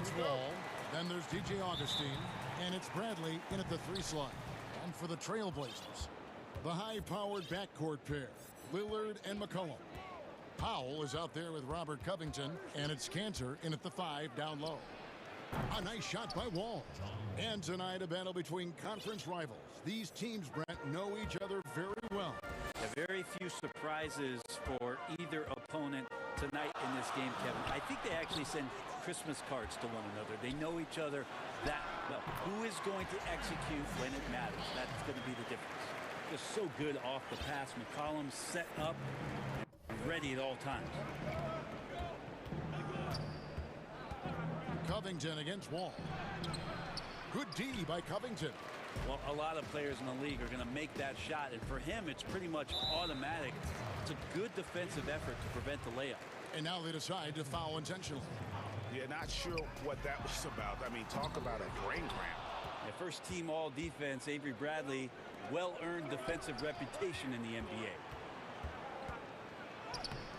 against Wall. Then there's DJ Augustine. And it's Bradley in at the 3 slot. And for the Trailblazers, the high-powered backcourt pair, Lillard and McCollum. Powell is out there with Robert Covington, and it's Cantor in at the 5 down low. A nice shot by Wall. And tonight, a battle between conference rivals. These teams, Brent, know each other very well. Very few surprises for either opponent tonight in this game, Kevin. I think they actually send Christmas cards to one another. They know each other that well. Who is going to execute when it matters? That's going to be the difference. Just so good off the pass. McCollum set up, ready at all times. Covington against Wall. Good D by Covington. Well, a lot of players in the league are going to make that shot, and for him, it's pretty much automatic. It's a good defensive effort to prevent the layup. And now they decide to foul intentionally. Yeah, not sure what that was about. I mean, talk about a brain cramp. Yeah, first team all defense, Avery Bradley, well-earned defensive reputation in the NBA.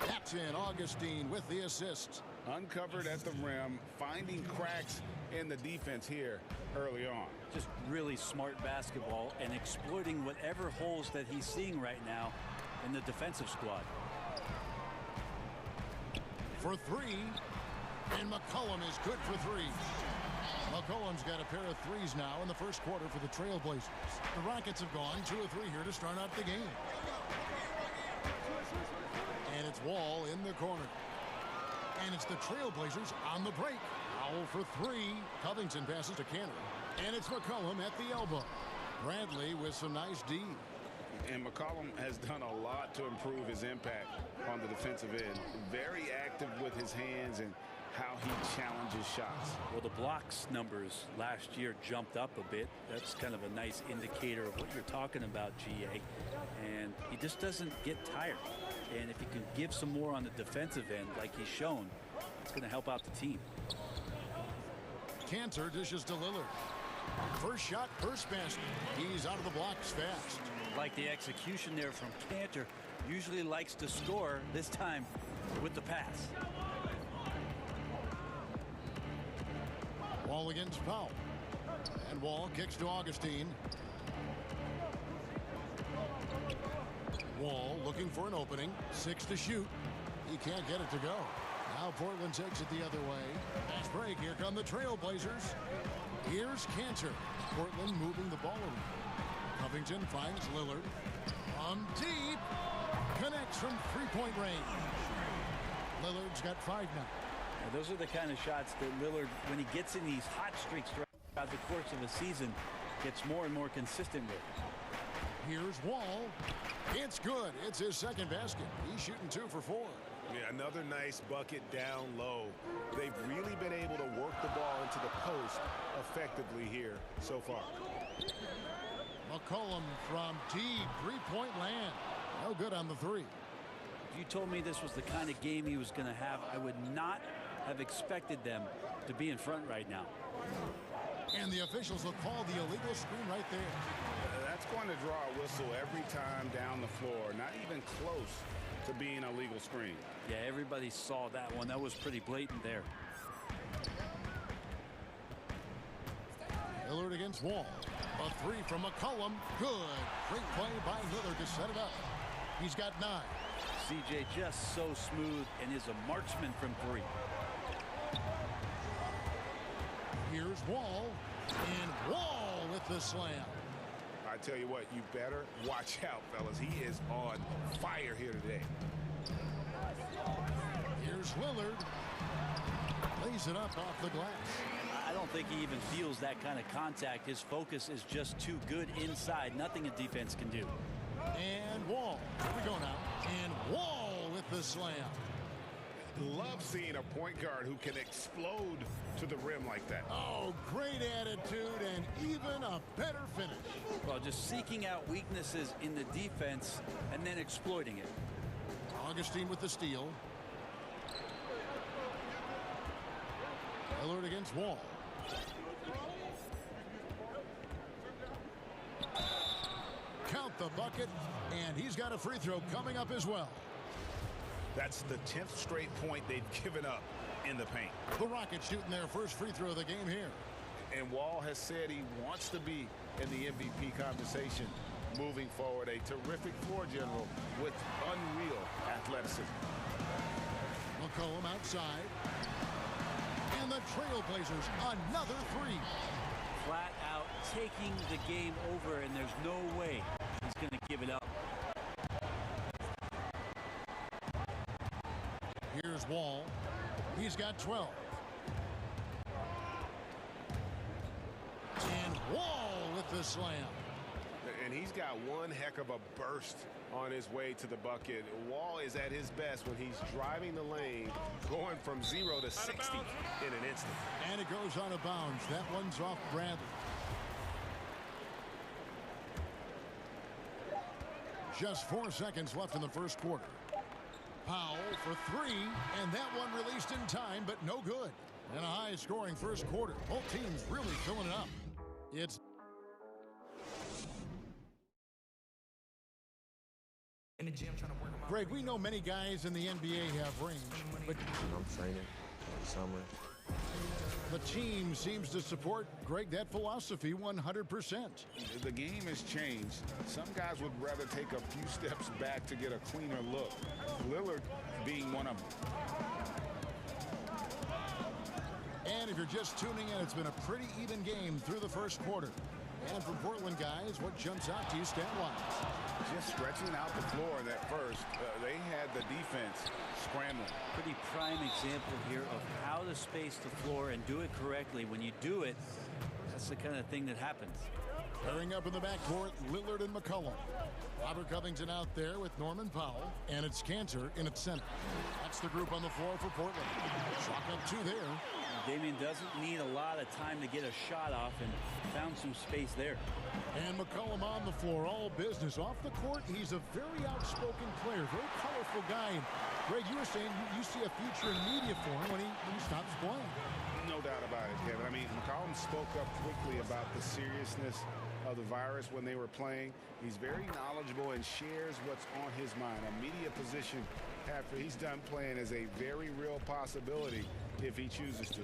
Captain Augustine with the assist. Uncovered at the rim, finding cracks in the defense here early on. Just really smart basketball and exploiting whatever holes that he's seeing right now in the defensive squad. For 3, and McCollum is good for 3. McCollum's got a pair of 3s now in the first quarter for the Trailblazers. The Rockets have gone 2 of 3 here to start out the game. And it's Wall in the corner. And it's the Trailblazers on the break. Powell for 3. Covington passes to Cantor. And it's McCollum at the elbow. Bradley with some nice D. And McCollum has done a lot to improve his impact on the defensive end. Very active with his hands and how he challenges shots. Well, the blocks numbers last year jumped up a bit. That's kind of a nice indicator of what you're talking about, GA. And he just doesn't get tired. And if he can give some more on the defensive end like he's shown, it's going to help out the team. Cantor dishes to Lillard. First shot, first basket. He's out of the blocks fast. Like the execution there from Cantor. Usually likes to score, this time with the pass. Wall against Powell. And Wall kicks to Augustine. Wall looking for an opening. 6 to shoot. He can't get it to go. Now Portland takes it the other way. Fast break. Here come the Trailblazers. Here's Cantor. Portland moving the ball around. Covington finds Lillard. From deep. Connects from 3-point range. Lillard's got 5 now. Now, those are the kind of shots that Lillard, when he gets in these hot streaks throughout the course of a season, gets more and more consistent with. Here's Wall. It's good. It's his second basket. He's shooting 2 for 4. Yeah, another nice bucket down low. They've really been able to work the ball into the post effectively here so far. McCollum from deep. 3-point land. No good on the 3. If you told me this was the kind of game he was going to have, I would not have expected them to be in front right now. And the officials will call the illegal screen right there. That's going to draw a whistle every time down the floor. Not even close to being a legal screen. Yeah, everybody saw that one. That was pretty blatant there. Lillard against Wall. A 3 from McCollum. Good. Great play by Lillard to set it up. He's got 9. CJ just so smooth and is a marksman from 3. Here's Wall. And Wall with the slam. I tell you what, you better watch out, fellas. He is on fire here today. Here's Lillard. Lays it up off the glass. I don't think he even feels that kind of contact. His focus is just too good inside. Nothing a defense can do. And Wall. Here we go now. And Wall with the slam. Love seeing a point guard who can explode to the rim like that. Oh, great attitude and even a better finish. Well, just seeking out weaknesses in the defense and then exploiting it. Augustine with the steal. Lillard against Wall. Count the bucket, and he's got a free throw coming up as well. That's the 10th straight point they've given up in the paint. The Rockets shooting their first free throw of the game here. And Wall has said he wants to be in the MVP conversation moving forward. A terrific floor general with unreal athleticism. McCollum outside. And the Trailblazers, another three. Flat out taking the game over, and there's no way he's going to give it up. Here's Wall. He's got 12. And Wall with the slam. And he's got one heck of a burst on his way to the bucket. Wall is at his best when he's driving the lane, going from 0 to 60 in an instant. And it goes out of bounds. That one's off Bradley. Just 4 seconds left in the first quarter. Powell for three, and that one released in time, but no good. And a high-scoring first quarter. Both teams really filling it up. It's in the gym trying to work them out. Greg, we know many guys in the NBA have range, but I'm training in the summer. the team seems to support, Greg, that philosophy 100%. The game has changed. Some guys would rather take a few steps back to get a cleaner look. Lillard being one of them. And if you're just tuning in, it's been a pretty even game through the first quarter. And for Portland guys, what jumps out to you stat-wise? Just stretching out the floor in that first. They had the defense scrambling. Pretty prime example here of how to space the floor and do it correctly. When you do it, that's the kind of thing that happens. Pairing up in the backcourt, Lillard and McCollum. Robert Covington out there with Norman Powell, and it's Cantor in its center. That's the group on the floor for Portland. Chalk up two there. Damian doesn't need a lot of time to get a shot off and found some space there. And McCollum on the floor, all business. Off the court, he's a very outspoken player, very colorful guy. And Greg, you were saying you see a future in media for him when he stops playing. No doubt about it, Kevin. I mean, McCollum spoke up quickly about the seriousness of the virus when they were playing. He's very knowledgeable and shares what's on his mind. A media position after he's done playing is a very real possibility if he chooses to.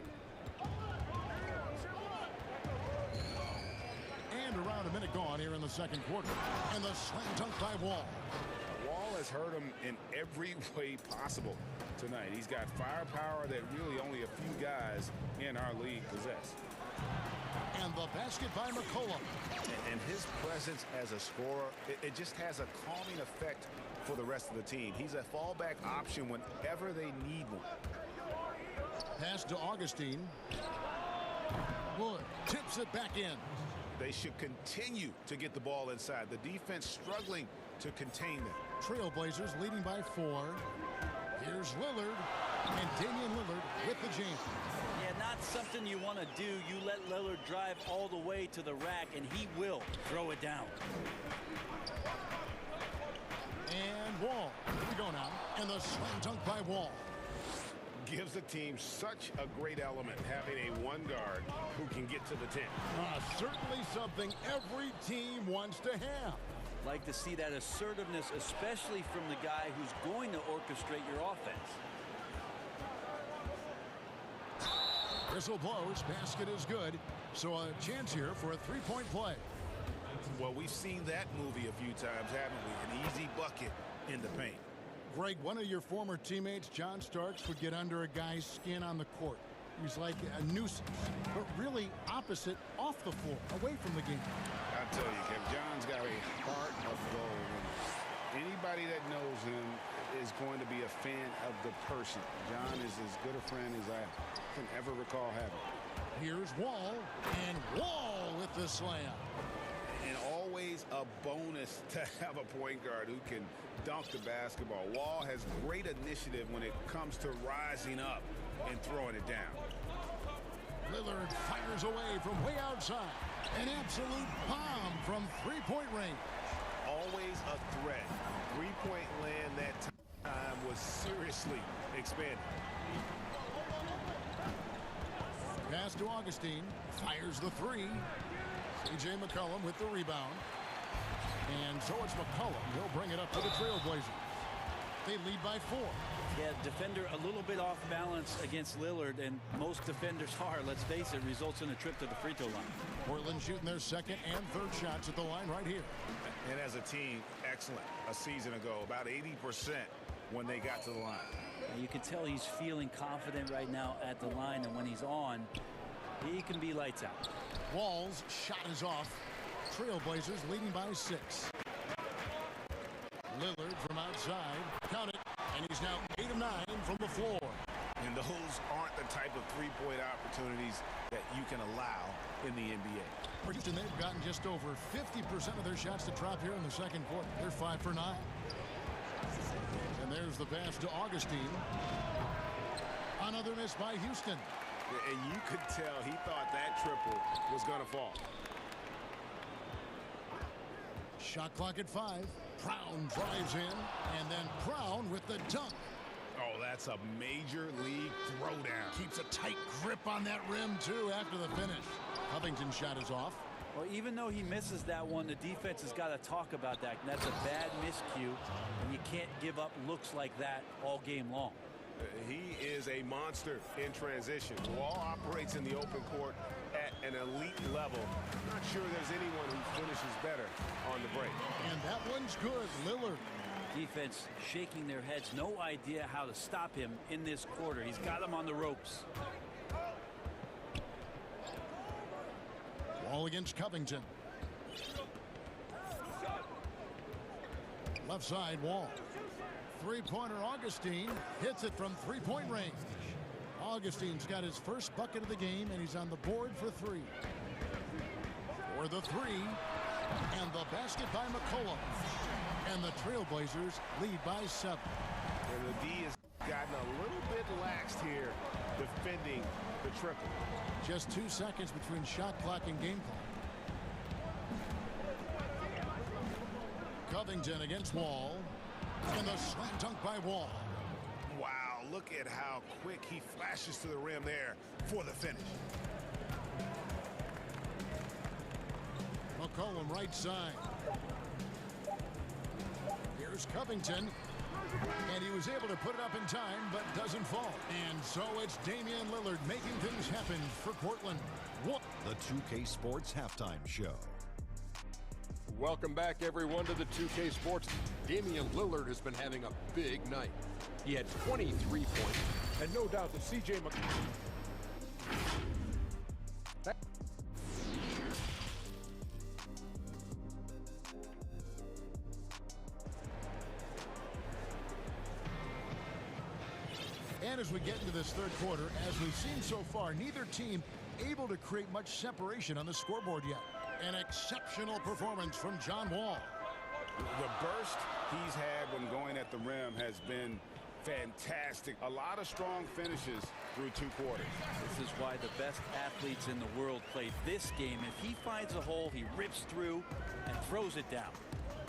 And around a minute gone here in the second quarter. And the slam dunk by Wall. Wall has hurt him in every way possible tonight. He's got firepower that really only a few guys in our league possess. And the basket by McCollum. And his presence as a scorer, it just has a calming effect for the rest of the team. He's a fallback option whenever they need one. Pass to Augustine. Wood tips it back in. They should continue to get the ball inside. The defense struggling to contain them. Trailblazers leading by 4. Here's Lillard. And Damian Lillard with the jam. Yeah, not something you want to do. You let Lillard drive all the way to the rack, and he will throw it down. And Wall. Here we go now. And the slam dunk by Wall. Gives the team such a great element having a one guard who can get to the 10. Certainly something every team wants to have. Like to see that assertiveness, especially from the guy who's going to orchestrate your offense. Whistle blows. Basket is good. So a chance here for a three-point play. Well, we've seen that movie a few times, haven't we? An easy bucket in the paint. Greg, one of your former teammates, John Starks, would get under a guy's skin on the court. He's like a nuisance, but really opposite off the floor, away from the game. I tell you, Kevin, John's got a heart of gold. And anybody that knows him is going to be a fan of the person. John is as good a friend as I can ever recall having. Here's Wall, and Wall with the slam. And always a bonus to have a point guard who can dunk the basketball. Wall has great initiative when it comes to rising up and throwing it down. Lillard fires away from way outside. An absolute bomb from three-point range. Always a threat. Three-point land that time was seriously expanded. Pass to Augustine. Fires the three. C.J. McCollum with the rebound. And so it's McCollum. He'll bring it up to the Trailblazers. They lead by 4. Yeah, defender a little bit off balance against Lillard, and most defenders are, let's face it, results in a trip to the free throw line. Portland shooting their second and third shots at the line right here. And as a team, excellent. A season ago, about 80% when they got to the line. And you can tell he's feeling confident right now at the line, and when he's on, he can be lights out. Wall's shot is off. Trailblazers leading by 6. Lillard from outside. Count it. And he's now 8 of 9 from the floor. And those aren't the type of three-point opportunities that you can allow in the NBA. For Houston, they've gotten just over 50% of their shots to drop here in the second quarter. They're 5 for 9. And there's the pass to Augustine. Another miss by Houston. And you could tell he thought that triple was going to fall. Shot clock at 5. Brown drives in, and then Brown with the dunk. Oh, that's a major league throwdown. Keeps a tight grip on that rim, too, after the finish. Covington's shot is off. Well, even though he misses that one, the defense has got to talk about that. And that's a bad miscue, and you can't give up looks like that all game long. He is a monster in transition. Wall operates in the open court at an elite level. I'm not sure there's anyone who finishes better on the break. And that one's good. Lillard. Defense shaking their heads. No idea how to stop him in this quarter. He's got him on the ropes. Wall against Covington. Left side, Wall. Three-pointer, Augustine hits it from three-point range. Augustine's got his first bucket of the game, and he's on the board for 3. For the 3, and the basket by McCollum. And the Trailblazers lead by 7. And the D has gotten a little bit laxed here defending the triple. Just 2 seconds between shot clock and game clock. Covington against Wall. And the slam dunk by Wall. Wow, look at how quick he flashes to the rim there for the finish. McCollum right side. Here's Covington. And he was able to put it up in time, but doesn't fall. And so it's Damian Lillard making things happen for Portland. The 2K Sports Halftime Show. Welcome back, everyone, to the 2K Sports. Damian Lillard has been having a big night. He had 23 points, and no doubt that CJ And as we get into this third quarter, as we've seen so far, neither team able to create much separation on the scoreboard yet. An exceptional performance from John Wall. The burst he's had when going at the rim has been fantastic. A lot of strong finishes through 2 quarters. This is why the best athletes in the world play this game. If he finds a hole, he rips through and throws it down.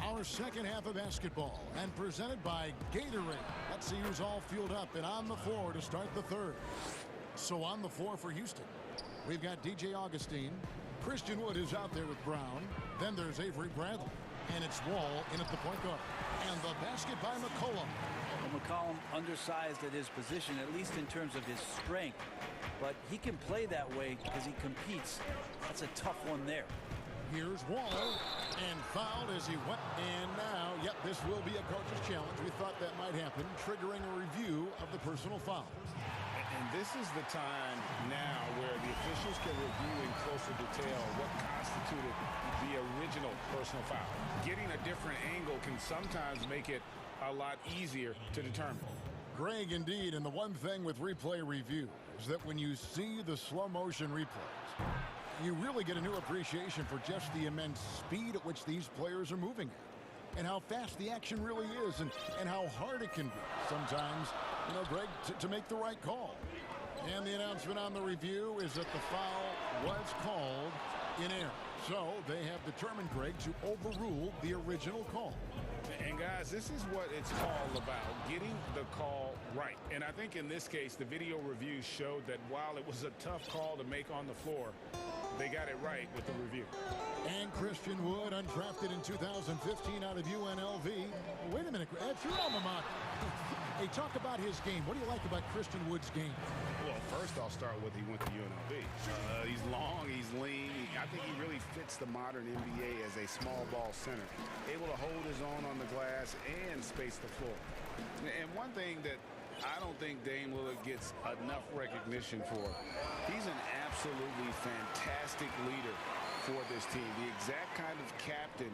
Our second half of basketball, and presented by Gatorade. Let's see who's all fueled up and on the floor to start the third. So on the floor for Houston, we've got DJ Augustine. Christian Wood is out there with Brown. Then there's Avery Bradley. And it's Wall in at the point guard. And the basket by McCollum. Well, McCollum undersized at his position, at least in terms of his strength. But he can play that way because he competes. That's a tough one there. Here's Wall, and fouled as he went. And now, yep, this will be a coach's challenge. We thought that might happen, triggering a review of the personal foul. And this is the time now where the officials can review in closer detail what constituted the original personal foul. Getting a different angle can sometimes make it a lot easier to determine. Greg, indeed, and the one thing with replay review is that when you see the slow motion replays, you really get a new appreciation for just the immense speed at which these players are moving at, and how fast the action really is, and how hard it can be sometimes, you know, Greg, to make the right call. And the announcement on the review is that the foul was called in error. So they have determined, Greg, to overrule the original call. And guys, this is what it's all about, getting the call right. And I think in this case, the video review showed that while it was a tough call to make on the floor, they got it right with the review. And Christian Wood, undrafted in 2015 out of UNLV. Wait a minute, that's your alma mater. Hey, talk about his game. What do you like about Christian Wood's game? Well, first I'll start with he went to UNLV. He's long, he's lean. I think he really fits the modern NBA as a small ball center, able to hold his own on the glass and space the floor. And one thing that I don't think Dame Lillard gets enough recognition for, he's an absolutely fantastic leader for this team, the exact kind of captain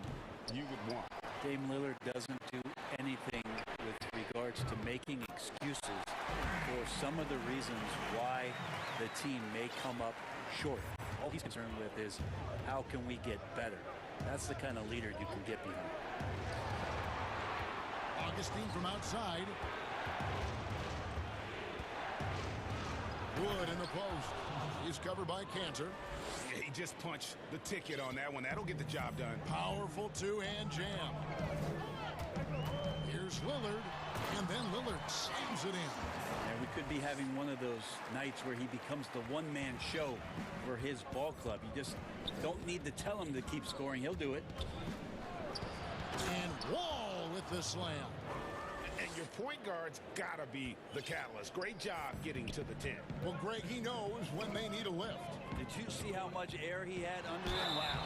you would want. Dame Lillard doesn't do anything with regards to making excuses for some of the reasons why the team may come up short. All he's concerned with is how can we get better. That's the kind of leader you can get behind. Augustine from outside. Wood in the post. He's covered by Cantor. He just punched the ticket on that one. That'll get the job done. Powerful two-hand jam. Here's Lillard, and then Lillard slams it in. And we could be having one of those nights where he becomes the one-man show for his ball club. You just don't need to tell him to keep scoring. He'll do it. And Wall with the slam. And your point guard's got to be the catalyst. Great job getting to the 10. Well, Greg, he knows when they need a lift. Did you see how much air he had under him? Wow.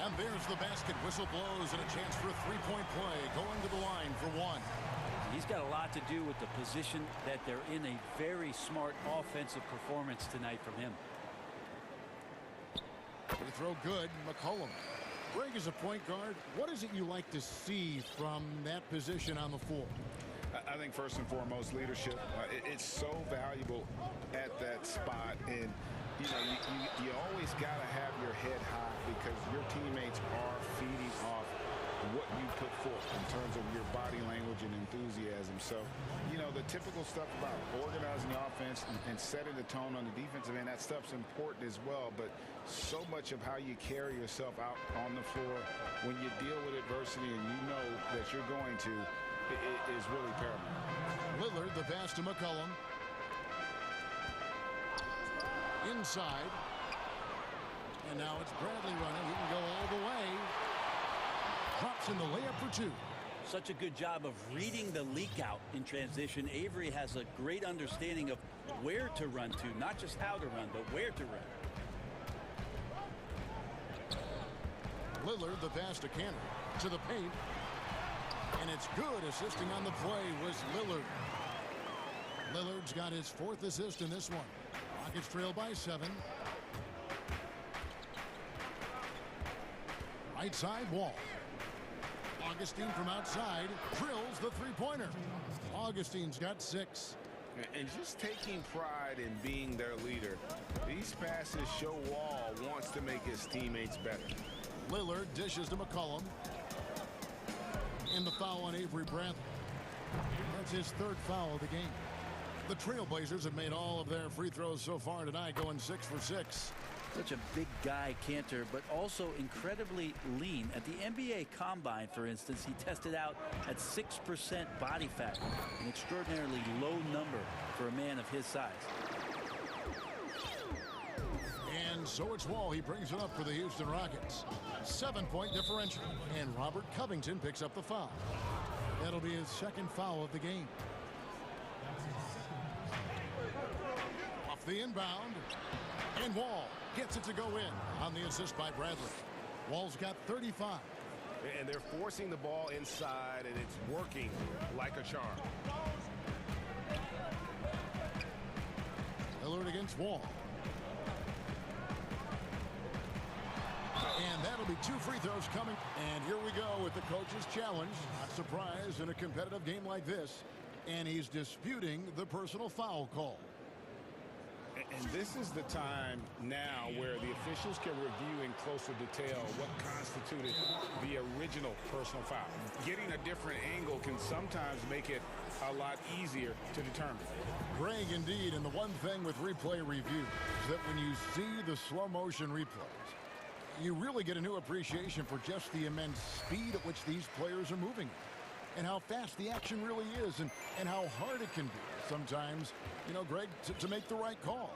And there's the basket. Whistle blows and a chance for a three-point play. Going to the line for one. He's got a lot to do with the position that they're in. A very smart offensive performance tonight from him. Free throw good. McCollum. Greg, as a point guard, what is it you like to see from that position on the floor? I think first and foremost, leadership. It's so valuable at that spot. And, you know, you always got to have your head high because your teammates are feeding off what you put forth in terms of your body language and enthusiasm. So, you know, the typical stuff about organizing the offense and setting the tone on the defensive end, that stuff's important as well. But so much of how you carry yourself out on the floor when you deal with adversity and you know that you're going to, it is really paramount. Lillard, the pass to McCollum. Inside. And now it's Bradley running. He can go all the way. Drops in the layup for two. Such a good job of reading the leak out in transition. Avery has a great understanding of where to run to, not just how to run, but where to run. Lillard, the pass to Cantor. To the paint. And it's good. Assisting on the play was Lillard. Lillard's got his fourth assist in this one. Rockets trail by 7. Right side, Wall. Augustine from outside drills the three-pointer. Augustine's got 6. And just taking pride in being their leader. These passes show Wall wants to make his teammates better. Lillard dishes to McCollum. And the foul on Avery Bradley. That's his third foul of the game. The Trailblazers have made all of their free throws so far tonight, going 6 for 6. Such a big guy, Cantor, but also incredibly lean. At the NBA Combine, for instance, he tested out at 6% body fat, an extraordinarily low number for a man of his size. And so it's Wall. He brings it up for the Houston Rockets. 7-point differential. And Robert Covington picks up the foul. That'll be his second foul of the game. Off the inbound. And Wall gets it to go in on the assist by Bradley. Wall's got 35. And they're forcing the ball inside, and it's working like a charm. Lillard against Wall. And that'll be 2 free throws coming. And here we go with the coach's challenge. Not surprised in a competitive game like this. And he's disputing the personal foul call. And this is the time now where the officials can review in closer detail what constituted the original personal foul. Getting a different angle can sometimes make it a lot easier to determine. Greg, indeed, and the one thing with replay review is that when you see the slow motion replays, you really get a new appreciation for just the immense speed at which these players are moving and how fast the action really is and how hard it can be sometimes, you know, Greg, to make the right call.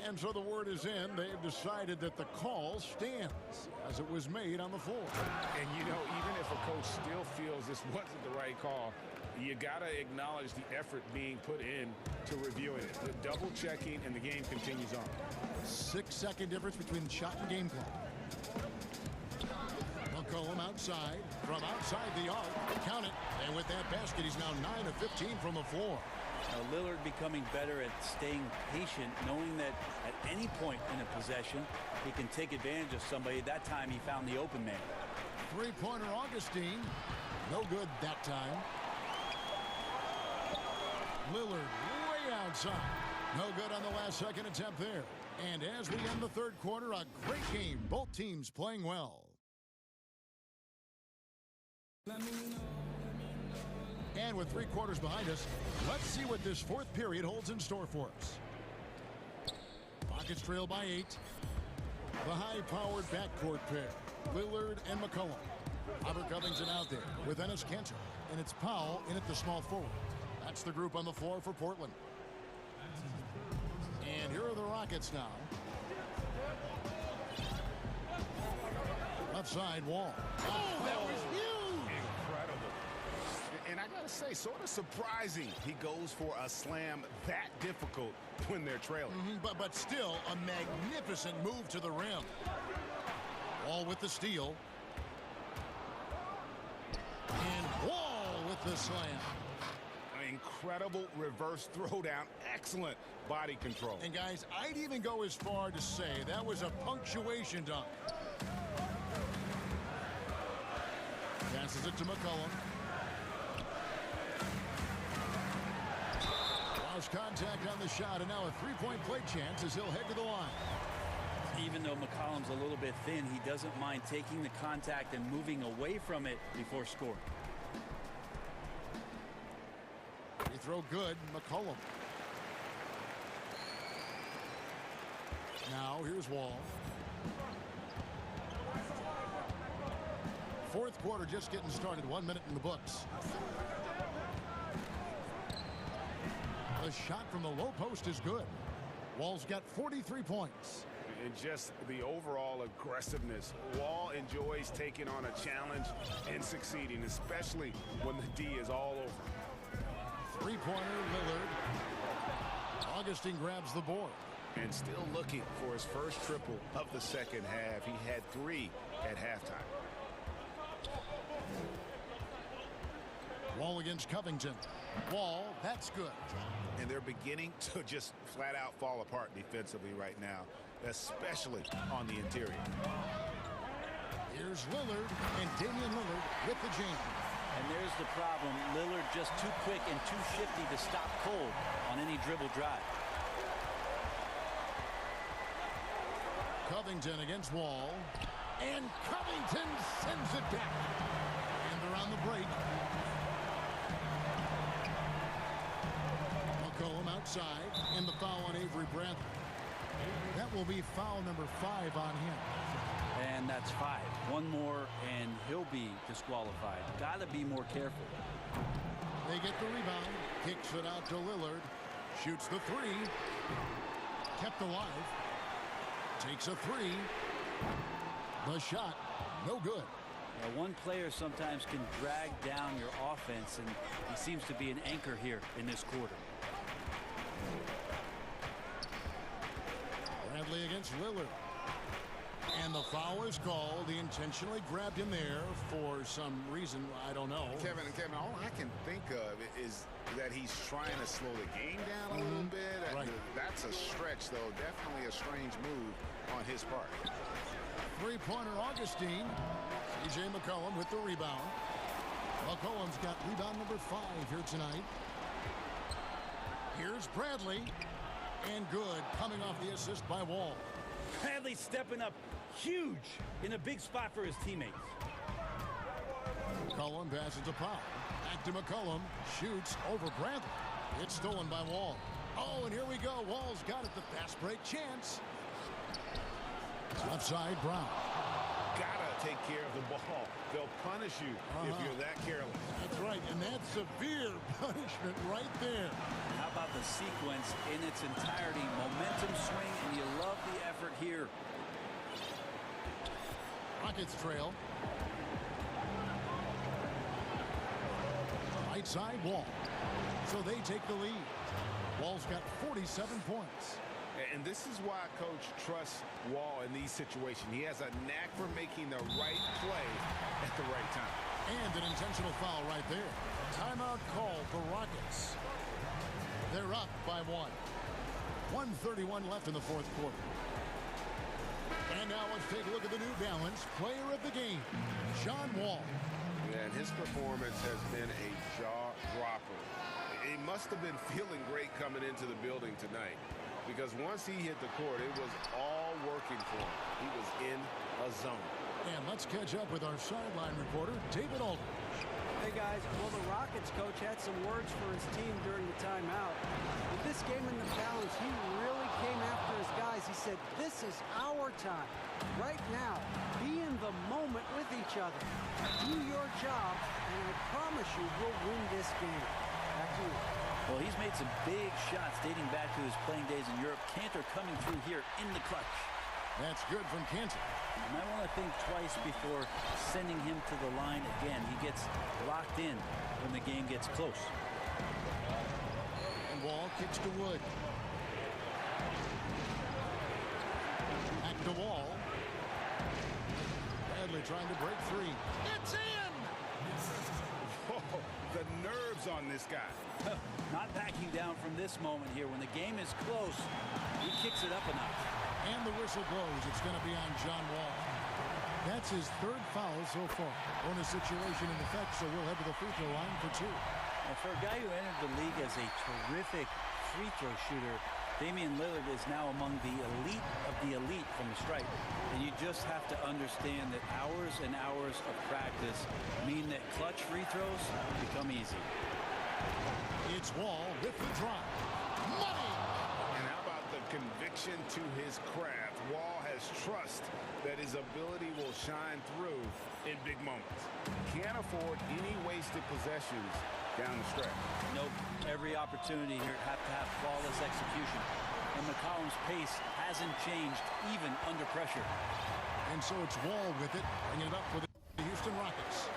And so the word is in. They've decided that the call stands as it was made on the floor. And, you know, even if a coach still feels this wasn't the right call, you got to acknowledge the effort being put in to reviewing it. The double checking, and the game continues on. 6-second difference between shot and game clock. McCollum outside, from outside the arc, count it, and with that basket, he's now 9 of 15 from the floor. Now Lillard becoming better at staying patient, knowing that at any point in a possession, he can take advantage of somebody. That time, he found the open man. Three-pointer Augustine, no good that time. Lillard way outside, no good on the last second attempt there. And as we end the third quarter, a great game. Both teams playing well. And with 3 quarters behind us, let's see what this fourth period holds in store for us. Rockets trail by 8. The high-powered backcourt pair, Lillard and McCollum. Robert Covington out there with Enes Kanter, and it's Powell in at the small forward. That's the group on the floor for Portland. And here are the Rockets now. Left side, Wall. Oh, that was huge! And I gotta say, sort of surprising he goes for a slam that difficult when they're trailing. But still a magnificent move to the rim. Wall with the steal. And Wall with the slam. An incredible reverse throwdown. Excellent body control. And guys, I'd even go as far to say that was a punctuation dunk. Passes it to McCollum. Contact on the shot, and now a three-point play chance as he'll head to the line. Even though McCollum's a little bit thin, he doesn't mind taking the contact and moving away from it before scoring. Free throw good, McCollum. Now here's Wall. Fourth quarter just getting started. 1 minute in the books. The shot from the low post is good. Wall's got 43 points. And just the overall aggressiveness. Wall enjoys taking on a challenge and succeeding, especially when the D is all over. Three-pointer, Lillard. Augustine grabs the board. And still looking for his first triple of the second half. He had 3 at halftime. Wall against Covington. Wall, that's good. And they're beginning to just flat out fall apart defensively right now, especially on the interior. Here's Lillard, and Damian Lillard with the jam. And there's the problem. Lillard just too quick and too shifty to stop cold on any dribble drive. Covington against Wall. And Covington sends it back. And they're on the break. McCollum outside, and the foul on Avery Bradley. That will be foul number 5 on him. And that's 5. One more, and he'll be disqualified. Got to be more careful. They get the rebound. Kicks it out to Lillard. Shoots the 3. Kept alive. Takes a 3. The shot, no good. Now, one player sometimes can drag down your offense, and he seems to be an anchor here in this quarter. Bradley against Lillard. And the foul is called. He intentionally grabbed him there for some reason. I don't know. Kevin, all I can think of is that he's trying to slow the game down a little bit. Right. That's a stretch, though. Definitely a strange move on his part. Three-pointer Augustine. C.J. McCollum with the rebound. McCollum's got rebound number 5 here tonight. Here's Bradley. And good, coming off the assist by Wall. Bradley stepping up huge in a big spot for his teammates. McCollum passes to Powell. Back to McCollum. Shoots over Bradley. It's stolen by Wall. Oh, and here we go. Wall's got it. The fast break chance. Left side, Brown. Gotta take care of the ball. They'll punish you if you're that careless. That's right, and that's severe punishment right there. How about the sequence in its entirety? Momentum swing, and you love the effort here. Rockets trail. Right side, Wall. So they take the lead. Wall's got 47 points. And this is why Coach trusts Wall in these situations. He has a knack for making the right play at the right time. And an intentional foul right there. Timeout call for Rockets. They're up by 1. 1:31 left in the fourth quarter. And now let's take a look at the New Balance player of the game, John Wall. Yeah, and his performance has been a jaw-dropper. He must have been feeling great coming into the building tonight, because once he hit the court, it was all working for him. He was in a zone. And let's catch up with our sideline reporter, David Aldridge. Hey guys, well, the Rockets coach had some words for his team during the timeout. With this game in the balance, he really came after his guys. He said, this is our time. Right now, be in the moment with each other. Do your job, and I promise you we'll win this game. Back to you. Well, he's made some big shots dating back to his playing days in Europe. Cantor coming through here in the clutch. That's good from Cantor. You might want to think twice before sending him to the line again. He gets locked in when the game gets close. And Wall kicks to Wood. Back to Wall. Bradley trying to break free. It's in! Oh, the nerves on this guy. Not backing down from this moment here. When the game is close, he kicks it up a notch. And the whistle blows. It's going to be on John Wall. That's his third foul so far. Bonus situation in effect, so we'll head to the free throw line for 2. Well, for a guy who entered the league as a terrific free throw shooter, Damian Lillard is now among the elite of the elite from the stripe. And you just have to understand that hours and hours of practice mean that clutch free throws become easy. It's Wall with the drive. Money! And how about the conviction to his craft? Wall has trust that his ability will shine through in big moments. Can't afford any wasted possessions down the stretch. Nope. Every opportunity here have to have flawless execution. And McCollum's pace hasn't changed even under pressure. And so it's Wall with it, bringing it up for the Houston Rockets.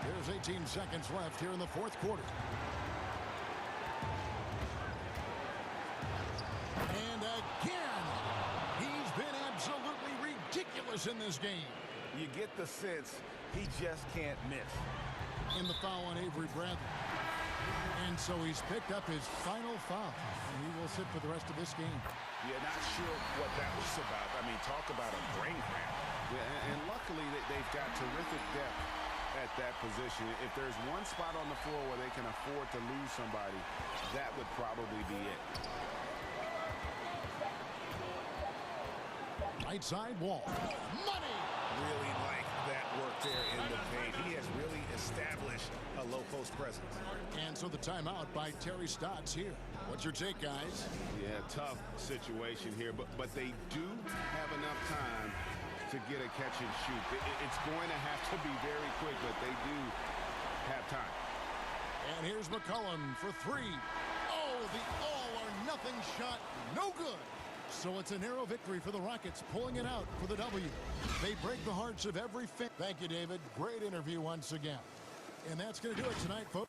There's 18 seconds left here in the fourth quarter. And again, he's been absolutely ridiculous in this game. You get the sense he just can't miss. In the foul on Avery Bradley. And so he's picked up his final foul. And he will sit for the rest of this game. Yeah, not sure what that was about. I mean, talk about a brain cramp. Yeah, and luckily they've got terrific depth at that position. If there's one spot on the floor where they can afford to lose somebody, that would probably be it. Right side, Wall. Money! Really like that work there in the paint. He has really established a low post presence. And so the timeout by Terry Stotts here. What's your take, guys? Yeah, tough situation here, but they do have enough time to get a catch and shoot. It's going to have to be very quick, but they do have time. And here's McCollum for 3. Oh, the all-or-nothing shot. No good. So it's a narrow victory for the Rockets, pulling it out for the W. They break the hearts of every fan. Thank you, David. Great interview once again. And that's going to do it tonight, folks.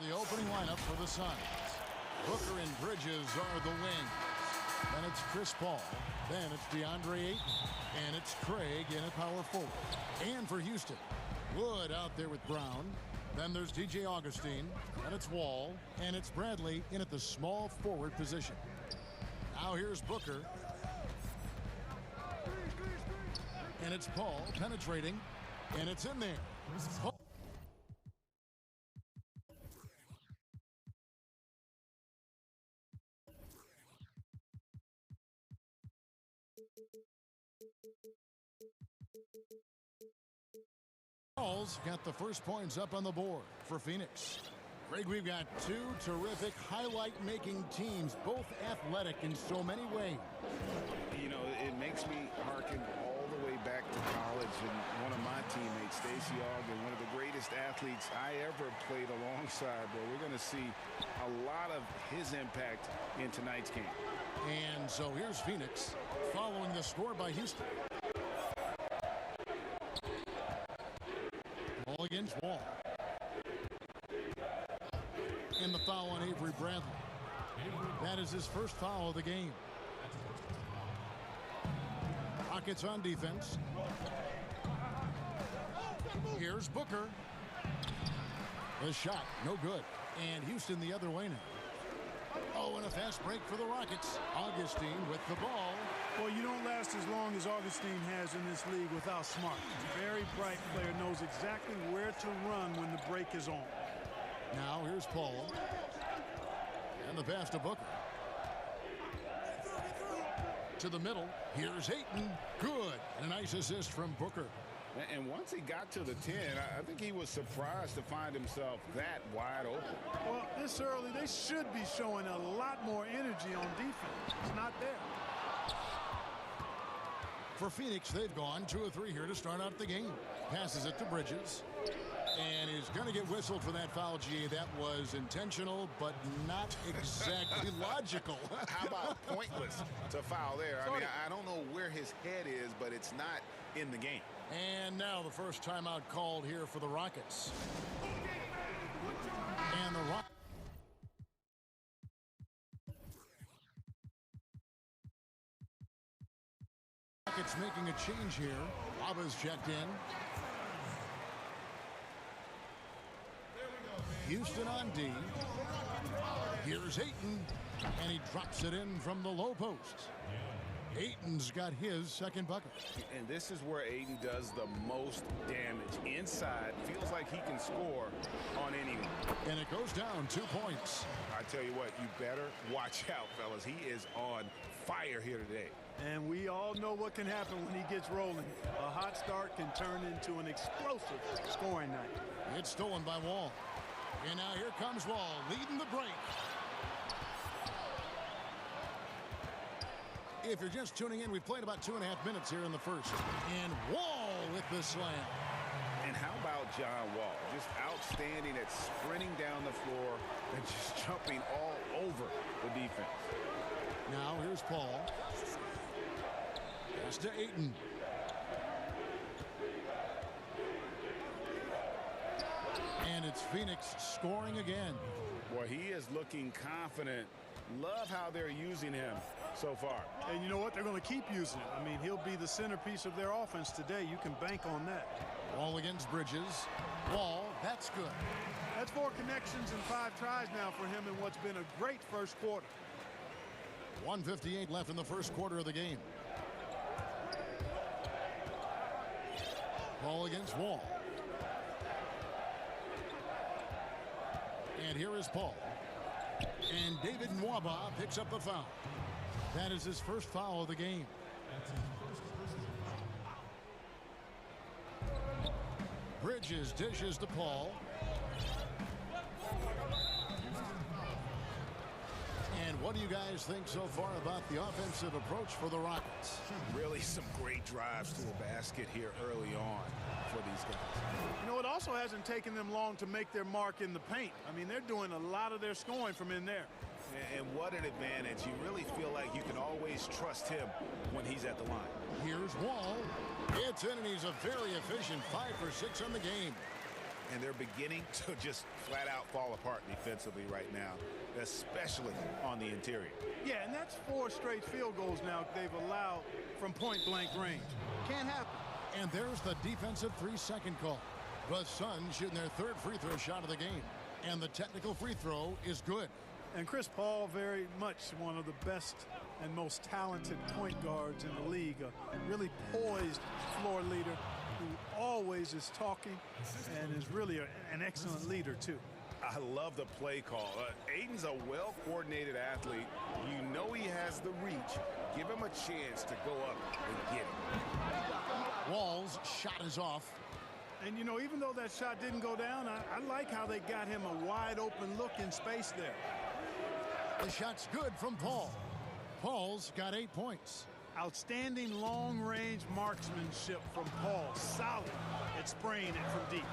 The opening lineup for the Suns. Booker and Bridges are the wings. Then it's Chris Paul. Then it's DeAndre Ayton. And it's Craig in at power forward. And for Houston, Wood out there with Brown. Then there's DJ Augustine. And it's Wall. And it's Bradley in at the small forward position. Now here's Booker. And it's Paul penetrating. And it's in there. Paul. Paul's got the first points up on the board for Phoenix. Greg, we've got two terrific highlight-making teams, both athletic in so many ways. You know, it makes me hearken all the way back to college, and one of my teammates, Stacey Ogden, one of the greatest athletes I ever played alongside. But we're going to see a lot of his impact in tonight's game. And so here's Phoenix following the score by Houston. Ball against Wall. And the foul on Avery Bradley. That is his first foul of the game. Rockets on defense. Here's Booker. The shot, no good. And Houston the other way now. Oh, and a fast break for the Rockets. Augustine with the ball. Well, you don't last as long as Augustine has in this league without smart. Very bright player, knows exactly where to run when the break is on. Now here's Paul. And the pass to Booker. To the middle. Here's Ayton. Good. And a nice assist from Booker. And once he got to the 10, I think he was surprised to find himself that wide open. Well, this early, they should be showing a lot more energy on defense. It's not there. For Phoenix, they've gone 2 of 3 here to start out the game. Passes it to Bridges. And he's going to get whistled for that foul, G. That was intentional, but not exactly logical. How about pointless to foul there? I mean, I don't know where his head is, but it's not in the game. And now the first timeout called here for the Rockets. And the Rockets making a change here. Baba's checked in. Houston on D. Here's Ayton, and he drops it in from the low post. Ayton's got his second bucket. And this is where Ayton does the most damage. Inside, feels like he can score on anyone. And it goes down 2 points. I tell you what, you better watch out, fellas. He is on fire here today. And we all know what can happen when he gets rolling. A hot start can turn into an explosive scoring night. It's stolen by Wall. And now here comes Wall, leading the break. If you're just tuning in, we've played about 2.5 minutes here in the first. And Wall with the slam. And how about John Wall? Just outstanding at sprinting down the floor and just jumping all over the defense. Now here's Paul. Pass to Ayton. And it's Phoenix scoring again. Boy, he is looking confident. Love how they're using him so far. And you know what? They're going to keep using him. I mean, he'll be the centerpiece of their offense today. You can bank on that. Wall against Bridges. Wall, that's good. That's 4 connections and 5 tries now for him in what's been a great first quarter. 1:58 left in the first quarter of the game. Ball against Wall. And here is Paul. And David Nwaba picks up the foul. That is his first foul of the game. Bridges dishes to Paul. And what do you guys think so far about the offensive approach for the Rockets? Really some great drives to the basket here early on for these guys. You know, it also hasn't taken them long to make their mark in the paint. I mean, they're doing a lot of their scoring from in there. And what an advantage. You really feel like you can always trust him when he's at the line. Here's Wall. It's in, and he's a very efficient 5 for 6 on the game. and they're beginning to just flat out fall apart defensively right now, especially on the interior. Yeah, and that's 4 straight field goals now they've allowed from point-blank range. Can't happen. And there's the defensive 3-second call. The Suns shooting their 3rd free throw shot of the game. And the technical free throw is good. And Chris Paul, very much one of the best and most talented point guards in the league. A really poised floor leader who always is talking and is really an excellent leader, too. I love the play call. Aiden's a well-coordinated athlete. You know he has the reach. Give him a chance to go up and get it. Wall's shot is off. And, you know, even though that shot didn't go down, I like how they got him a wide-open look in space there. The shot's good from Paul. Paul's got 8 points. Outstanding long-range marksmanship from Paul. Solid at spraying it from deep.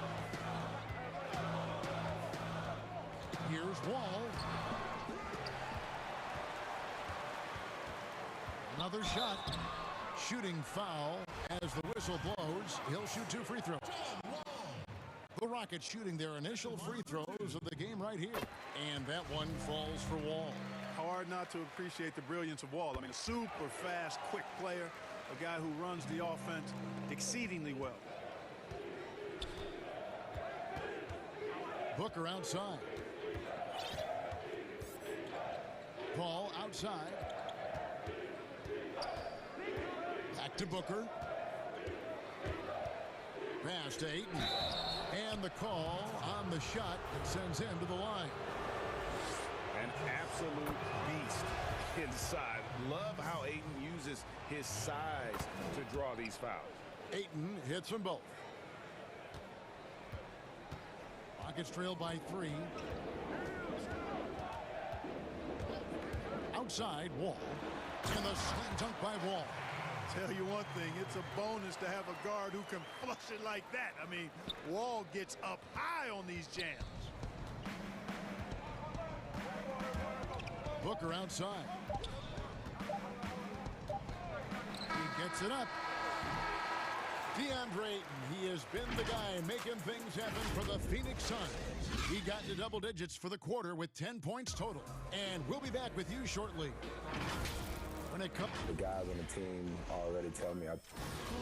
Here's Wall. Another shot. Shooting foul as the whistle blows. He'll shoot 2 free throws. The Rockets shooting their initial free throws of the game right here. And that one falls for Wall. Hard not to appreciate the brilliance of Wall. I mean, a super fast, quick player. A guy who runs the offense exceedingly well. Booker outside. Paul outside. Back to Booker. Pass to Ayton. And the call on the shot that sends him to the line. An absolute beast inside. Love how Ayton uses his size to draw these fouls. Ayton hits them both. Rockets trail by 3. Outside, Wall. And the slam dunk by Wall. Tell you one thing, it's a bonus to have a guard who can flush it like that. I mean, Wall gets up high on these jams. Booker outside. He gets it up. DeAndre Ayton, he has been the guy making things happen for the Phoenix Suns. He got to double digits for the quarter with 10 points total. And we'll be back with you shortly. When it comes, The guys on the team already tell me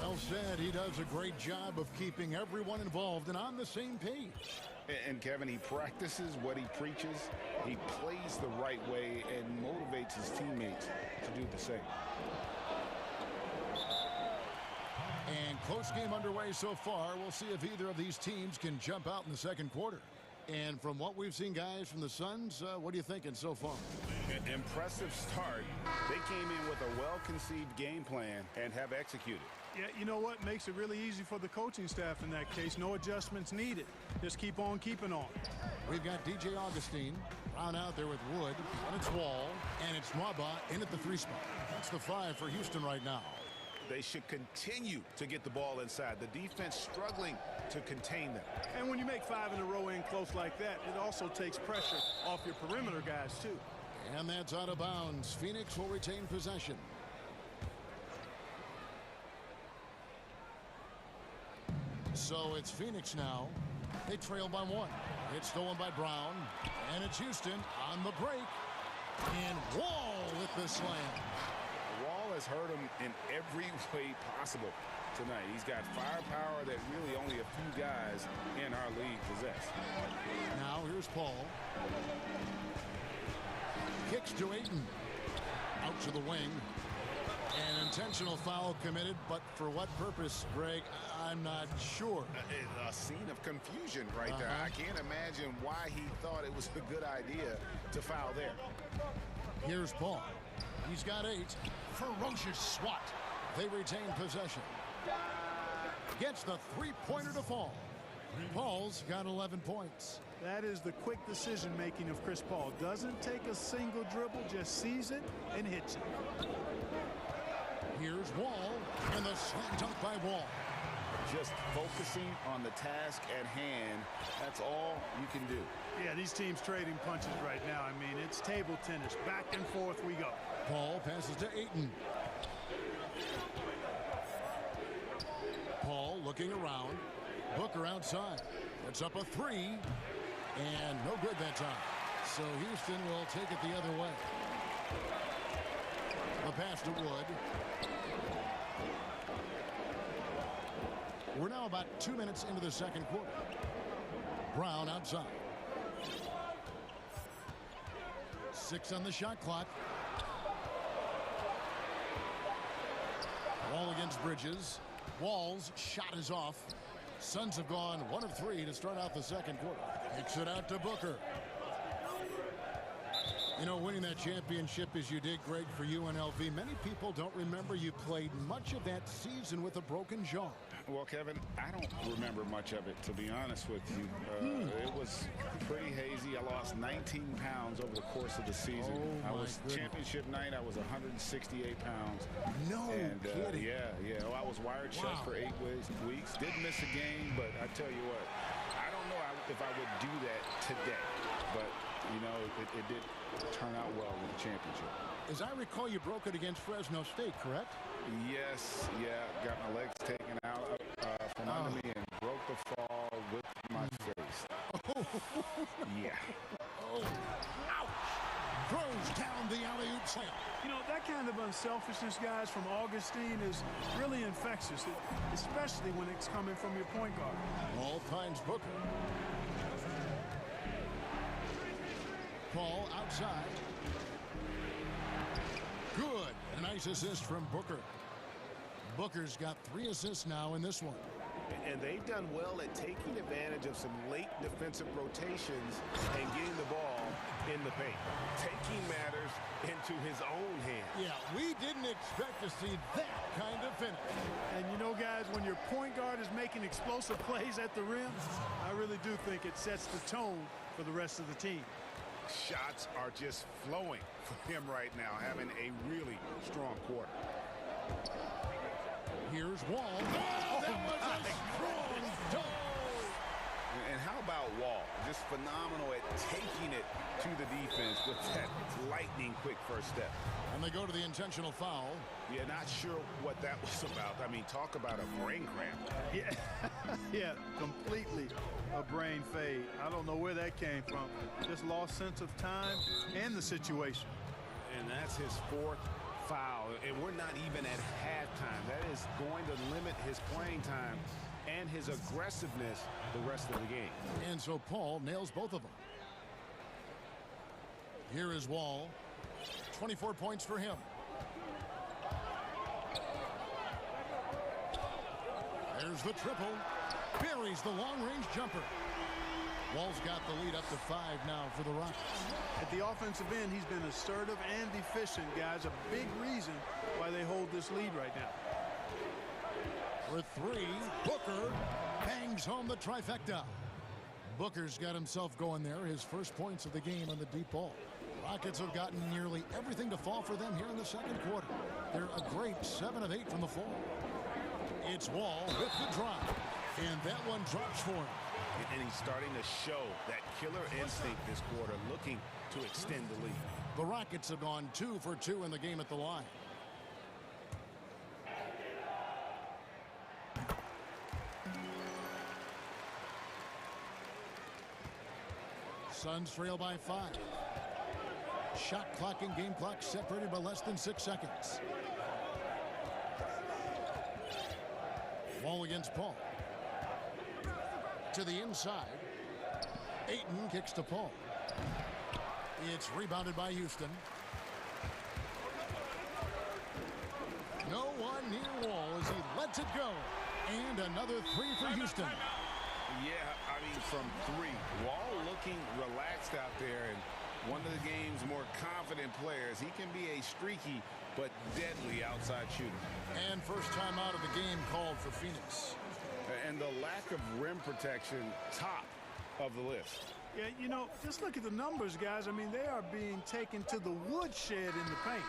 well said, he does a great job of keeping everyone involved and on the same page. And Kevin, he practices what he preaches. He plays the right way and motivates his teammates to do the same. And close game underway so far. We'll see if either of these teams can jump out in the second quarter. And from what we've seen, guys, from the Suns, what are you thinking so far? An impressive start. They came in with a well-conceived game plan and have executed. Yeah, you know what? Makes it really easy for the coaching staff in that case. No adjustments needed. Just keep on keeping on. We've got DJ Augustine. Brown out there with Wood. And it's Wall. And it's Mwaba in at the 3 spot. That's the 5 for Houston right now. They should continue to get the ball inside. The defense struggling to contain them. And when you make 5 in a row in close like that, it also takes pressure off your perimeter guys, too. And that's out of bounds. Phoenix will retain possession. So it's Phoenix now. They trail by 1. It's stolen by Brown. And it's Houston on the break. And Wall with the slam. Wall has hurt him in every way possible tonight. He's got firepower that really only a few guys in our league possess. Now here's Paul. Kicks to Ayton. Out to the wing. An intentional foul committed, but for what purpose, Greg, I'm not sure. A scene of confusion right there. I can't imagine why he thought it was a good idea to foul there. Here's Paul. He's got 8. Ferocious swat. They retain possession. Gets the 3-pointer to fall. Paul's got 11 points. That is the quick decision-making of Chris Paul. Doesn't take a single dribble, just sees it and hits it. Here's Wall, and the slam dunk by Wall. Just focusing on the task at hand, that's all you can do. Yeah, these teams trading punches right now. I mean, it's table tennis. Back and forth we go. Paul passes to Ayton. Paul looking around. Booker outside. It's up a three, and no good that time. So Houston will take it the other way. The pass to Wood. We're now about 2 minutes into the second quarter. Brown outside. 6 on the shot clock. Wall against Bridges. Wall's shot is off. Suns have gone 1 of 3 to start out the second quarter. Kicks it out to Booker. You know, winning that championship as you did, Greg, for UNLV, many people don't remember you played much of that season with a broken jaw. Well, Kevin, I don't remember much of it, to be honest with you. It was pretty hazy. I lost 19 pounds over the course of the season. Championship night, I was 168 pounds. No kidding. Yeah. Oh, I was wired shut for 8 weeks. Didn't miss a game, but I tell you what, I don't know if I would do that today. But, you know, it did turn out well with the championship. As I recall, you broke it against Fresno State, correct? Yes, got my legs taken out from under me and broke the fall with my face. Yeah. Oh, ouch! Throws down the alley-oop slam. You know, that kind of unselfishness, guys, from Augustine is really infectious, especially when it's coming from your point guard. Ball finds Booker. Paul outside. Good. A nice assist from Booker. Booker's got 3 assists now in this one. And they've done well at taking advantage of some late defensive rotations and getting the ball in the paint. Taking matters into his own hands. Yeah, we didn't expect to see that kind of finish. And you know, guys, when your point guard is making explosive plays at the rim, I really do think it sets the tone for the rest of the team. Shots are just flowing for him right now, having a really strong quarter. Here's Wall. Oh, that was a strong dove. And how about Wall? Just phenomenal at taking it to the defense with that lightning quick first step. And they go to the intentional foul. Yeah, not sure what that was about. I mean, talk about a brain cramp. Yeah, completely a brain fade. I don't know where that came from. Just lost sense of time and the situation. And that's his 4th foul, and we're not even at halftime. That is going to limit his playing time and his aggressiveness the rest of the game. And so Paul nails both of them. Here is Wall. 24 points for him. There's the triple. Buries the long-range jumper. Wall's got the lead up to 5 now for the Rockets. At the offensive end, he's been assertive and efficient, guys. A big reason why they hold this lead right now. For 3, Booker bangs home the trifecta. Booker's got himself going there. His first points of the game on the deep ball. Rockets have gotten nearly everything to fall for them here in the second quarter. They're a great 7 of 8 from the floor. It's Wall with the drop. And that one drops for him. And he's starting to show that killer instinct this quarter, looking to extend the lead. The Rockets have gone 2 for 2 in the game at the line. Suns trail by 5. Shot clock and game clock separated by less than 6 seconds. Wall against Paul. To the inside. Ayton kicks to Paul. It's rebounded by Houston. No one near Wall as he lets it go. And another 3 for Houston. Yeah, I mean, from 3. Wall looking relaxed out there, and one of the game's more confident players. He can be a streaky but deadly outside shooter. And first time out of the game called for Phoenix. And the lack of rim protection, top of the list. Yeah, you know, just look at the numbers, guys. I mean, they are being taken to the woodshed in the paint.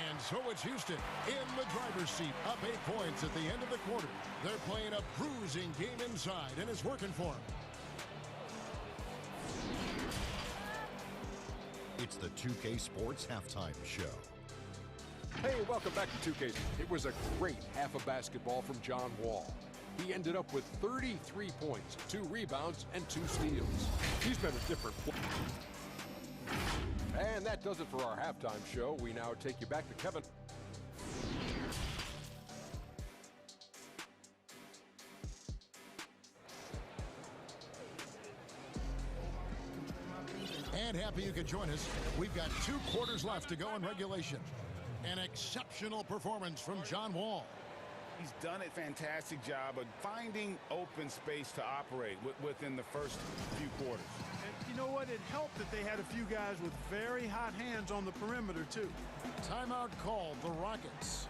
And so it's Houston in the driver's seat, up 8 points at the end of the quarter. They're playing a bruising game inside, and it's working for them. It's the 2K Sports Halftime Show. Hey, welcome back to 2K. It was a great half of basketball from John Wall. he ended up with 33 points, 2 rebounds, and 2 steals. He's been a different player. And that does it for our halftime show. We now take you back to Kevin. And happy you could join us. We've got 2 quarters left to go in regulation. An exceptional performance from John Wall. He's done a fantastic job of finding open space to operate within the first few quarters. And you know what? It helped that they had a few guys with very hot hands on the perimeter, too. Timeout called, the Rockets.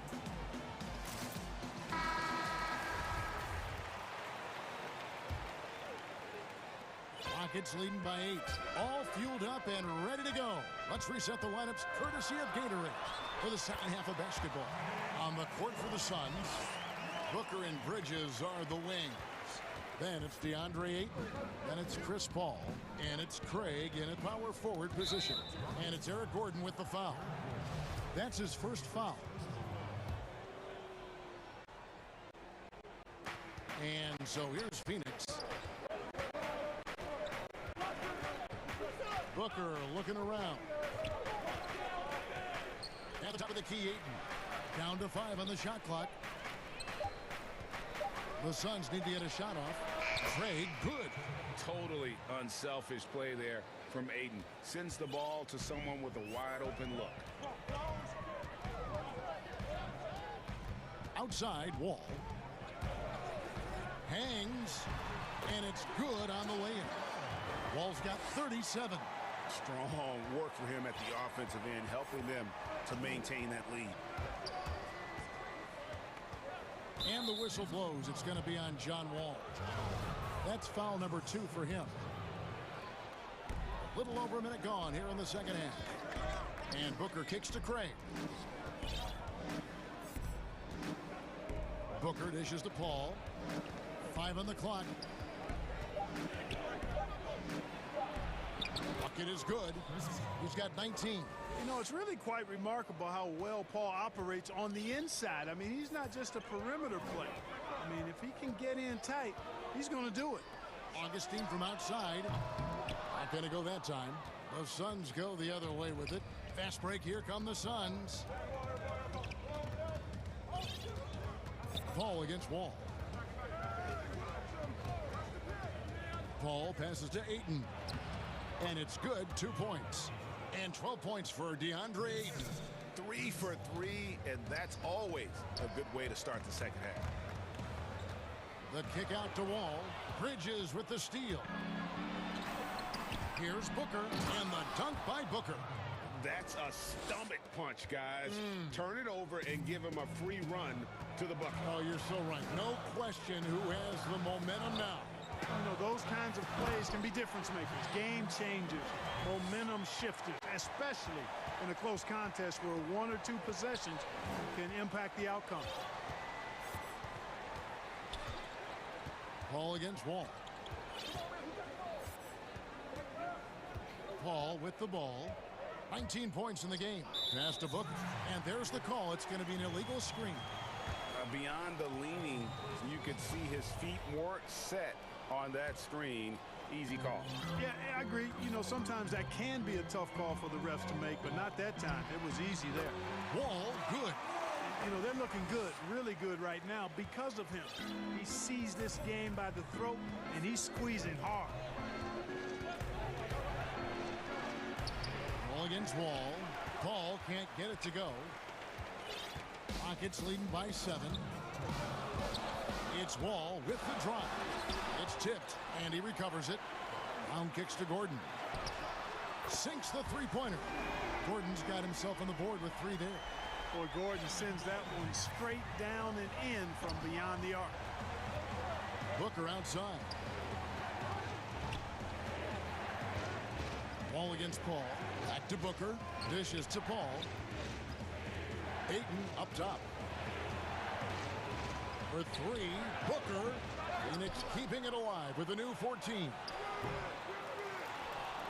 Rockets leading by 8. All fueled up and ready to go. Let's reset the lineups courtesy of Gatorade for the second half of basketball. On the court for the Suns, Booker and Bridges are the wings. Then it's DeAndre Ayton. Then it's Chris Paul. And it's Craig in a power forward position. And it's Eric Gordon with the foul. That's his first foul. And so here's Phoenix. Booker looking around. At the top of the key, Ayton. Down to 5 on the shot clock. The Suns need to get a shot off. Craig, good. Totally unselfish play there from Ayton. Sends the ball to someone with a wide open look. Outside, Wall. Hangs. And it's good on the lay-in. Wall's got 37. Strong work for him at the offensive end, helping them to maintain that lead. And the whistle blows. It's going to be on John Wall. That's foul number 2 for him. A little over a minute gone here in the second half. And Booker kicks to Craig. Booker dishes to Paul. 5 on the clock. Bucket is good. He's got 19. You know, it's really quite remarkable how well Paul operates on the inside. I mean, he's not just a perimeter player. I mean, if he can get in tight, he's going to do it. Augustine from outside. Not going to go that time. The Suns go the other way with it. Fast break. Here come the Suns. Paul against Wall. Paul passes to Ayton. And it's good, 2 points. And 12 points for DeAndre Ayton. 3 for 3, and that's always a good way to start the second half. The kick out to Wall. Bridges with the steal. Here's Booker, and the dunk by Booker. That's a stomach punch, guys. Turn it over and give him a free run to the bucket. Oh, you're so right. No question who has the momentum now. You know, those kinds of plays can be difference makers, game changers, momentum shifters, especially in a close contest where 1 or 2 possessions can impact the outcome. Paul against Wall. Paul with the ball. 19 points in the game. Pass to Booker. And there's the call. It's going to be an illegal screen. Beyond the leaning, you could see his feet weren't set on that screen. Easy call. Yeah, I agree. You know, sometimes that can be a tough call for the refs to make, but not that time. It was easy there. Wall, good. You know, they're looking good, really good right now because of him. He sees this game by the throat, and he's squeezing hard. Ball against Wall. Paul can't get it to go. Rockets leading by 7. It's Wall with the drive. It's tipped, and he recovers it. Round kicks to Gordon. Sinks the three-pointer. Gordon's got himself on the board with 3 there. Boy, Gordon sends that one straight down and in from beyond the arc. Booker outside. Wall against Paul. Back to Booker. Dishes to Paul. Ayton up top. For 3, Booker. Phoenix keeping it alive with a new 14.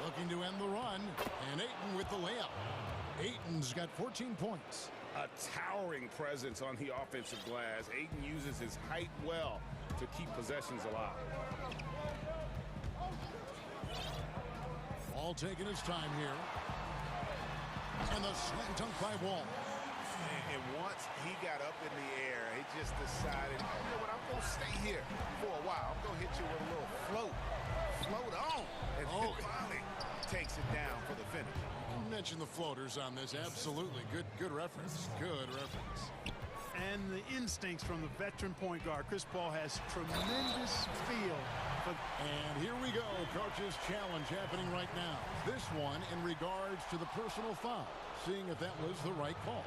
Looking to end the run. And Ayton with the layup. Ayton's got 14 points. A towering presence on the offensive glass. Ayton uses his height well to keep possessions alive. All taking his time here. And the slam dunk by Wall. And once he got up in the air, he just decided, you know what, I'm going to stay here for a while. I'm going to hit you with a little float. Float on. And then finally takes it down for the finish. You mentioned the floaters on this. Absolutely. Good reference. Good reference. And the instincts from the veteran point guard. Chris Paul has tremendous feel. And here we go. Coach's challenge happening right now. This one in regards to the personal foul. Seeing if that was the right call.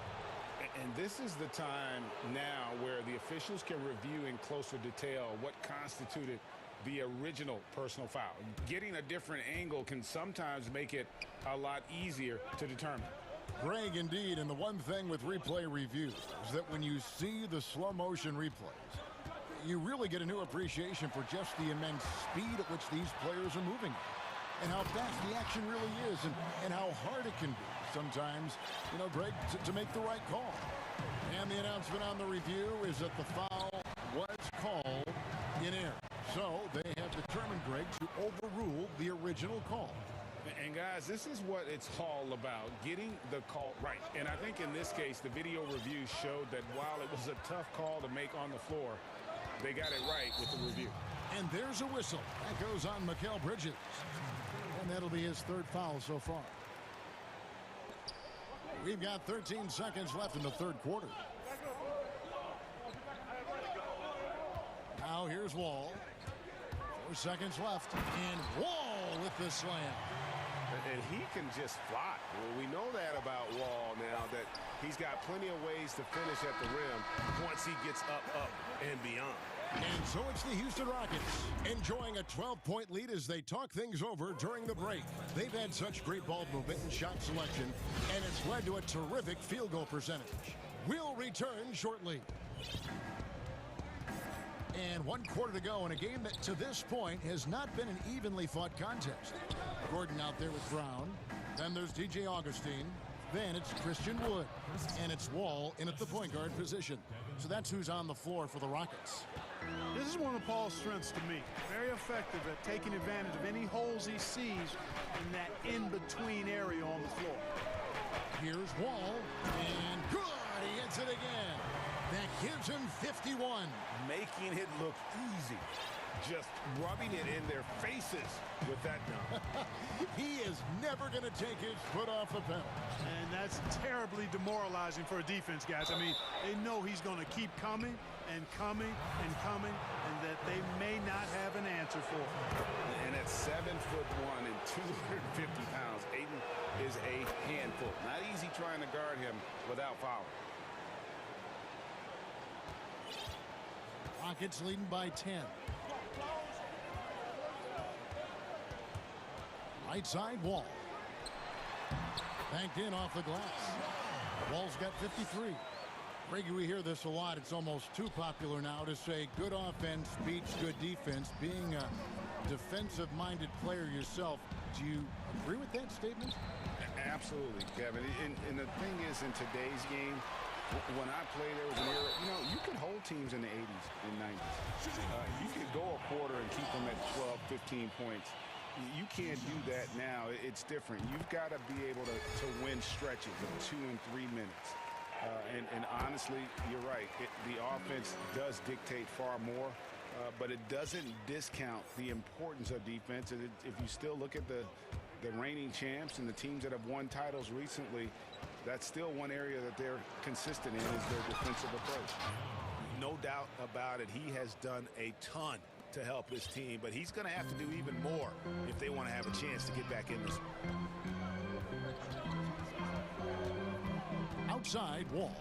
And this is the time now where the officials can review in closer detail what constituted the original personal foul. Getting a different angle can sometimes make it a lot easier to determine. Greg, indeed, and the one thing with replay review is that when you see the slow motion replays, you really get a new appreciation for just the immense speed at which these players are moving and how fast the action really is and how hard it can be sometimes, you know, Greg, to make the right call. And the announcement on the review is that the foul was called in error. So they have determined, Greg, to overrule the original call. And guys, this is what it's all about, getting the call right. And I think in this case, the video review showed that while it was a tough call to make on the floor, they got it right with the review. And there's a whistle. That goes on Mikal Bridges. And that'll be his third foul so far. We've got 13 seconds left in the third quarter. Now here's Wall. 4 seconds left. And Wall with the slam. And he can just fly. Well, we know that about Wall now, that he's got plenty of ways to finish at the rim once he gets up, and beyond. And so it's the Houston Rockets enjoying a 12-point lead as they talk things over during the break. They've had such great ball movement and shot selection, and it's led to a terrific field goal percentage. We'll return shortly. And 1 quarter to go in a game that to this point has not been an evenly fought contest. Gordon out there with Brown. Then there's DJ Augustine. Then it's Christian Wood. And it's Wall in at the point guard position. So that's who's on the floor for the Rockets. This is one of Paul's strengths to me. Very effective at taking advantage of any holes he sees in that in-between area on the floor. Here's Wall. And good! He hits it again. That gives him 51. Making it look easy. Just rubbing it in their faces with that dunk. He is never going to take his foot off the pedal. And that's terribly demoralizing for a defense, guys. I mean, they know he's going to keep coming and coming and coming, and that they may not have an answer for him. And at 7'1" and 250 pounds, Aiden is a handful. Not easy trying to guard him without fouling. Rockets leading by 10. Right side, Wall. Banked in off the glass. Wall's got 53. Reggie, we hear this a lot. It's almost too popular now to say good offense beats good defense. Being a defensive-minded player yourself, do you agree with that statement? Absolutely, Kevin. And the thing is, in today's game, when I played, there was an era, you know, you could hold teams in the 80s and 90s. You could go a quarter and keep them at 12, 15 points. You can't do that now. It's different. You've got to be able to win stretches of 2 and 3 minutes. And honestly, you're right. The offense does dictate far more, but it doesn't discount the importance of defense. And if you still look at the reigning champs and the teams that have won titles recently, that's still one area that they're consistent in is their defensive approach. No doubt about it. He has done a ton to help his team, but he's going to have to do even more if they want to have a chance to get back in this. Outside, Wall.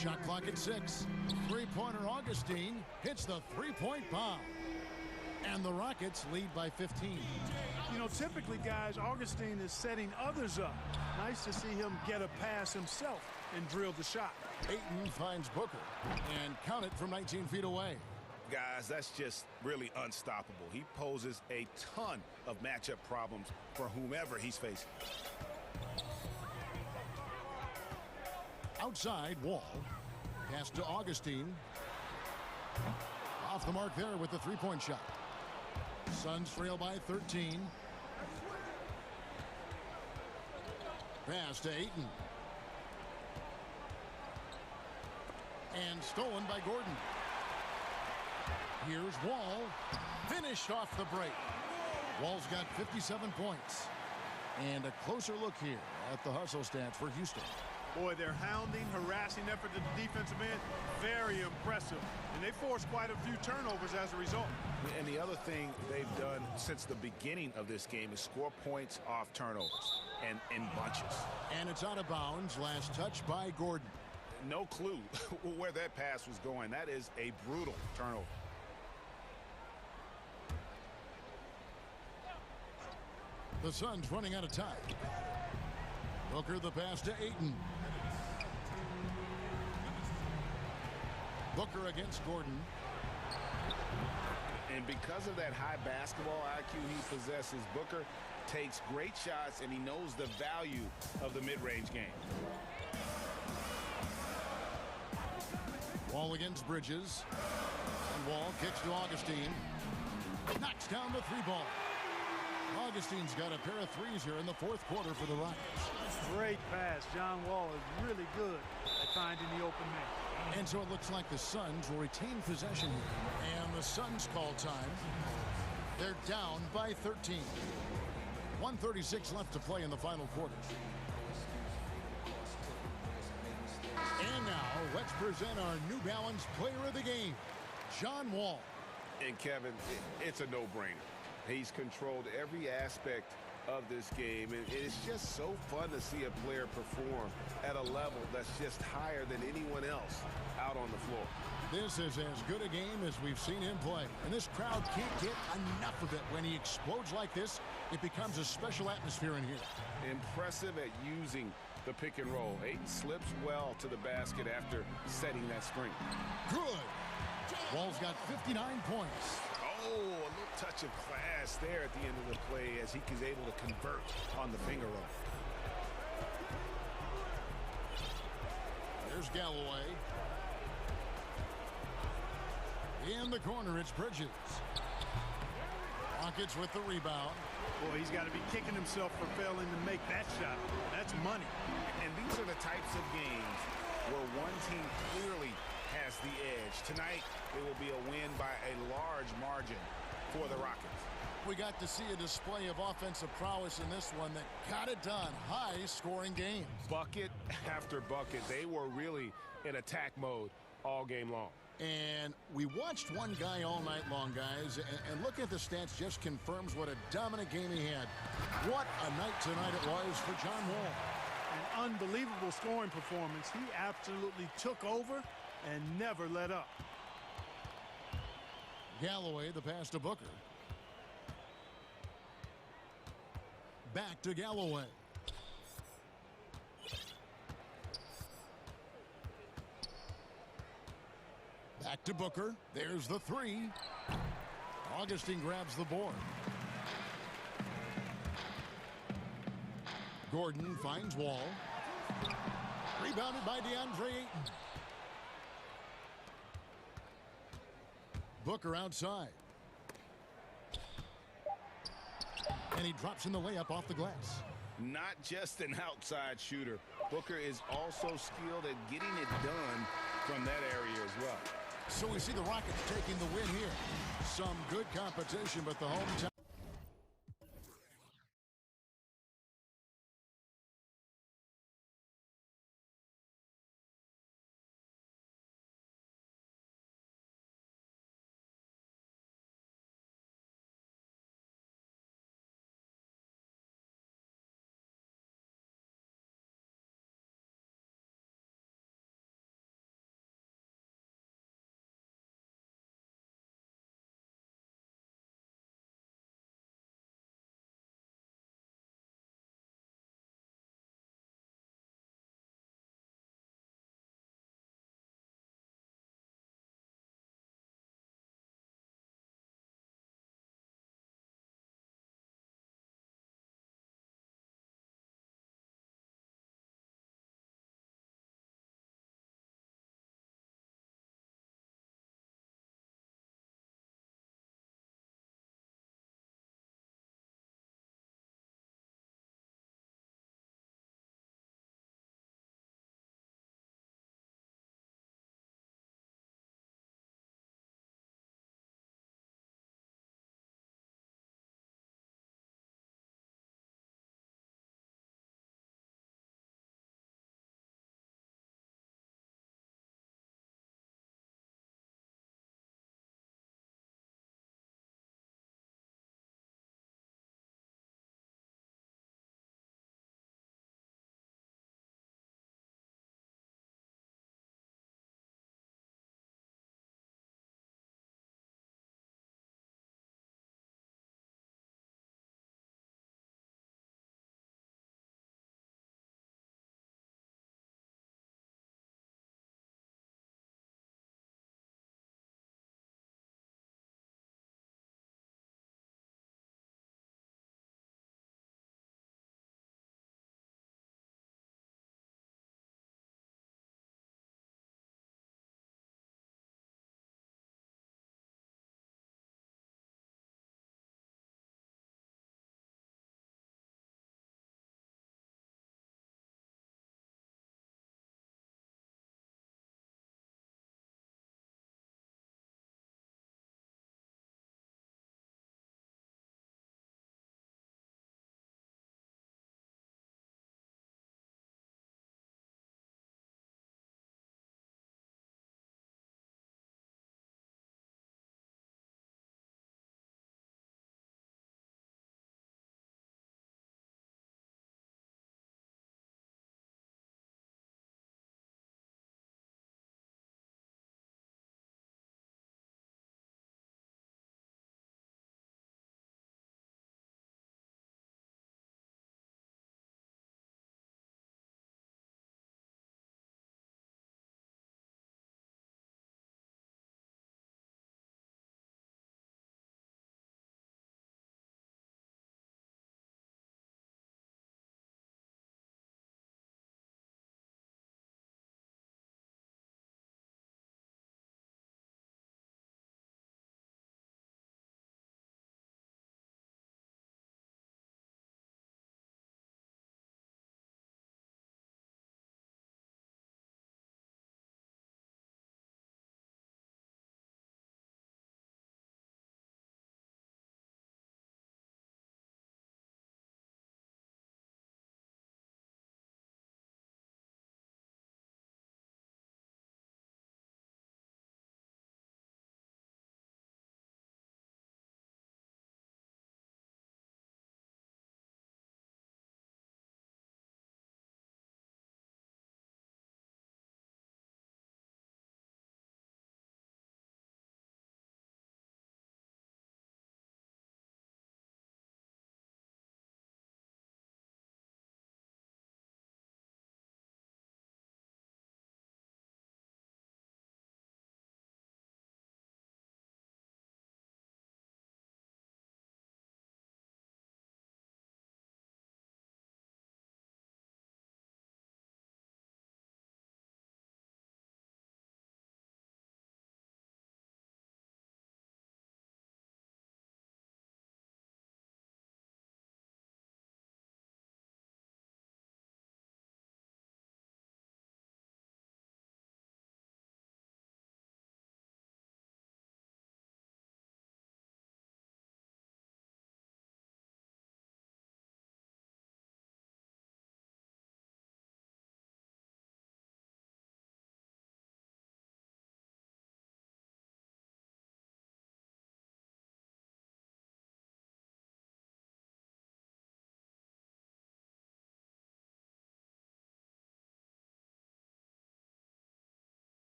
Shot clock at 6. Three-pointer Augustine hits the three-point bomb. And the Rockets lead by 15. You know, typically, guys, Augustine is setting others up. Nice to see him get a pass himself and drill the shot. Ayton finds Booker and count it from 19 feet away. Guys, that's just really unstoppable. He poses a ton of matchup problems for whomever he's facing. Outside, Wall. Pass to Augustine. Off the mark there with the three-point shot. Suns trail by 13. Pass to Ayton. And stolen by Gordon. Here's Wall. Finished off the break. Wall's got 57 points. And a closer look here at the hustle stats for Houston. Boy, their hounding, harassing effort at the defensive end, very impressive. And they forced quite a few turnovers as a result. And the other thing they've done since the beginning of this game is score points off turnovers and in bunches. And it's out of bounds. Last touch by Gordon. No clue where that pass was going. That is a brutal turnover. The Suns running out of time. Booker the pass to Ayton. Booker against Gordon. And because of that high basketball IQ he possesses, Booker takes great shots and he knows the value of the mid-range game. Wall against Bridges. And Wall kicks to Augustine. Knocks down the three ball. Augustine's got a pair of threes here in the fourth quarter for the Rockets. Great pass. John Wall is really good at finding the open man. And so it looks like the Suns will retain possession here. And the Suns call time. They're down by 13. 1:36 left to play in the final quarter. And now let's present our New Balance player of the game, John Wall. And Kevin, it's a no-brainer. He's controlled every aspect of this game, and it's just so fun to see a player perform at a level that's just higher than anyone else out on the floor. This is as good a game as we've seen him play, and this crowd can't get enough of it. When he explodes like this, it becomes a special atmosphere in here. Impressive at using the pick and roll. Ayton slips well to the basket after setting that screen. Good. Wall's got 59 points. Oh, a little touch of class there at the end of the play as he is able to convert on the finger roll. There's Galloway. In the corner, it's Bridges. Rockets with the rebound. Boy, he's got to be kicking himself for failing to make that shot. That's money. And these are the types of games where one team clearly has the edge. Tonight, it will be a win by a large margin for the Rockets. We got to see a display of offensive prowess in this one that got it done. High-scoring game. Bucket after bucket. They were really in attack mode all game long. And we watched one guy all night long, guys, and looking at the stats just confirms what a dominant game he had. What a night tonight it was for John Wall. An unbelievable scoring performance. He absolutely took over and never let up. Galloway, the pass to Booker. Back to Galloway. Back to Booker. There's the three. Augustine grabs the board. Gordon finds Wall. Rebounded by DeAndre Ayton. Booker outside. And he drops in the layup off the glass. Not just an outside shooter. Booker is also skilled at getting it done from that area as well. So we see the Rockets taking the win here. Some good competition, but the hometown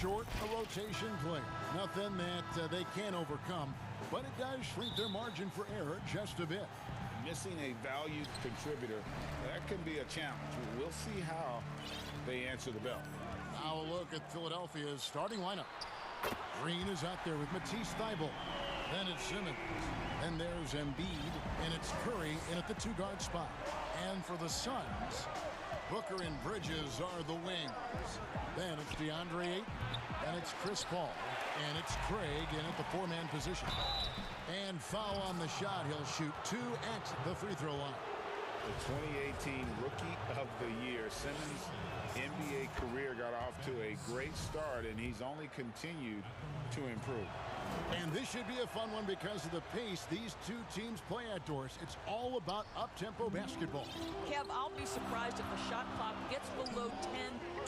short, a rotation play. Nothing that they can't overcome, but it does shrink their margin for error just a bit. Missing a valued contributor, that can be a challenge. We'll see how they answer the bell. Now a look at Philadelphia's starting lineup. Green is out there with Matisse Thybulle. Then it's Simmons. Then there's Embiid, and it's Curry in at the two-guard spot. And for the Suns, Booker and Bridges are the wings. Then it's DeAndre Ayton, and it's Chris Paul, and it's Craig in at the four-man position. And foul on the shot. He'll shoot 2 at the free throw line. The 2018 Rookie of the Year. Simmons' NBA career got off to a great start, and he's only continued to improve. And this should be a fun one because of the pace these two teams play outdoors. It's all about up-tempo basketball. Kev, I'll be surprised if the shot clock gets below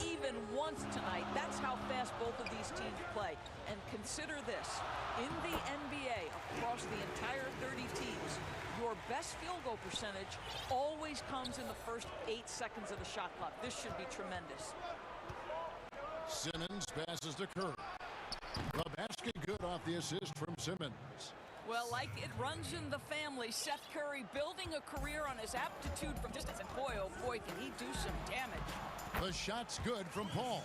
10 even once tonight. That's how fast both of these teams play. And consider this. In the NBA, across the entire 30 teams, your best field goal percentage always comes in the first 8 seconds of the shot clock. This should be tremendous. Simmons passes to Curry. The basket good off the assist from Simmons. Well, like it runs in the family, Seth Curry building a career on his aptitude from distance. And boy, oh boy, can he do some damage. The shot's good from Paul.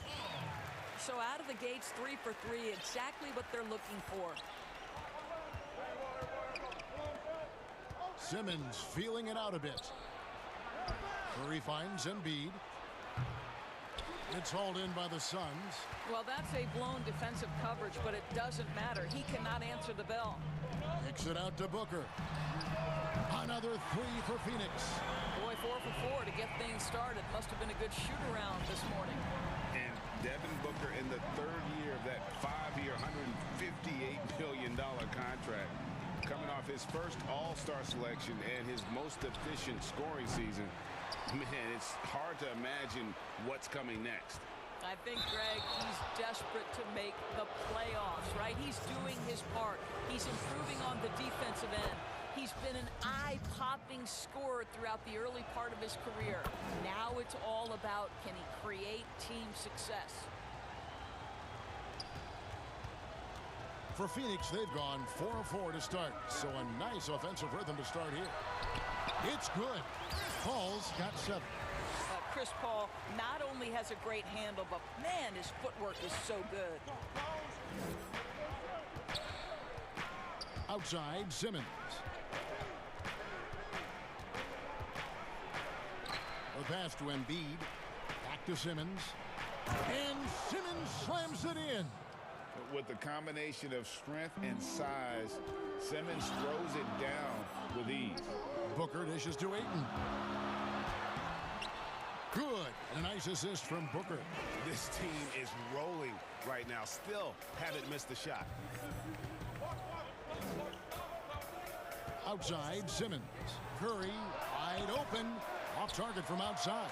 So out of the gates, 3 for 3, exactly what they're looking for. Simmons feeling it out a bit. Curry finds Embiid. It's hauled in by the Suns. Well, that's a blown defensive coverage, but it doesn't matter. He cannot answer the bell. Kicks it out to Booker. Another 3 for Phoenix. Boy, 4 for 4 to get things started. Must have been a good shoot-around this morning. And Devin Booker in the 3rd year of that 5-year, $158 million contract. Coming off his first All-Star selection and his most efficient scoring season. Man, it's hard to imagine what's coming next. I think, Greg, he's desperate to make the playoffs, right? He's doing his part. He's improving on the defensive end. He's been an eye-popping scorer throughout the early part of his career. Now it's all about, can he create team success? For Phoenix, they've gone 4-4 to start, so a nice offensive rhythm to start here. It's good. Paul's got 7. Chris Paul not only has a great handle, but man, his footwork is so good. Outside, Simmons. The pass to Embiid. Back to Simmons. And Simmons slams it in. With the combination of strength and size, Simmons throws it down with ease. Booker dishes to Ayton. Good. And a nice assist from Booker. This team is rolling right now. Still haven't missed a shot. Outside, Simmons. Curry wide open. Off target from outside.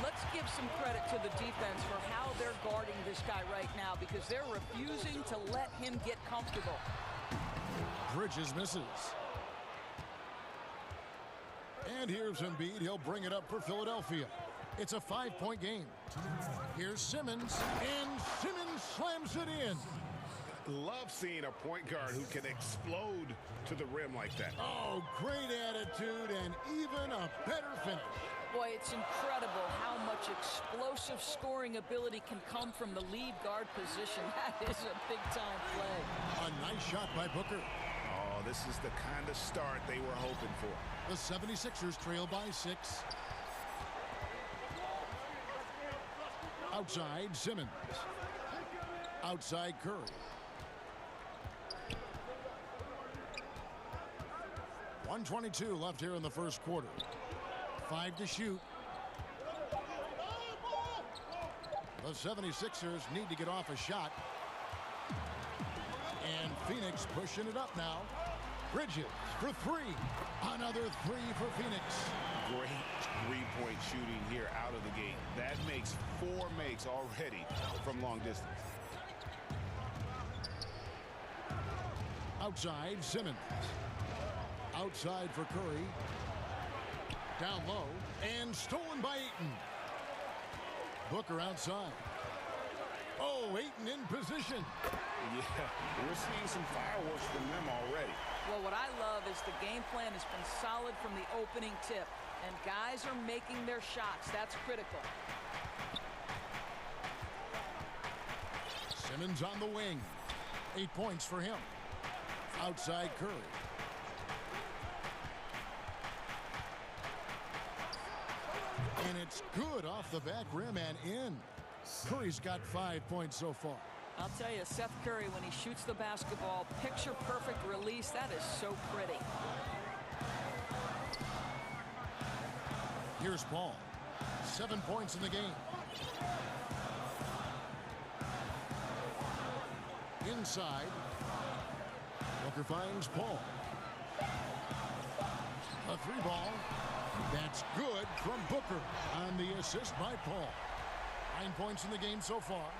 Let's give some credit to the defense for how they're guarding this guy right now because they're refusing to let him get comfortable. Bridges misses. And here's Embiid. He'll bring it up for Philadelphia. It's a 5-point game. Here's Simmons, and Simmons slams it in. Love seeing a point guard who can explode to the rim like that. Oh, great attitude and even a better finish. Boy, it's incredible how much explosive scoring ability can come from the lead guard position. That is a big-time play. A nice shot by Booker. Oh, this is the kind of start they were hoping for. The 76ers trail by 6. Outside, Simmons. Outside, Curry. .122 left here in the first quarter. 5 to shoot. The 76ers need to get off a shot. And Phoenix pushing it up now. Bridges for 3. Another 3 for Phoenix. Great three-point shooting here out of the gate. That makes 4 makes already from long distance. Outside, Simmons. Outside for Curry. Down low. And stolen by Ayton. Booker outside. Oh, Ayton in position. Yeah, we're seeing some fireworks from them already. Well, what I love is the game plan has been solid from the opening tip, and guys are making their shots. That's critical. Simmons on the wing. 8 points for him. Outside Curry. And it's good off the back rim and in. Curry's got 5 points so far. I'll tell you, Seth Curry, when he shoots the basketball, picture-perfect release. That is so pretty. Here's Paul. 7 points in the game. Inside. Booker finds Paul. A 3 ball. That's good from Booker on the assist by Paul. 9 points in the game so far.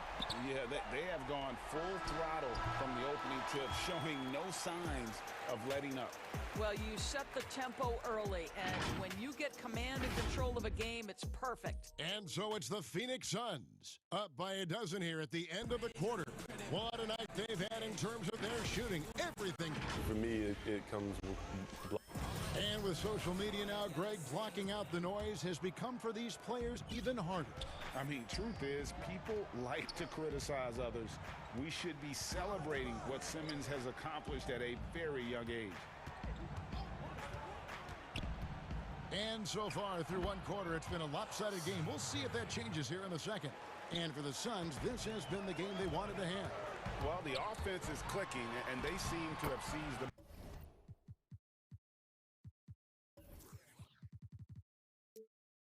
Yeah, they have gone full throttle from the opening tip, showing no signs of letting up. Well, you set the tempo early, and when you get command and control of a game, it's perfect. And so it's the Phoenix Suns, up by a dozen here at the end of the quarter. What a night they've had in terms of their shooting. Everything. For me, it comes with... And with social media now, Greg, blocking out the noise has become for these players even harder. I mean, truth is, people like to criticize others. We should be celebrating what Simmons has accomplished at a very young age. And so far through one quarter, it's been a lopsided game. We'll see if that changes here in the second. And for the Suns, this has been the game they wanted to have. Well, the offense is clicking, and they seem to have seized the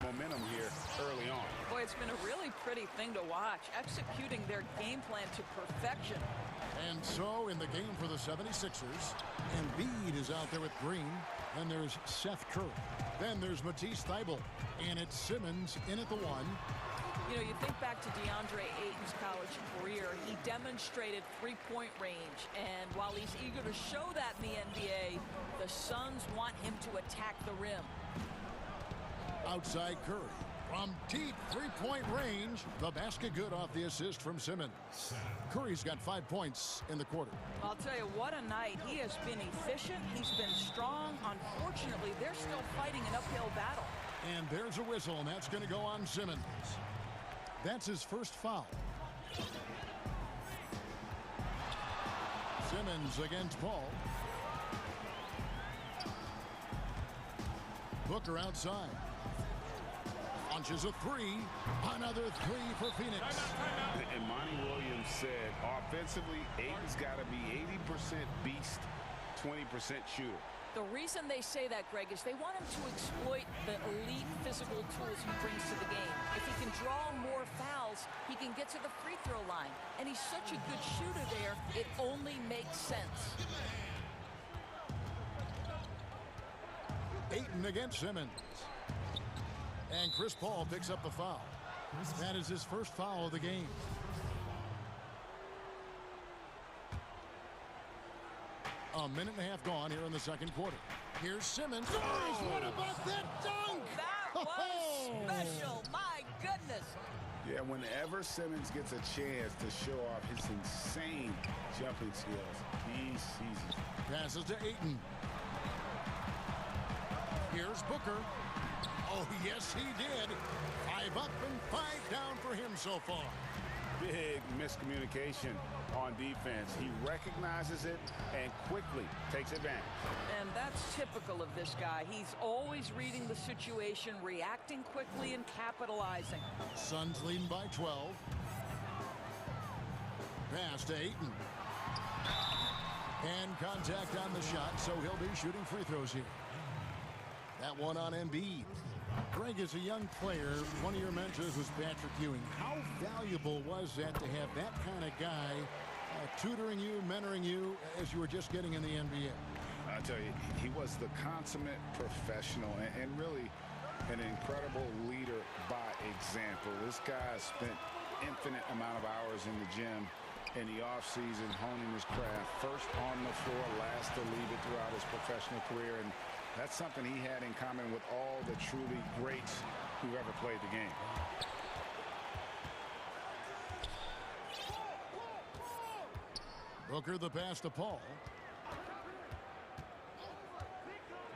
momentum here early on. Boy, it's been a really pretty thing to watch, executing their game plan to perfection. And so in the game for the 76ers, Embiid is out there with Green. Then there's Seth Curry. Then there's Matisse Thybulle. And it's Simmons in at the 1. You know, you think back to DeAndre Ayton's college career, he demonstrated three-point range. And while he's eager to show that in the NBA, the Suns want him to attack the rim. Outside Curry. From deep three-point range, the basket good off the assist from Simmons. Curry's got 5 points in the quarter. I'll tell you, what a night. He has been efficient. He's been strong. Unfortunately, they're still fighting an uphill battle. And there's a whistle, and that's going to go on Simmons. That's his first foul. Simmons against Paul. Booker outside. Launches a 3. Another 3 for Phoenix. And Monty Williams said, offensively, Ayton's got to be 80% beast, 20% shooter. The reason they say that, Greg, is they want him to exploit the elite physical tools he brings to the game. If he can draw more fouls, he can get to the free throw line. And he's such a good shooter there, it only makes sense. Ayton against Simmons. And Chris Paul picks up the foul. That is his first foul of the game. A minute and a half gone here in the second quarter. Here's Simmons. Oh, what about that dunk? That was special. My goodness. Yeah, whenever Simmons gets a chance to show off his insane jumping skills, he seizes. Passes to Ayton. Here's Booker. Oh, yes, he did. 5 up and 5 down for him so far. Big miscommunication on defense. He recognizes it and quickly takes advantage. And that's typical of this guy. He's always reading the situation, reacting quickly, and capitalizing. Suns leading by 12. Pass to Ayton. And contact on the shot, so he'll be shooting free throws here. That one on Embiid. Greg, as a young player, one of your mentors was Patrick Ewing. How valuable was that to have that kind of guy tutoring you, mentoring you as you were just getting in the NBA? I tell you, he was the consummate professional and really an incredible leader by example. This guy spent infinite amount of hours in the gym in the offseason honing his craft. First on the floor, last to leave it throughout his professional career. And that's something he had in common with all the truly greats who ever played the game. Booker the pass to Paul.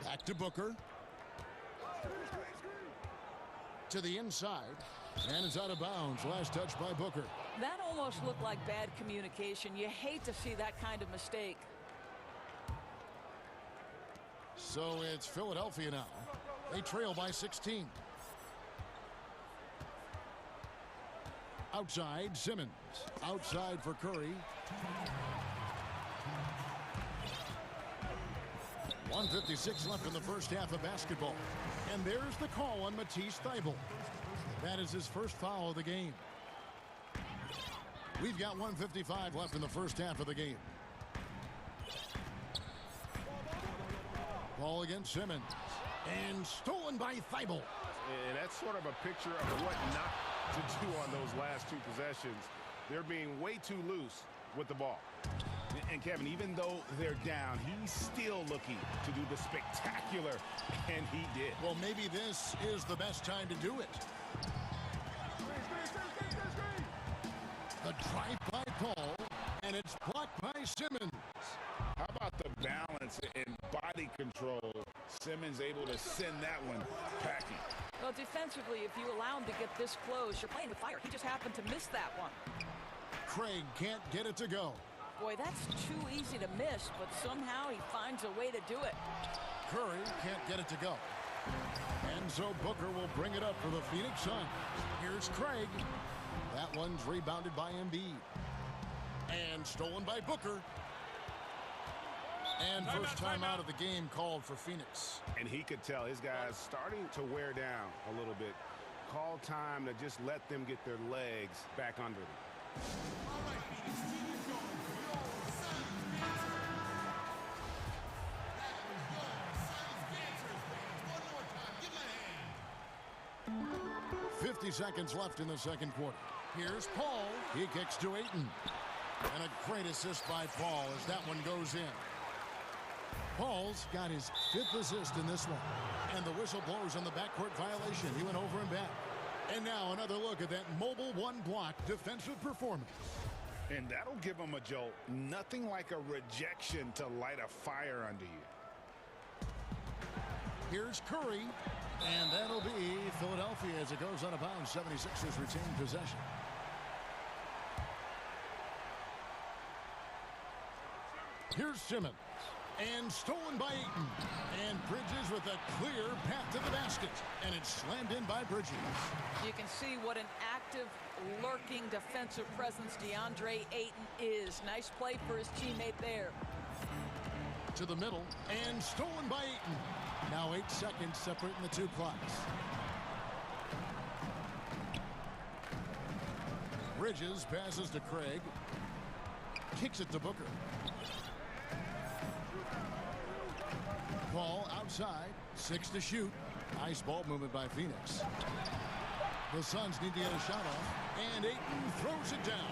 Back to Booker. To the inside. And it's out of bounds. Last touch by Booker. That almost looked like bad communication. You hate to see that kind of mistake. So it's Philadelphia now. They trail by 16. Outside, Simmons. Outside for Curry. 1:56 left in the first half of basketball. And there's the call on Matisse Thybulle. That is his first foul of the game. We've got 1:55 left in the first half of the game. Ball against Simmons. And stolen by Thybulle. And that's sort of a picture of what not to do on those last two possessions. They're being way too loose with the ball. And Kevin, even though they're down, he's still looking to do the spectacular, and he did. Well, maybe this is the best time to do it. The drive by Paul, and it's blocked by Simmons. How about the balance and body control? Simmons able to send that one packing. Well, defensively, if you allow him to get this close, you're playing with fire. He just happened to miss that one. Craig can't get it to go. Boy, that's too easy to miss, but somehow he finds a way to do it. Curry can't get it to go. And so Booker will bring it up for the Phoenix Suns. Here's Craig. That one's rebounded by Embiid. And stolen by Booker. And first time out of the game called for Phoenix. And he could tell his guys starting to wear down a little bit. Call time to just let them get their legs back under them. All right, Phoenix, keep it going. Your Suns Dancers. That was your Suns Dancers. One more time. Give me a hand. 50 seconds left in the second quarter. Here's Paul. He kicks to Ayton. And a great assist by Paul as that one goes in. Paul's got his 5th assist in this one. And the whistle blows on the backcourt violation. He went over and back. And now another look at that mobile one-block defensive performance. And that'll give him a jolt. Nothing like a rejection to light a fire under you. Here's Curry. And that'll be Philadelphia as it goes out of bounds. 76ers retain possession. Here's Simmons. And stolen by Ayton. And Bridges with a clear path to the basket. And it's slammed in by Bridges. You can see what an active, lurking defensive presence DeAndre Ayton is. Nice play for his teammate there. To the middle. And stolen by Ayton. Now 8 seconds separating the two clocks. Bridges passes to Craig. Kicks it to Booker. Paul outside. 6 to shoot. Nice ball movement by Phoenix. The Suns need to get a shot off. And Ayton throws it down.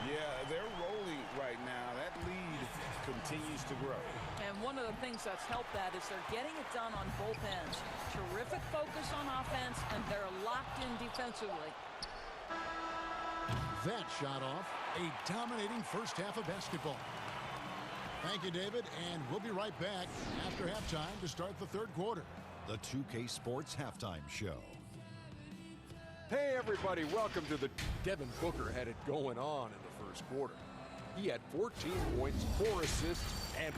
Yeah, they're rolling right now. That lead continues to grow. And one of the things that's helped that is they're getting it done on both ends. Terrific focus on offense, and they're locked in defensively. That shot off. A dominating first half of basketball. Thank you, David, and we'll be right back after halftime to start the third quarter. The 2K Sports Halftime Show. Hey, everybody, welcome to the... Devin Booker had it going on in the first quarter. He had 14 points, 4 assists, and...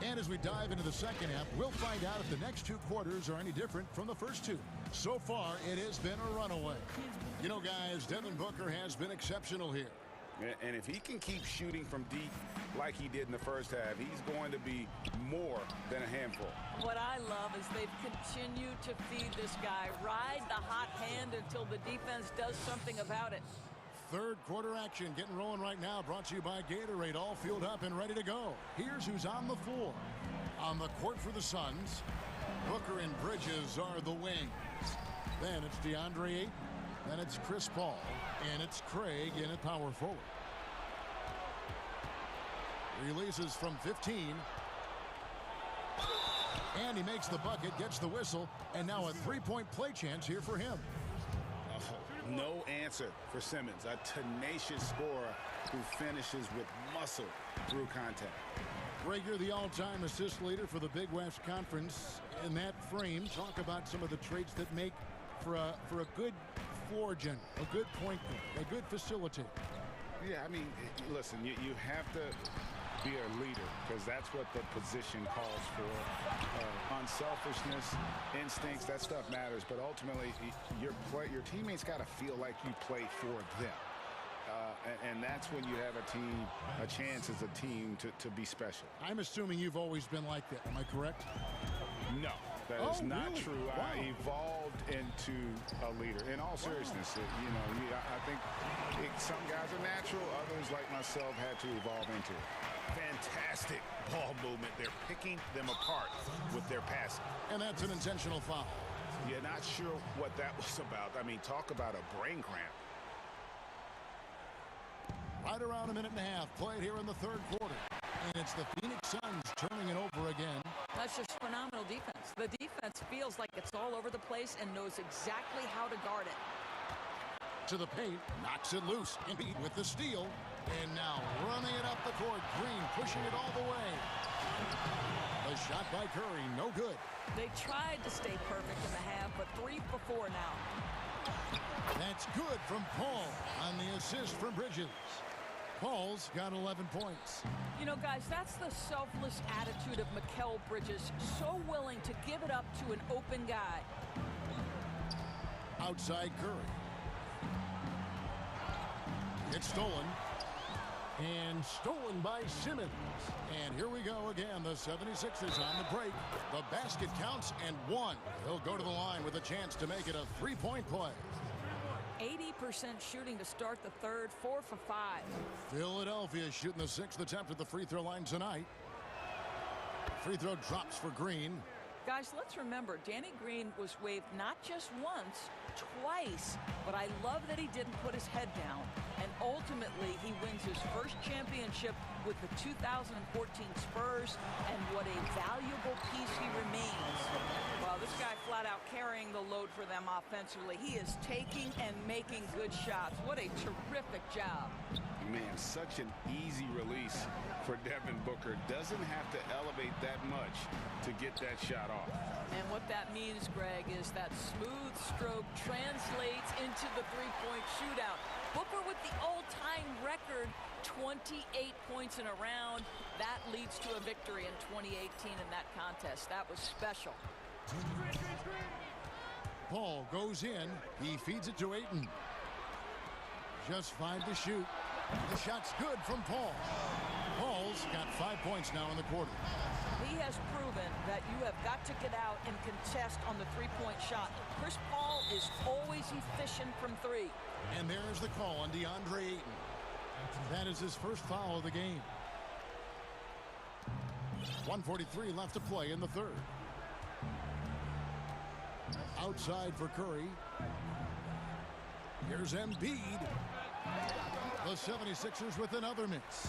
And as we dive into the second half, we'll find out if the next 2 quarters are any different from the first 2. So far, it has been a runaway. You know, guys, Devin Booker has been exceptional here. And if he can keep shooting from deep like he did in the first half, he's going to be more than a handful. What I love is they've continued to feed this guy. Ride the hot hand until the defense does something about it. Third quarter action getting rolling right now, brought to you by Gatorade, all fueled up and ready to go. Here's who's on the floor. On the court for the Suns, Booker and Bridges are the wings. Then it's DeAndre Ayton. Then it's Chris Paul. And it's Craig in at power forward. Releases from 15. And he makes the bucket, gets the whistle, and now a three-point play chance here for him. No answer for Simmons, a tenacious scorer who finishes with muscle through contact. Greg, you're the all-time assist leader for the Big West Conference. In that frame, talk about some of the traits that make for a good floor general, a good point guard, a good facilitator. Yeah, I mean, listen, you have to be a leader because that's what the position calls for. Unselfishness, instincts, that stuff matters. But ultimately, your teammates got to feel like you play for them. And that's when you have a chance as a team to be special. I'm assuming you've always been like that. Am I correct? No, that is not really? true. Wow. I evolved into a leader. In all seriousness, I think some guys are natural. Others, like myself, had to evolve into it. Fantastic ball movement. They're picking them apart with their passing. And that's an intentional foul. You're not sure what that was about. I mean, talk about a brain cramp. Right around a minute and a half played here in the third quarter. And it's the Phoenix Suns turning it over again. That's just phenomenal defense. The defense feels like it's all over the place and knows exactly how to guard it. To the paint, knocks it loose. Embiid with the steal. And now running it up the court. Green pushing it all the way. A shot by Curry, no good. They tried to stay perfect in the half, but 3 for 4 now. That's good from Paul on the assist from Bridges. Paul's got 11 points. You know, guys, that's the selfless attitude of Mikal Bridges. So willing to give it up to an open guy. Outside Curry. It's stolen. And stolen by Simmons. And here we go again. The 76ers on the break. The basket counts and one. He'll go to the line with a chance to make it a three-point play. 80% shooting to start the third, 4 for 5. Philadelphia shooting the 6th attempt at the free throw line tonight. Free throw drops for Green. Guys, let's remember, Danny Green was waived not just once, twice. But I love that he didn't put his head down. And ultimately, he wins his first championship with the 2014 Spurs. And what a valuable piece he remains. Well, this guy flat out carrying the load for them offensively. He is taking and making good shots. What a terrific job. Man, such an easy release for Devin Booker. Doesn't have to elevate that much to get that shot off. And what that means, Greg, is that smooth stroke translates into the three-point shootout. Booker with the all-time record, 28 points in a round. That leads to a victory in 2018 in that contest. That was special. Paul goes in. He feeds it to Ayton. Just 5 to shoot. The shot's good from Paul. Paul's got 5 points now in the quarter. He has proven that you have got to get out and contest on the three-point shot. Chris Paul is always efficient from 3. And there's the call on DeAndre Ayton. That is his first foul of the game. 1:43 left to play in the third. Outside for Curry. Here's Embiid. The 76ers with another miss.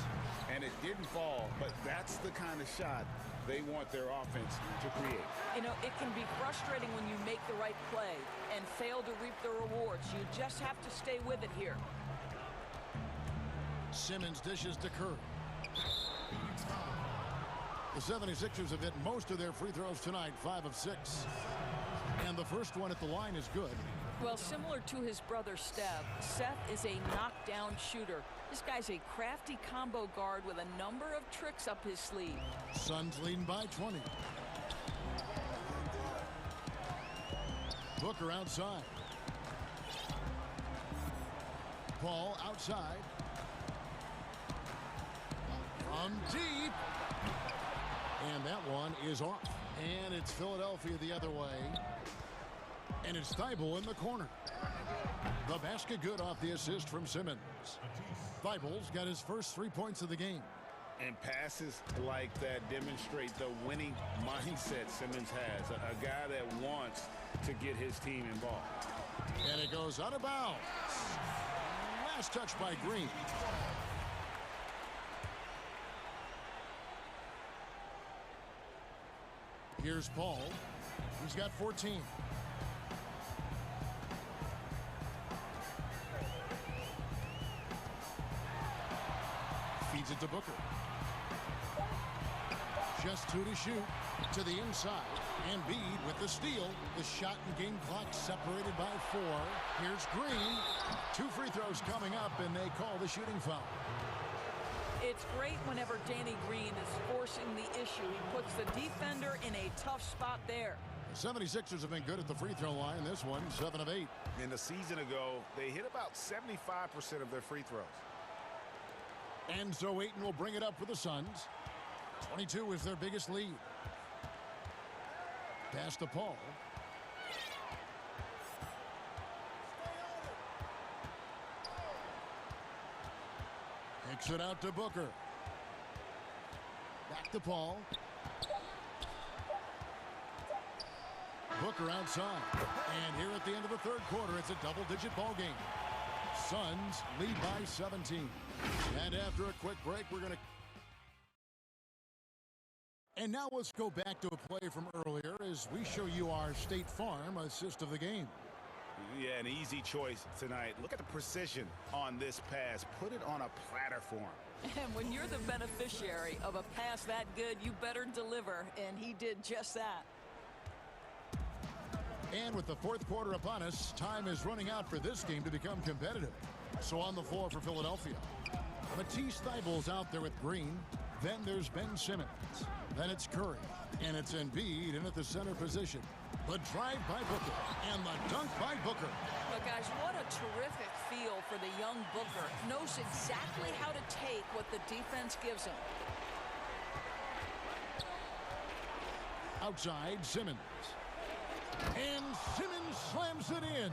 And it didn't fall, but that's the kind of shot they want their offense to create. You know, it can be frustrating when you make the right play and fail to reap the rewards. You just have to stay with it here. Simmons dishes to Curry. The 76ers have hit most of their free throws tonight, 5 of 6. And the first one at the line is good. Well, similar to his brother Steph, Seth is a knockdown shooter. This guy's a crafty combo guard with a number of tricks up his sleeve. Suns leading by 20. Booker outside. Paul outside. From deep. And that one is off. And it's Philadelphia the other way. And it's Thibault in the corner. The basket good off the assist from Simmons. Thibault's got his first 3 points of the game. And passes like that demonstrate the winning mindset Simmons has. A guy that wants to get his team involved. And it goes out of bounds. Last touch by Green. Here's Paul. He's got 14. Feeds it to Booker. Just 2 to shoot. To the inside. Embiid with the steal. The shot and game clock separated by 4. Here's Green. 2 free throws coming up, and they call the shooting foul. It's great whenever Danny Green is forcing the issue. He puts the defender in a tough spot there. The 76ers have been good at the free throw line. This one, 7 of 8. And a season ago, they hit about 75% of their free throws. And so Ayton will bring it up for the Suns. 22 is their biggest lead. Pass to Paul. Kicks it out to Booker. Back to Paul. Booker outside. And here at the end of the third quarter, it's a double-digit ball game. Suns lead by 17. And after a quick break, we're going to... And now let's go back to a play from earlier as we show you our State Farm assist of the game. Yeah, an easy choice tonight. Look at the precision on this pass. Put it on a platter for him. And when you're the beneficiary of a pass that good, you better deliver, and he did just that. And with the fourth quarter upon us, time is running out for this game to become competitive. So on the floor for Philadelphia, Matisse Thybulle's out there with Green. Then there's Ben Simmons. Then it's Curry. And it's Embiid in at the center position. The drive by Booker. And the dunk by Booker. But guys, what a terrific feel for the young Booker. Knows exactly how to take what the defense gives him. Outside, Simmons. And Simmons slams it in.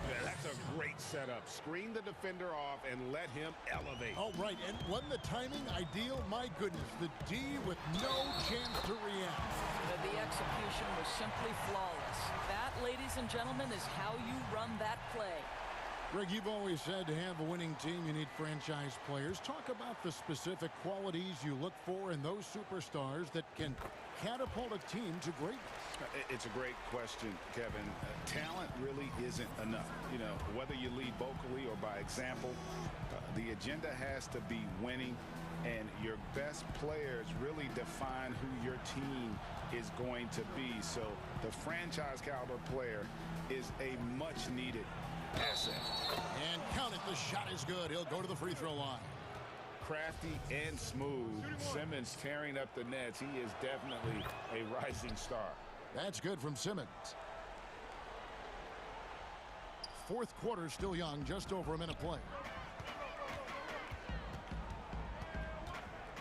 Yeah, that's a great setup. Screen the defender off and let him elevate. Oh, right. And wasn't the timing ideal? My goodness. The D with no chance to react. The execution was simply flawless. That, ladies and gentlemen, is how you run that play. Greg, you've always said to have a winning team, you need franchise players. Talk about the specific qualities you look for in those superstars that can catapult a team to greatness. It's a great question, Kevin. Talent really isn't enough. You know, whether you lead vocally or by example, the agenda has to be winning, and your best players really define who your team is going to be. So the franchise caliber player is a much needed asset. And count it, the shot is good. He'll go to the free throw line. Crafty and smooth. Simmons tearing up the nets. He is definitely a rising star. That's good from Simmons. Fourth quarter still young, just over a minute play.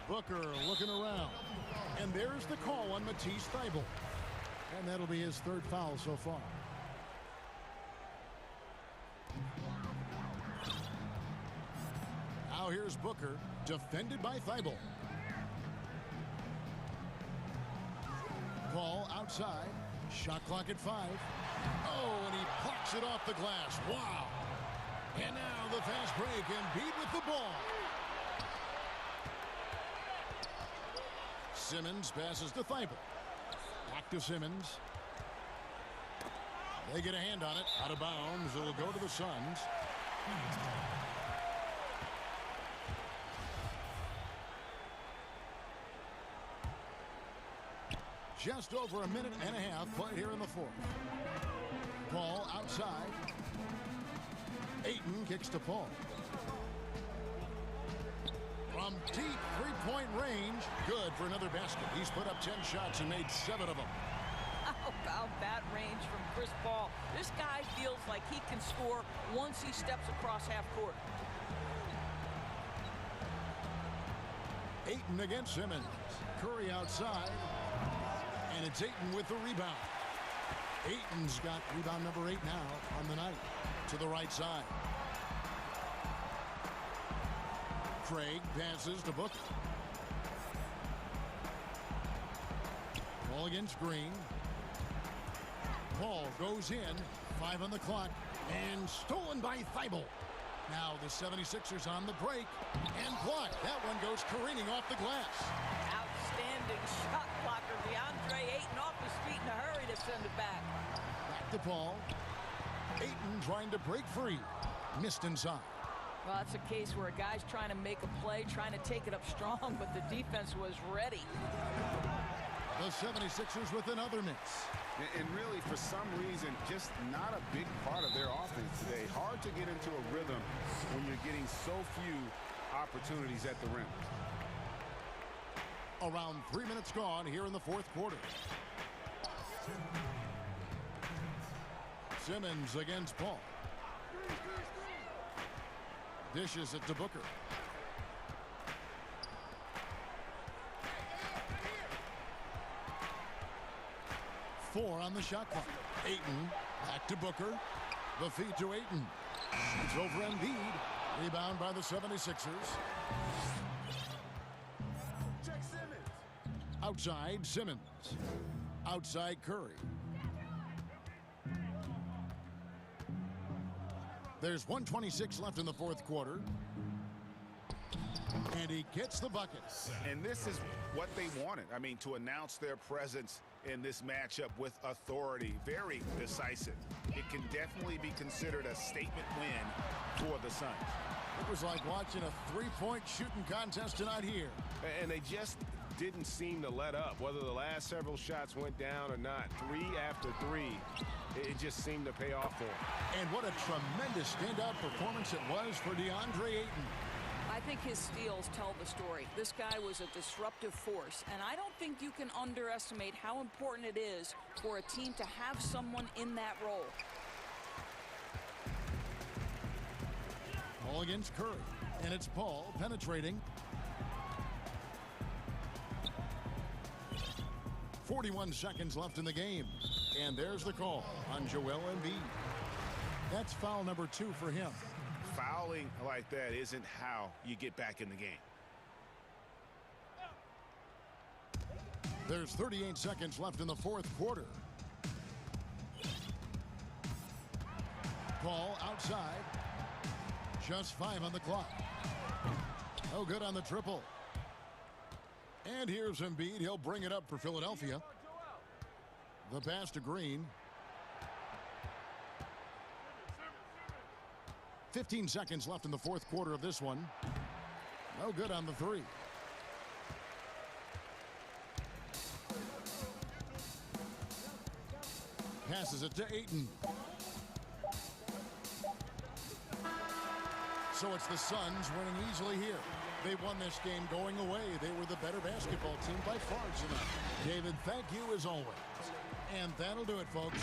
Booker looking around. And there's the call on Matisse Thybulle. And that'll be his third foul so far. Now here's Booker, defended by Thybulle. Paul outside. Shot clock at 5. Oh, and he blocks it off the glass. Wow. And now the fast break. Embiid with the ball. Simmons passes to Thybulle. Back to Simmons. They get a hand on it. Out of bounds. It'll go to the Suns. Just over a minute and a half played here in the fourth. Paul outside. Ayton kicks to Paul. From deep three-point range. Good for another basket. He's put up 10 shots and made 7 of them. How about that range from Chris Paul? This guy feels like he can score once he steps across half court. Ayton against Simmons. Curry outside. And it's Ayton with the rebound. Ayton's got rebound number 8 now on the night. To the right side. Craig passes to Booker. Ball against Green. Paul goes in. 5 on the clock. And stolen by Thybulle. Now the 76ers on the break. And blocked. That one goes careening off the glass. Outstanding shot blocker. DeAndre Ayton off his Paul. Ayton trying to break free. Missed inside. Well, that's a case where a guy's trying to make a play, trying to take it up strong, but the defense was ready. The 76ers with another miss. And really, for some reason, just not a big part of their offense today. Hard to get into a rhythm when you're getting so few opportunities at the rim. Around 3 minutes gone here in the fourth quarter. Simmons against Paul. Dishes it to Booker. Four on the shot clock. Ayton back to Booker. The feed to Ayton. Shoots over Embiid. Rebound by the 76ers. Outside Simmons. Outside Curry. There's 1:26 left in the fourth quarter. And he gets the bucket. And this is what they wanted. I mean, to announce their presence in this matchup with authority. Very decisive. It can definitely be considered a statement win for the Suns. It was like watching a three-point shooting contest tonight here. And they just didn't seem to let up. Whether the last several shots went down or not, three after three, it just seemed to pay off for him. And what a tremendous standout performance it was for DeAndre Ayton. I think his steals tell the story. This guy was a disruptive force, and I don't think you can underestimate how important it is for a team to have someone in that role. Ball against Curry, and it's Paul penetrating. 41 seconds left in the game, and there's the call on Joel Embiid. That's foul number 2 for him. Fouling like that isn't how you get back in the game. There's 38 seconds left in the fourth quarter. Paul outside. Just 5 on the clock. No good on the triple. And here's Embiid. He'll bring it up for Philadelphia. The pass to Green. 15 seconds left in the fourth quarter of this one. No good on the three. Passes it to Ayton. So it's the Suns winning easily here. They won this game going away. They were the better basketball team by far tonight. David, thank you as always. And that'll do it, folks.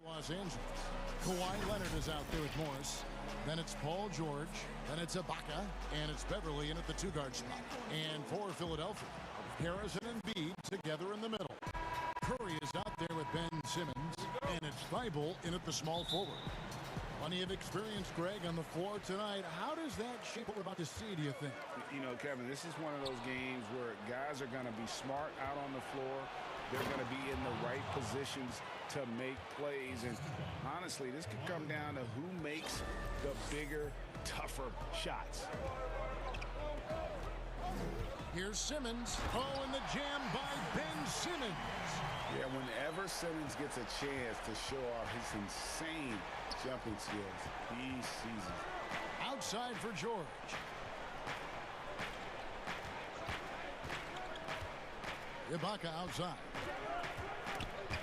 Los Angeles. Kawhi Leonard is out there with Morris. Then it's Paul George. Then it's Ibaka. And it's Beverly in at the two-guard spot. And for Philadelphia, Harris and Embiid together in the middle. Curry is out there with Ben Simmons. And it's Thibault in at the small forward. Plenty of experience, Greg, on the floor tonight. How does that shape what we're about to see, do you think? You know, Kevin, this is one of those games where guys are going to be smart out on the floor. They're going to be in the right positions to make plays. And honestly, this could come down to who makes the bigger, tougher shots. Here's Simmons. Oh, and the jam by Ben Simmons. Yeah, whenever Simmons gets a chance to show off his insane jumping skills, he seizes it. Outside for George. Ibaka outside.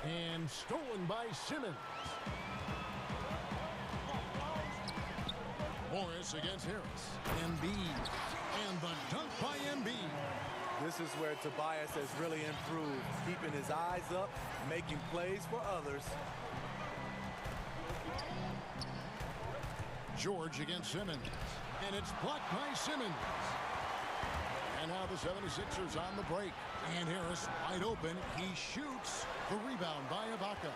And stolen by Simmons. Morris against Harris. Embiid. And the dunk by Embiid. This is where Tobias has really improved, keeping his eyes up, making plays for others. George against Simmons. And it's blocked by Simmons. And now the 76ers on the break. And Harris wide open. He shoots. The rebound by Ibaka.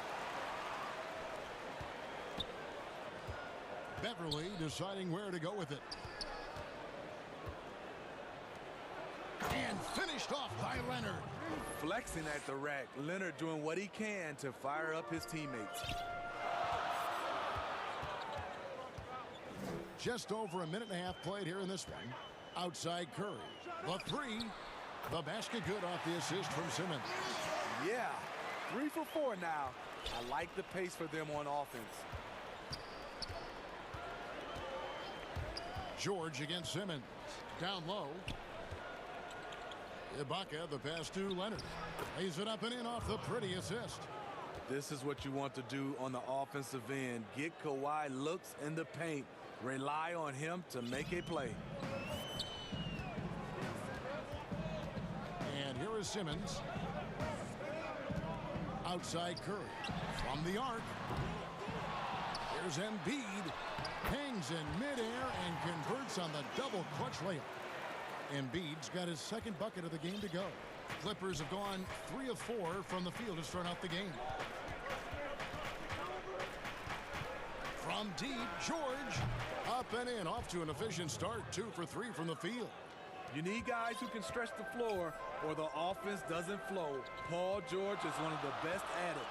Beverly deciding where to go with it. And finished off by Leonard. Flexing at the rack. Leonard doing what he can to fire up his teammates. Just over a minute and a half played here in this one. Outside Curry. The three. The basket good off the assist from Simmons. Yeah, 3 for 4 now. I like the pace for them on offense. George against Simmons. Down low. Ibaka, the pass to Leonard. Lays it up and in off the pretty assist. This is what you want to do on the offensive end. Get Kawhi looks in the paint. Rely on him to make a play. And here is Simmons. Outside Curry. From the arc. Here's Embiid. Hangs in midair and converts on the double clutch layup. Embiid's got his second bucket of the game to go. Clippers have gone 3 of 4 from the field to start out the game. From deep, George. Up and in, off to an efficient start. 2 for 3 from the field. You need guys who can stretch the floor or the offense doesn't flow. Paul George is one of the best at it.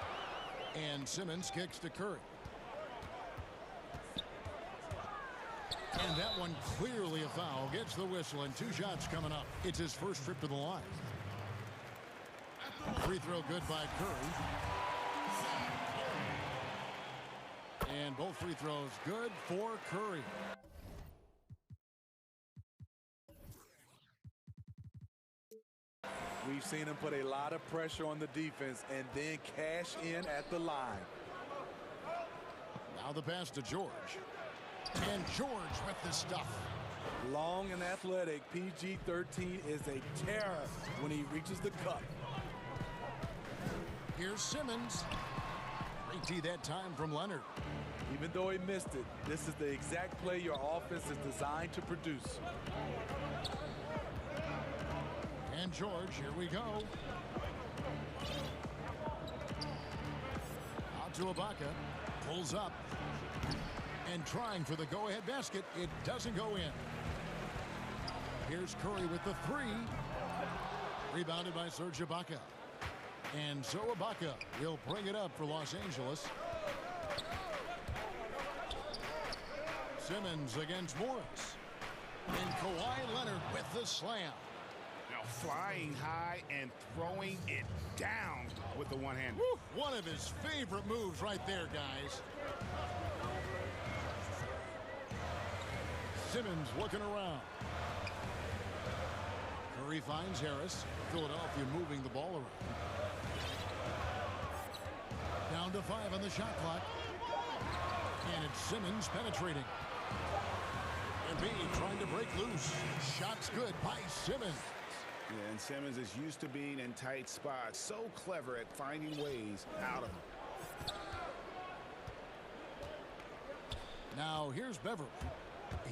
And Simmons kicks to Curry. And that one clearly a foul. Gets the whistle and 2 shots coming up. It's his first trip to the line. Free throw good by Curry. And both free throws good for Curry. We've seen him put a lot of pressure on the defense and then cash in at the line. Now the pass to George. And George with the stuff. Long and athletic, PG-13 is a terror when he reaches the cup. Here's Simmons. Great D that time from Leonard. Even though he missed it, this is the exact play your offense is designed to produce. And George, here we go. Out to Ibaka. Pulls up. And trying for the go-ahead basket. It doesn't go in. Here's Curry with the 3. Rebounded by Serge Ibaka. And so Ibaka will bring it up for Los Angeles. Simmons against Morris. And Kawhi Leonard with the slam. Now flying high and throwing it down with the one hand. One of his favorite moves right there, guys. Simmons looking around. Curry finds Harris. Philadelphia moving the ball around. Down to 5 on the shot clock. And it's Simmons penetrating. Embiid trying to break loose. Shots good by Simmons. Yeah, and Simmons is used to being in tight spots. So clever at finding ways out of them. Now here's Beverly.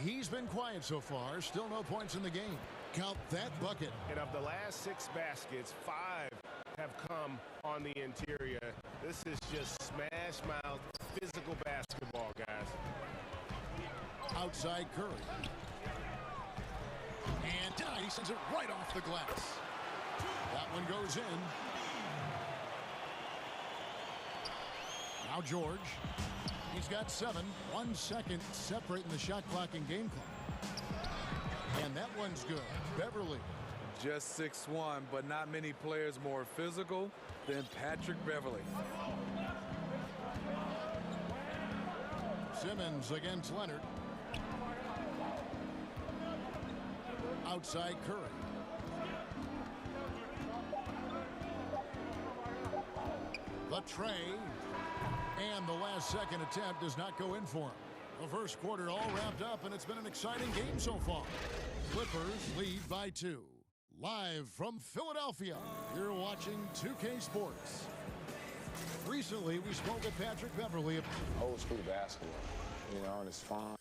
He's been quiet so far. Still no points in the game. Count that bucket. And of the last 6 baskets, 5 have come on the interior. This is just smash-mouth physical basketball, guys. Outside Curry. And he sends it right off the glass. That one goes in. Now George. He's got 7. 1 second separating the shot clock and game clock. And that one's good. Beverly. Just 6'1", but not many players more physical than Patrick Beverly. Simmons against Leonard. Outside Curry. The tray. And the last second attempt does not go in for him. The first quarter all wrapped up, and it's been an exciting game so far. Clippers lead by 2. Live from Philadelphia, you're watching 2K Sports. Recently, we spoke with Patrick Beverly. Old school basketball, and it's fun.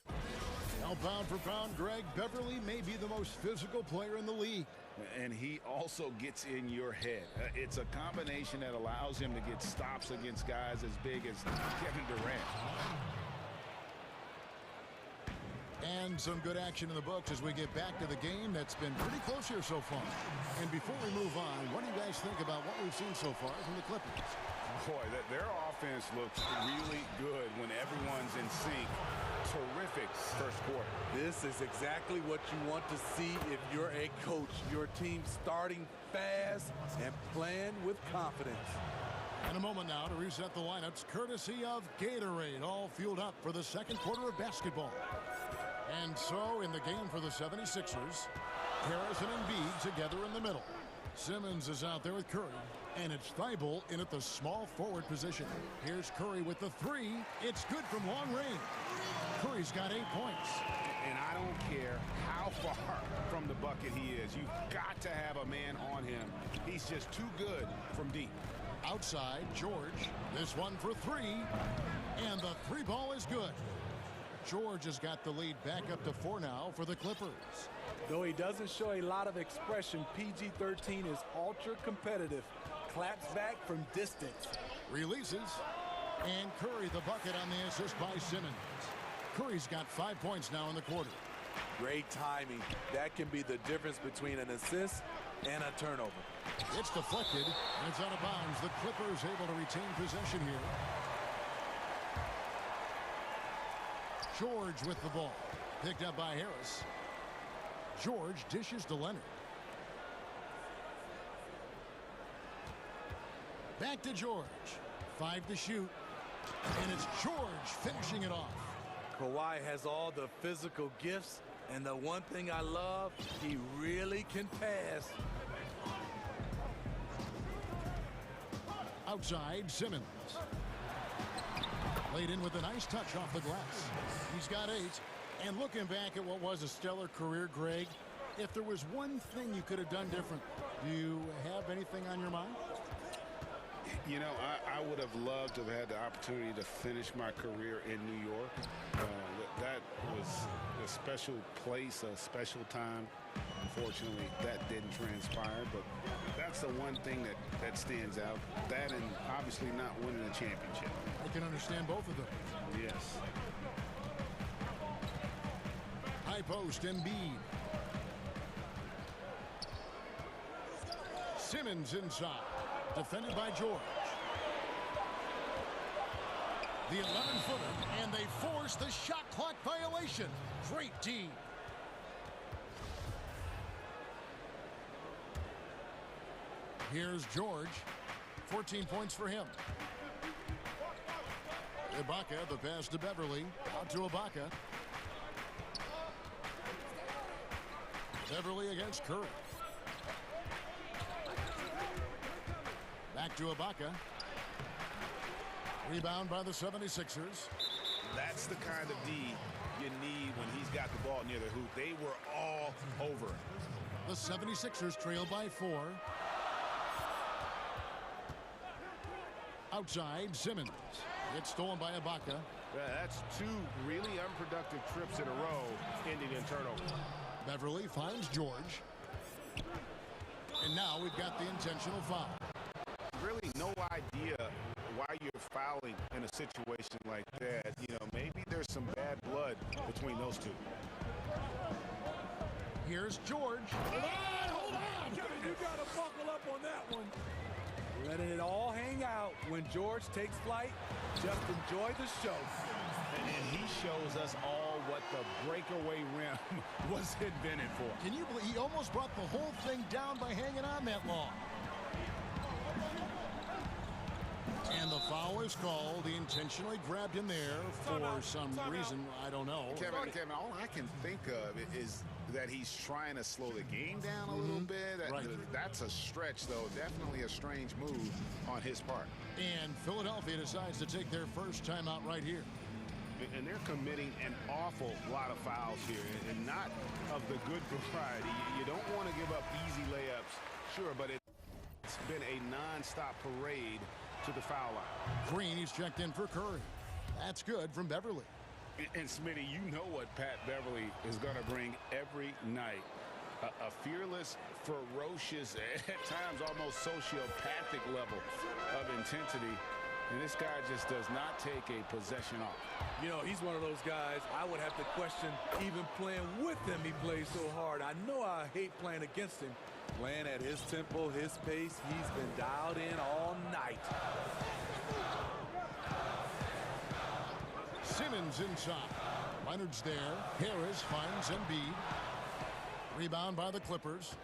Now, pound for pound, Greg, Beverly may be the most physical player in the league. And he also gets in your head. It's a combination that allows him to get stops against guys as big as Kevin Durant. And some good action in the books as we get back to the game that's been pretty close here so far. And before we move on, what do you guys think about what we've seen so far from the Clippers? Boy, their offense looks really good when everyone's in sync. Terrific first quarter. This is exactly what you want to see if you're a coach. Your team starting fast and playing with confidence. In a moment now to reset the lineups, courtesy of Gatorade, all fueled up for the second quarter of basketball. And so, in the game for the 76ers, Harris and Embiid together in the middle. Simmons is out there with Curry, and it's Thibault in at the small forward position. Here's Curry with the 3. It's good from long range. Curry's got 8 points. And I don't care how far from the bucket he is. You've got to have a man on him. He's just too good from deep. Outside, George. This one for 3. And the 3 ball is good. George has got the lead back up to 4 now for the Clippers. Though he doesn't show a lot of expression, PG-13 is ultra competitive. Claps back from distance. Releases. And Curry the bucket on the assist by Simmons. Curry's got 5 points now in the quarter. Great timing. That can be the difference between an assist and a turnover. It's deflected, and it's out of bounds. The Clippers able to retain possession here. George with the ball. Picked up by Harris. George dishes to Leonard. Back to George. 5 to shoot. And it's George finishing it off. Kawhi has all the physical gifts, and the one thing I love, he really can pass. Outside, Simmons. Laid in with a nice touch off the glass. He's got 8. And looking back at what was a stellar career, Greg, if there was one thing you could have done different, do you have anything on your mind? You know, I would have loved to have had the opportunity to finish my career in New York. That was a special place, a special time. Unfortunately, that didn't transpire, but that's the one thing that stands out. That and obviously not winning a championship. I can understand both of them. Yes. High post, Embiid. Simmons inside. Defended by George. The 11-footer, and they force the shot clock violation. Great D. Here's George. 14 points for him. Ibaka, the pass to Beverly. Out to Ibaka. Beverly against Curry. Back to Ibaka. Rebound by the 76ers. That's the kind of D you need when he's got the ball near the hoop. They were all over it. The 76ers trail by 4. Outside, Simmons. It's stolen by Ibaka. That's two really unproductive trips in a row, ending in turnover. Beverly finds George. And now we've got the intentional foul. Really no idea why you're fouling in a situation like that. You know, maybe there's some bad blood between those two. Here's George. Hold on. You got to buckle up on that one. Letting it all hang out. When George takes flight, just enjoy the show. And he shows us all what the breakaway rim was invented for. Can you believe he almost brought the whole thing down by hanging on that long? And the foul is called. He intentionally grabbed him there for some reason. I don't know. Kevin, all I can think of is that he's trying to slow the game down a little bit. Right. That's a stretch, though. Definitely a strange move on his part. And Philadelphia decides to take their first timeout right here. And they're committing an awful lot of fouls here, and not of the good variety. You don't want to give up easy layups, sure, but it's been a non-stop parade to the foul line. Green, he's checked in for Curry. That's good from Beverly. And Smitty, you know what Pat Beverly is going to bring every night. A fearless, ferocious, at times almost sociopathic level of intensity. And this guy just does not take a possession off. You know, he's one of those guys I would have to question even playing with him. He plays so hard. I know I hate playing against him. Playing at his tempo, his pace, he's been dialed in all night. Simmons inside. Leonard's there. Harris finds Embiid. Rebound by the Clippers.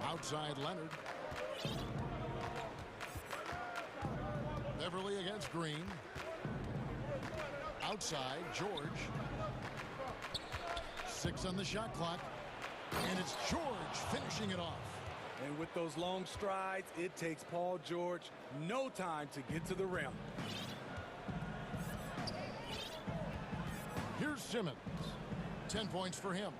Outside Leonard. Beverly against Green. Outside George. 6 on the shot clock. And it's George finishing it off. And with those long strides, it takes Paul George no time to get to the rim. Here's Simmons. 10 points for him.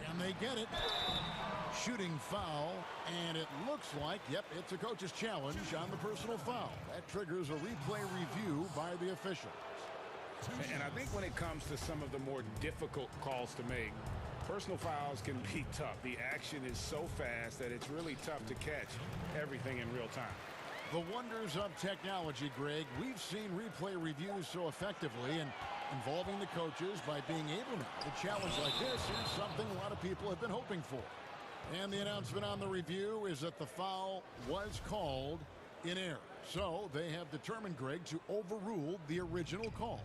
Can they get it? Shooting foul, and it looks like, yep, it's a coach's challenge on the personal foul. That triggers a replay review by the officials. And I think when it comes to some of the more difficult calls to make, personal fouls can be tough. The action is so fast that it's really tough to catch everything in real time. The wonders of technology, Greg. We've seen replay reviews so effectively and involving the coaches by being able to challenge like this is something a lot of people have been hoping for. And the announcement on the review is that the foul was called in error. So they have determined, Greg, to overrule the original call.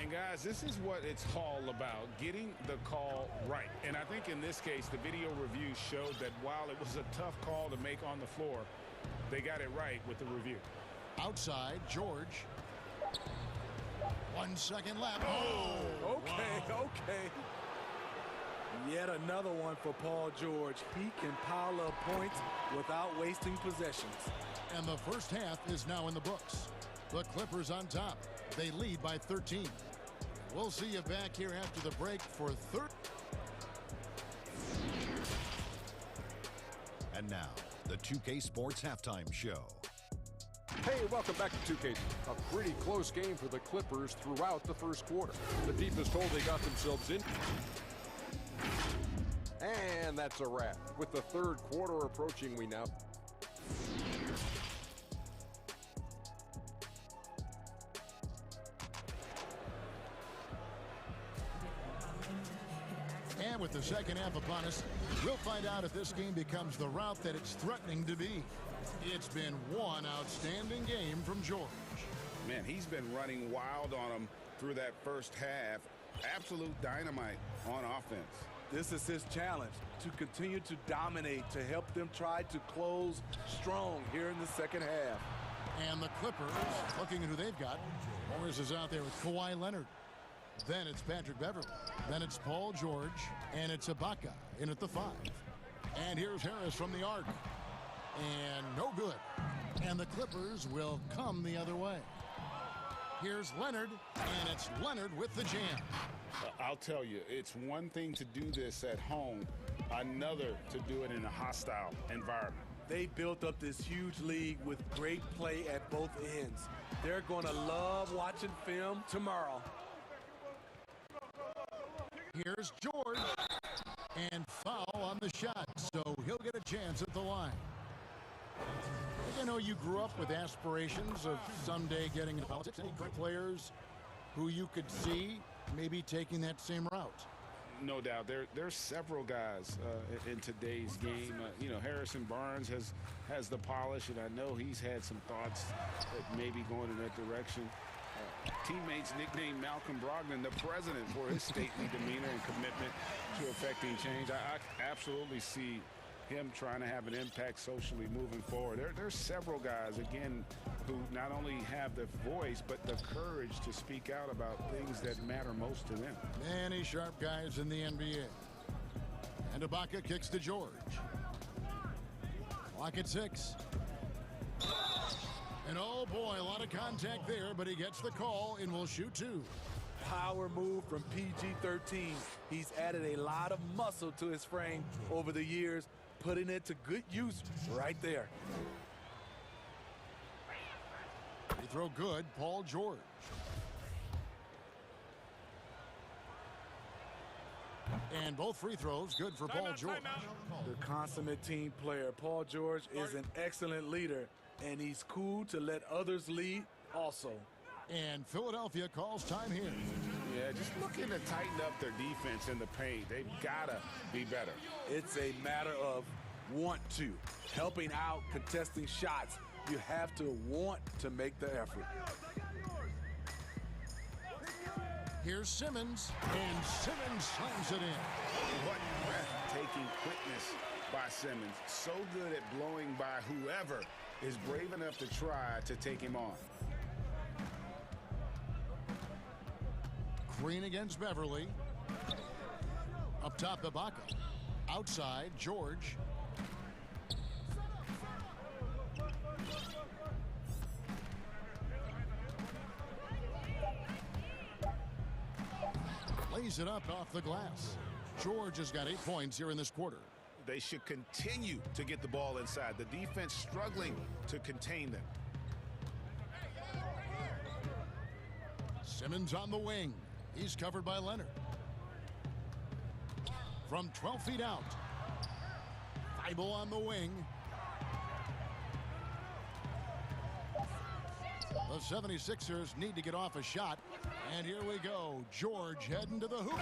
And guys, this is what it's all about, getting the call right. And I think in this case, the video review showed that while it was a tough call to make on the floor, they got it right with the review. Outside, George. 1 second left. Oh, okay. Yet another one for Paul George. He can pile up points without wasting possessions. And the first half is now in the books. The Clippers on top. They lead by 13. We'll see you back here after the break for third. And now, the 2K Sports Halftime Show. Hey, welcome back to 2K. A pretty close game for the Clippers throughout the first quarter. The deepest hole they got themselves in. And that's a wrap. With the third quarter approaching, we now... And with the second half upon us, we'll find out if this game becomes the route that it's threatening to be. It's been one outstanding game from George. Man, he's been running wild on them through that first half. Absolute dynamite on offense. This is his challenge, to continue to dominate, to help them try to close strong here in the second half. And the Clippers, looking at who they've got. Morris is out there with Kawhi Leonard. Then it's Patrick Beverly. Then it's Paul George. And it's Ibaka in at the 5. And here's Harris from the arc. And no good. And the Clippers will come the other way. Here's Leonard. And it's Leonard with the jam. I'll tell you, it's one thing to do this at home, another to do it in a hostile environment. They built up this huge league with great play at both ends. They're going to love watching film tomorrow. Here's George, and foul on the shot, so he'll get a chance at the line. I know you grew up with aspirations of someday getting into politics. Any great players who you could see maybe taking that same route? No doubt. There's several guys in today's game. Harrison Barnes has the polish, and I know he's had some thoughts that maybe going in that direction. Teammates nicknamed Malcolm Brogdon the president for his stately demeanor and commitment to effecting change. I absolutely see him trying to have an impact socially moving forward. There's several guys, again, who not only have the voice, but the courage to speak out about things that matter most to them. Many sharp guys in the NBA. And Ibaka kicks to George. Clock at 6. And oh boy, a lot of contact there, but he gets the call and will shoot 2. Power move from PG-13. He's added a lot of muscle to his frame over the years, putting it to good use right there. Free throw good, Paul George. And both free throws good for Paul George. The consummate team player, Paul George, is an excellent leader, and he's cool to let others lead also. And Philadelphia calls time here. Yeah, just looking to tighten up their defense in the paint. They've got to be better. It's a matter of want to. Helping out, contesting shots. You have to want to make the effort. Here's Simmons, and Simmons slams it in. What breathtaking quickness by Simmons. So good at blowing by whoever is brave enough to try to take him on. Green against Beverly. Up top, Ibaka. Outside, George. Lays it up off the glass. George has got 8 points here in this quarter. They should continue to get the ball inside. The defense struggling to contain them. Simmons on the wing. He's covered by Leonard. From 12 feet out. Thibault on the wing. The 76ers need to get off a shot. And here we go. George heading to the hoop.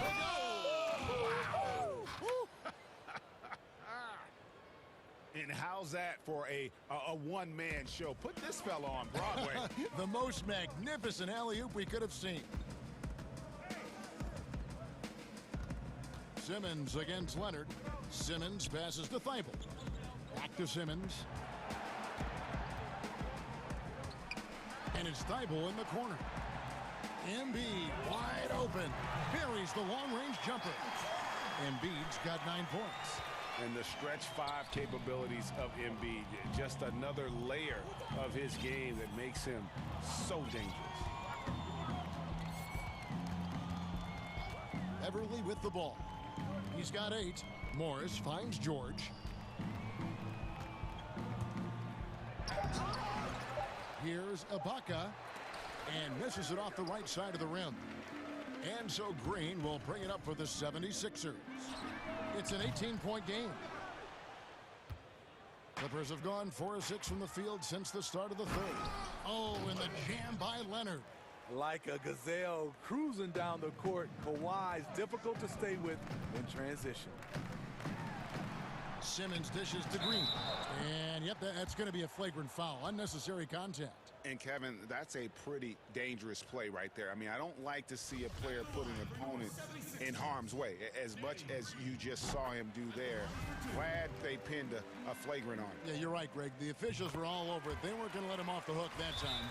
And how's that for a one-man show? Put this fella on Broadway. The most magnificent alley-oop we could have seen. Simmons against Leonard. Simmons passes to Thibault. Back to Simmons. And it's Thibault in the corner. Embiid wide open. Buries the long-range jumper. Embiid's got 9 points. And the stretch 5 capabilities of Embiid. Just another layer of his game that makes him so dangerous. Beverly with the ball. He's got 8. Morris finds George. Here's Ibaka. And misses it off the right side of the rim. And so Green will bring it up for the 76ers. It's an 18-point game. Clippers have gone 4 of 6 from the field since the start of the third. Oh, and the jam by Leonard. Like a gazelle cruising down the court, Kawhi's difficult to stay with in transition. Simmons dishes to Green. And yep, that's going to be a flagrant foul. Unnecessary contact. And Kevin, that's a pretty dangerous play right there. I mean, I don't like to see a player put an opponent in harm's way as much as you just saw him do there. Glad they pinned a flagrant on him. Yeah, you're right, Greg. The officials were all over it. They weren't going to let him off the hook that time.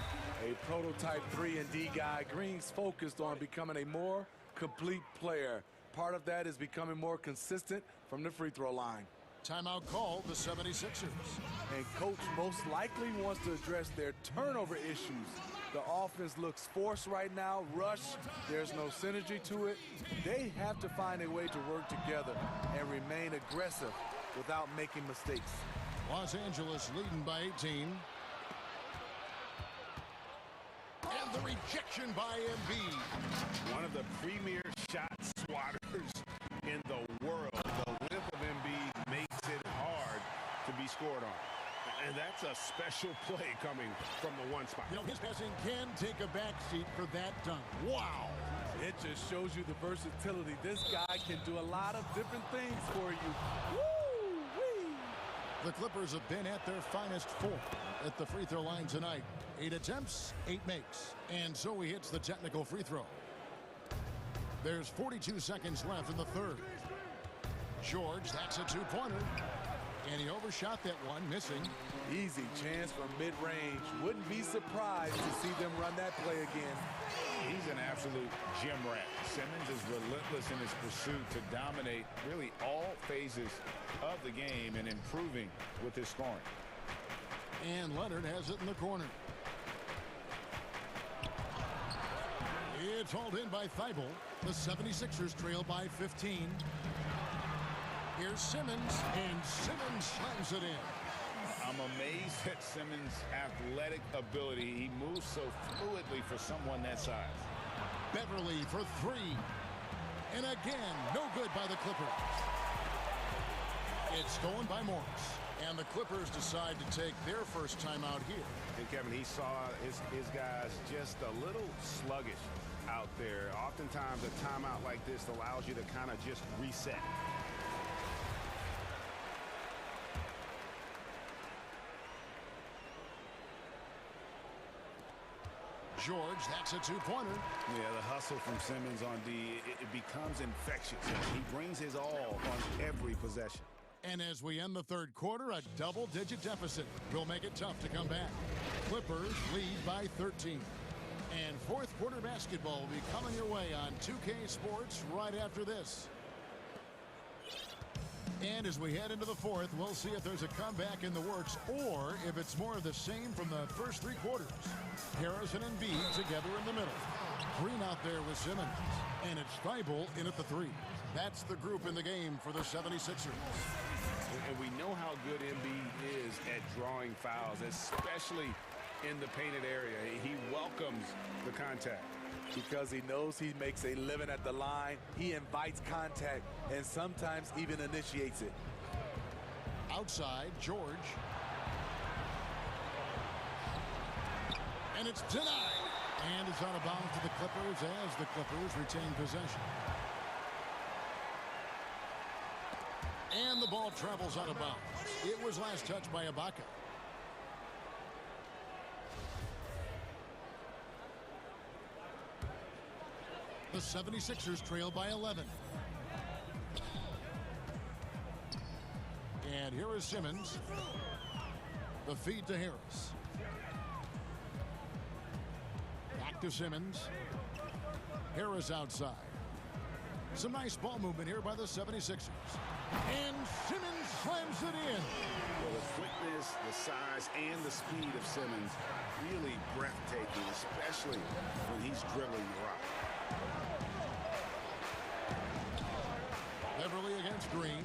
A prototype 3-and-D guy. Green's focused on becoming a more complete player. Part of that is becoming more consistent from the free throw line. Timeout called the 76ers. And coach most likely wants to address their turnover issues. The offense looks forced right now, rush. There's no synergy to it. They have to find a way to work together and remain aggressive without making mistakes. Los Angeles leading by 18. And the rejection by Embiid. One of the premier shot swatters in the world. The length of Embiid makes it hard to be scored on. And that's a special play coming from the one spot. You know, his passing can take a backseat for that dunk. Wow. It just shows you the versatility. This guy can do a lot of different things for you. Woo-wee. The Clippers have been at their finest 4 at the free throw line tonight. 8 attempts, 8 makes. And so he hits the technical free throw. There's 42 seconds left in the third. George, that's a two-pointer. And he overshot that one, missing. Easy chance from mid-range. Wouldn't be surprised to see them run that play again. He's an absolute gym rat. Simmons is relentless in his pursuit to dominate really all phases of the game and improving with his scoring. And Leonard has it in the corner. It's hauled in by Thibault. The 76ers trail by 15. Here's Simmons, and Simmons slams it in. I'm amazed at Simmons' athletic ability. He moves so fluidly for someone that size. Beverly for 3. And again, no good by the Clippers. It's stolen by Morris. And the Clippers decide to take their first timeout here. And Kevin, he saw his guys just a little sluggish out there. Oftentimes a timeout like this allows you to kind of just reset. George, that's a two-pointer. Yeah, the hustle from Simmons on D, it becomes infectious. He brings his all on every possession. And as we end the third quarter, a double-digit deficit will make it tough to come back. Clippers lead by 13. And fourth quarter basketball will be coming your way on 2K Sports right after this. And as we head into the fourth, we'll see if there's a comeback in the works or if it's more of the same from the first 3 quarters. Harrison and Embiid together in the middle. Green out there with Simmons. And it's Thibault in at the 3. That's the group in the game for the 76ers. And we know how good Embiid is at drawing fouls, especially in the painted area. He welcomes the contact. Because he knows he makes a living at the line, he invites contact and sometimes even initiates it. Outside, George. And it's denied. And it's out of bounds to the Clippers as the Clippers retain possession. And the ball travels out of bounds. It was last touched by Ibaka. The 76ers trail by 11. And here is Simmons. The feed to Harris. Back to Simmons. Harris outside. Some nice ball movement here by the 76ers. And Simmons slams it in. Well, the quickness, the size, and the speed of Simmons really breathtaking, especially when he's dribbling the rock. Beverly against Green.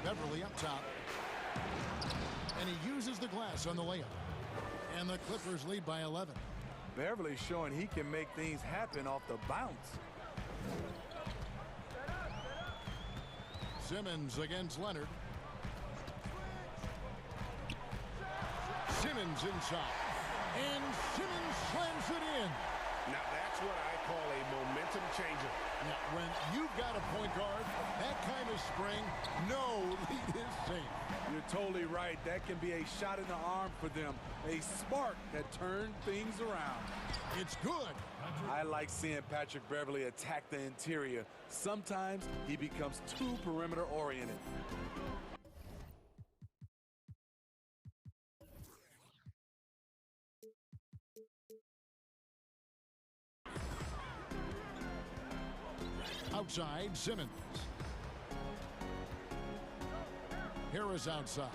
Beverly up top. And he uses the glass on the layup. And the Clippers lead by 11. Beverly showing he can make things happen off the bounce. Simmons against Leonard. Simmons inside. And Simmons slams it in. Now that's what I call a momentum changer. Now, when you've got a point guard, that kind of spring, no lead is safe. You're totally right. That can be a shot in the arm for them. A spark that turned things around. It's good. I like seeing Patrick Beverly attack the interior. Sometimes he becomes too perimeter oriented. Outside, Simmons. Harris outside.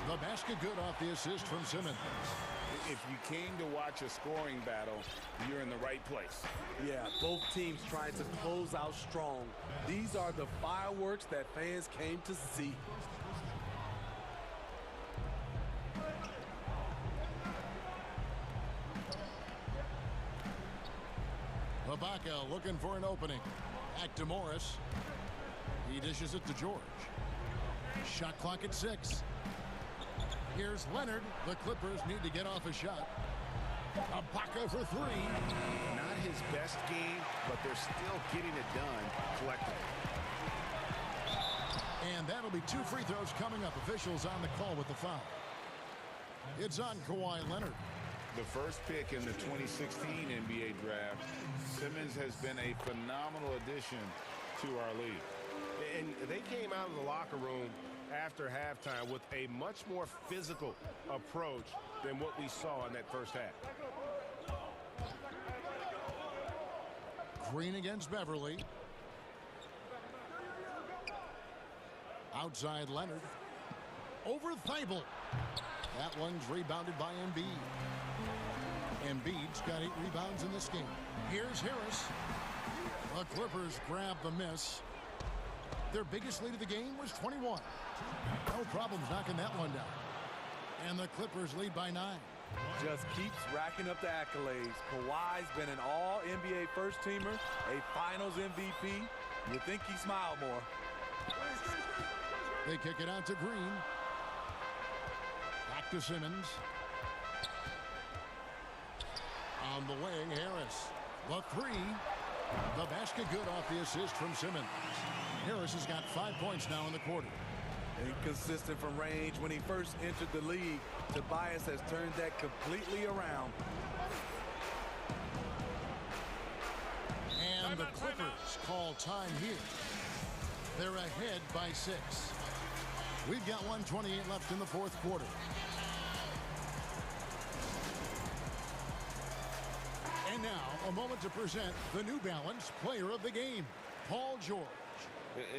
The basket good off the assist from Simmons. If you came to watch a scoring battle, you're in the right place. Yeah, both teams trying to close out strong. These are the fireworks that fans came to see. Ibaka looking for an opening. Back to Morris. He dishes it to George. Shot clock at 6. Here's Leonard. The Clippers need to get off a shot. Ibaka for 3. Not his best game, but they're still getting it done collectively. And that'll be 2 free throws coming up. Officials on the call with the foul. It's on Kawhi Leonard. The first pick in the 2016 NBA draft, Simmons has been a phenomenal addition to our league. And they came out of the locker room after halftime with a much more physical approach than what we saw in that first half. Green against Beverly. Outside Leonard. Over Thibault. That one's rebounded by Embiid. Embiid's got 8 rebounds in this game. Here's Harris. The Clippers grab the miss. Their biggest lead of the game was 21. No problems knocking that one down. And the Clippers lead by 9. Just keeps racking up the accolades. Kawhi's been an all-NBA first-teamer, a finals MVP. You'd think he smiled more. They kick it out to Green. Back to Simmons. On the wing, Harris. The 3. The basket good off the assist from Simmons. Harris has got 5 points now in the quarter. Inconsistent from range when he first entered the league. Tobias has turned that completely around. And the Clippers call time here. They're ahead by 6. We've got 1:28 left in the fourth quarter. And now, a moment to present the New Balance Player of the Game, Paul George.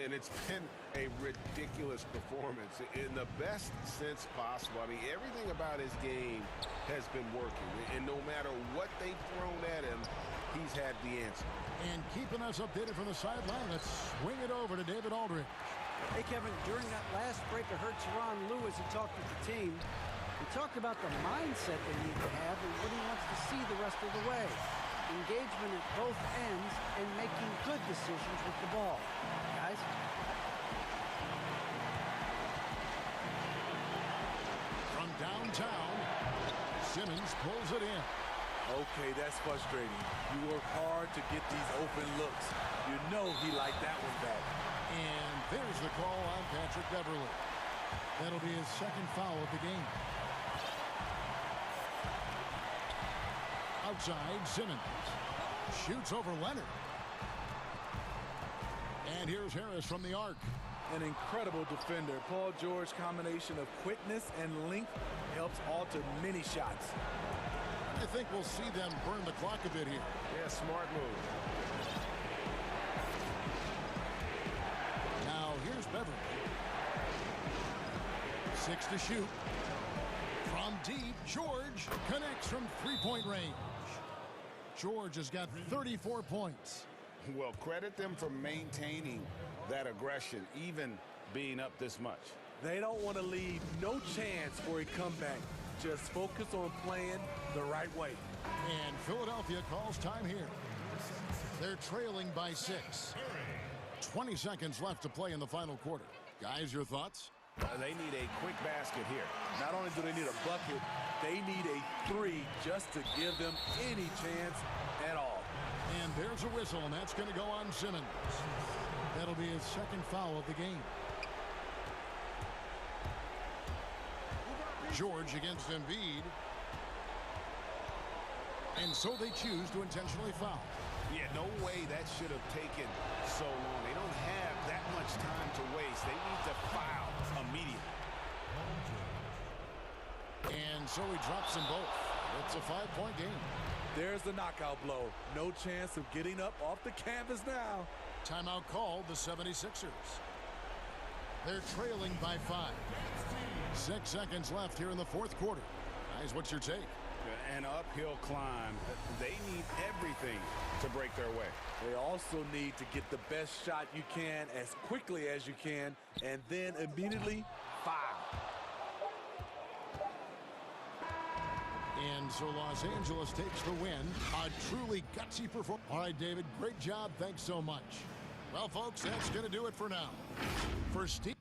And it's been a ridiculous performance in the best sense possible. I mean, everything about his game has been working. And no matter what they've thrown at him, he's had the answer. And keeping us updated from the sideline, let's swing it over to David Aldridge. Hey, Kevin, during that last break, I heard Teron Lewis, who talked with the team. He talked about the mindset they need to have and what he wants to see the rest of the way. Engagement at both ends and making good decisions with the ball. Guys? From downtown, Simmons pulls it in. Okay, that's frustrating. You work hard to get these open looks. You know he liked that one back. And there's the call on Patrick Beverly. That'll be his second foul of the game. Outside, Simmons shoots over Leonard. And here's Harris from the arc. An incredible defender. Paul George's combination of quickness and length helps alter many shots. I think we'll see them burn the clock a bit here. Yeah, smart move. Now here's Beverly. 6 to shoot. From deep, George connects from three-point range. George has got 34 points. Well, credit them for maintaining that aggression, even being up this much. They don't want to leave no chance for a comeback. Just focus on playing the right way. And Philadelphia calls time here. They're trailing by 6. 20 seconds left to play in the final quarter. Guys, your thoughts? They need a quick basket here. Not only do they need a bucket, they need a 3 just to give them any chance at all. And there's a whistle, and that's going to go on Simmons. That'll be his second foul of the game. George against Embiid. And so they choose to intentionally foul. Yeah, no way that should have taken so long. They don't have that much time to waste. They need to foul immediately. And so he drops them both. It's a 5-point game. There's the knockout blow. No chance of getting up off the canvas now. Timeout called the 76ers. They're trailing by 5. 6 seconds left here in the fourth quarter. Guys, what's your take? An uphill climb. They need everything to break their way. They also need to get the best shot you can as quickly as you can, and then immediately foul. And so Los Angeles takes the win. A truly gutsy performance. All right, David, great job. Thanks so much. Well, folks, that's going to do it for now. For Steve.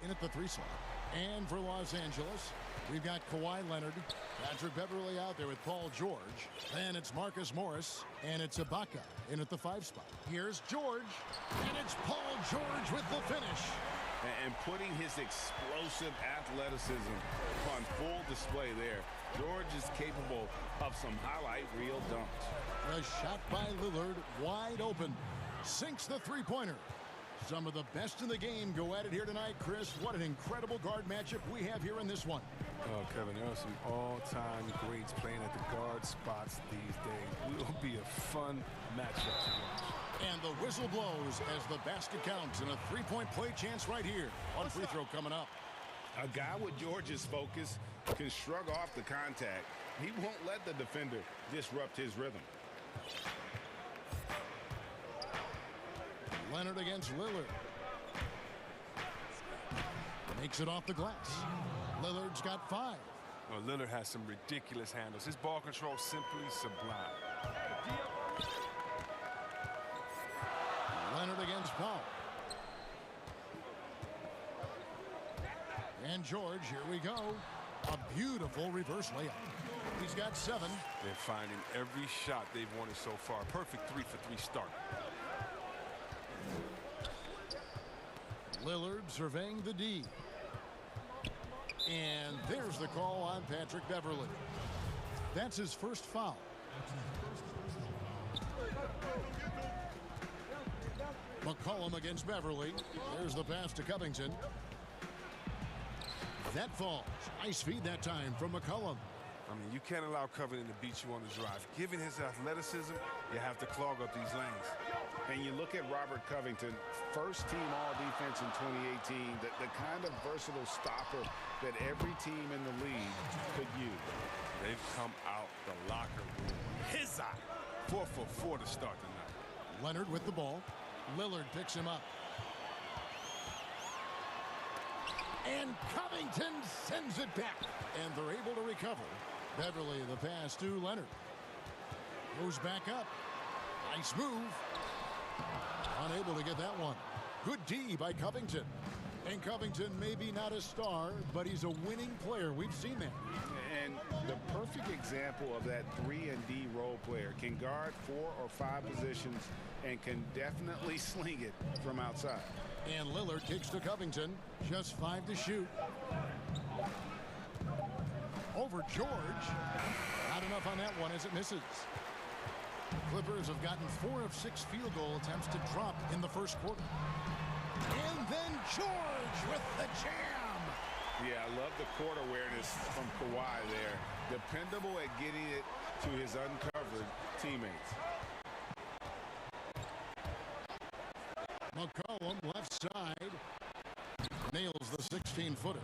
in at the 3 slot. And for Los Angeles, we've got Kawhi Leonard, Patrick Beverley out there with Paul George. Then it's Marcus Morris, and it's Ibaka in at the 5 spot. Here's George, and it's Paul George with the finish. And putting his explosive athleticism on full display there. George is capable of some highlight reel dunks. The shot by Lillard, wide open. Sinks the three-pointer. Some of the best in the game go at it here tonight, Chris. What an incredible guard matchup we have here in this one. Oh, Kevin, there are some all-time greats playing at the guard spots these days. Will be a fun matchup to watch. And the whistle blows as the basket counts, and a three-point play chance right here. One free throw coming up. A guy with George's focus can shrug off the contact. He won't let the defender disrupt his rhythm. Leonard against Lillard. Makes it off the glass. Lillard's got 5. Well, Lillard has some ridiculous handles. His ball control simply sublime. Leonard against Powell. And George, here we go. A beautiful reverse layup. He's got 7. They're finding every shot they've wanted so far. Perfect 3-for-3 start. Lillard surveying the D. And there's the call on Patrick Beverley. That's his first foul. McCollum against Beverley. There's the pass to Covington. That falls. Nice feed that time from McCollum. I mean, you can't allow Covington to beat you on the drive. Given his athleticism, you have to clog up these lanes. And you look at Robert Covington, first-team all-defense in 2018, the kind of versatile stopper that every team in the league could use. They've come out the locker room. His eye. 4 for 4 to start tonight. Leonard with the ball. Lillard picks him up. And Covington sends it back. And they're able to recover. Beverley, the pass to Leonard. Goes back up. Nice move. Unable to get that one. Good D by Covington. And Covington maybe not a star, but he's a winning player. We've seen that. And the perfect example of that 3-and-D role player. Can guard 4 or 5 positions and can definitely sling it from outside. And Lillard kicks to Covington. Just 5 to shoot. Over George. Not enough on that one as it misses. Clippers have gotten 4 of 6 field goal attempts to drop in the first quarter. And then George with the jam. Yeah, I love the court awareness from Kawhi there. Dependable at getting it to his uncovered teammates. McCollum left side. Nails the 16-footer.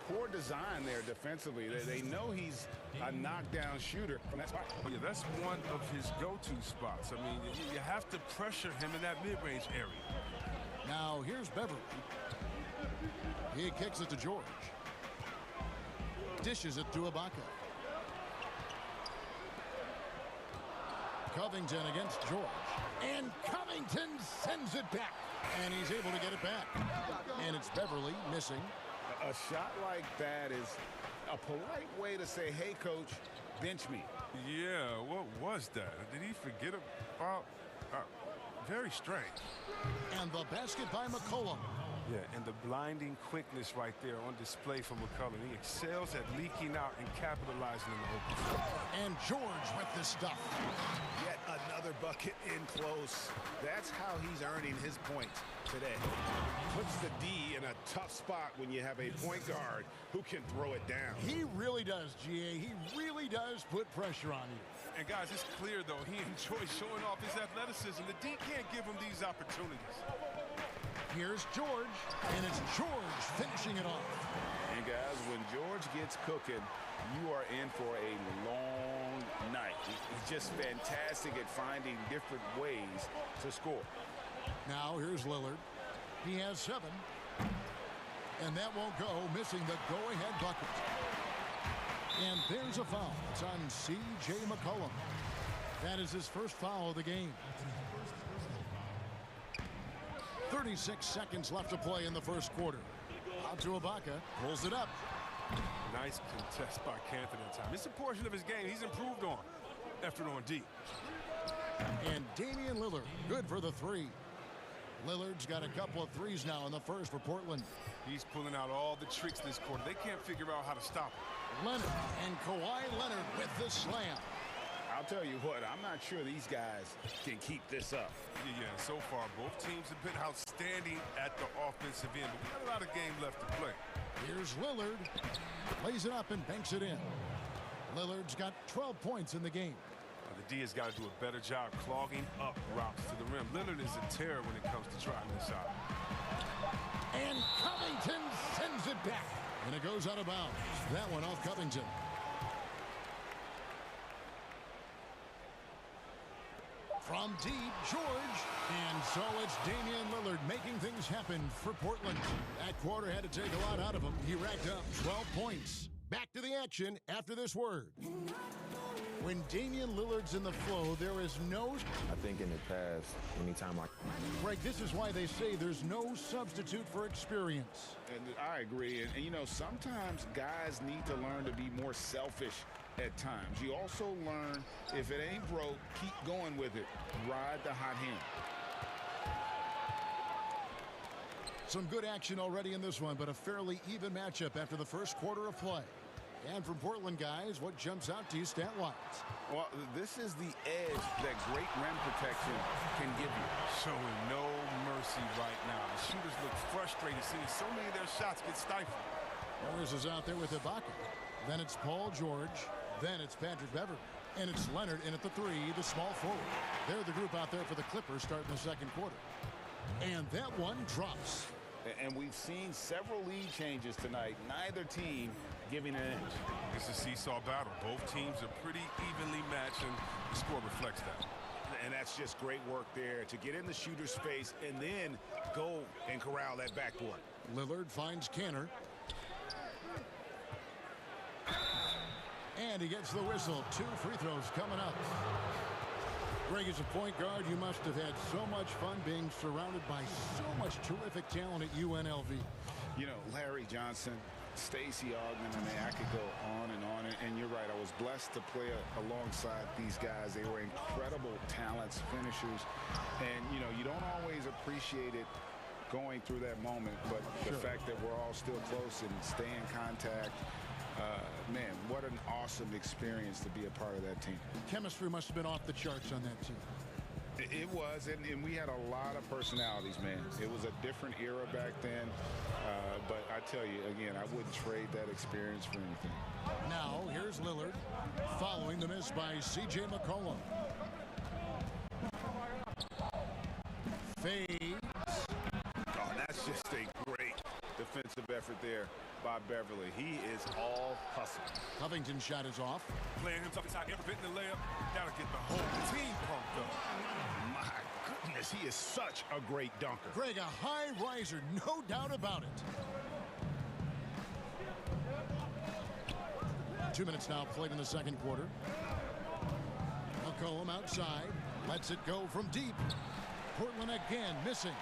Poor design there defensively. They know he's a knockdown shooter from that spot. Oh, yeah, that's one of his go-to spots. I mean, you have to pressure him in that mid-range area. Now here's Beverley. He kicks it to George. Dishes it to Ibaka. Covington against George. And Covington sends it back. And he's able to get it back. And it's Beverley missing. A shot like that is a polite way to say, hey, coach, bench me. Yeah, what was that? Did he forget about? Very strange. And the basket by McCollum. Yeah, and the blinding quickness right there on display for McCollum. He excels at leaking out and capitalizing in the open field. And George with the stuff. Yet another bucket in close. That's how he's earning his points today. Puts the D in a tough spot when you have a point guard who can throw it down. He really does, GA. He really does put pressure on you. And guys, it's clear, though, he enjoys showing off his athleticism. The D can't give him these opportunities. Here's George, and it's George finishing it off. And guys, when George gets cooking, you are in for a long night. He's just fantastic at finding different ways to score. Now here's Lillard. He has 7. And that won't go, missing the go-ahead bucket. And there's a foul. It's on C.J. McCollum. That is his first foul of the game. 36 seconds left to play in the first quarter. Out to Ibaka. Pulls it up. Nice contest by Cantor that time. It's a portion of his game he's improved on. Effort on D. And Damian Lillard, good for the three. Lillard's got a couple of threes now in the first for Portland. He's pulling out all the tricks this quarter. They can't figure out how to stop him. Leonard and Kawhi Leonard with the slam. I'll tell you what, I'm not sure these guys can keep this up. Yeah, so far both teams have been outstanding at the offensive end, but we got a lot of game left to play. Here's Lillard. Lays it up and banks it in. Lillard's got 12 points in the game. The D has got to do a better job clogging up routes to the rim. Lillard is a terror when it comes to trying this out. And Covington sends it back. And it goes out of bounds. That one off Covington. From deep, George. And so it's Damian Lillard making things happen for Portland. That quarter had to take a lot out of him. He racked up 12 points. Back to the action after this word. When Damian Lillard's in the flow, there is no... I think in the past, anytime Greg, this is why they say there's no substitute for experience. And I agree. And, you know, sometimes guys need to learn to be more selfish at times. You also learn, if it ain't broke, keep going with it. Ride the hot hand. Some good action already in this one, but a fairly even matchup after the first quarter of play. And from Portland, guys, what jumps out to you stat-wise? Well, this is the edge that great rim protection can give you. Showing no mercy right now. The shooters look frustrated seeing so many of their shots get stifled. Morris is out there with Ibaka. Then it's Paul George. Then it's Patrick Beverley. And it's Leonard in at the three, the small forward. They're the group out there for the Clippers starting the second quarter. And that one drops. And we've seen several lead changes tonight. Neither team giving an edge. It's a seesaw battle. Both teams are pretty evenly matched, and the score reflects that. And that's just great work there to get in the shooter's face and then go and corral that backboard. Lillard finds Cantor. And he gets the whistle. 2 free throws coming up. Greg, as a point guard, you must have had so much fun being surrounded by so much terrific talent at UNLV. You know, Larry Johnson, Stacey Augmon, I mean, I could go on. And you're right, I was blessed to play alongside these guys. They were incredible talents, finishers. And, you know, you don't always appreciate it going through that moment, but the fact that we're all still close and stay in contact, man, what an awesome experience to be a part of that team. Chemistry must have been off the charts on that team. It was, and we had a lot of personalities, man. It was a different era back then, but I tell you, again, I wouldn't trade that experience for anything. Now, here's Lillard, following the miss by C.J. McCollum. Fades. Oh, that's just a great defensive effort there by Beverley. He is all hustle. Covington's shot is off. Playing himself inside, ever hitting the layup. That'll get the whole team pumped up. My goodness, he is such a great dunker. Greg, a high riser, no doubt about it. 2 minutes now played in the second quarter. McCollum outside, lets it go from deep. Portland again missing.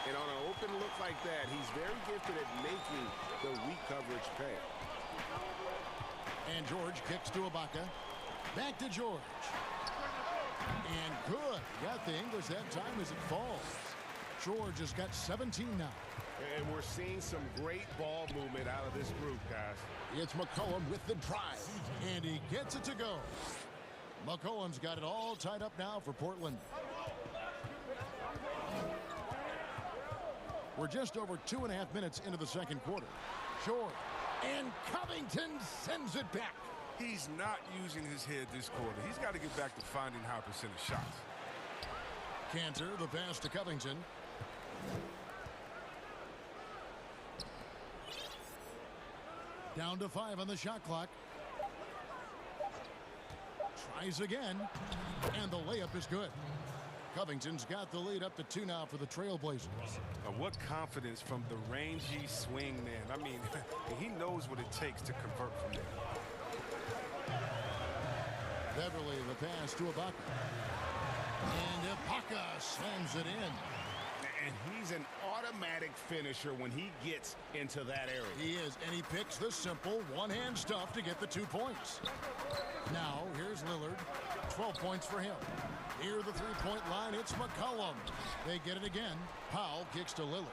And on an open look like that, he's very gifted at making the weak coverage pay. And George kicks to Ibaka. Back to George. And good. Got the English that time as it falls. George has got 17 now. And we're seeing some great ball movement out of this group, guys. It's McCollum with the drive. And he gets it to go. McCollum's got it all tied up now for Portland. We're just over 2.5 minutes into the second quarter. George. And Covington sends it back. He's not using his head this quarter. He's got to get back to finding high percentage shots. Cantor, the pass to Covington. Down to 5 on the shot clock. Tries again. And the layup is good. Covington's got the lead up to 2 now for the Trailblazers. Now, what confidence from the rangy swing man. I mean, he knows what it takes to convert from there. Beverley, the pass to Ibaka. And Ibaka slams it in. and he's an automatic finisher when he gets into that area. He is, and he picks the simple one-hand stuff to get the 2 points. Now, here's Lillard. 12 points for him. Near the three-point line, it's McCollum. They get it again. Powell kicks to Lillard.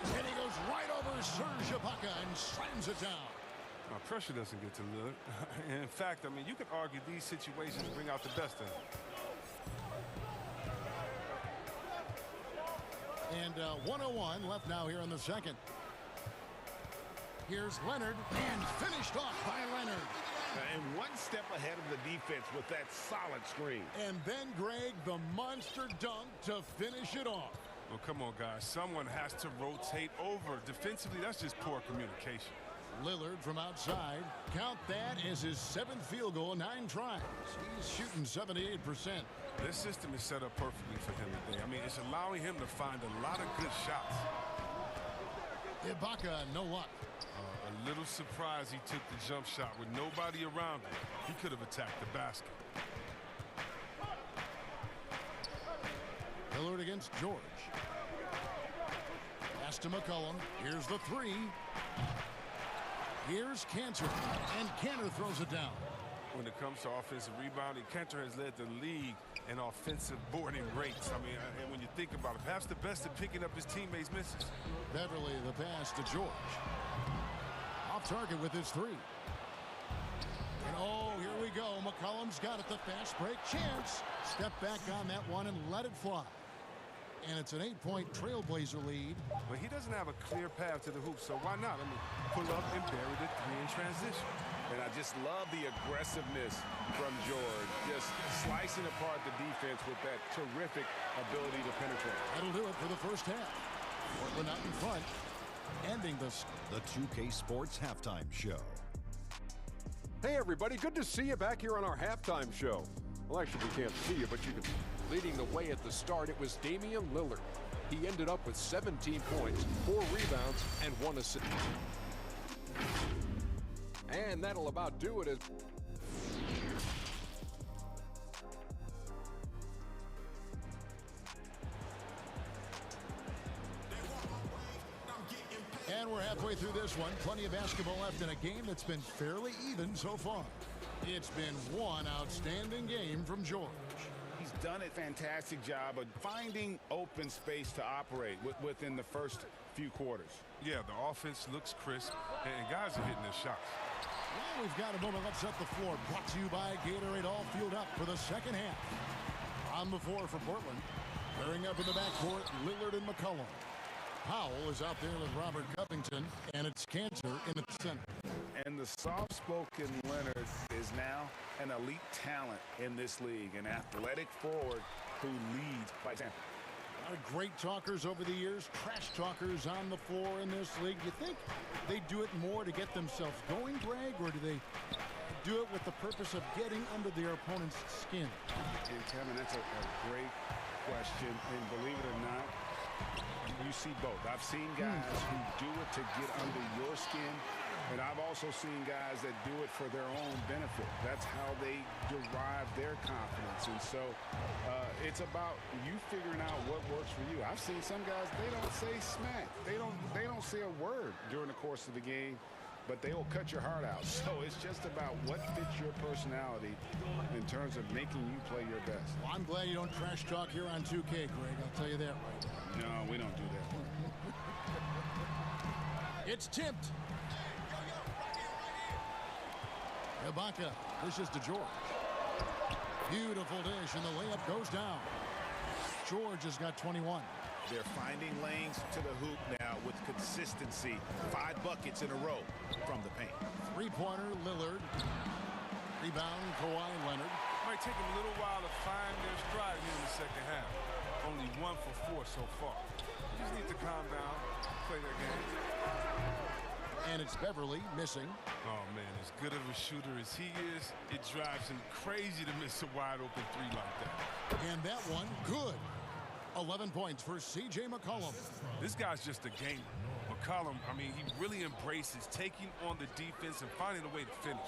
And he goes right over Serge Ibaka and slams it down. Pressure doesn't get to Lillard. In fact, I mean, you could argue these situations bring out the best in him. And 1:01 left now here in the second. Here's Leonard, and finished off by Leonard. And one step ahead of the defense with that solid screen. And then Greg, the monster dunk to finish it off. Well, come on, guys. Someone has to rotate over. Defensively, that's just poor communication. Lillard from outside. Count that as his 7th field goal, 9 tries. He's shooting 78%. This system is set up perfectly for him today. I mean, it's allowing him to find a lot of good shots. Ibaka, no luck. A little surprised he took the jump shot with nobody around him. He could have attacked the basket. Lillard against George. Pass to McCollum. Here's the 3. Here's Cantor, and Cantor throws it down. When it comes to offensive rebounding, Cantor has led the league in offensive boarding rates. I mean, and when you think about it, perhaps the best at picking up his teammates' misses. Beverly, the pass to George. Off target with his 3. And oh, here we go. McCollum's got it, the fast break chance. Step back on that one and let it fly. And it's an 8-point Trailblazer lead. But he doesn't have a clear path to the hoop, so why not? I mean, pull up and bury the 3 in transition. And I just love the aggressiveness from George, just slicing apart the defense with that terrific ability to penetrate. That'll do it for the first half. Portland out in front, ending this. The 2K Sports Halftime Show. Hey, everybody. Good to see you back here on our halftime show. Well, actually, we can't see you, but you can. Leading the way at the start, it was Damian Lillard. He ended up with 17 points, 4 rebounds, and 1 assist. And that'll about do it. And we're halfway through this one. Plenty of basketball left in a game that's been fairly even so far. It's been one outstanding game from George. He's done a fantastic job of finding open space to operate within the first few quarters. Yeah, the offense looks crisp, and guys are hitting their shots. Well, we've got a moment left set the floor. Brought to you by Gatorade, all fueled up for the second half. On the floor for Portland. Pairing up in the backcourt, Lillard and McCollum. Powell is out there with Robert Covington, and it's Cantor in the center. And the soft-spoken Leonard is now an elite talent in this league, an athletic forward who leads by example. A lot of great talkers over the years, trash talkers on the floor in this league. You think they do it more to get themselves going, Greg, or do they do it with the purpose of getting under their opponent's skin? And Kevin, that's a great question, and believe it or not, you see both. I've seen guys who do it to get under your skin, and I've also seen guys that do it for their own benefit. That's how they derive their confidence. And so it's about you figuring out what works for you. I've seen some guys, they don't say smack. They don't say a word during the course of the game, but they will cut your heart out. So it's just about what fits your personality in terms of making you play your best. Well, I'm glad you don't trash talk here on 2K, Greg. I'll tell you that right now. No, we don't do that. It's tipped. Ibaka pushes to George. Beautiful dish, and the layup goes down. George has got 21. They're finding lanes to the hoop now with consistency. 5 buckets in a row from the paint. Three-pointer, Lillard. Rebound, Kawhi Leonard. Might take them a little while to find their stride here in the second half. Only 1 for 4 so far. You just need to calm down, play their game. And it's Beverly missing. Oh, man, as good of a shooter as he is, it drives him crazy to miss a wide-open 3 like that. And that one, good. 11 points for C.J. McCollum. This guy's just a gamer. McCollum, I mean, he really embraces taking on the defense and finding a way to finish.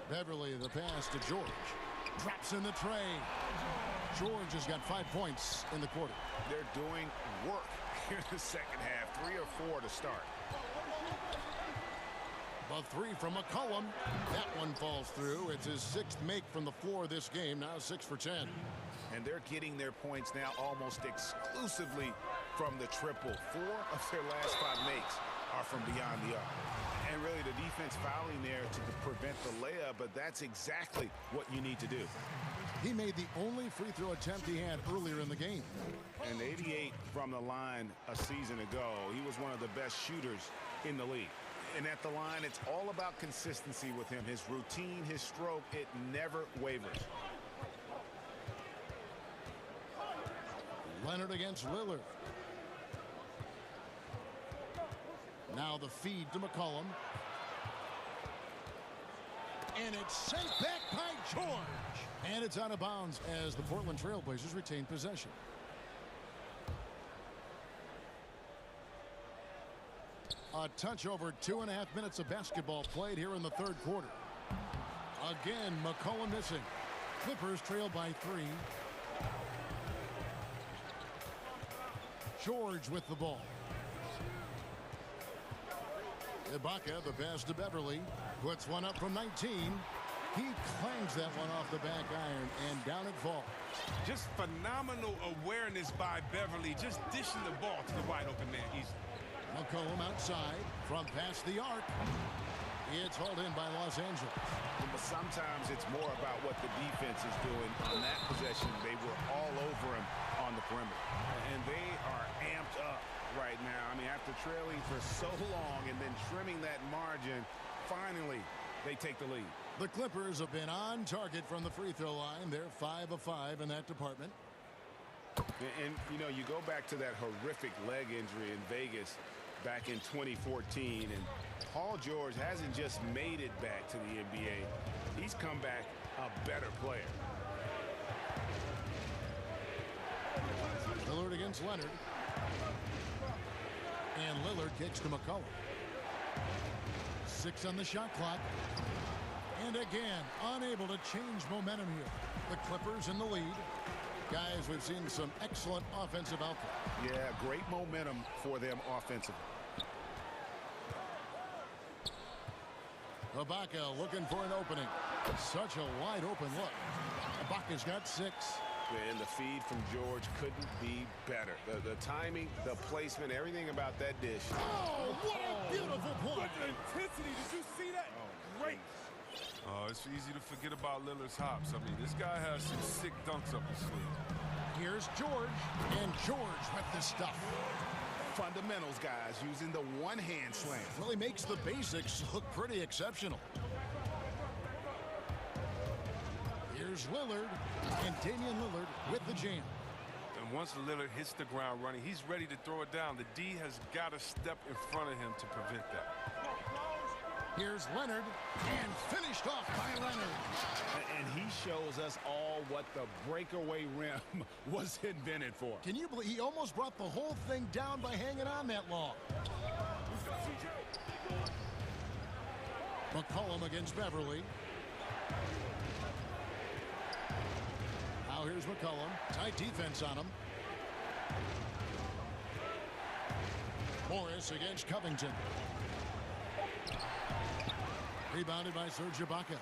Beverly, the pass to George. Drops in the tray. George has got 5 points in the quarter. They're doing work here in the second half. 3 or 4 to start. The three from McCollum. That one falls through. It's his 6th make from the floor this game. Now 6 for 10. And they're getting their points now almost exclusively from the triple. 4 of their last 5 makes are from beyond the arc. And really the defense fouling there to prevent the layup, but that's exactly what you need to do. He made the only free throw attempt he had earlier in the game. And 88 from the line a season ago. He was one of the best shooters in the league. And at the line, it's all about consistency with him. His routine, his stroke, it never wavers. Leonard against Lillard. Now the feed to McCollum. And it's sent back by George. And it's out of bounds as the Portland Trailblazers retain possession. A touch over 2.5 minutes of basketball played here in the third quarter. Again, McCollum missing. Clippers trail by 3. George with the ball. Ibaka, the pass to Beverly. Puts one up from 19. He clangs that one off the back iron, and down it falls. Just phenomenal awareness by Beverly, just dishing the ball to the wide open man easily. McCollum outside from past the arc. It's hauled in by Los Angeles. But sometimes it's more about what the defense is doing. On that possession, they were all over him on the perimeter. And they are amped up right now. I mean, after trailing for so long and then trimming that margin, finally they take the lead. The Clippers have been on target from the free throw line. They're 5 of 5 in that department. And you know, you go back to that horrific leg injury in Vegas back in 2014, and Paul George hasn't just made it back to the NBA. He's come back a better player. Lillard against Leonard. And Lillard kicks to McCollum. 6 on the shot clock. And again, unable to change momentum here. The Clippers in the lead. Guys, we've seen some excellent offensive output. Yeah, great momentum for them offensively. Ibaka looking for an opening. Such a wide open look. Ibaka's got 6. And the feed from George couldn't be better. The timing, the placement, everything about that dish. Oh, what a beautiful play. With intensity, did you see that? Oh, great. Oh, it's easy to forget about Lillard's hops. I mean, this guy has some sick dunks up his sleeve. Here's George, and George with the stuff. Fundamentals, guys, using the one-hand slam. Well, he makes the basics look pretty exceptional. Here's Lillard, and Damian Lillard with the jam. And once Lillard hits the ground running, he's ready to throw it down. The D has got to step in front of him to prevent that. Here's Leonard, and finished off by Leonard. And he shows us all what the breakaway rim was invented for. Can you believe he almost brought the whole thing down by hanging on that long? McCollum against Beverly. Now here's McCollum. Tight defense on him. Morris against Covington. Rebounded by Serge Ibaka.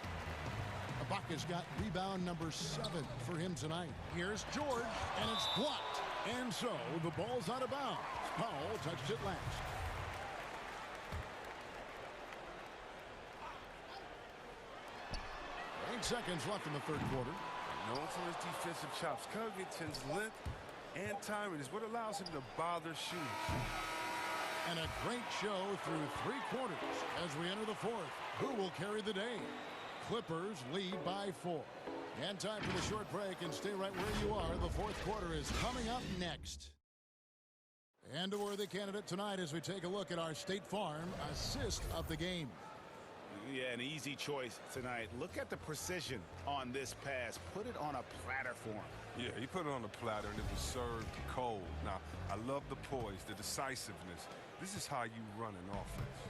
Ibaka's got rebound number 7 for him tonight. Here's George, and it's blocked. And so the ball's out of bounds. Powell touched it last. Eight seconds left in the third quarter. Known for his defensive chops, Covington's length and timing is what allows him to bother shooters. And a great show through 3 quarters as we enter the fourth. Who will carry the day? Clippers lead by 4. And time for the short break, and stay right where you are. The fourth quarter is coming up next. And a worthy candidate tonight as we take a look at our State Farm assist of the game. Yeah, an easy choice tonight. Look at the precision on this pass. Put it on a platter for him. Yeah, he put it on the platter, and it was served cold. Now, I love the poise, the decisiveness. This is how you run an offense.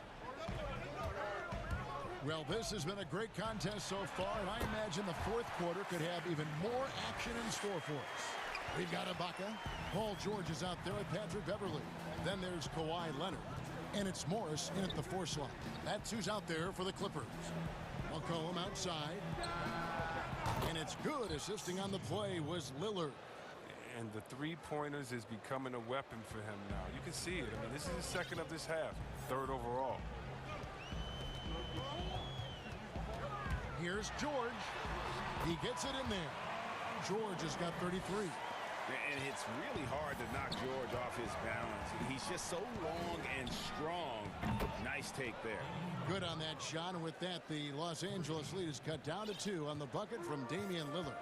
Well, this has been a great contest so far, and I imagine the fourth quarter could have even more action in store for us. We've got Ibaka. Paul George is out there with Patrick Beverley. Then there's Kawhi Leonard. And it's Morris in at the 4 slot. That's who's out there for the Clippers. McCollum outside. And it's good. Assisting on the play was Lillard. And the three-pointers is becoming a weapon for him now. You can see it. I mean, this is the second of this half. Third overall. Here's George. He gets it in there. George has got 33. And it's really hard to knock George off his balance. He's just so long and strong. Nice take there. Good on that shot. And with that, the Los Angeles lead is cut down to 2 on the bucket from Damian Lillard.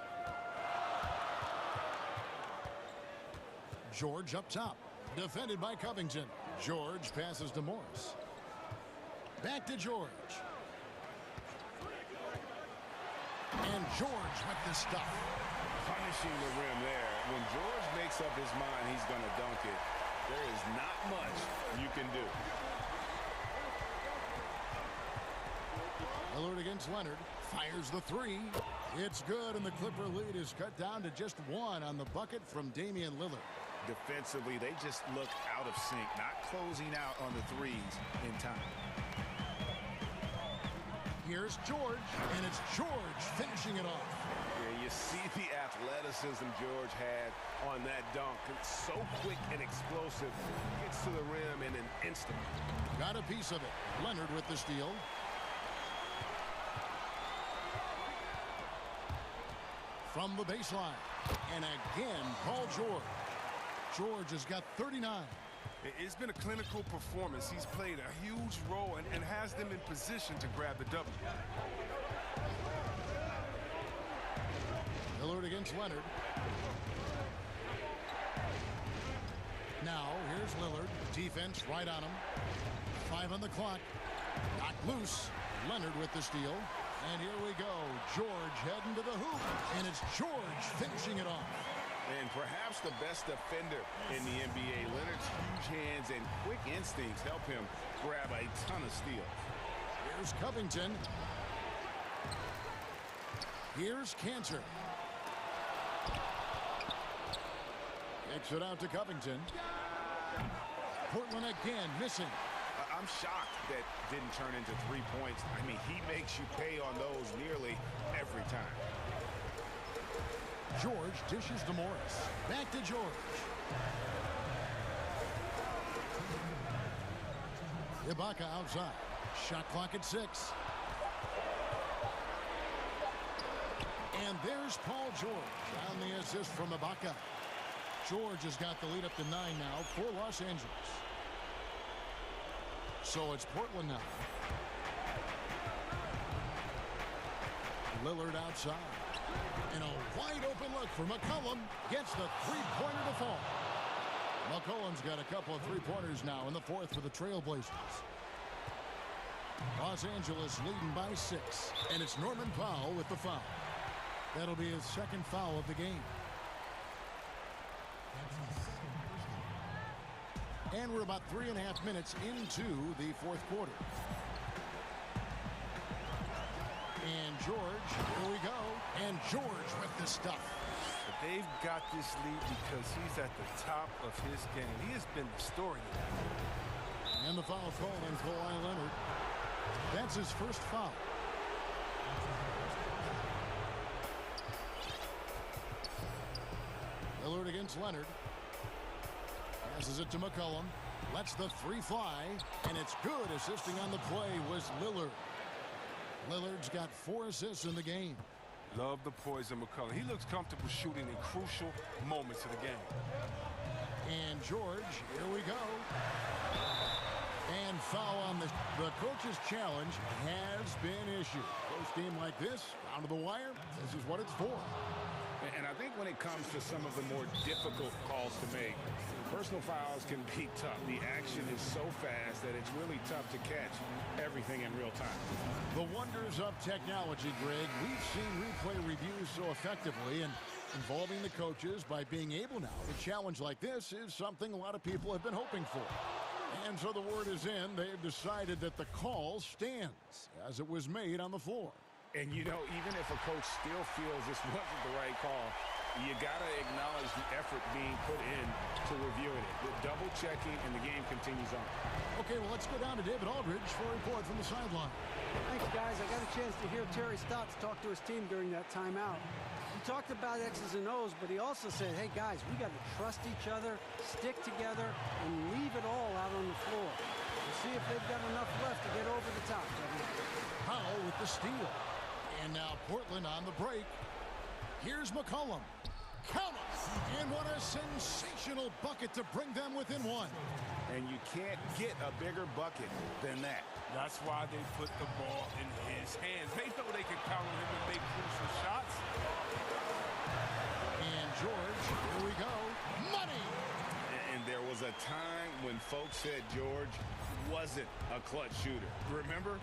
George up top. Defended by Covington. George passes to Morris. Back to George. And George with the stuff. Punishing the rim there. When George makes up his mind he's going to dunk it, there is not much you can do. Lillard against Leonard. Fires the 3. It's good, and the Clipper lead is cut down to just 1 on the bucket from Damian Lillard. Defensively, they just look out of sync, not closing out on the 3s in time. Here's George, and it's George finishing it off. Yeah, you see the athleticism George had on that dunk. It's so quick and explosive. Gets to the rim in an instant. Got a piece of it. Leonard with the steal. From the baseline. And again, Paul George. George has got 39. It's been a clinical performance. He's played a huge role and has them in position to grab the W. Lillard against Leonard. Now, here's Lillard. Defense right on him. 5 on the clock. Knocked loose. Leonard with the steal. And here we go. George heading to the hoop. And it's George finishing it off. And perhaps the best defender in the NBA. Leonard's huge hands and quick instincts help him grab a ton of steals. Here's Covington. Here's Cantor. Kicks it out to Covington. Portland again missing. I'm shocked that didn't turn into 3 points. I mean, he makes you pay on those nearly every time. George dishes to Morris. Back to George. Ibaka outside. Shot clock at 6. And there's Paul George on the assist from Ibaka. George has got the lead up to 9 now for Los Angeles. So it's Portland now. Lillard outside. And a wide open look for McCollum. Gets the 3-pointer to fall. McCollum's got a couple of 3-pointers now in the 4th for the Trailblazers. Los Angeles leading by 6. And it's Norman Powell with the foul. That'll be his 2nd foul of the game. And we're about 3.5 minutes into the 4th quarter. And George, here we go. And George with the stuff. But they've got this lead because he's at the top of his game. He has been the story tonight. And the foul called on Kawhi Leonard. That's his first foul. Lillard against Leonard. Passes it to McCollum. Lets the 3 fly. And it's good. Assisting on the play was Lillard. Lillard's got 4 assists in the game. Love the poise of McCollum. He looks comfortable shooting in crucial moments of the game. And George, here we go. And foul on the coach's challenge has been issued. Close game like this, down to the wire, this is what it's for. And I think when it comes to some of the more difficult calls to make, personal fouls can be tough. The action is so fast that it's really tough to catch everything in real time. The wonders of technology, Greg. We've seen replay reviews so effectively, and involving the coaches by being able now to challenge like this is something a lot of people have been hoping for. And so the word is in. They've decided that the call stands as it was made on the floor. And, you know, even if a coach still feels this wasn't the right call, you got to acknowledge the effort being put in to reviewing it. The double checking, and the game continues on. Okay, well, let's go down to David Aldridge for a report from the sideline. Thanks, guys. I got a chance to hear Terry Stotts talk to his team during that timeout. He talked about X's and O's, but he also said, hey, guys, we got to trust each other, stick together, and leave it all out on the floor. We'll see if they've got enough left to get over the top, Kevin. Powell with the steal. And now Portland on the break. Here's McCollum. Count it! And what a sensational bucket to bring them within one. And you can't get a bigger bucket than that. That's why they put the ball in his hands. They know they can count on him and make crucial shots. And George, here we go. Money! And there was a time when folks said George wasn't a clutch shooter. Remember?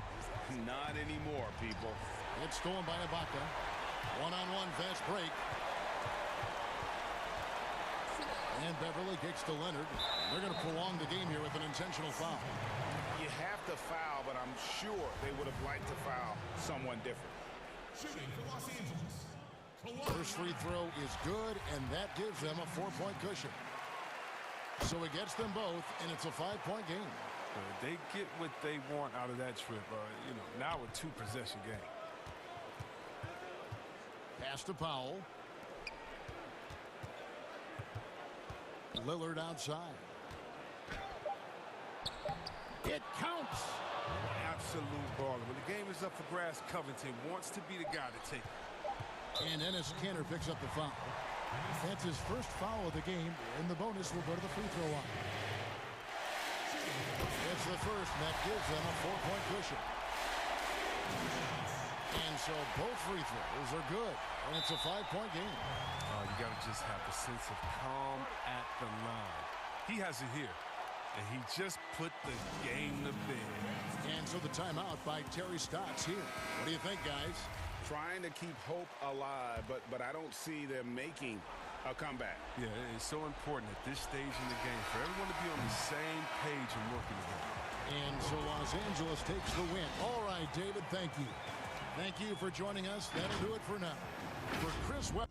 Not anymore, people. It's stolen by Ibaka. One-on-one fast break. And Beverly kicks to Leonard. They're going to prolong the game here with an intentional foul. You have to foul, but I'm sure they would have liked to foul someone different. Shooting for Los Angeles. First free throw is good, and that gives them a 4-point cushion. So it gets them both, and it's a 5-point game. They get what they want out of that trip. You know, now a 2-possession game. Pass to Powell. Lillard outside. It counts. Absolute baller. When the game is up for grabs, Covington wants to be the guy to take it. And Ennis Kanter picks up the foul. That's his first foul of the game, and the bonus will go to the free throw line. It's the first, and that gives them a 4-point cushion. And so both free throws are good, and it's a 5-point game. You got to just have a sense of calm at the line. He has it here, and he just put the game to bed. And so the timeout by Terry Stotts here. What do you think, guys? Trying to keep hope alive, but I don't see them making a comeback. Yeah, it's so important at this stage in the game for everyone to be on the same page and working together. And so Los Angeles takes the win. All right, David, thank you. Thank you for joining us. That'll do it for now. For Chris Webb.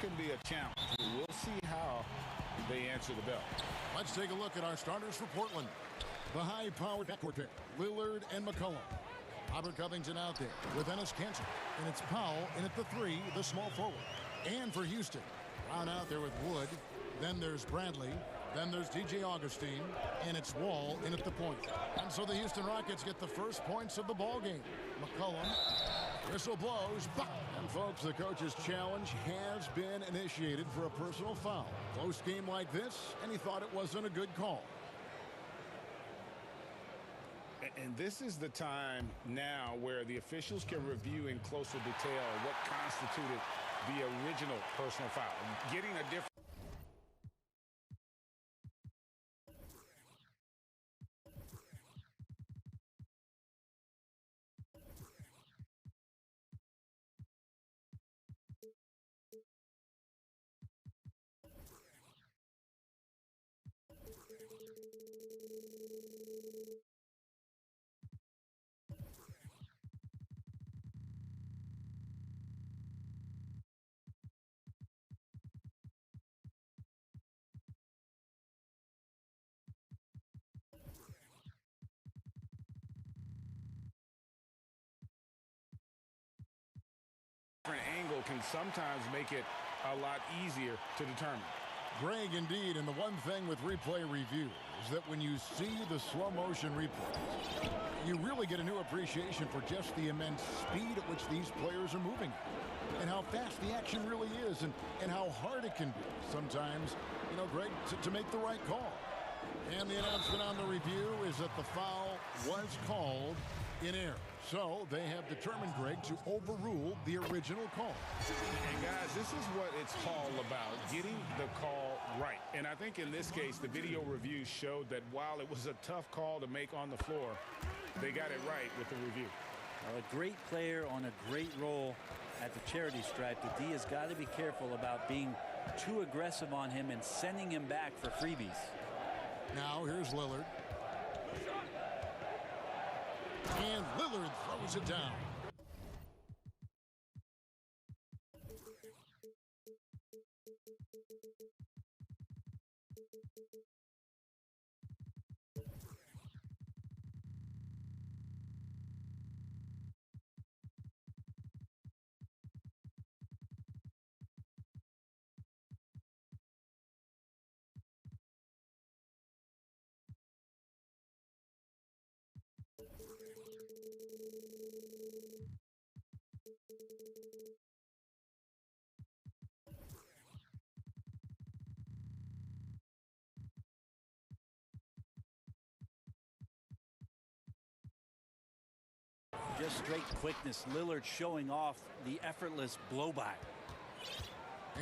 can be a challenge. We'll see how they answer the bell. Let's take a look at our starters for Portland. The high-powered backcourt pair, Lillard and McCollum. Robert Covington out there with Ennis Cantor. And it's Powell in at the 3, the small forward. And for Houston, Brown out there with Wood. Then there's Bradley. Then there's DJ Augustine. And it's Wall in at the point. And so the Houston Rockets get the first points of the ball game. McCollum, whistle blows. And folks, the coach's challenge has been initiated for a personal foul. Close game like this, and he thought it wasn't a good call. And this is the time now where the officials can review in closer detail what constituted the original personal foul. Getting a different... angle can sometimes make it a lot easier to determine. Greg, indeed, and the one thing with replay review is that when you see the slow motion replays, you really get a new appreciation for just the immense speed at which these players are moving and how fast the action really is and how hard it can be sometimes, you know, Greg, to make the right call. And the announcement on the review is that the foul was called in error. So they have determined, Greg, to overrule the original call. And guys, this is what it's all about, getting the call right. And I think in this case, the video review showed that while it was a tough call to make on the floor, they got it right with the review. Well, a great player on a great role at the charity stripe. The D has got to be careful about being too aggressive on him and sending him back for freebies. Now here's Lillard. And Lillard throws it down. Just straight quickness. Lillard showing off the effortless blow-by.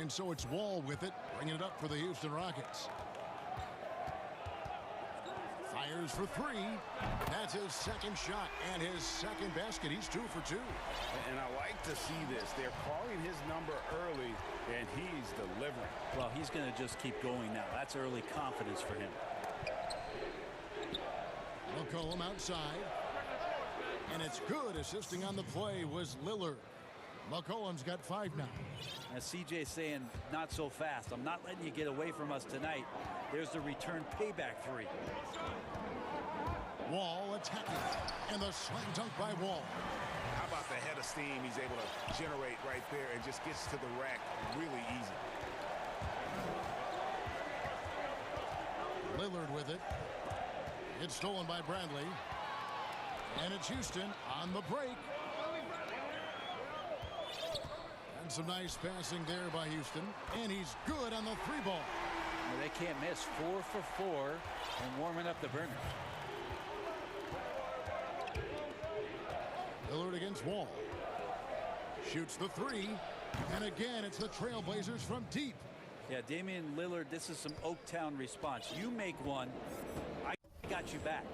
And so it's Wall with it, bringing it up for the Houston Rockets. Fires for 3. That's his second shot and his second basket. He's 2 for 2. And I like to see this. They're calling his number early, and he's delivering. Well, he's going to just keep going now. That's early confidence for him. McCollum outside. And it's good. Assisting on the play was Lillard. McCollum's got 5 now. As CJ's saying, not so fast. I'm not letting you get away from us tonight. There's the return payback 3. Wall attacking. And the slam dunk by Wall. How about the head of steam he's able to generate right there and just gets to the rack really easy. Lillard with it. It's stolen by Bradley. And it's Houston on the break. And some nice passing there by Houston. And he's good on the 3-ball. Well, they can't miss. 4 for 4 and warming up the burner. Lillard against Wall. Shoots the 3. And again, it's the Trailblazers from deep. Yeah, Damian Lillard, this is some Oaktown response. You make one, I got you back.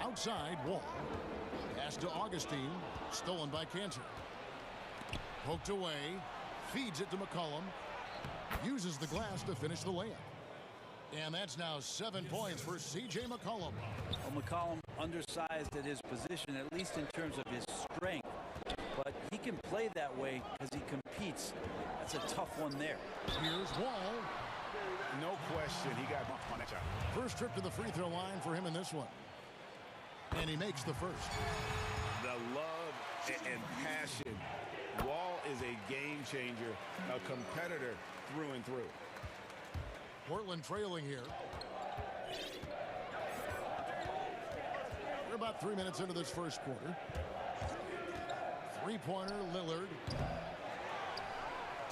Outside, Wall. Pass to Augustine. Stolen by Cantor. Poked away. Feeds it to McCollum. Uses the glass to finish the layup. And that's now 7 points for C.J. McCollum. Well, McCollum undersized at his position, at least in terms of his strength. But he can play that way because he competes. That's a tough one there. Here's Wall. No question, he got bumped on that shot. First trip to the free throw line for him in this one. And he makes the first. The love and passion. Wall is a game changer, a competitor through and through. Portland trailing here. We're about 3 minutes into this first quarter. Three-pointer, Lillard.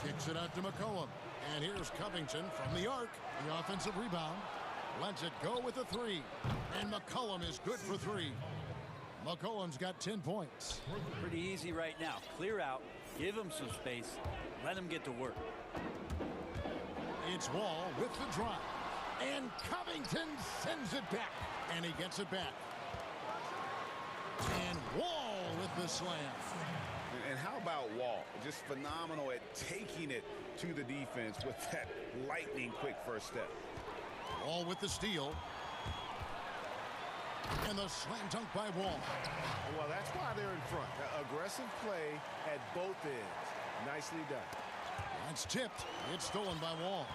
Kicks it out to McCollum. And here's Covington from the arc. The offensive rebound. Lets it go with a three. And McCollum is good for three. McCollum's got 10 points. Pretty easy right now. Clear out. Give him some space. Let him get to work. It's Wall with the drive. And Covington sends it back. And he gets it back. And Wall with the slam. And how about Wall? Just phenomenal at taking it to the defense with that lightning quick first step. Wall with the steal. And the slam dunk by Wall. Well, that's why they're in front. Aggressive play at both ends. Nicely done. That's tipped. It's stolen by Wall.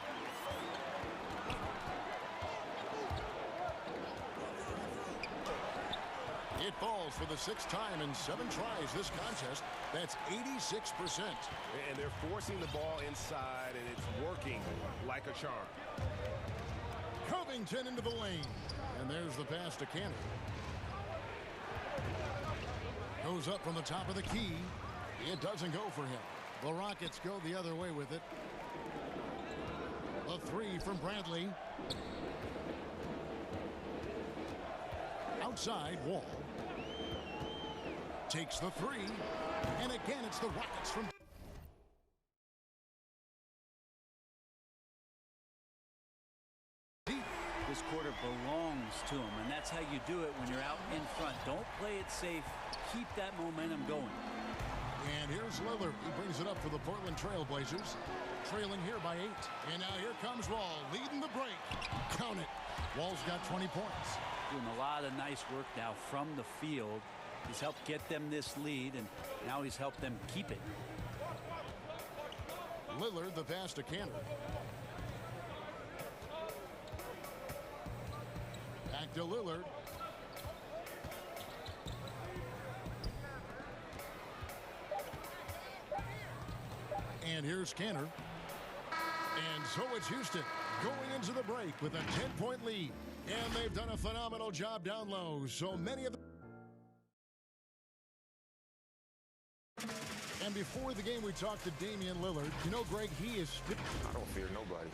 It falls for the 6th time in 7 tries this contest. That's 86%. And they're forcing the ball inside, and it's working like a charm. Covington into the lane. And there's the pass to Cannon. Goes up from the top of the key. It doesn't go for him. The Rockets go the other way with it. A three from Bradley. Outside, Wall. Takes the three. And again, it's the Rockets from... This quarter belongs to him, and that's how you do it when you're out in front. Don't play it safe. Keep that momentum going. And here's Lillard. He brings it up for the Portland Trail Blazers. Trailing here by 8. And now here comes Wall, leading the break. Count it. Wall's got 20 points. Doing a lot of nice work now from the field. He's helped get them this lead, and now he's helped them keep it. Lillard, the pass to Cannon. Back to Lillard. And here's Canner. And so it's Houston going into the break with a 10-point lead. And they've done a phenomenal job down low. So many of them. And before the game, we talked to Damian Lillard. You know, Greg, he is... I don't fear nobody.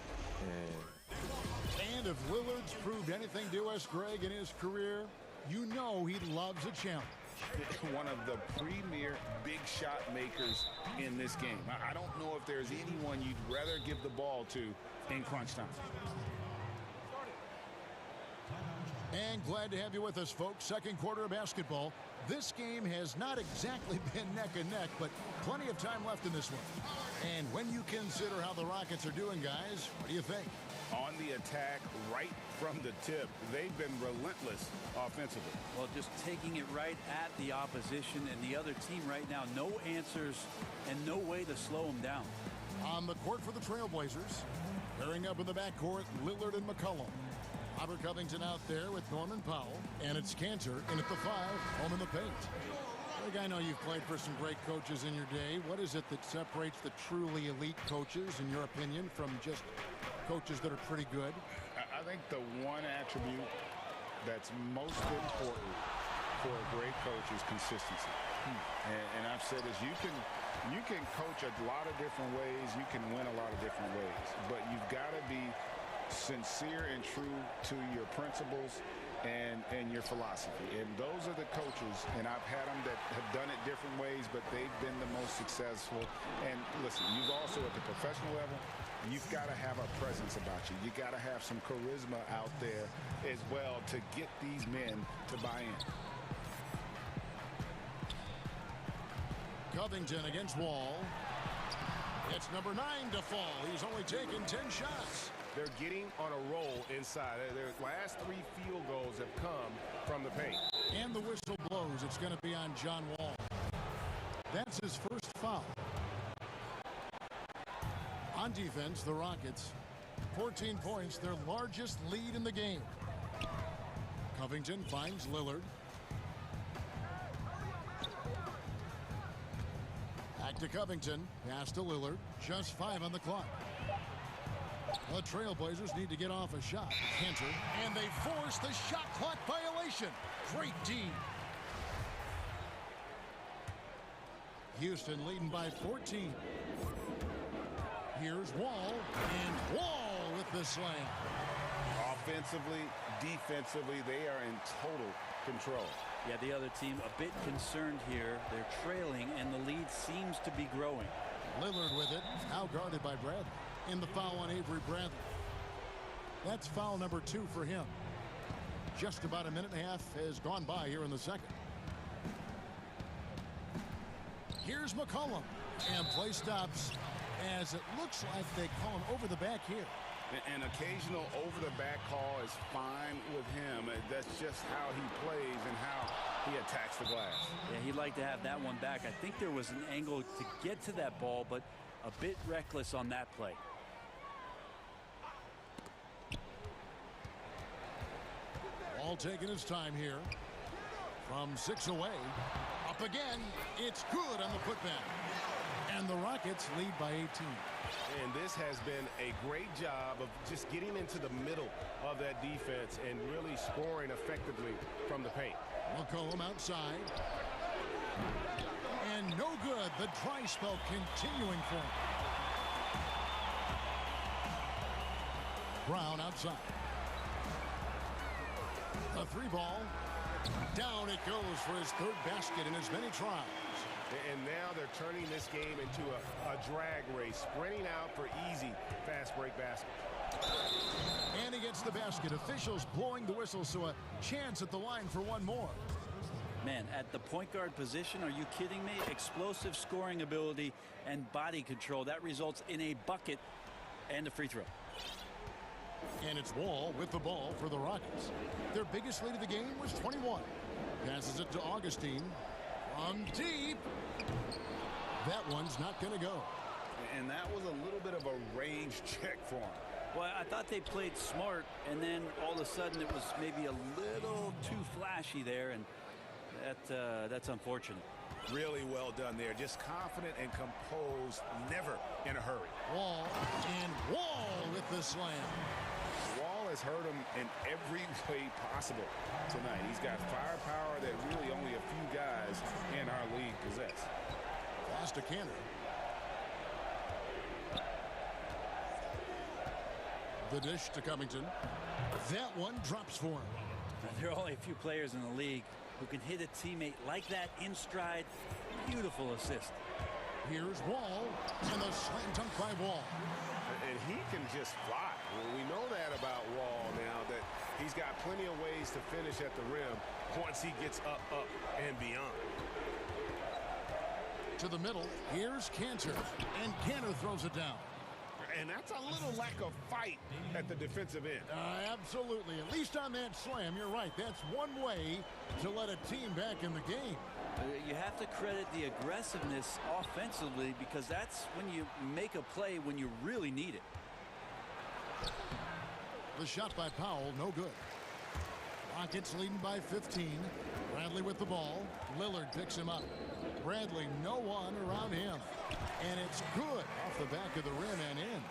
And if Lillard's proved anything to us, Greg, in his career, you know he loves a challenge. One of the premier big shot makers in this game. I don't know if there's anyone you'd rather give the ball to in crunch time. And glad to have you with us, folks. Second quarter of basketball. This game has not exactly been neck and neck, but plenty of time left in this one. And when you consider how the Rockets are doing, guys, what do you think? On the attack, right from the tip, they've been relentless offensively. Well, just taking it right at the opposition and the other team right now. No answers and no way to slow them down. On the court for the Trailblazers, pairing up in the backcourt, Lillard and McCollum. Robert Covington out there with Norman Powell. And it's Cantor in at the 5, home in the paint. Greg, I know you've played for some great coaches in your day. What is it that separates the truly elite coaches, in your opinion, from just coaches that are pretty good? I think the one attribute that's most important for a great coach is consistency. And I've said this, you can coach a lot of different ways, you can win a lot of different ways, but you've got to be sincere and true to your principles and your philosophy. And those are the coaches, and I've had them that have done it different ways, but they've been the most successful. And listen, you've also at the professional level, you've got to have a presence about you. You got to have some charisma out there as well to get these men to buy in. Covington against Wall. It's number 9 to fall. He's only taken 10 shots. They're getting on a roll inside. Their last 3 field goals have come from the paint. And the whistle blows. It's going to be on John Wall. That's his first foul. On defense, the Rockets, 14 points, their largest lead in the game. Covington finds Lillard. Back to Covington, pass to Lillard, just 5 on the clock. The Trailblazers need to get off a shot. Cantor, and they force the shot clock violation. Great D. Houston leading by 14. Here's Wall, and Wall with the slam. Offensively, defensively, they are in total control. Yeah, the other team a bit concerned here. They're trailing, and the lead seems to be growing. Lillard with it, now guarded by Bradley. In the foul on Avery Bradley. That's foul number 2 for him. Just about a minute and a half has gone by here in the second. Here's McCollum, and play stops as it looks like they call him over the back here. An occasional over-the-back call is fine with him. That's just how he plays and how he attacks the glass. Yeah, he'd like to have that one back. I think there was an angle to get to that ball, but a bit reckless on that play. All taking his time here. From 6 away. Up again. It's good on the putback. And the Rockets lead by 18. And this has been a great job of just getting into the middle of that defense and really scoring effectively from the paint. McCollum outside. And no good. The dry spell continuing for him. Brown outside. The 3 ball. Down it goes for his 3rd basket in as many tries. And now they're turning this game into a drag race, sprinting out for easy fast break baskets. And he gets the basket. Officials blowing the whistle, so a chance at the line for one more. Man, at the point guard position, are you kidding me? Explosive scoring ability and body control. That results in a bucket and a free throw. And it's Wall with the ball for the Rockets. Their biggest lead of the game was 21. Passes it to Augustine. From deep. That one's not going to go. And that was a little bit of a range check for him. Well, I thought they played smart, and then all of a sudden it was maybe a little too flashy there, and that's unfortunate. Really well done there. Just confident and composed, never in a hurry. Wall, and Wall with the slam. Wall has hurt him in every way possible tonight. He's got firepower that really only a few guys in our league possess. Pass to Cantor. The dish to Covington. That one drops for him. There are only a few players in the league who can hit a teammate like that in stride. Beautiful assist. Here's Wall, and the slam dunk by Wall. And he can just fly. Well, we know that about Wall now, that he's got plenty of ways to finish at the rim once he gets up, and beyond. To the middle, here's Cantor, and Cantor throws it down. And that's a little lack of fight at the defensive end. Absolutely. At least on that slam, you're right. That's one way to let a team back in the game. You have to credit the aggressiveness offensively, because that's when you make a play when you really need it. The shot by Powell, no good. Rockets leading by 15. Bradley with the ball. Lillard picks him up. Bradley, no one around him. And it's good off the back of the rim and in.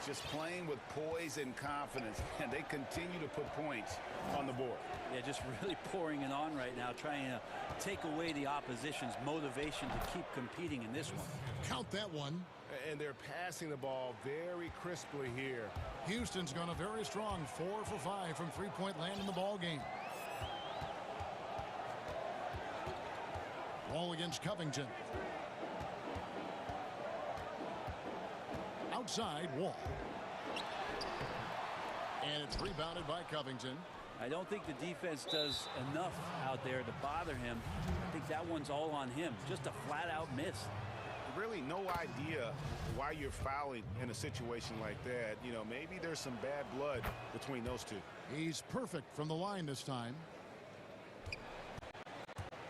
Just playing with poise and confidence, and they continue to put points on the board. Yeah, just really pouring it on right now, trying to take away the opposition's motivation to keep competing in this one. Count that one. And they're passing the ball very crisply here. Houston's gone a very strong 4 for 5 from three-point land in the ball game. Wall against Covington. Outside, Wall. And it's rebounded by Covington. I don't think the defense does enough out there to bother him. I think that one's all on him. Just a flat-out miss. Really no idea why you're fouling in a situation like that. You know, maybe there's some bad blood between those two. He's perfect from the line this time.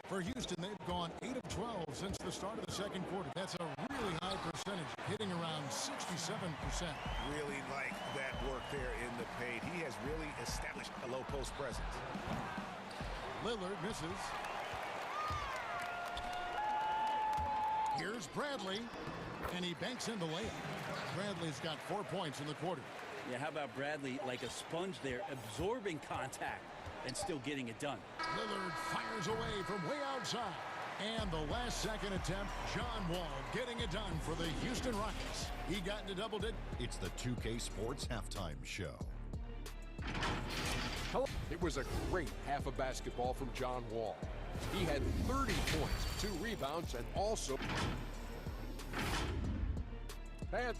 For Houston, they've gone 8 of 12 since the start of the second quarter. That's a really high percentage, hitting around 67%. Really like that work there in the paint. He has really established a low post presence. Lillard misses. Here's Bradley, and he banks in the layup. Bradley's got 4 points in the quarter. Yeah, how about Bradley like a sponge there, absorbing contact and still getting it done. Lillard fires away from way outside. And the last second attempt, John Wall getting it done for the Houston Rockets. He got into double digits. It's the 2K Sports Halftime Show. It was a great half of basketball from John Wall. He had 30 points, 2 rebounds, and also had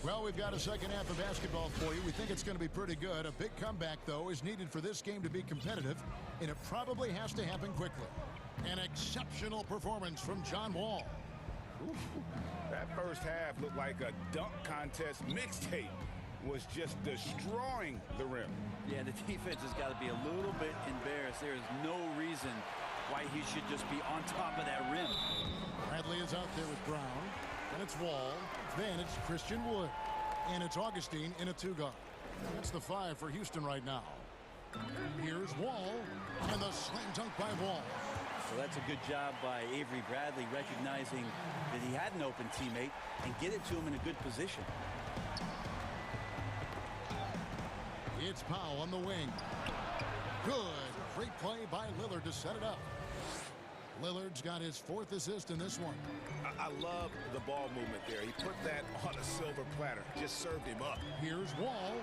Well, we've got a second half of basketball for you. We think it's going to be pretty good. A big comeback, though, is needed for this game to be competitive, and it probably has to happen quickly. An exceptional performance from John Wall. Ooh, that first half looked like a dunk contest mixtape. Was just destroying the rim. Yeah, the defense has got to be a little bit embarrassed. There is no reason why he should just be on top of that rim. Bradley is out there with Brown. Then it's Wall. Then it's Christian Wood. And it's Augustine in a 2-guard. That's the 5 for Houston right now. Here's Wall. And the slam dunk by Wall. So that's a good job by Avery Bradley, recognizing that he had an open teammate and get it to him in a good position. It's Powell on the wing. Good. Great play by Lillard to set it up. Lillard's got his 4th assist in this one. I love the ball movement there. He put that on a silver platter. Just served him up. Here's Wall.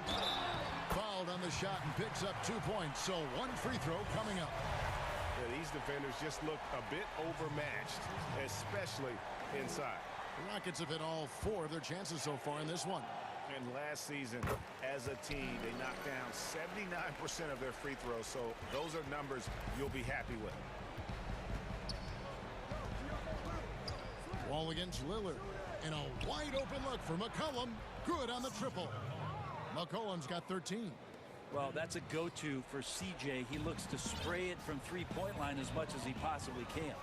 Fouled on the shot and picks up 2 points. So 1 free throw coming up. Yeah, these defenders just look a bit overmatched, especially inside. The Rockets have hit all 4 of their chances so far in this one. And last season, as a team, they knocked down 79% of their free throws. So those are numbers you'll be happy with. Wall against Lillard. And a wide open look for McCollum. Good on the triple. McCollum's got 13. Well, that's a go-to for CJ. He looks to spray it from three-point line as much as he possibly can.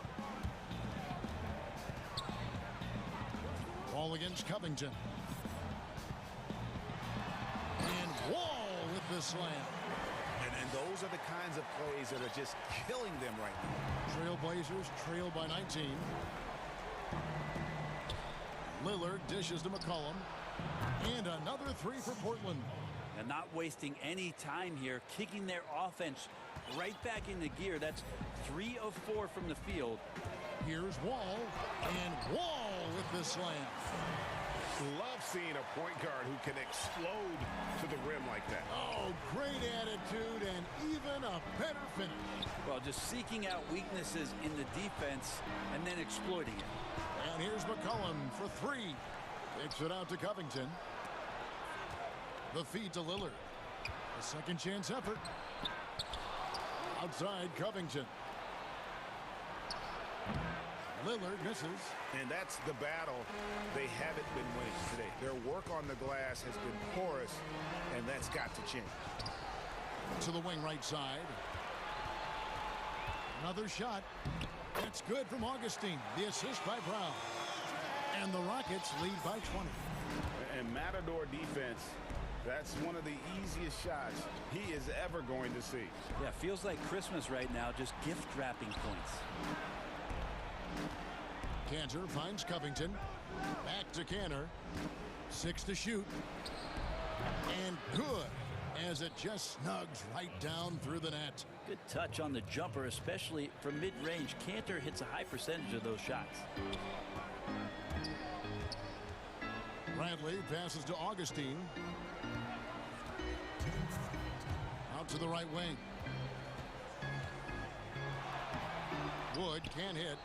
Wall against Covington. And Wall with the slam. And those are the kinds of plays that are just killing them right now. Trailblazers trail by 19. Lillard dishes to McCollum. And another 3 for Portland. And not wasting any time here, kicking their offense right back into gear. That's 3 of 4 from the field. Here's Wall. And Wall with the slam. Love seeing a point guard who can explode to the rim like that. Oh, great attitude and even a better finish. Well, just seeking out weaknesses in the defense and then exploiting it. And here's McCollum for 3. Kicks it out to Covington. The feed to Lillard. A second chance effort. Outside Covington. Lillard misses. And that's the battle they haven't been winning today. Their work on the glass has been porous, and that's got to change. To the wing right side. Another shot. That's good from Augustine. The assist by Brown. And the Rockets lead by 20. And Matador defense, that's one of the easiest shots he is ever going to see. Yeah, feels like Christmas right now, just gift wrapping points. Cantor finds Covington. Back to Cantor. 6 to shoot. And good, as it just snugs right down through the net. Good touch on the jumper, especially from mid-range. Cantor hits a high percentage of those shots. Bradley passes to Augustine. Out to the right wing. Wood can't hit.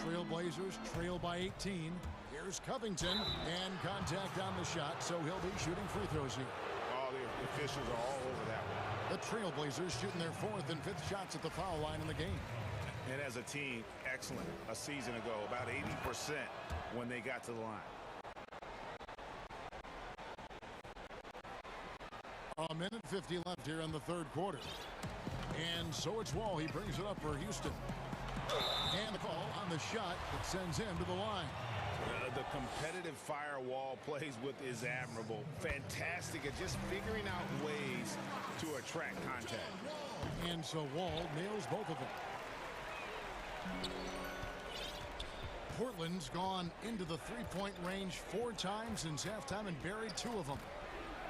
Trailblazers trail by 18. Here's Covington, and contact on the shot, so he'll be shooting free throws here. Oh, the officials are all over that one. The Trailblazers shooting their 4th and 5th shots at the foul line in the game. And as a team, excellent. A season ago, about 80% when they got to the line. A minute 50 left here in the third quarter. And so it's Wall. He brings it up for Houston. And the call on the shot that sends him to the line. The competitive firewall plays with is admirable. Fantastic at just figuring out ways to attract contact. And so Wall nails both of them. Portland's gone into the three-point range 4 times since halftime and buried 2 of them.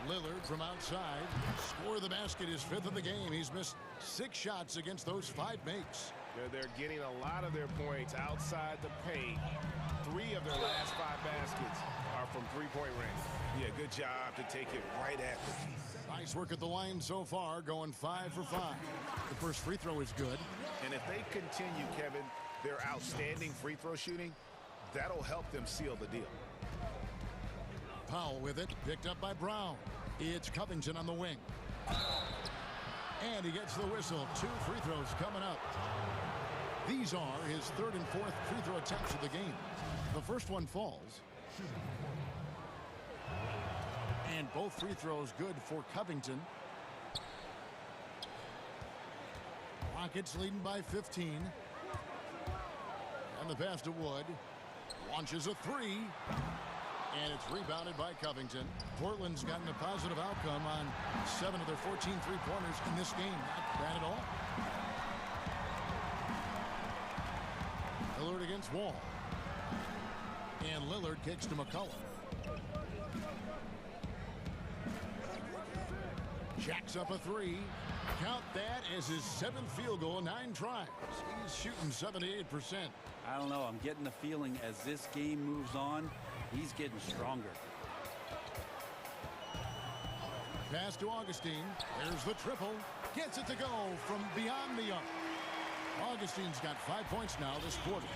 Lillard from outside. Score the basket, his 5th of the game. He's missed 6 shots against those 5 makes. They're getting a lot of their points outside the paint. 3 of their last 5 baskets are from three-point range. Yeah, good job to take it right at them. Nice work at the line so far, going 5 for 5. The first free throw is good. And if they continue, Kevin, their outstanding free throw shooting, that'll help them seal the deal. Powell with it, picked up by Brown. It's Covington on the wing. And he gets the whistle. 2 free throws coming up. These are his 3rd and 4th free throw attempts of the game. The first one falls. And both free throws good for Covington. Rockets leading by 15. And the pass to Wood. Launches a 3. And it's rebounded by Covington. Portland's gotten a positive outcome on 7 of their 14 three-pointers in this game. Not bad at all. Lillard against Wall. And Lillard kicks to McCullough. Jacks up a 3. Count that as his 7th field goal, 9 tries. He's shooting 78%. I don't know. I'm getting the feeling as this game moves on, he's getting stronger. Pass to Augustine. There's the triple. Gets it to go from beyond the arc. Augustine's got 5 points now this quarter.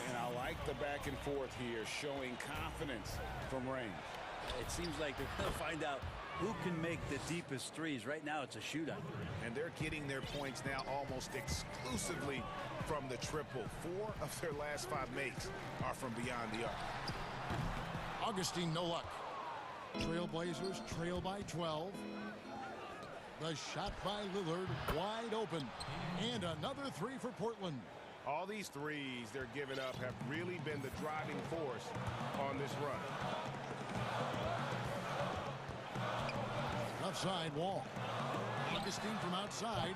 And I like the back and forth here, showing confidence from range. It seems like they're going to find out who can make the deepest threes. Right now it's a shootout. And they're getting their points now almost exclusively from the triple. 4 of their last 5 makes are from beyond the arc. Augustine, no luck. Trailblazers trail by 12. The shot by Lillard, wide open. And another 3 for Portland. All these threes they're giving up have really been the driving force on this run. Left side, Wall. Augustine from outside.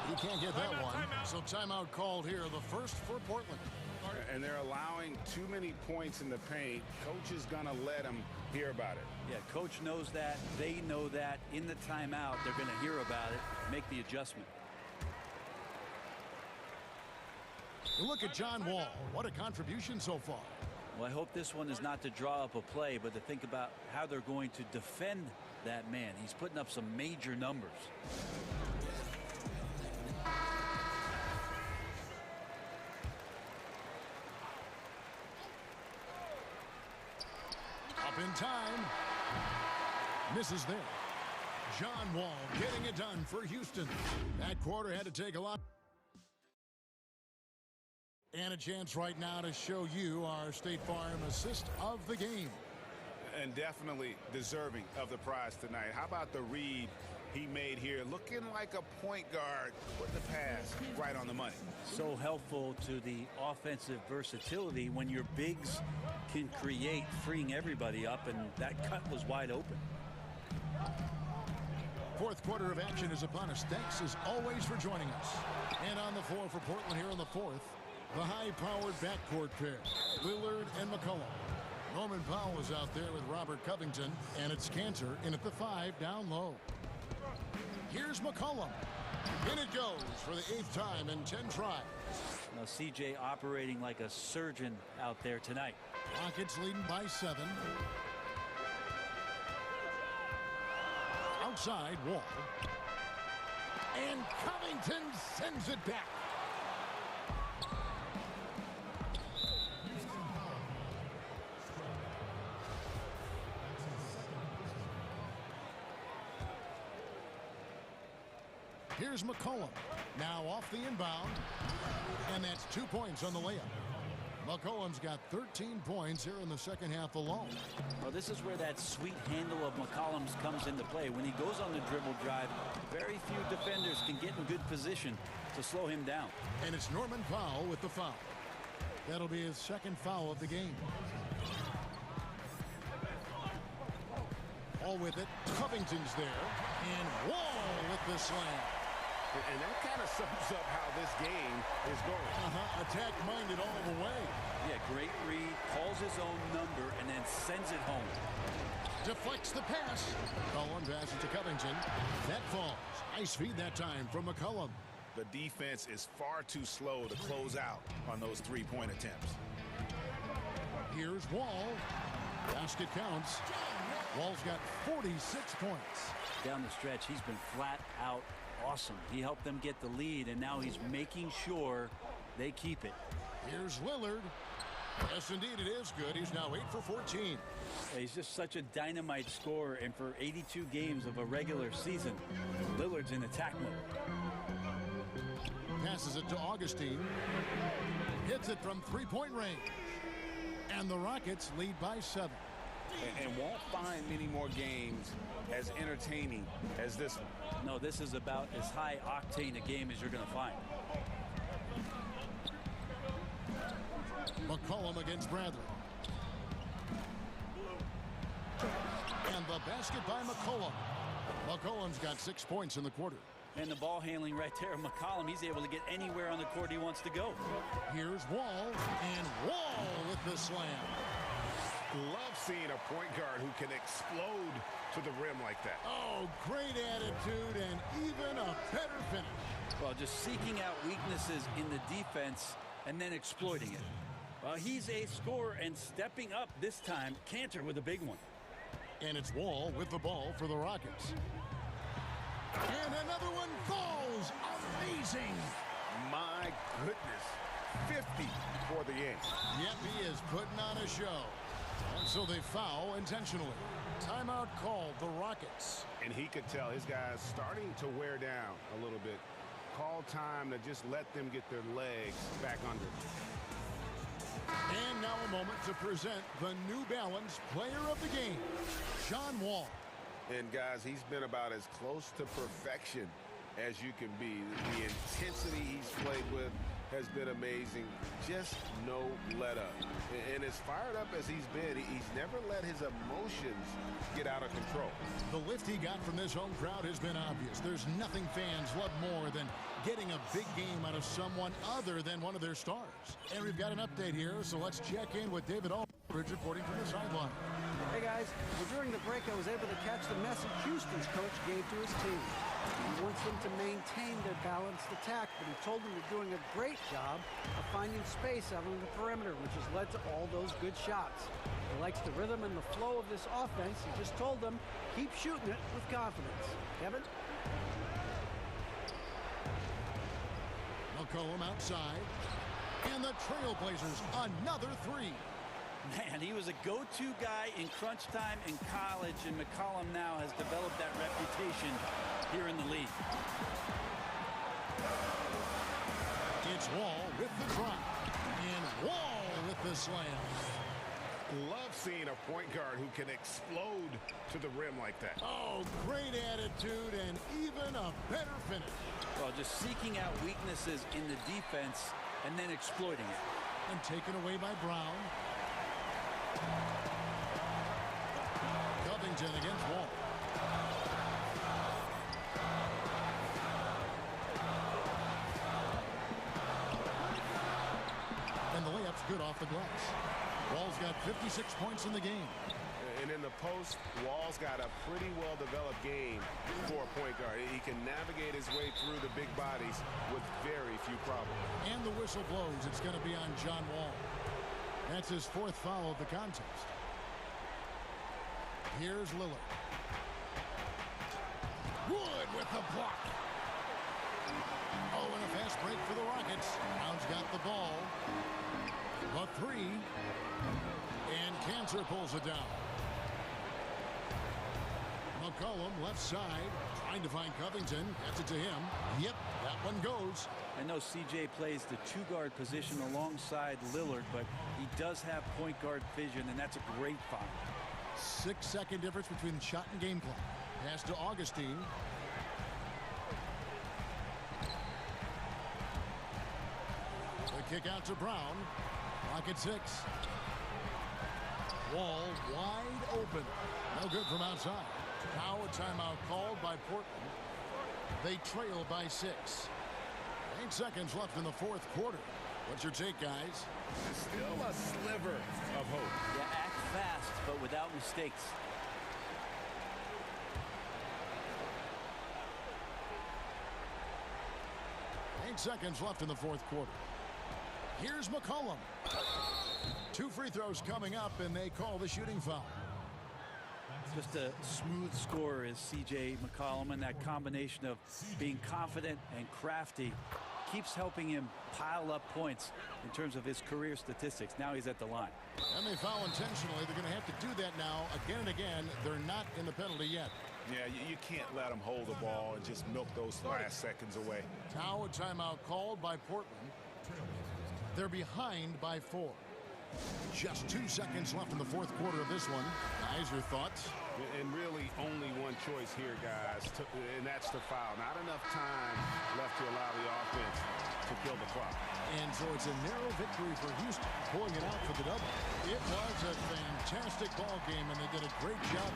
He can't get that one. So timeout called here, the first for Portland. And they're allowing too many points in the paint. Coach is going to let them hear about it. Yeah, coach knows that. They know that. In the timeout, they're going to hear about it, make the adjustment. Look at John Wall. What a contribution so far. Well, I hope this one is not to draw up a play, but to think about how they're going to defend that man. He's putting up some major numbers. Up in time. Misses there. John Wall getting it done for Houston. That quarter had to take a lot. And a chance right now to show you our State Farm assist of the game. And definitely deserving of the prize tonight. How about the read he made here? Looking like a point guard. Put the pass right on the money. So helpful to the offensive versatility when your bigs can create, freeing everybody up, and that cut was wide open. Fourth quarter of action is upon us. Thanks as always for joining us. And on the floor for Portland here in the fourth, the high-powered backcourt pair, Lillard and McCullough. Norman Powell is out there with Robert Covington, and it's Cantor in at the 5 down low. Here's McCullough. In it goes for the 8th time in 10 tries. Now CJ operating like a surgeon out there tonight. Rockets leading by 7. Outside, Wall. And Covington sends it back. Here's McCullough. Now off the inbound. And that's 2 points on the layup. McCollum's got 13 points here in the second half alone. Well, this is where that sweet handle of McCollum's comes into play. When he goes on the dribble drive, very few defenders can get in good position to slow him down. And it's Norman Powell with the foul. That'll be his second foul of the game. All with it. Covington's there. And Wall with the slam. And that kind of sums up how this game is going. Attack-minded all the way. Yeah, great read. Calls his own number and then sends it home. Deflects the pass. McCollum passes to Covington. That falls. Nice feed that time from McCollum. The defense is far too slow to close out on those three-point attempts. Here's Wall. Basket counts. Wall's got 46 points. Down the stretch, he's been flat out awesome. He helped them get the lead, and now he's making sure they keep it. Here's Lillard. Yes, indeed, it is good. He's now 8 for 14. He's just such a dynamite scorer, and for 82 games of a regular season, Lillard's in attack mode. Passes it to Augustine. Hits it from three-point range. And the Rockets lead by 7. And won't find many more games as entertaining as this one. No, this is about as high octane a game as you're going to find. McCollum against Bradley. And the basket by McCollum. McCollum's got 6 points in the quarter. And the ball handling right there, McCollum, he's able to get anywhere on the court he wants to go. Here's Wall, and Wall with the slam. Love seeing a point guard who can explode to the rim like that. Oh, great attitude and even a better finish. Well, just seeking out weaknesses in the defense and then exploiting it. Well, he's a scorer and stepping up this time. Cantor with a big one. And it's Wall with the ball for the Rockets. And another one falls. Amazing. My goodness. 50 for the game. Yep, he is putting on a show. And so they foul intentionally. Timeout called, the Rockets. And he could tell his guys starting to wear down a little bit. Call time to just let them get their legs back under. And now a moment to present the New Balance player of the game, John Wall. And guys, he's been about as close to perfection as you can be. The intensity he's played with has been amazing. Just no let up. And as fired up as he's been, he's never let his emotions get out of control. The lift he got from this home crowd has been obvious. There's nothing fans love more than getting a big game out of someone other than one of their stars. And we've got an update here, so let's check in with David Aldridge reporting from the sideline. Hey guys, well, during the break I was able to catch the message Houston's coach gave to his team. He wants them to maintain their balanced attack, but he told them they're doing a great job of finding space out on the perimeter, which has led to all those good shots. He likes the rhythm and the flow of this offense. He just told them, keep shooting it with confidence. Kevin? McCollum outside. And the Trailblazers, another three. Man, he was a go-to guy in crunch time in college, and McCollum now has developed that reputation here in the league. It's Wall with the drop. And Wall with the slam. Love seeing a point guard who can explode to the rim like that. Oh, great attitude and even a better finish. Well, just seeking out weaknesses in the defense and then exploiting it. And taken away by Brown. Covington against Wall. And the layup's good off the glass. Wall's got 56 points in the game. And in the post, Wall's got a pretty well-developed game for a point guard. He can navigate his way through the big bodies with very few problems. And the whistle blows. It's going to be on John Wall. That's his 4th foul of the contest. Here's Lillard. Wood with the block. Oh, and a fast break for the Rockets. Brown's got the ball. A three. And Cantor pulls it down. McCollum left side, trying to find Covington. Gets it to him. Yep, that one goes. I know CJ plays the two-guard position alongside Lillard, but he does have point guard vision, and that's a great find. 6-second difference between shot and game clock. Pass to Augustine. The kick out to Brown. Clock at 6. Wall wide open. No good from outside. Now a timeout called by Portland. They trail by 6. 8 seconds left in the fourth quarter. What's your take, guys? Still a sliver of hope. Yeah, act fast, but without mistakes. Eight seconds left in the fourth quarter. Here's McCollum. 2 free throws coming up, and they call the shooting foul. Just a smooth scorer is C.J. McCollum, and that combination of being confident and crafty keeps helping him pile up points in terms of his career statistics. Now he's at the line. And they foul intentionally. They're going to have to do that now again and again. They're not in the penalty yet. Yeah, you can't let them hold the ball and just milk those last seconds away. Now a timeout called by Portland. They're behind by 4. Just 2 seconds left in the fourth quarter of this one. Guys, your thoughts? And really only one choice here, guys, and that's to foul. Not enough time left to allow the offense to kill the clock. And so it's a narrow victory for Houston, pulling it out for the double. It was a fantastic ball game, and they did a great job.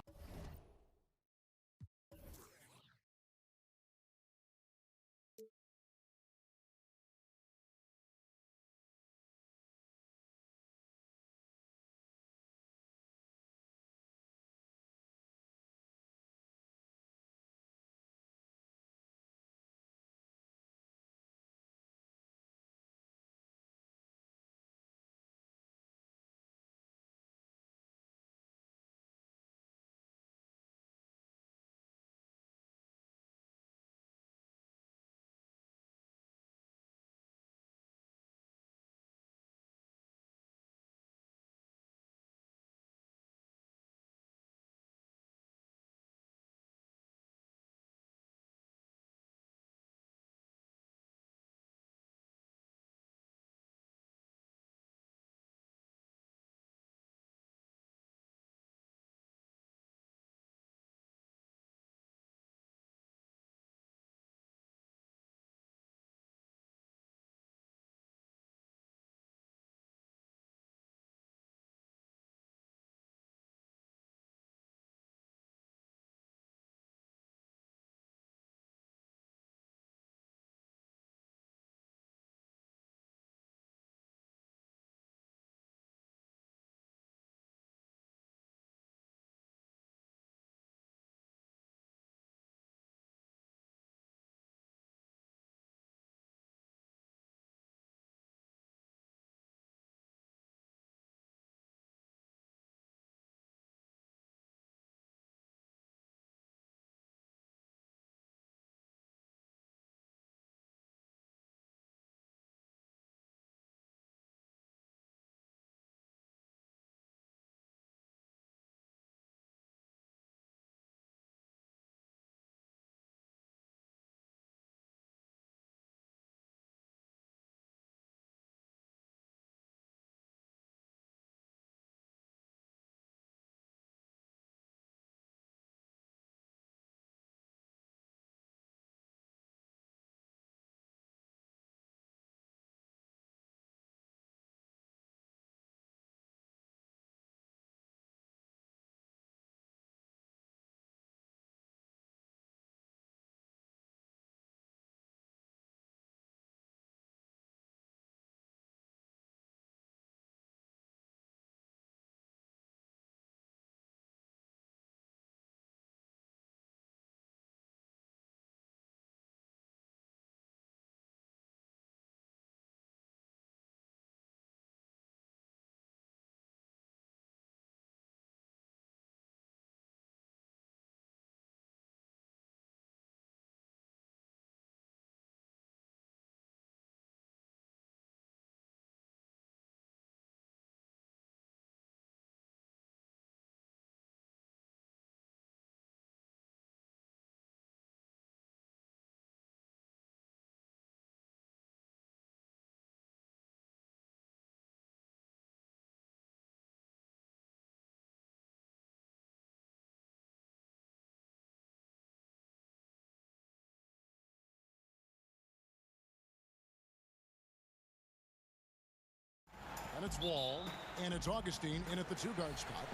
And it's Wall, and it's Augustine in at the 2-guard spot.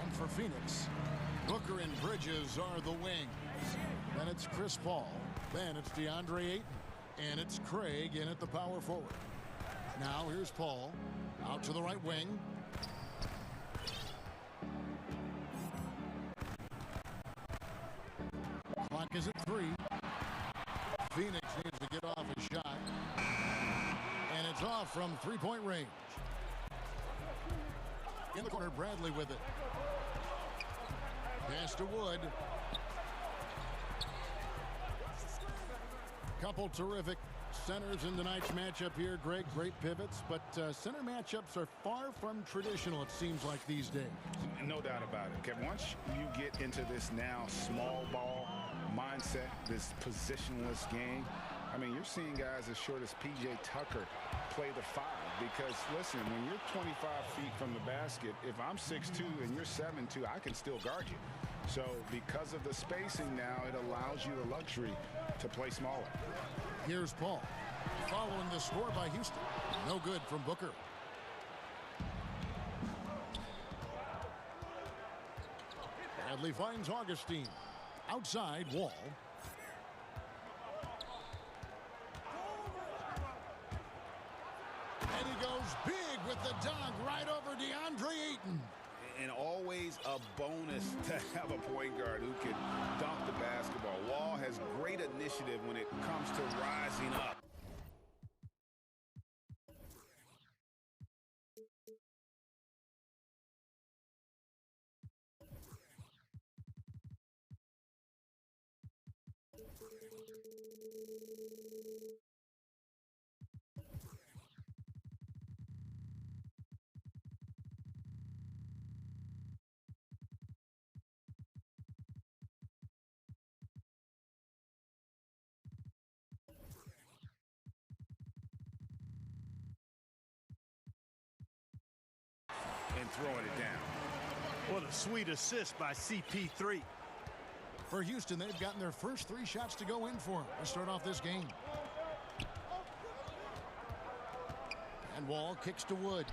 And for Phoenix, Booker and Bridges are the wings. Then it's Chris Paul. Then it's DeAndre Ayton. And it's Craig in at the power forward. Now here's Paul. Out to the right wing. Clock is at 3. Phoenix needs to get off his shot. And it's off from 3-point range. In the corner, Bradley with it. Pass to Wood. Couple terrific centers in tonight's matchup here, Greg. Great pivots, but center matchups are far from traditional, it seems like, these days. No doubt about it, Kevin. Once you get into this now small ball mindset, this positionless game, I mean, you're seeing guys as short as P.J. Tucker play the 5. Because, listen, when you're 25 feet from the basket, if I'm 6'2" and you're 7'2", I can still guard you. So because of the spacing now, it allows you the luxury to play smaller. Here's Paul. Following the score by Houston. No good from Booker. Bradley finds Augustine. Outside, Wall. And he goes big with the dunk right over DeAndre Ayton. And always a bonus to have a point guard who can dunk the basketball. Wall has great initiative when it comes to rising up. And throwing it down. What a sweet assist by CP3. For Houston, they've gotten their first 3 shots to go in for them to start off this game. And Wall kicks to Wood.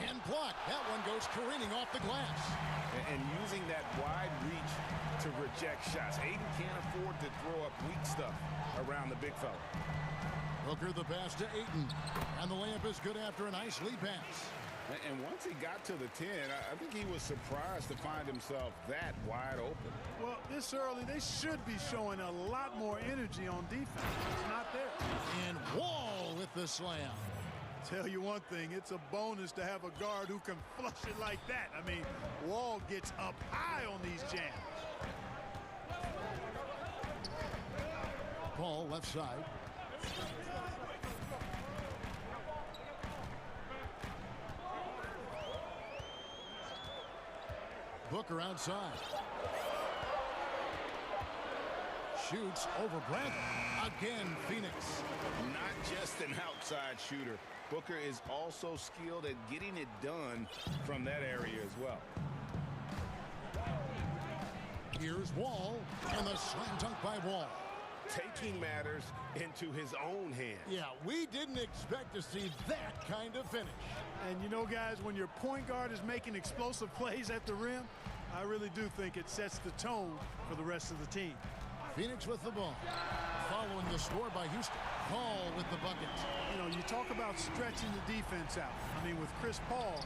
And blocked. That one goes careening off the glass. And using that wide reach to reject shots. Ayton can't afford to throw up weak stuff around the big fella. Booker the pass to Ayton. And the layup is good after a nice lead pass. And once he got to the 10, I think he was surprised to find himself that wide open. Well, this early, they should be showing a lot more energy on defense. It's not there. And Wall with the slam. Tell you one thing, it's a bonus to have a guard who can flush it like that. I mean, Wall gets up high on these jams. Paul left side. Booker outside. Shoots over Bradley. Again, Phoenix. Not just an outside shooter. Booker is also skilled at getting it done from that area as well. Here's Wall, and the slam dunk by Wall. Taking matters into his own hands. Yeah, we didn't expect to see that kind of finish. And you know, guys, when your point guard is making explosive plays at the rim, I really do think it sets the tone for the rest of the team. Phoenix with the ball. Following the score by Houston. Paul with the bucket. You know, you talk about stretching the defense out. I mean, with Chris Paul,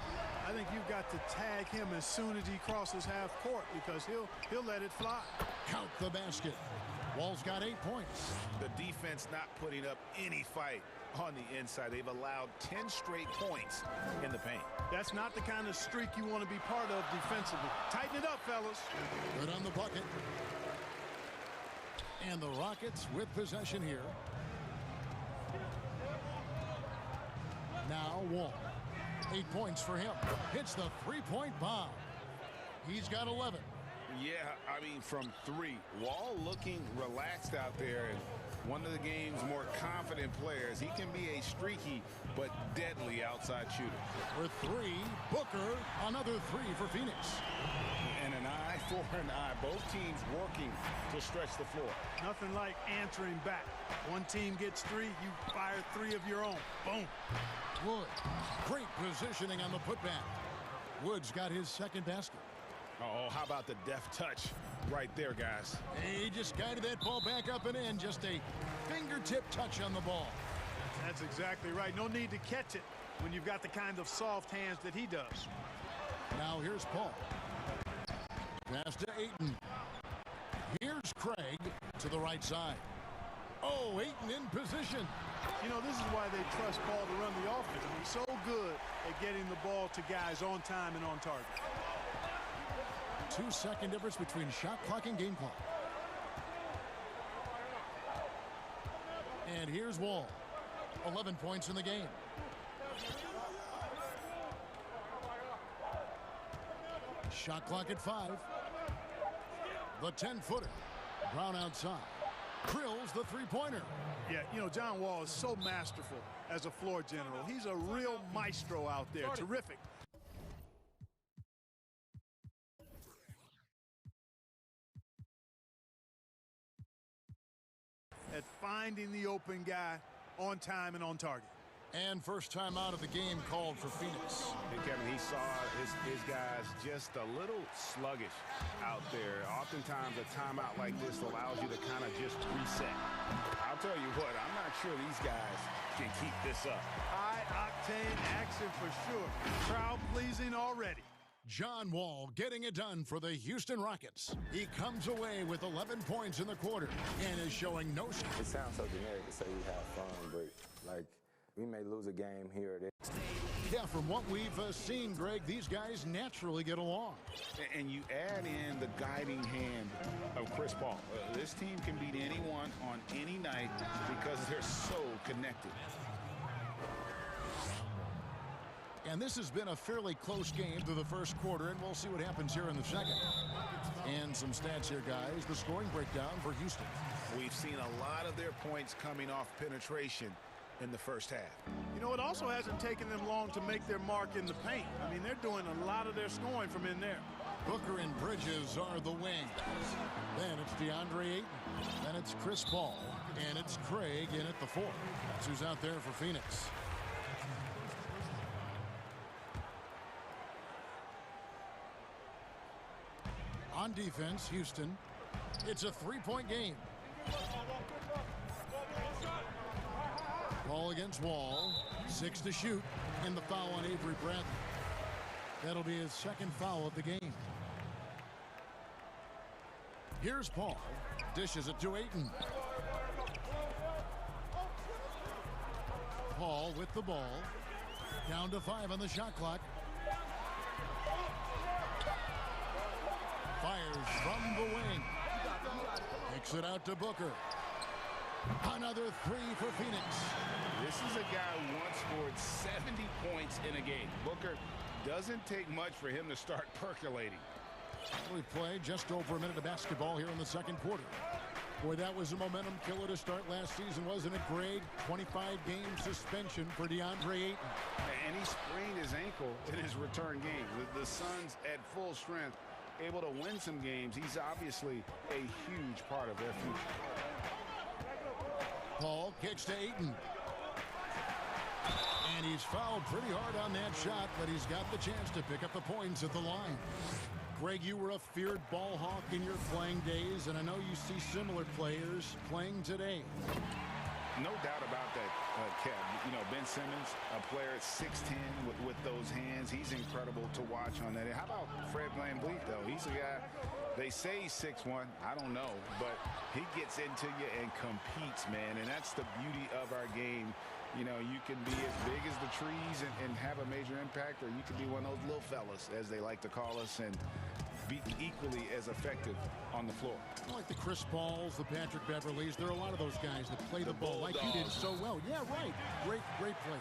I think you've got to tag him as soon as he crosses half court because he'll let it fly. Count the basket. Wall's got 8 points. The defense not putting up any fight on the inside. They've allowed 10 straight points in the paint. That's not the kind of streak you want to be part of defensively. Tighten it up, fellas. Good on the bucket. And the Rockets with possession here. Now Wall. 8 points for him. Hits the three-point bomb. He's got 11. Yeah, I mean, from 3. Wall looking relaxed out there, and one of the game's more confident players. He can be a streaky but deadly outside shooter. For three, Booker, another three for Phoenix. And an eye for an eye. Both teams working to stretch the floor. Nothing like answering back. One team gets three, you fire three of your own. Boom. Wood, great positioning on the putback. Wood's got his second basket. Oh, how about the deft touch right there, guys? He just guided that ball back up and in. Just a fingertip touch on the ball. That's exactly right. No need to catch it when you've got the kind of soft hands that he does. Now here's Paul. Pass to Ayton. Here's Craig to the right side. Oh, Ayton in position. You know, this is why they trust Paul to run the offense. He's so good at getting the ball to guys on time and on target. 2-second difference between shot clock and game clock. And here's Wall. 11 points in the game. Shot clock at 5. The 10-footer. Brown outside. Drills the three-pointer. Yeah, you know, John Wall is so masterful as a floor general. He's a real maestro out there. Terrific. At finding the open guy on time and on target. And first time out of the game called for Phoenix. And Kevin, he saw his guys just a little sluggish out there. Oftentimes a timeout like this allows you to kind of just reset. I'll tell you what, I'm not sure these guys can keep this up. High-octane action for sure. Crowd-pleasing already. John Wall getting it done for the Houston Rockets. He comes away with 11 points in the quarter and is showing no... It sounds so generic to say we have fun, but, like, we may lose a game here or there. Yeah, from what we've seen, Greg, these guys naturally get along. And you add in the guiding hand of Chris Paul. This team can beat anyone on any night because they're so connected. And this has been a fairly close game through the first quarter, and we'll see what happens here in the second. And some stats here, guys. The scoring breakdown for Houston. We've seen a lot of their points coming off penetration in the first half. You know, it also hasn't taken them long to make their mark in the paint. I mean, they're doing a lot of their scoring from in there. Booker and Bridges are the wings. Then it's DeAndre Ayton. Then it's Chris Paul. And it's Craig in at the 4. That's who's out there for Phoenix. On defense, Houston. It's a 3-point game. Ball against Wall. 6 to shoot. And the foul on Avery Bradley. That'll be his second foul of the game. Here's Paul. Dishes it to Ayton. Paul with the ball. Down to 5 on the shot clock. Fires from the wing. Kicks it out to Booker. Another 3 for Phoenix. This is a guy who once scored 70 points in a game. Booker doesn't take much for him to start percolating. We played just over a minute of basketball here in the second quarter. Boy, that was a momentum killer to start last season, wasn't it, Greg? 25-game suspension for DeAndre Ayton. And he sprained his ankle in his return game. The Suns at full strength, able to win some games. He's obviously a huge part of their future. Paul kicks to Ayton. And he's fouled pretty hard on that shot, but he's got the chance to pick up the points at the line. Greg, you were a feared ball hawk in your playing days, and I know you see similar players playing today. No doubt about that, Kev. You know, Ben Simmons, a player at 6'10" with those hands. He's incredible to watch on that. How about Fred VanVleet, though? He's a guy, they say he's 6'1". I don't know, but he gets into you and competes, man, and that's the beauty of our game. You know, you can be as big as the trees and have a major impact, or you can be one of those little fellas, as they like to call us, and be equally as effective on the floor. Like the Chris Pauls, the Patrick Beverleys, there are a lot of those guys that play the ball like you did so well. Yeah, right. Great players.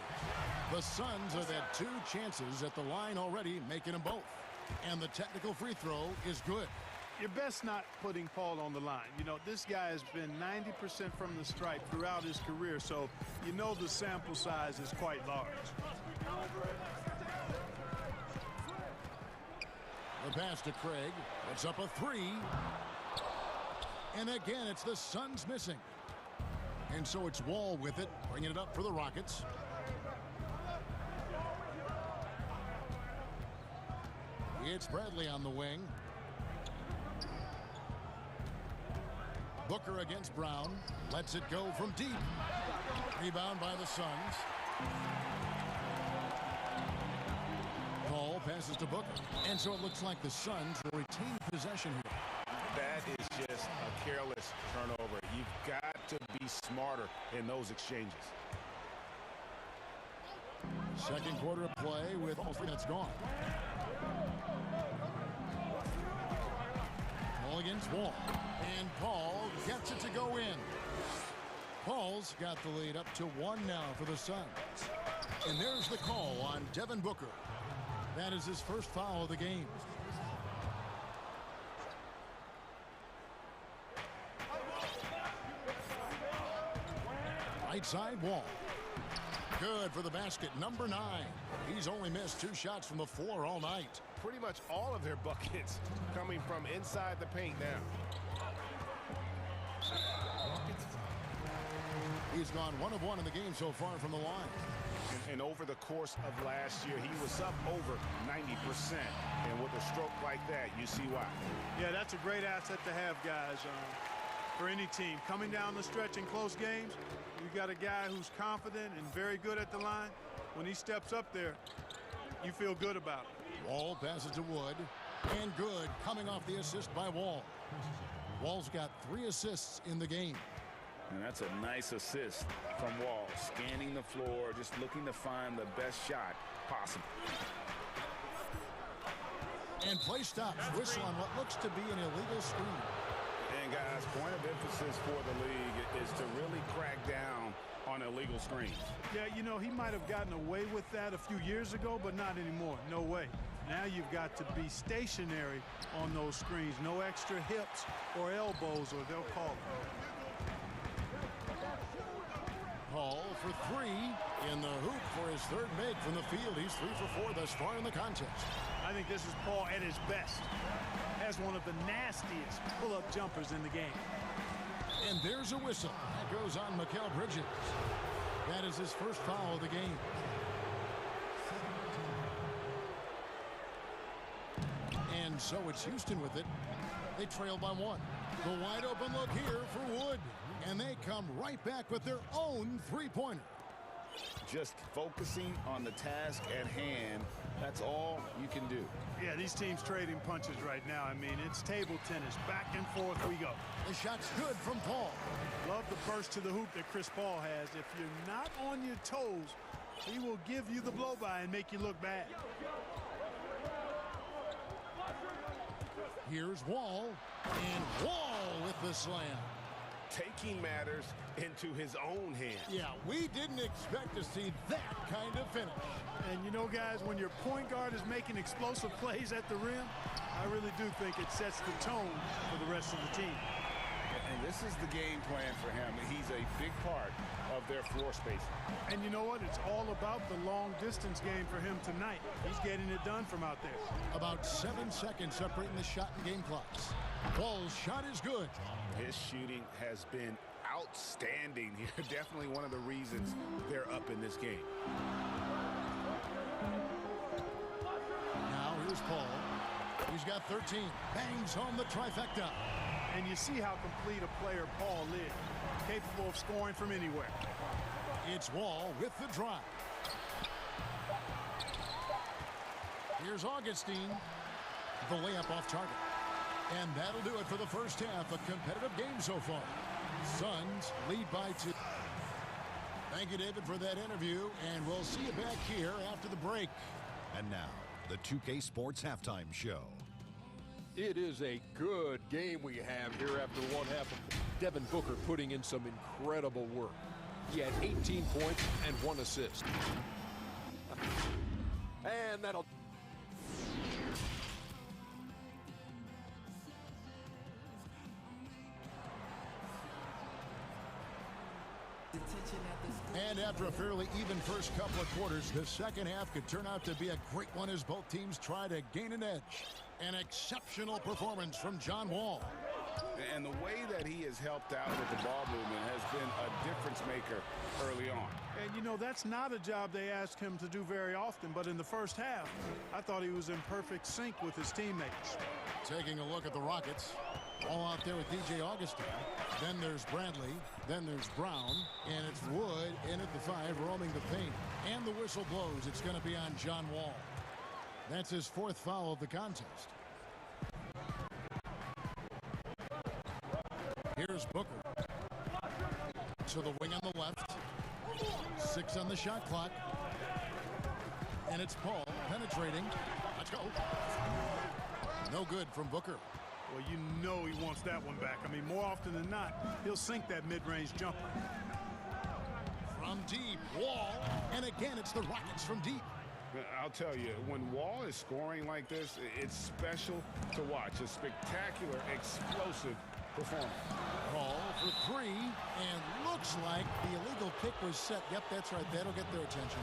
The Suns have had 2 chances at the line already, making them both. And the technical free throw is good. You're best not putting Paul on the line. You know, this guy has been 90% from the stripe throughout his career, so you know the sample size is quite large. The pass to Craig. It's up a three. And again, it's the Suns missing. And so it's Wall with it, bringing it up for the Rockets. It's Bradley on the wing. Booker against Brown. Lets it go from deep. Rebound by the Suns. Paul passes to Booker. And so it looks like the Suns will retain possession here. That is just a careless turnover. You've got to be smarter in those exchanges. Second quarter of play with almost 3 minutes gone. Paul against Wall. And Paul gets it to go in. Paul's got the lead up to 1 now for the Suns. And there's the call on Devin Booker. That is his first foul of the game. Right side, Wall. Good for the basket, number 9. He's only missed 2 shots from the floor all night. Pretty much all of their buckets coming from inside the paint now. He's gone 1 of 1 in the game so far from the line. And over the course of last year, he was up over 90%. And with a stroke like that, you see why. Yeah, that's a great asset to have, guys, for any team. Coming down the stretch in close games, you got a guy who's confident and very good at the line. When he steps up there, you feel good about it. Wall passes to Wood. And good, coming off the assist by Wall. Wall's got 3 assists in the game. And that's a nice assist from Wall. Scanning the floor, just looking to find the best shot possible. And play stops. Whistle on what looks to be an illegal screen. And guys, point of emphasis for the league is to really crack down on illegal screens. Yeah, you know, he might have gotten away with that a few years ago, but not anymore. No way. Now you've got to be stationary on those screens. No extra hips or elbows, or they'll call it. Paul for 3 in the hoop for his 3rd make from the field. He's 3 for 4 thus far in the contest. I think this is Paul at his best. Has one of the nastiest pull-up jumpers in the game. And there's a whistle. That goes on Mikal Bridges. That is his first foul of the game. And so it's Houston with it. They trail by 1. The wide open look here for Wood. And they come right back with their own 3-pointer. Just focusing on the task at hand, that's all you can do. Yeah, these teams trading punches right now. I mean, it's table tennis. Back and forth we go. The shot's good from Paul. Love the burst to the hoop that Chris Paul has. If you're not on your toes, he will give you the blow-by and make you look bad. Here's Wall. And Wall with the slam. Taking matters into his own hands. Yeah, we didn't expect to see that kind of finish. And you know, guys, when your point guard is making explosive plays at the rim, I really do think it sets the tone for the rest of the team. And this is the game plan for him. He's a big part of their floor space. And you know what? It's all about the long-distance game for him tonight. He's getting it done from out there. About 7 seconds separating the shot and game clocks. Paul's shot is good. His shooting has been outstanding here. Definitely one of the reasons they're up in this game. Now here's Paul. He's got 13. Bangs home the trifecta. And you see how complete a player Paul is. Capable of scoring from anywhere. It's Wall with the drive. Here's Augustine. The layup off target. And that'll do it for the first half. A competitive game so far. Suns lead by 2. Thank you, David, for that interview. And we'll see you back here after the break. And now, the 2K Sports Halftime Show. It is a good game we have here after 1 half of Devin Booker putting in some incredible work. He had 18 points and 1 assist. And that'll... And after a fairly even first couple of quarters, the second half could turn out to be a great one as both teams try to gain an edge. An exceptional performance from John Wall. And the way that he has helped out with the ball movement has been a difference maker early on. And, you know, that's not a job they ask him to do very often, but in the first half, I thought he was in perfect sync with his teammates. Taking a look at the Rockets. All out there with DJ Augustine. Then there's Bradley. Then there's Brown. And it's Wood in at the 5, roaming the paint. And the whistle blows. It's going to be on John Wall. That's his 4th foul of the contest. Here's Booker. To the wing on the left. 6 on the shot clock. And it's Paul penetrating. Let's go. No good from Booker. Well, you know he wants that one back. I mean, more often than not, he'll sink that mid-range jumper. From deep, Wall. And again, it's the Rockets from deep. I'll tell you, when Wall is scoring like this, it's special to watch. A spectacular, explosive performance. Paul for 3, and looks like the illegal kick was set. Yep, that's right. That'll get their attention.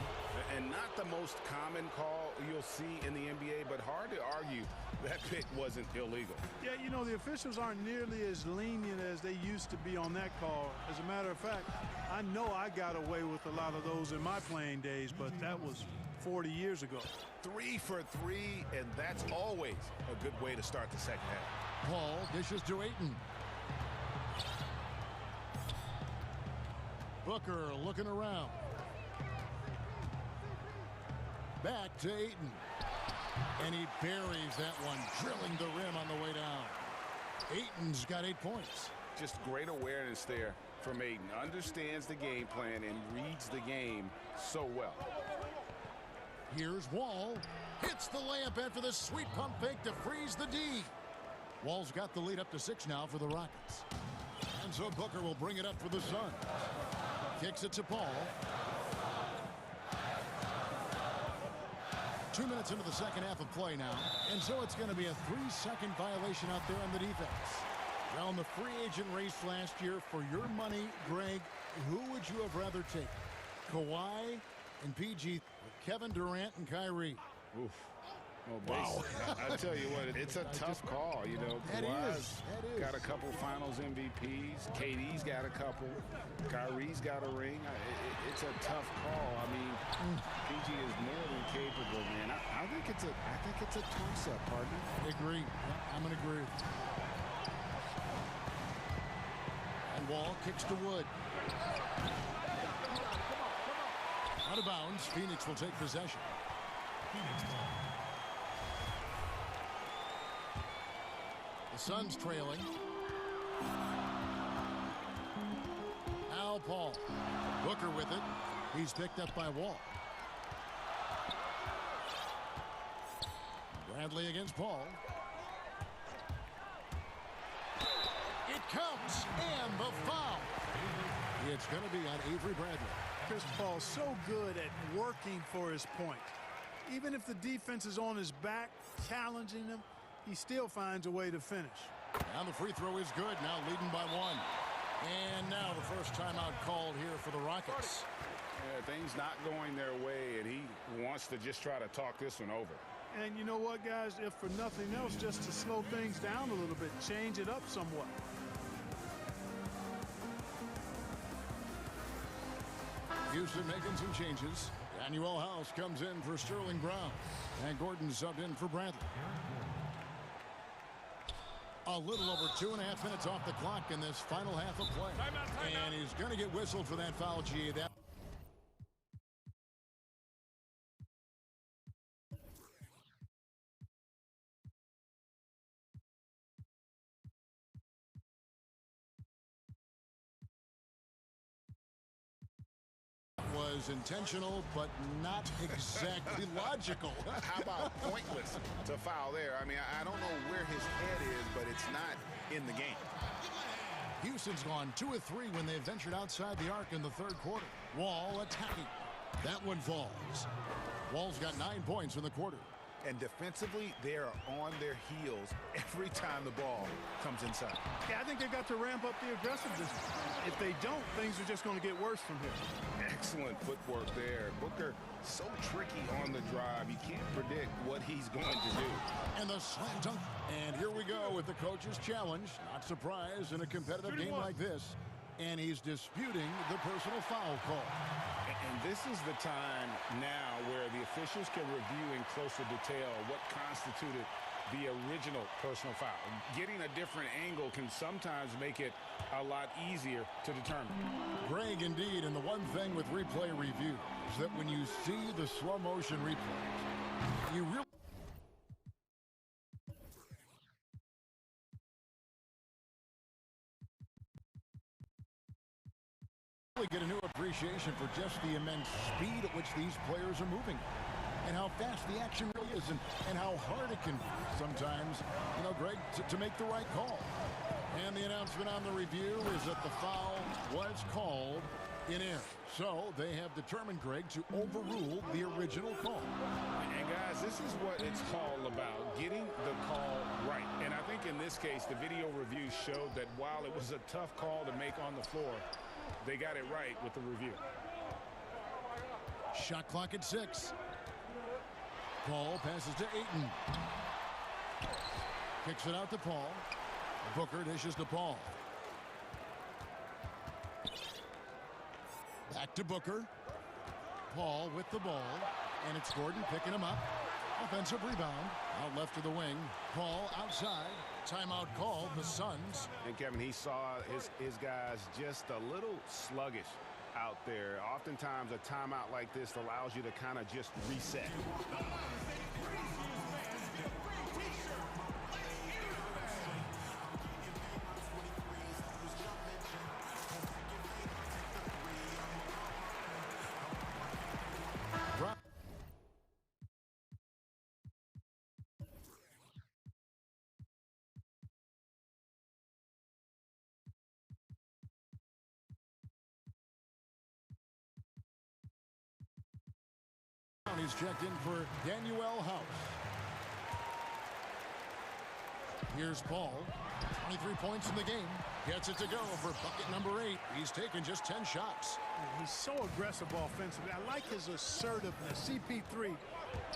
And not the most common call you'll see in the NBA, but hard to argue that pick wasn't illegal. Yeah, you know, the officials aren't nearly as lenient as they used to be on that call. As a matter of fact, I know I got away with a lot of those in my playing days, but that was 40 years ago. 3 for 3, and that's always a good way to start the second half. Paul dishes to Ayton. Booker looking around. Back to Ayton. And he buries that one, drilling the rim on the way down. Ayton's got 8 points. Just great awareness there from Ayton. Understands the game plan and reads the game so well. Here's Wall. Hits the layup after the sweet pump fake to freeze the D. Wall's got the lead up to 6 now for the Rockets. And so Booker will bring it up for the Suns. Kicks it to Paul. 2 minutes into the second half of play now. And so it's going to be a 3-second violation out there on the defense. Now in the free agent race last year, for your money, Greg, who would you have rather taken? Kawhi and PG, or Kevin Durant and Kyrie? Oof. Well, wow. I tell you what, it's a tough call. You know, Kawhi's got a couple Finals MVPs. KD's got a couple. Kyrie's got a ring. It's a tough call. I mean, PG is more than capable, man. I think it's a toss-up, partner. I agree. Yeah, I'm going to agree with you. And Wall kicks to Wood. Out of bounds. Phoenix will take possession. The Suns trailing. Al Paul. Booker with it. He's picked up by Wall. Bradley against Paul. It counts, and the foul. It's going to be on Avery Bradley. Chris Paul's so good at working for his point. Even if the defense is on his back, challenging him, he still finds a way to finish. And the free throw is good, now leading by 1. And now the first timeout called here for the Rockets. Yeah, things not going their way, and he wants to just try to talk this one over. And you know what, guys? If for nothing else, just to slow things down a little bit, change it up somewhat. Houston making some changes. Daniel House comes in for Sterling Brown. And Gordon subbed in for Bradley. A little over 2.5 minutes off the clock in this final half of play. And he's going to get whistled for that foul, G. That was intentional, but not exactly logical. How about pointless to foul there? I mean, I don't know where his head is, but it's not in the game. Houston's gone 2 of 3 when they've ventured outside the arc in the third quarter. Wall attacking. That one falls. Wall's got 9 points in the quarter. And defensively, they are on their heels every time the ball comes inside. Yeah, I think they've got to ramp up the aggressiveness. If they don't, things are just going to get worse from here. Excellent footwork there. Booker so tricky on the drive. You can't predict what he's going to do. And the slam dunk. And here we go with the coach's challenge. Not surprised in a competitive game like this. And he's disputing the personal foul call. And this is the time now where the officials can review in closer detail what constituted the original personal foul. Getting a different angle can sometimes make it a lot easier to determine. Greg, indeed, and the one thing with replay review is that when you see the slow motion replays, you really get a new appreciation for just the immense speed at which these players are moving and how fast the action really is and how hard it can be sometimes, you know, Greg, to make the right call. And the announcement on the review is that the foul was called in error. So they have determined, Greg, to overrule the original call. And guys, this is what it's all about, getting the call right. And I think in this case, the video review showed that while it was a tough call to make on the floor, they got it right with the review. Shot clock at 6. Paul passes to Ayton. Kicks it out to Paul. Booker dishes to Paul. Back to Booker. Paul with the ball. And it's Gordon picking him up. Offensive rebound. Out left to the wing. Paul outside. Timeout called, the Suns. And Kevin, he saw his guys just a little sluggish out there. Oftentimes a timeout like this allows you to kind of just reset. He's checked in for Daniel House. Here's Paul. 23 points in the game. Gets it to go for bucket number 8. He's taken just 10 shots. He's so aggressive offensively. I like his assertiveness. CP3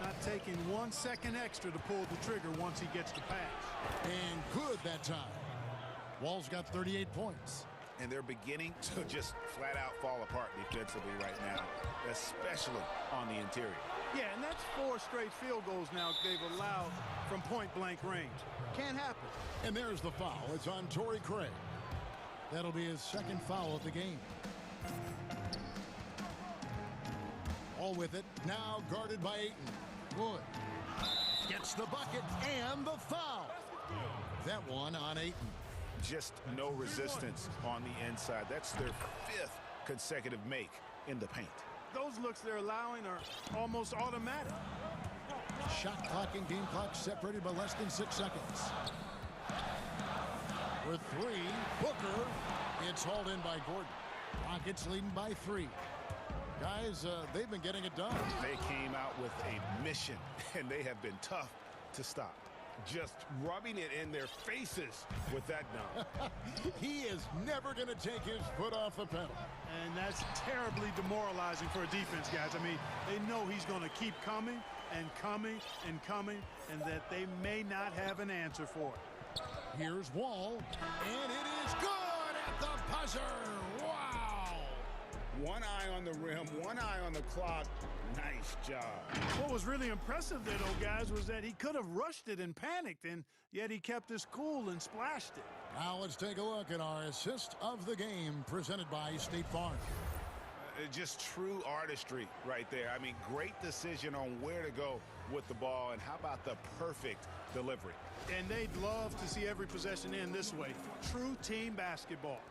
not taking 1 second extra to pull the trigger once he gets the pass. And good that time. Wall's got 38 points. And they're beginning to just flat out fall apart defensively right now, especially on the interior. Yeah, and that's 4 straight field goals now they've allowed from point-blank range. Can't happen. And there's the foul. It's on Torrey Craig. That'll be his second foul of the game. All with it. Now guarded by Ayton. Wood gets the bucket and the foul. That one on Ayton. Just no resistance on the inside. That's their 5th consecutive make in the paint. Those looks they're allowing are almost automatic. Shot clock and game clock separated by less than 6 seconds. With 3, Booker. It's hauled in by Gordon. Rockets leading by 3. Guys, they've been getting it done. They came out with a mission, and they have been tough to stop. Just rubbing it in their faces with that dunk. He is never going to take his foot off the pedal. And that's terribly demoralizing for a defense, guys. I mean, they know he's going to keep coming and coming and coming, and that they may not have an answer for it. Here's Wall, and it is good at the buzzer. Wow! One eye on the rim, one eye on the clock. Nice job. What was really impressive there, though, guys, was that he could have rushed it and panicked, and yet he kept his cool and splashed it. Now let's take a look at our assist of the game presented by State Farm. Just true artistry right there. I mean, great decision on where to go with the ball, and how about the perfect delivery. And they'd love to see every possession end this way. True team basketball.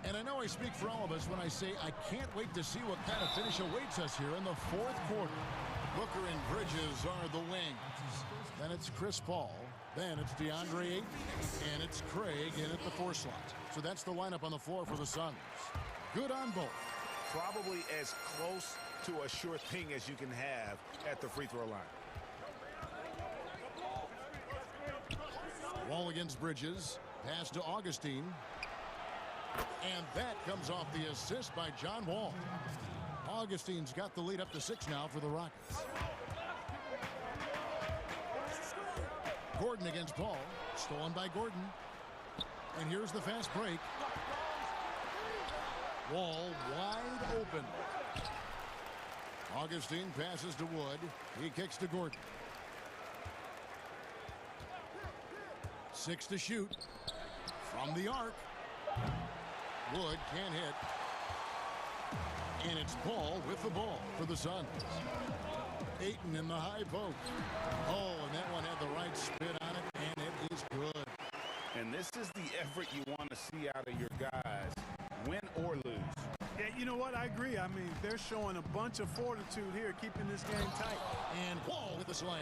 And I know I speak for all of us when I say I can't wait to see what kind of finish awaits us here in the 4th quarter. Booker and Bridges are the wings. Then it's Chris Paul. Then it's DeAndre Ayton. And it's Craig in at the 4 slot. So that's the lineup on the floor for the Suns. Good on both. Probably as close to a sure thing as you can have at the free throw line. Wall against Bridges. Pass to Augustine. And that comes off the assist by John Wall. Augustine's got the lead up to 6 now for the Rockets. Gordon against Paul. Stolen by Gordon. And here's the fast break. Wall wide open. Augustine passes to Wood. He kicks to Gordon. 6 to shoot. From the arc. Wood can't hit. And it's Paul with the ball for the Suns. Ayton in the high post. Oh, and that one had the right spin on it, and it is good. And this is the effort you want to see out of your guys, win or lose. Yeah, you know what? I agree. I mean, they're showing a bunch of fortitude here, keeping this game tight. And Wall with the slam.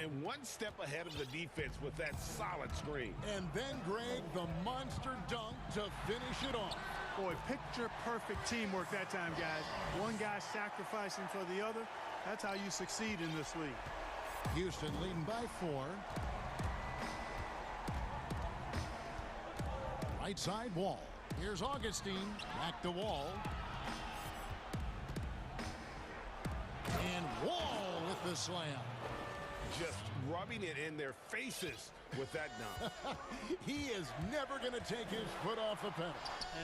And one step ahead of the defense with that solid screen. And then, Greg, the monster dunk to finish it off. Boy, picture-perfect teamwork that time, guys. One guy sacrificing for the other. That's how you succeed in this league. Houston leading by 4. Right side, Wall. Here's Augustine. Back to Wall. And Wall with the slam. Just rubbing it in their faces with that dunk. He is never going to take his foot off the pedal.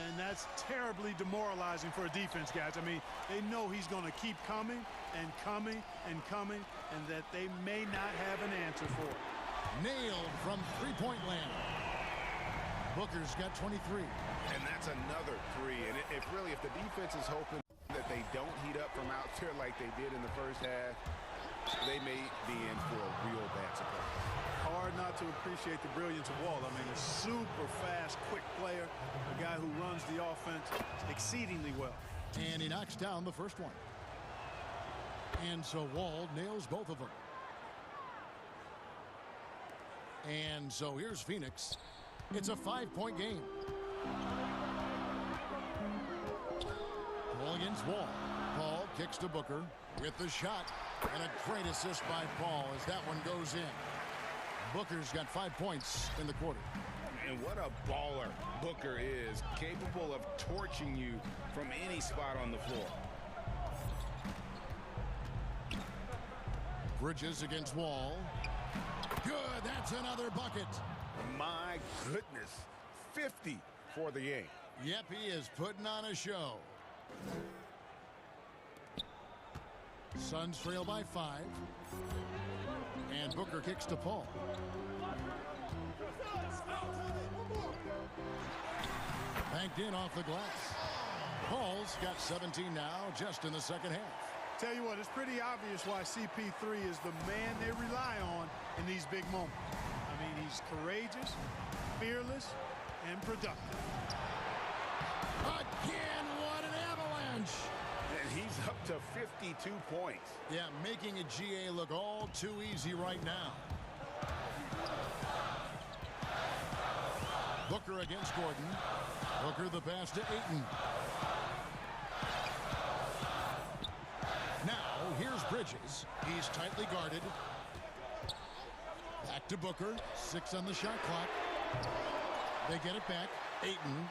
And that's terribly demoralizing for a defense, guys. I mean, they know he's going to keep coming and coming and coming, and that they may not have an answer for it. Nailed from three-point land. Booker's got 23. And that's another 3. And if the defense is hoping that they don't heat up from out there like they did in the first half, they may be in for a real bad surprise. Hard not to appreciate the brilliance of Wall. I mean, a super fast, quick player, a guy who runs the offense exceedingly well. And he knocks down the first one. And so Wall nails both of them. And so here's Phoenix. It's a 5-point game. Paul against Wall. Paul kicks to Booker with the shot. And a great assist by Paul as that one goes in. Booker's got 5 points in the quarter. And what a baller Booker is, capable of torching you from any spot on the floor. Bridges against Wall. Good, that's another bucket. My goodness, 50 for the game. Yep, he is putting on a show. Suns trail by 5. And Booker kicks to Paul. Banked in off the glass. Paul's got 17 now, just in the second half. Tell you what, it's pretty obvious why CP3 is the man they rely on in these big moments. I mean, he's courageous, fearless, and productive. Again, what an avalanche! And he's up to 52 points. Yeah, making a GA look all too easy right now. Booker against Gordon. Booker the pass to Ayton. Now, here's Bridges. He's tightly guarded. Back to Booker. 6 on the shot clock. They get it back. Ayton.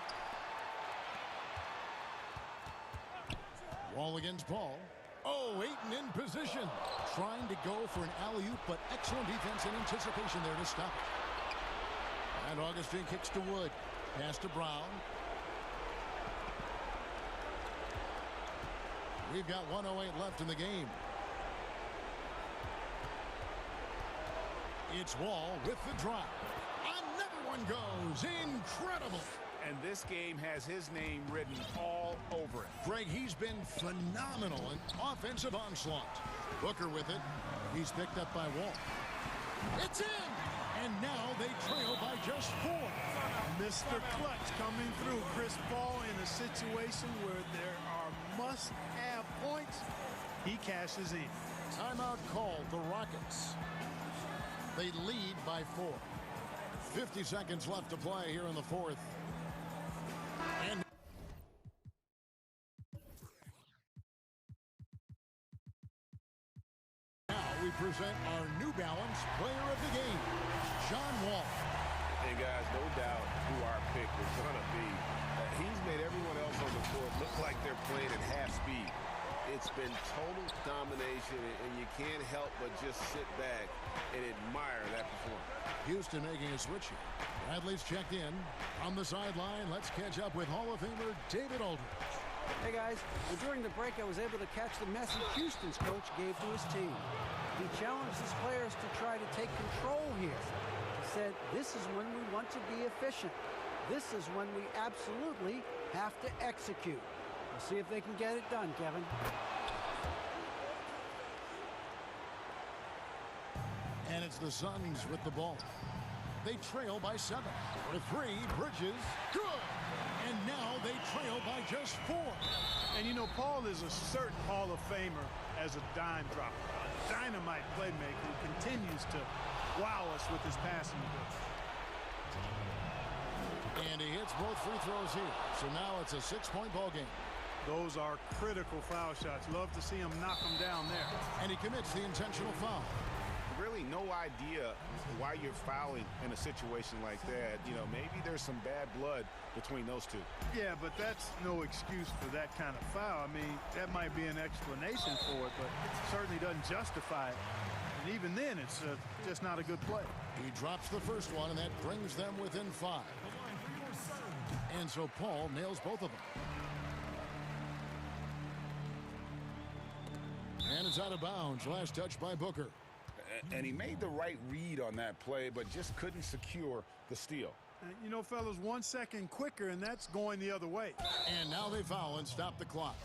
Wall against Paul. Oh, Ayton in position. Trying to go for an alley-oop, but excellent defense and anticipation there to stop it. And Augustine kicks to Wood. Pass to Brown. We've got 1:08 left in the game. It's Wall with the drive. Another one goes. Incredible. And this game has his name written all over it. Greg, he's been phenomenal in offensive onslaught. Booker with it. He's picked up by Wall. It's in. And now they trail by just 4. Mr. Clutch coming through. Chris Paul in a situation where there are must-have points. He cashes in. Timeout called the Rockets. They lead by 4. 50 seconds left to play here in the 4th. And we present our New Balance Player of the Game, John Wall. Hey, guys, no doubt who our pick is going to be. He's made everyone else on the court look like they're playing at half speed. It's been total domination, and you can't help but just sit back and admire that performance. Houston making a switch here. Bradley's checked in. On the sideline, let's catch up with Hall of Famer David Aldridge. Hey guys, during the break I was able to catch the message Houston's coach gave to his team. He challenged his players to try to take control here. He said, this is when we want to be efficient. This is when we absolutely have to execute. We'll see if they can get it done, Kevin. And it's the Suns with the ball. They trail by 7. For 3, Bridges, good! And now they trail by just 4. And you know, Paul is a certain Hall of Famer as a dime dropper, a dynamite playmaker who continues to wow us with his passing ability. And he hits both free throws here. So now it's a 6-point ball game. Those are critical foul shots. Love to see him knock them down there. And he commits the intentional foul. Really no idea why you're fouling in a situation like that. You know, maybe there's some bad blood between those two. Yeah, but that's no excuse for that kind of foul. I mean, that might be an explanation for it, but it certainly doesn't justify it. And even then, it's just not a good play. He drops the first one, and that brings them within 5. And so Paul nails both of them. And it's out of bounds. Last touch by Booker. And he made the right read on that play, but just couldn't secure the steal. You know, fellas, 1 second quicker, and that's going the other way. And now they foul and stop the clock.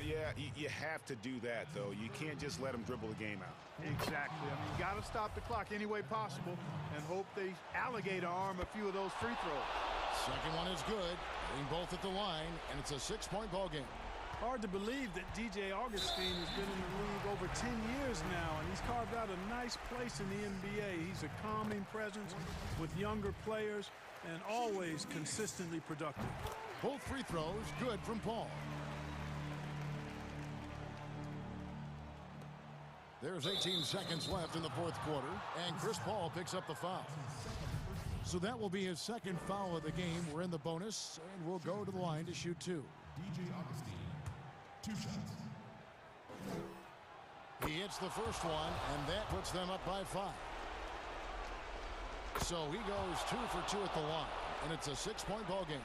Yeah, you have to do that, though. You can't just let them dribble the game out. Exactly. I mean, you got to stop the clock any way possible and hope they alligator arm a few of those free throws. Second one is good. Hitting both at the line, and it's a 6-point ball game. Hard to believe that DJ Augustine has been in the league over 10 years now, and he's carved out a nice place in the NBA. He's a calming presence with younger players and always consistently productive. Both free throws good from Paul. There's 18 seconds left in the fourth quarter, and Chris Paul picks up the foul. So that will be his second foul of the game. We're in the bonus, and we'll go to the line to shoot 2. DJ Augustine, 2 shots. He hits the first one, and that puts them up by 5. So he goes 2 for 2 at the line, and it's a 6-point ball game.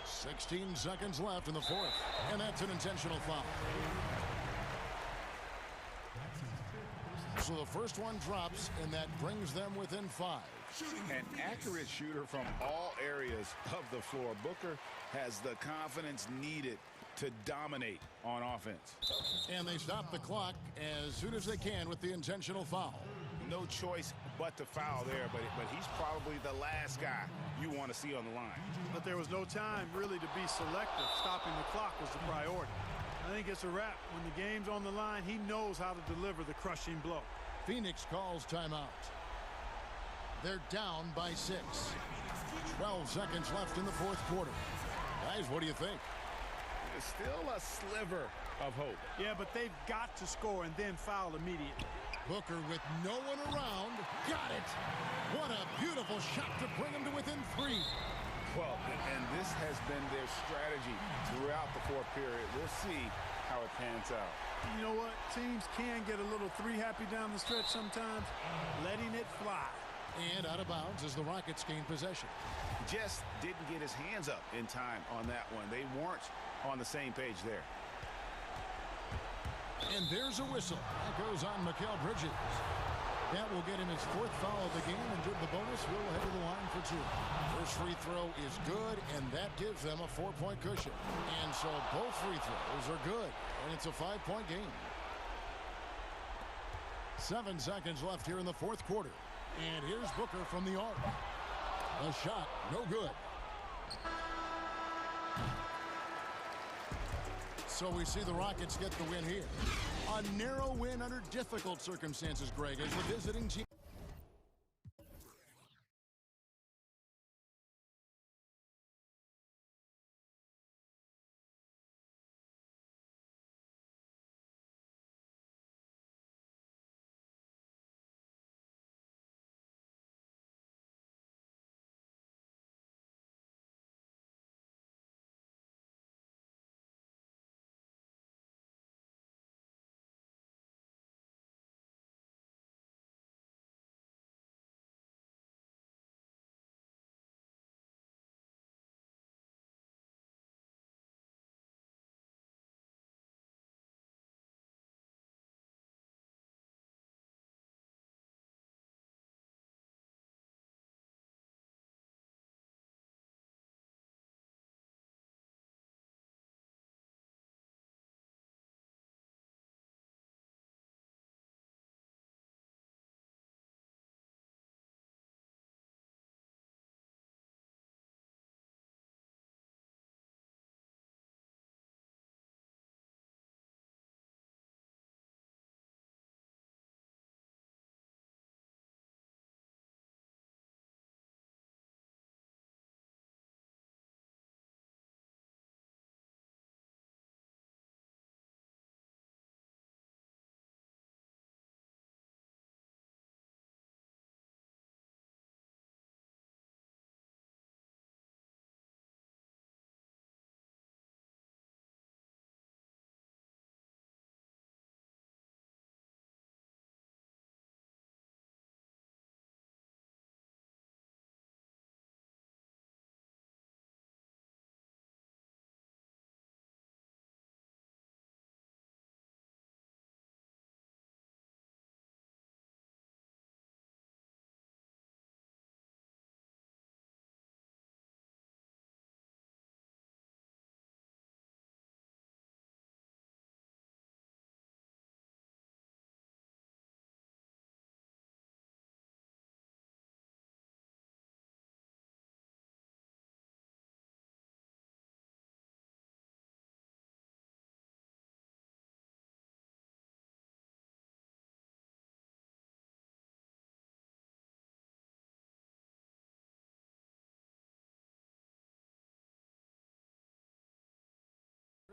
16 seconds left in the fourth, and that's an intentional foul. So the first one drops, and that brings them within 5. An accurate shooter from all areas of the floor. Booker has the confidence needed to dominate on offense. And they stop the clock as soon as they can with the intentional foul. No choice but to foul there, but he's probably the last guy you want to see on the line. But there was no time really to be selective. Stopping the clock was the priority. I think it's a wrap. When the game's on the line, he knows how to deliver the crushing blow. Phoenix calls timeout. They're down by 6. 12 seconds left in the fourth quarter. Guys, what do you think? There's still a sliver of hope. Yeah, but they've got to score and then foul immediately. Booker with no one around. Got it. What a beautiful shot to bring him to within 3. Well, and this has been their strategy throughout the fourth period. We'll see how it pans out. You know what? Teams can get a little 3-happy down the stretch sometimes. Letting it fly. And out of bounds as the Rockets gain possession. Just didn't get his hands up in time on that one. They weren't on the same page there. And there's a whistle. That goes on Mikal Bridges. That will get him his 4th foul of the game, and during the bonus, we'll head to the line for 2. First free throw is good, and that gives them a 4-point cushion. And so both free throws are good, and it's a 5-point game. 7 seconds left here in the fourth quarter. And here's Booker from the arc. A shot, no good. So we see the Rockets get the win here. A narrow win under difficult circumstances, Greg, as the visiting team.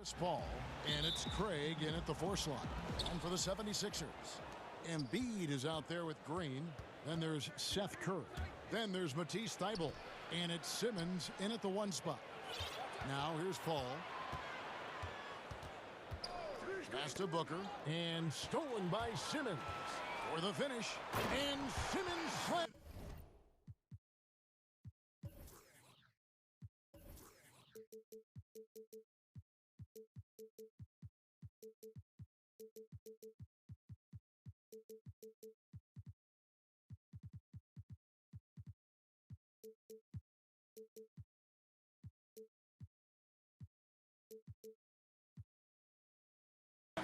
Chris Paul, and it's Craig in at the 4 slot. And for the 76ers, Embiid is out there with Green. Then there's Seth Curry. Then there's Matisse Thybulle, and it's Simmons in at the 1 spot. Now here's Paul. Pass to Booker, and stolen by Simmons for the finish, and Simmons slid.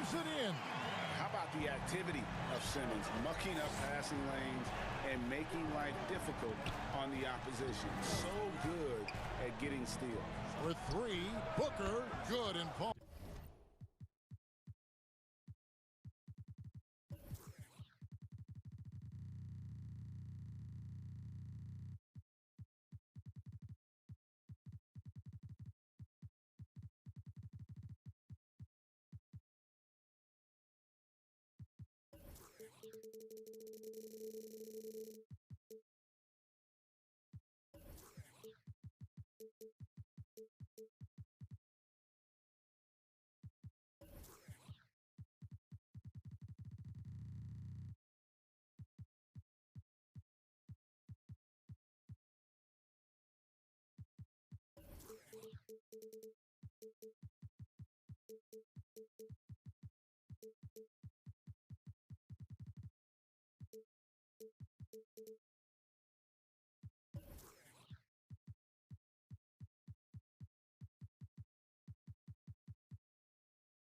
It in. How about the activity of Simmons, mucking up passing lanes and making life difficult on the opposition? So good at getting steals. For 3, Booker, good, and Paul.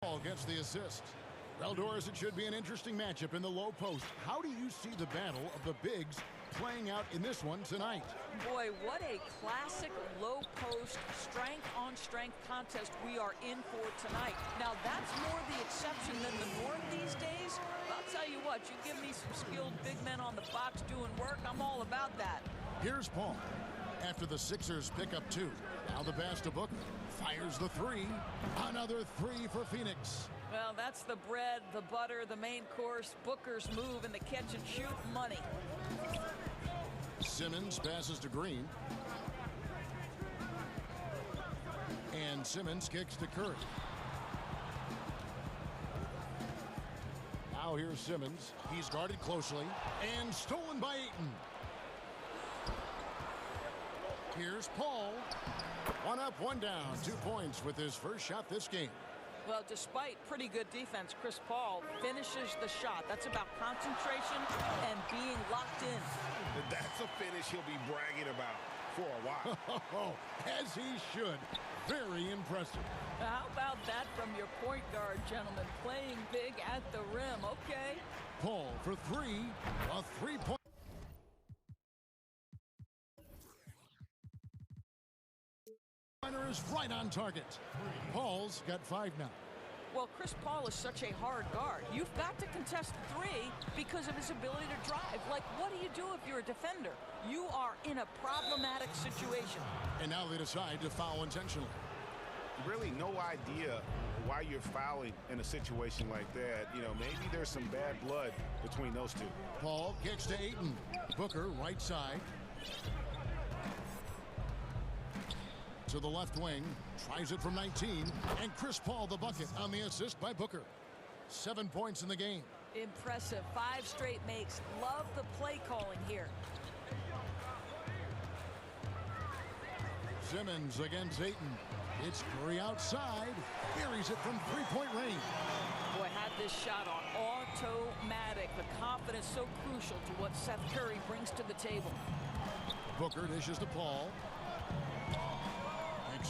Paul gets the assist. Well, Doris, it should be an interesting matchup in the low post. How do you see the battle of the bigs playing out in this one tonight? Boy, what a classic low post, strength-on-strength contest we are in for tonight. Now, that's more the exception than the norm these days. But I'll tell you what, you give me some skilled big men on the box doing work, I'm all about that. Here's Paul. After the Sixers pick up 2. Now the pass to Booker. Fires the 3. Another 3 for Phoenix. Well, that's the bread, the butter, the main course. Booker's move in the catch and shoot money. Simmons passes to Green. And Simmons kicks to Curry. Now here's Simmons. He's guarded closely. And stolen by Ayton. Here's Paul. 1 up, 1 down. 2 points with his first shot this game. Well, despite pretty good defense, Chris Paul finishes the shot. That's about concentration and being locked in. That's a finish he'll be bragging about for a while. As he should. Very impressive. How about that from your point guard, gentlemen? Playing big at the rim, okay? Paul for 3. A 3-point. Is right on target. Paul's got 5 now. Well, Chris Paul is such a hard guard. You've got to contest 3 because of his ability to drive. Like, what do you do if you're a defender? You are in a problematic situation. And now they decide to foul intentionally. Really no idea why you're fouling in a situation like that. You know, maybe there's some bad blood between those 2. Paul kicks to Ayton. Booker right side. To the left wing, tries it from 19, and Chris Paul the bucket on the assist by Booker. 7 points in the game. Impressive. 5 straight makes. Love the play calling here. Simmons against Ayton. It's Curry outside. Buries it from 3-point range. Boy, had this shot on automatic. The confidence so crucial to what Seth Curry brings to the table. Booker dishes to Paul.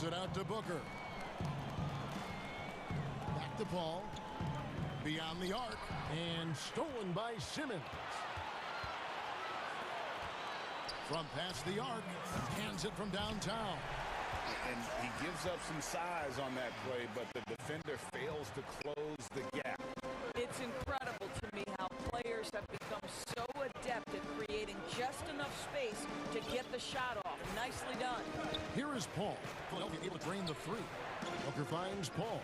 It out to Booker. Back to Paul. Beyond the arc. And stolen by Simmons. From past the arc. Hands it from downtown. And he gives up some size on that play, but the defender fails to close the gap. It's incredible to me how players have become so adept at creating just enough space to get the shot off. Nicely done. Here is Paul. Philadelphia able to drain the 3. Booker finds Paul.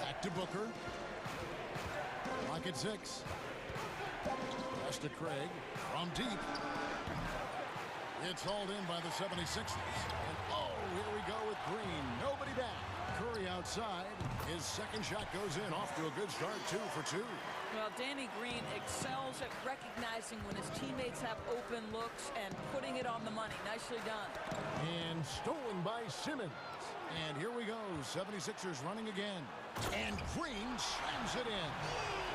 Back to Booker. Lock at 6. Pass to Craig from deep. It's hauled in by the 76ers. And oh, here we go with Green. Nobody back. Curry outside. His second shot goes in. Off to a good start, 2 for 2. Well, Danny Green excels at recognizing when his teammates have open looks and putting it on the money. Nicely done. And stolen by Simmons. And here we go. 76ers running again. And Green slams it in.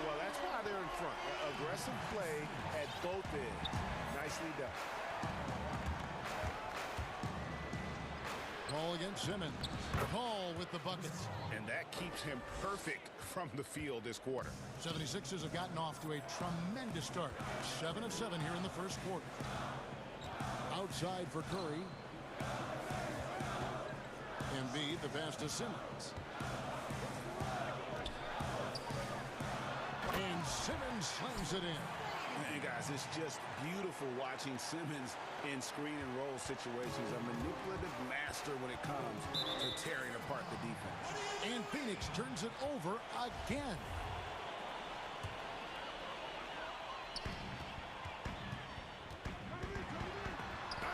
Well, that's why they're in front. Aggressive play at both ends. Nicely done. Ball against Simmons. Paul with the buckets. And that keeps him perfect from the field this quarter. 76ers have gotten off to a tremendous start. 7 of 7 here in the first quarter. Outside for Curry. Embiid, the pass to Simmons. And Simmons slams it in. And guys, it's just beautiful watching Simmons in screen and roll situations. A manipulative master when it comes to tearing apart the defense. And Phoenix turns it over again.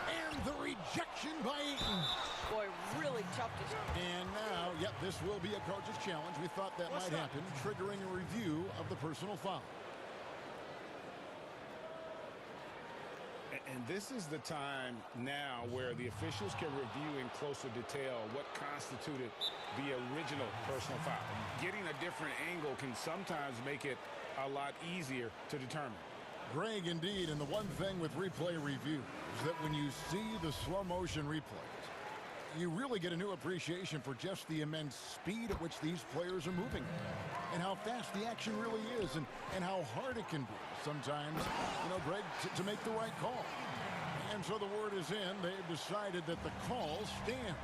And the rejection by Ayton. Boy, really tough to stop. And now, yep, this will be a coach's challenge. We thought that might happen, triggering a review of the personal foul. And this is the time now where the officials can review in closer detail what constituted the original personal foul. Getting a different angle can sometimes make it a lot easier to determine. Greg, indeed, and the one thing with replay review is that when you see the slow motion replays, you really get a new appreciation for just the immense speed at which these players are moving and how fast the action really is and how hard it can be sometimes, you know, Greg, to make the right call. And so the word is in. They've decided that the call stands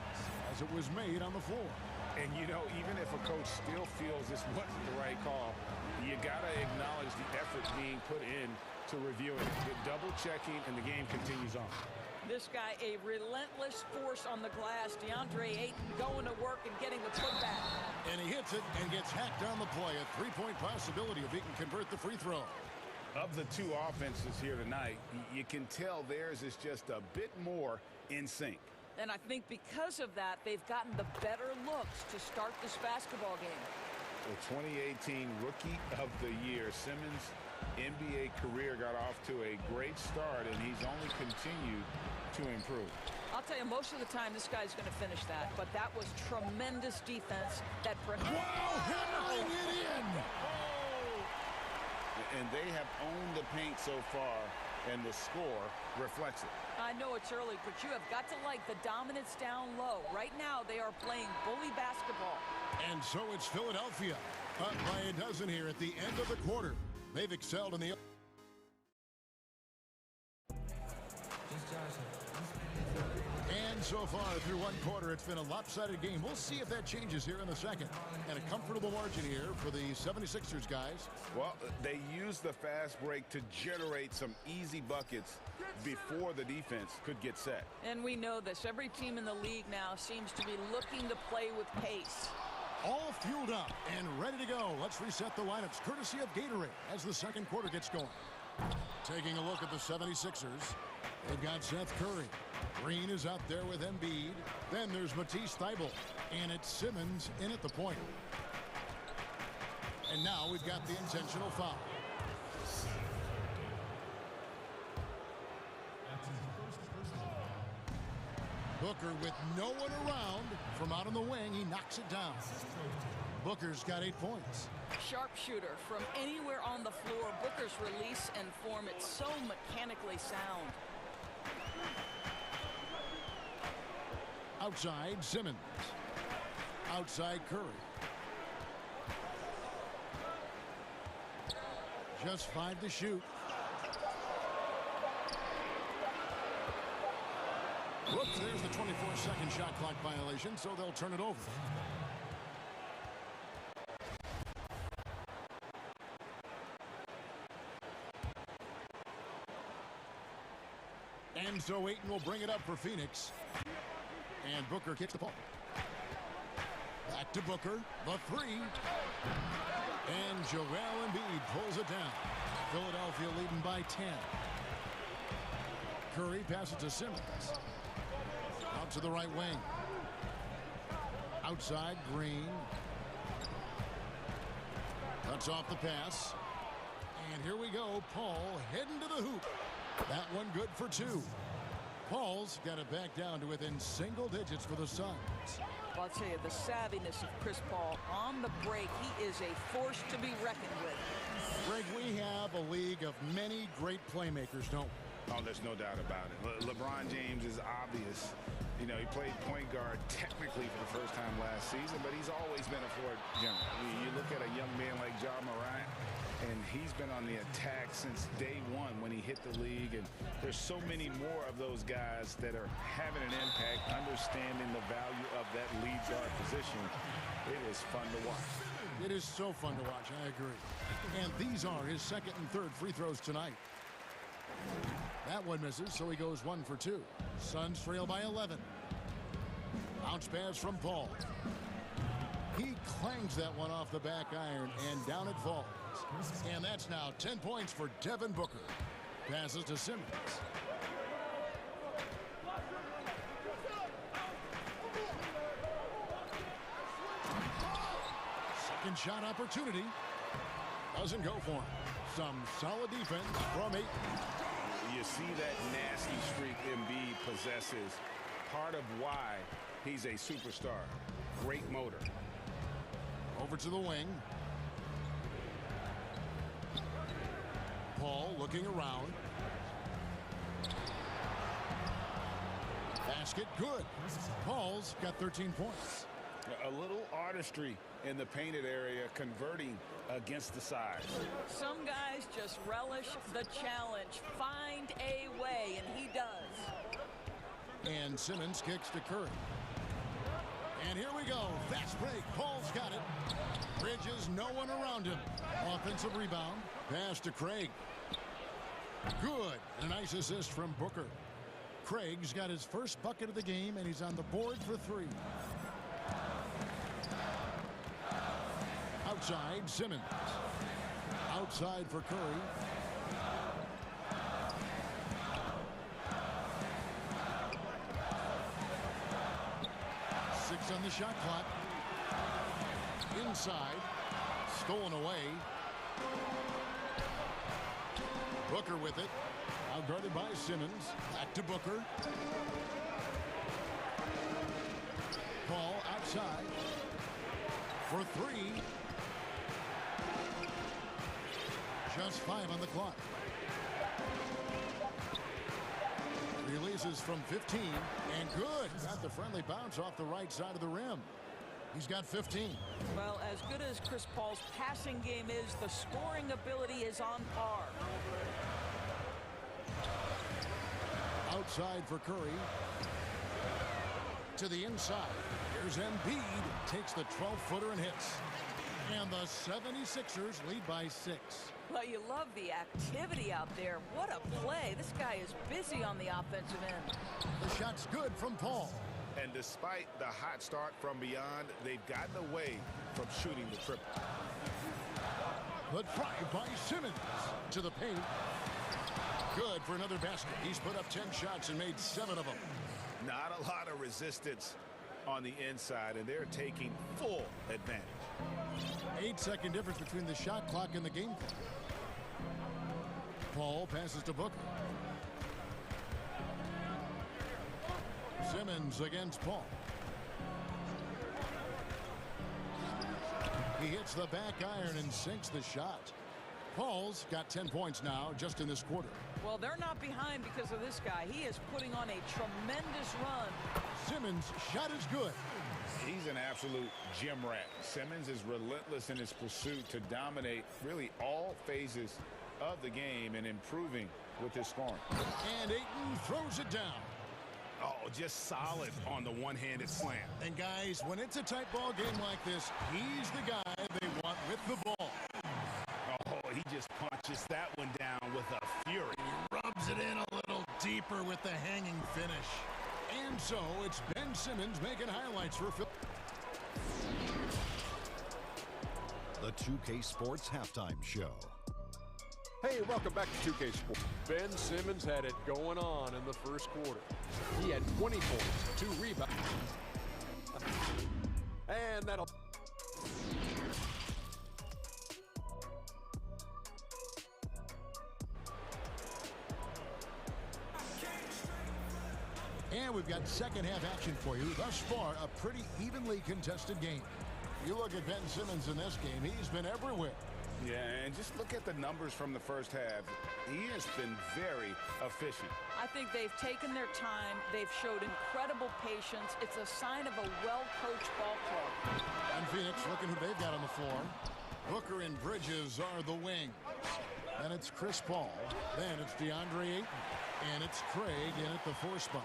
as it was made on the floor. And, you know, even if a coach still feels this wasn't the right call, you got to acknowledge the effort being put in to reviewing it. Double checking, and the game continues on. This guy, a relentless force on the glass. DeAndre Ayton going to work and getting the putback. And he hits it and gets hacked on the play. A three-point possibility if he can convert the free throw. Of the two offenses here tonight, you can tell theirs is just a bit more in sync. And I think because of that, they've gotten the better looks to start this basketball game. The 2018 Rookie of the Year, Simmons' NBA career got off to a great start, and he's only continued to improve. I'll tell you, most of the time, this guy's going to finish that. But that was tremendous defense. That hammering it in! And they have owned the paint so far, and the score reflects it. I know it's early, but you have got to like the dominance down low. Right now, they are playing bully basketball. And so it's Philadelphia up by a dozen here at the end of the quarter. They've excelled in the... And so far through one quarter, it's been a lopsided game. We'll see if that changes here in the second. And a comfortable margin here for the 76ers guys. Well, they used the fast break to generate some easy buckets before the defense could get set. And we know this. Every team in the league now seems to be looking to play with pace. All fueled up and ready to go. Let's reset the lineups courtesy of Gatorade as the second quarter gets going. Taking a look at the 76ers. They've got Seth Curry. Green is out there with Embiid. Then there's Matisse Thybulle. And it's Simmons in at the point. And now we've got the intentional foul. Booker with no one around. From out on the wing, he knocks it down. Booker's got 8 points. Sharpshooter from anywhere on the floor. Booker's release and form, it's so mechanically sound. Outside, Simmons. Outside, Curry. Just 5 to shoot. Whoops, there's the 24-second shot clock violation, so they'll turn it over. And so Ayton will bring it up for Phoenix. And Booker kicks the ball. Back to Booker, the three. And Joel Embiid pulls it down. Philadelphia leading by 10. Curry passes to Simmons. Out to the right wing. Outside, Green. Cuts off the pass. And here we go. Paul heading to the hoop. That one good for two. Paul's got it back down to within single digits for the Suns. Well, I'll tell you, the savviness of Chris Paul on the break, he is a force to be reckoned with. Greg, we have a league of many great playmakers, don't we? Oh, there's no doubt about it. LeBron James is obvious. You know, he played point guard technically for the first time last season, but he's always been a floor general. You look at a young man like Ja Morant, and he's been on the attack since day one when he hit the league. And there's so many more of those guys that are having an impact, understanding the value of that lead guard position. It is fun to watch. It is so fun to watch, I agree. And these are his second and third free throws tonight. That one misses, so he goes 1 for 2. Suns trail by 11. Bounce pass from Paul. He clangs that one off the back iron, and down it falls. And that's now 10 points for Devin Booker. Passes to Simmons. Second shot opportunity. Doesn't go for him. Some solid defense from 8. You see that nasty streak Embiid possesses. Part of why he's a superstar. Great motor. Over to the wing. Paul looking around. Basket good. Paul's got 13 points. A little artistry in the painted area, converting against the size. Some guys just relish the challenge. Find a way, and he does. And Simmons kicks to Curry. And here we go. Fast break. Paul's got it. Bridges, no one around him. Offensive rebound. Pass to Craig. Good. And a nice assist from Booker. Craig's got his first bucket of the game, and he's on the board for 3. Outside, Simmons. Outside for Curry. Six on the shot clock. Inside. Stolen away. Booker with it. Outguarded by Simmons. Back to Booker. Paul outside. For 3. Just 5 on the clock. Releases from 15. And good. Got the friendly bounce off the right side of the rim. He's got 15. Well, as good as Chris Paul's passing game is, the scoring ability is on par. Outside for Curry. To the inside. Here's Embiid. Takes the 12-footer and hits. And the 76ers lead by 6. Well, you love the activity out there. What a play. This guy is busy on the offensive end. The shot's good from Paul. And despite the hot start from beyond, they've gotten away from shooting the triple. The drive by Simmons to the paint. Good for another basket. He's put up 10 shots and made 7 of them. Not a lot of resistance on the inside, and they're taking full advantage. 8-second difference between the shot clock and the game clock. Paul passes to Booker. Simmons against Paul. He hits the back iron and sinks the shot. Paul's got 10 points now just in this quarter. Well, they're not behind because of this guy. He is putting on a tremendous run. Simmons' shot is good. He's an absolute gym rat. Simmons is relentless in his pursuit to dominate really all phases of the game and improving with his scoring. And Ayton throws it down. Oh, just solid on the one-handed slam. And guys, when it's a tight ball game like this, he's the guy they want with the ball. Oh, he just punches that one down with a fury. He rubs it in a little deeper with the hanging finish. And so it's Ben Simmons making highlights for Phil. the 2K Sports Halftime Show. Hey, welcome back to 2K Sports. Ben Simmons had it going on in the first quarter. He had 20 points, 2 rebounds. And that'll... And we've got second half action for you. Thus far, a pretty evenly contested game. You look at Ben Simmons in this game, he's been everywhere. Yeah, and just look at the numbers from the first half. He has been very efficient. I think they've taken their time. They've showed incredible patience. It's a sign of a well-coached ball club. And Phoenix looking who they've got on the floor. Booker and Bridges are the wings. Then it's Chris Paul. Then it's DeAndre Ayton. And it's Craig in at the 4 spot.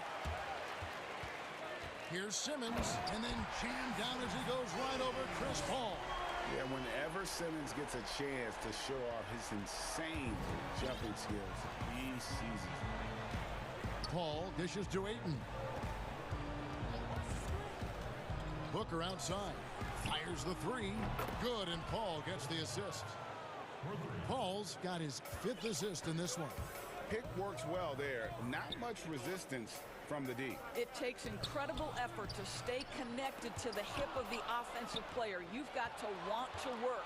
Here's Simmons, and then jammed down as he goes right over Chris Paul. Yeah, whenever Simmons gets a chance to show off his insane jumping skills, he seizes it. Paul dishes to Ayton. Booker outside. Fires the 3. Good, and Paul gets the assist. Paul's got his 5th assist in this one. Pick works well there. Not much resistance from the D. It takes incredible effort to stay connected to the hip of the offensive player. You've got to want to work.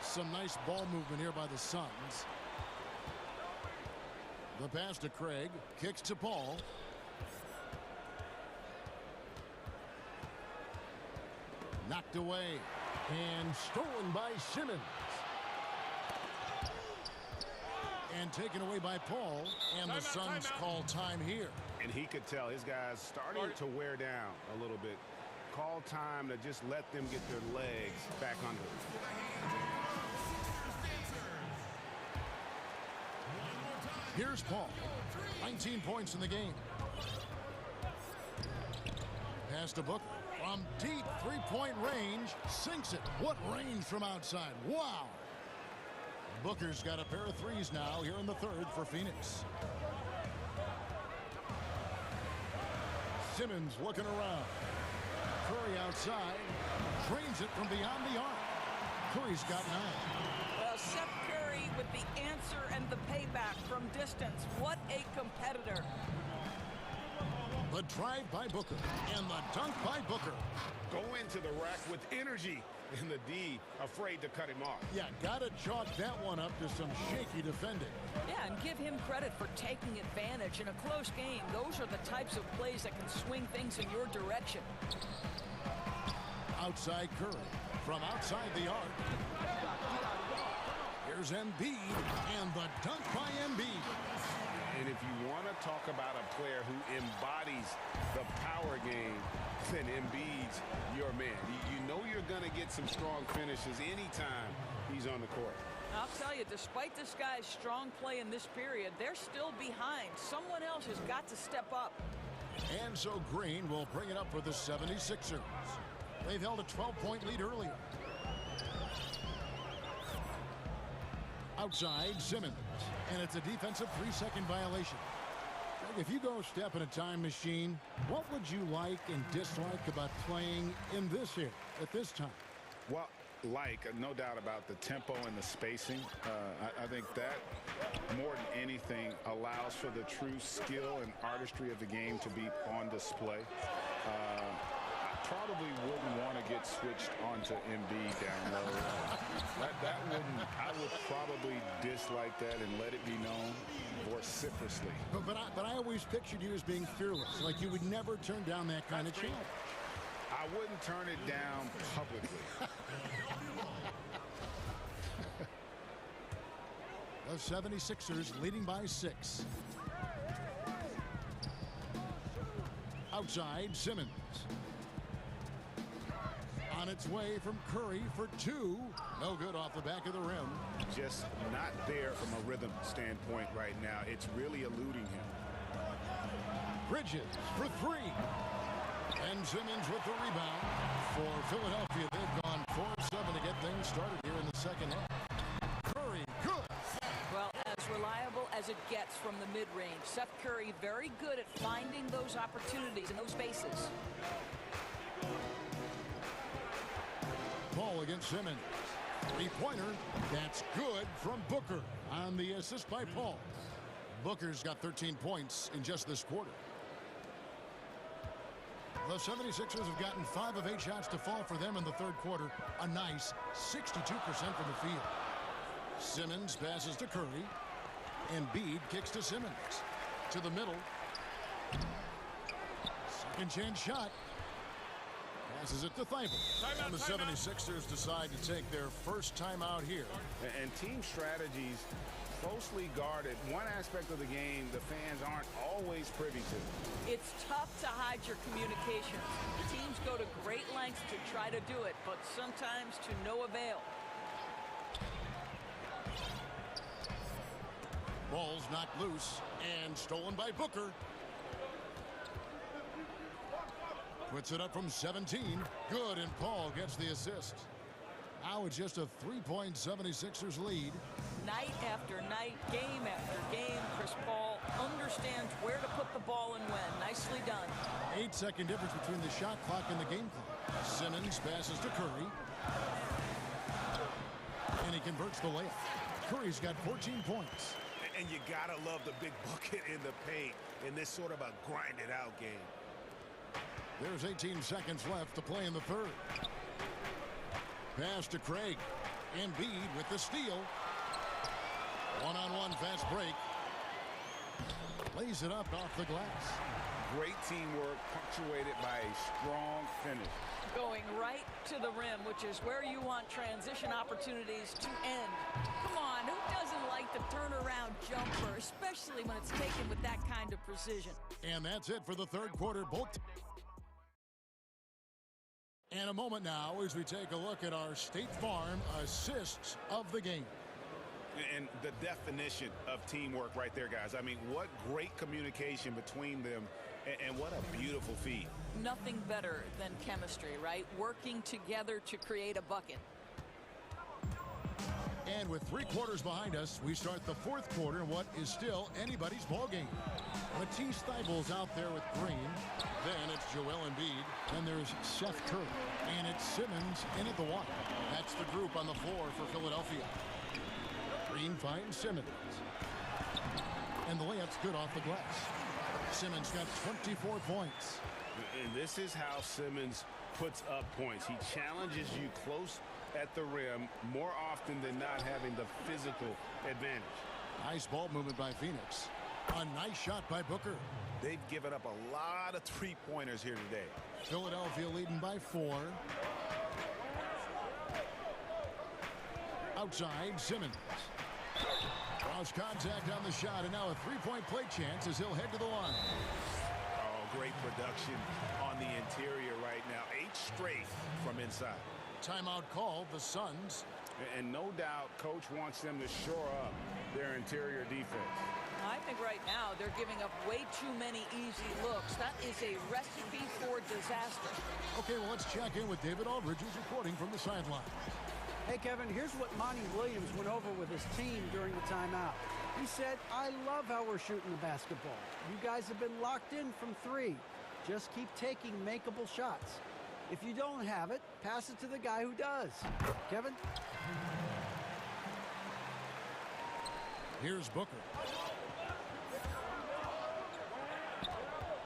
Some nice ball movement here by the Suns. The pass to Craig. Kicks to Paul. Knocked away. And stolen by Simmons. And taken away by Paul, and the Suns call time here. And he could tell his guys starting to wear down a little bit. Call time to just let them get their legs back under them. Here's Paul. 19 points in the game. Pass to Booker. From deep three-point range, sinks it. What range from outside. Wow. Booker's got a pair of 3s now here in the 3rd for Phoenix. Simmons looking around. Curry outside. Drains it from beyond the arc. Curry's got 9. Well, Seth Curry with the answer and the payback from distance. What a competitor. The drive by Booker and the dunk by Booker. Go into the rack with energy. And the D afraid to cut him off. Yeah, gotta chalk that one up to some shaky defending. Yeah, and give him credit for taking advantage in a close game. Those are the types of plays that can swing things in your direction. Outside Curry. From outside the arc. Here's Embiid. And the dunk by Embiid. And if you want to talk about a player who embodies the power game, then Embiid's your man. You know you're going to get some strong finishes anytime he's on the court. I'll tell you, despite this guy's strong play in this period, they're still behind. Someone else has got to step up. And so Green will bring it up for the 76ers. They've held a 12-point lead earlier. Outside, Simmons. And it's a defensive 3-second violation. If you go step in a time machine, what would you like and dislike about playing in this here at this time? Well, no doubt about the tempo and the spacing. I think that more than anything allows for the true skill and artistry of the game to be on display. I probably wouldn't want to get switched onto Embiid down low. I would probably dislike that and let it be known vociferously. But I always pictured you as being fearless, like you would never turn down that kind of challenge. I wouldn't turn it down publicly. The 76ers leading by 6. Outside, Simmons. On its way from Curry for 2. No good off the back of the rim. Just not there from a rhythm standpoint right now. It's really eluding him. Bridges for 3. And Simmons with the rebound. For Philadelphia, they've gone 4-7 to get things started here in the second half. Curry, good. Well, as reliable as it gets from the mid-range. Seth Curry very good at finding those opportunities in those spaces. against Simmons. Three-pointer. That's good from Booker on the assist by Paul. Booker's got 13 points in just this quarter. The 76ers have gotten 5 of 8 shots to fall for them in the third quarter. A nice 62% from the field. Simmons passes to Curry. Embiid kicks to Simmons. To the middle. Second chance shot. Passes it to Thibault. And the 76ers decide to take their first timeout here. And team strategies closely guarded. One aspect of the game the fans aren't always privy to. It's tough to hide your communications. Teams go to great lengths to try to do it, but sometimes to no avail. Ball's knocked loose and stolen by Booker. Puts it up from 17. Good, and Paul gets the assist. Now it's just a 3-point 76ers lead. Night after night, game after game, Chris Paul understands where to put the ball and when. Nicely done. 8-second difference between the shot clock and the game clock. Simmons passes to Curry. And he converts the layup. Curry's got 14 points. And you gotta love the big bucket in the paint in this sort of a grinded-out game. There's 18 seconds left to play in the third. Pass to Craig. Embiid with the steal. One-on-one fast break. Lays it up off the glass. Great teamwork punctuated by a strong finish. Going right to the rim, which is where you want transition opportunities to end. Come on, who doesn't like the turnaround jumper, especially when it's taken with that kind of precision? And that's it for the third quarter. And a moment now as we take a look at our State Farm assists of the game. And the definition of teamwork right there, guys. I mean, what great communication between them, and what a beautiful feed. Nothing better than chemistry, right? Working together to create a bucket. And with 3 quarters behind us, we start the fourth quarter in what is still anybody's ball game. Matisse Thybulle's out there with Green. Then it's Joel Embiid. Then there's Seth Curry. And it's Simmons in at the 1. That's the group on the floor for Philadelphia. Green finds Simmons. And the layup's good off the glass. Simmons got 24 points. And this is how Simmons puts up points. He challenges you close at the rim more often than not, having the physical advantage. Nice ball movement by Phoenix. A nice shot by Booker. They've given up a lot of three-pointers here today. Philadelphia leading by 4. Outside, Simmons. Cross contact on the shot, and now a 3-point play chance as he'll head to the line. Oh, great production on the interior right now. 8 straight from inside. Timeout called, the Suns. And no doubt, Coach wants them to shore up their interior defense. I think right now they're giving up way too many easy looks. That is a recipe for disaster. Okay, well, let's check in with David Aldridge, who's reporting from the sideline. Hey, Kevin, here's what Monty Williams went over with his team during the timeout. He said, I love how we're shooting the basketball. You guys have been locked in from 3. Just keep taking makeable shots. If you don't have it, pass it to the guy who does. Kevin? Here's Booker.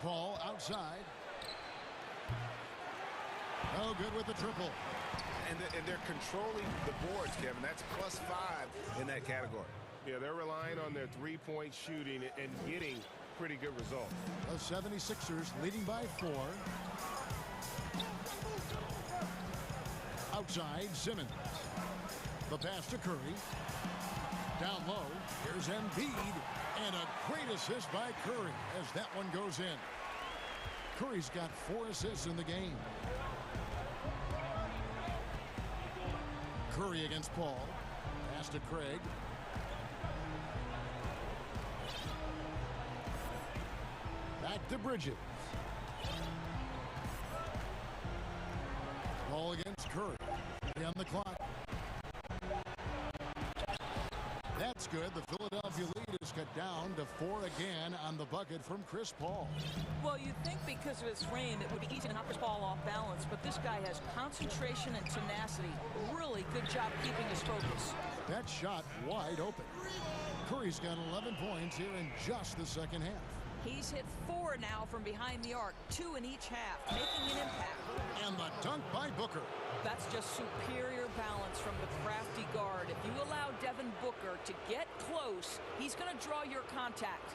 Paul outside. Oh, good with the triple. And they're controlling the boards, Kevin. That's +5 in that category. Yeah, they're relying on their three-point shooting and getting pretty good results. The 76ers leading by 4. Outside, Simmons. The pass to Curry. Down low, here's Embiid. And a great assist by Curry as that one goes in. Curry's got 4 assists in the game. Curry against Paul. Pass to Craig. Back to Bridges. Paul against Curry. On the clock. That's good. The Philadelphia lead is cut down to 4 again on the bucket from Chris Paul. Well, you'd think because of his frame it would be easy to knock Chris Paul off balance, but this guy has concentration and tenacity. Really good job keeping his focus. That shot wide open. Curry's got 11 points here in just the second half. He's hit 4 now from behind the arc, 2 in each half, making an impact. And the dunk by Booker. That's just superior balance from the crafty guard. If you allow Devin Booker to get close, he's going to draw your contact.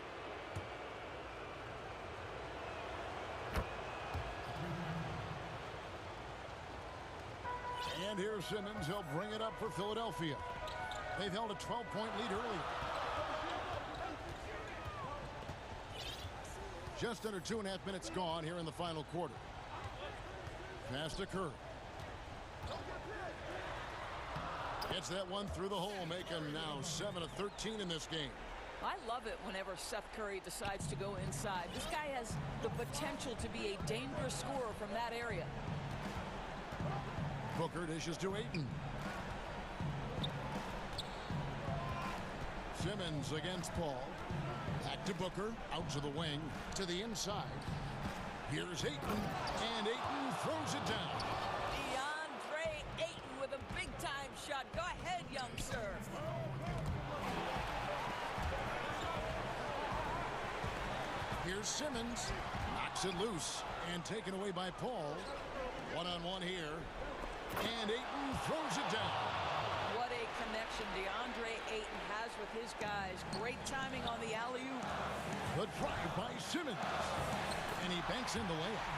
And here's Simmons. He'll bring it up for Philadelphia. They've held a 12-point lead earlier. Just under 2.5 minutes gone here in the final quarter. Pass to Curry. Gets that one through the hole, make him now 7 of 13 in this game. I love it whenever Seth Curry decides to go inside. This guy has the potential to be a dangerous scorer from that area. Booker dishes to Ayton. Simmons against Paul. Back to Booker, out to the wing, to the inside. Here's Ayton, and Ayton throws it down. DeAndre Ayton with a big-time shot. Go ahead, young sir. Here's Simmons, knocks it loose, and taken away by Paul. One-on-one here, and Ayton throws it down. What a connection DeAndre Ayton has with his guys. Great timing on the alley-oop. The drive by Simmons. And he banks in the layup.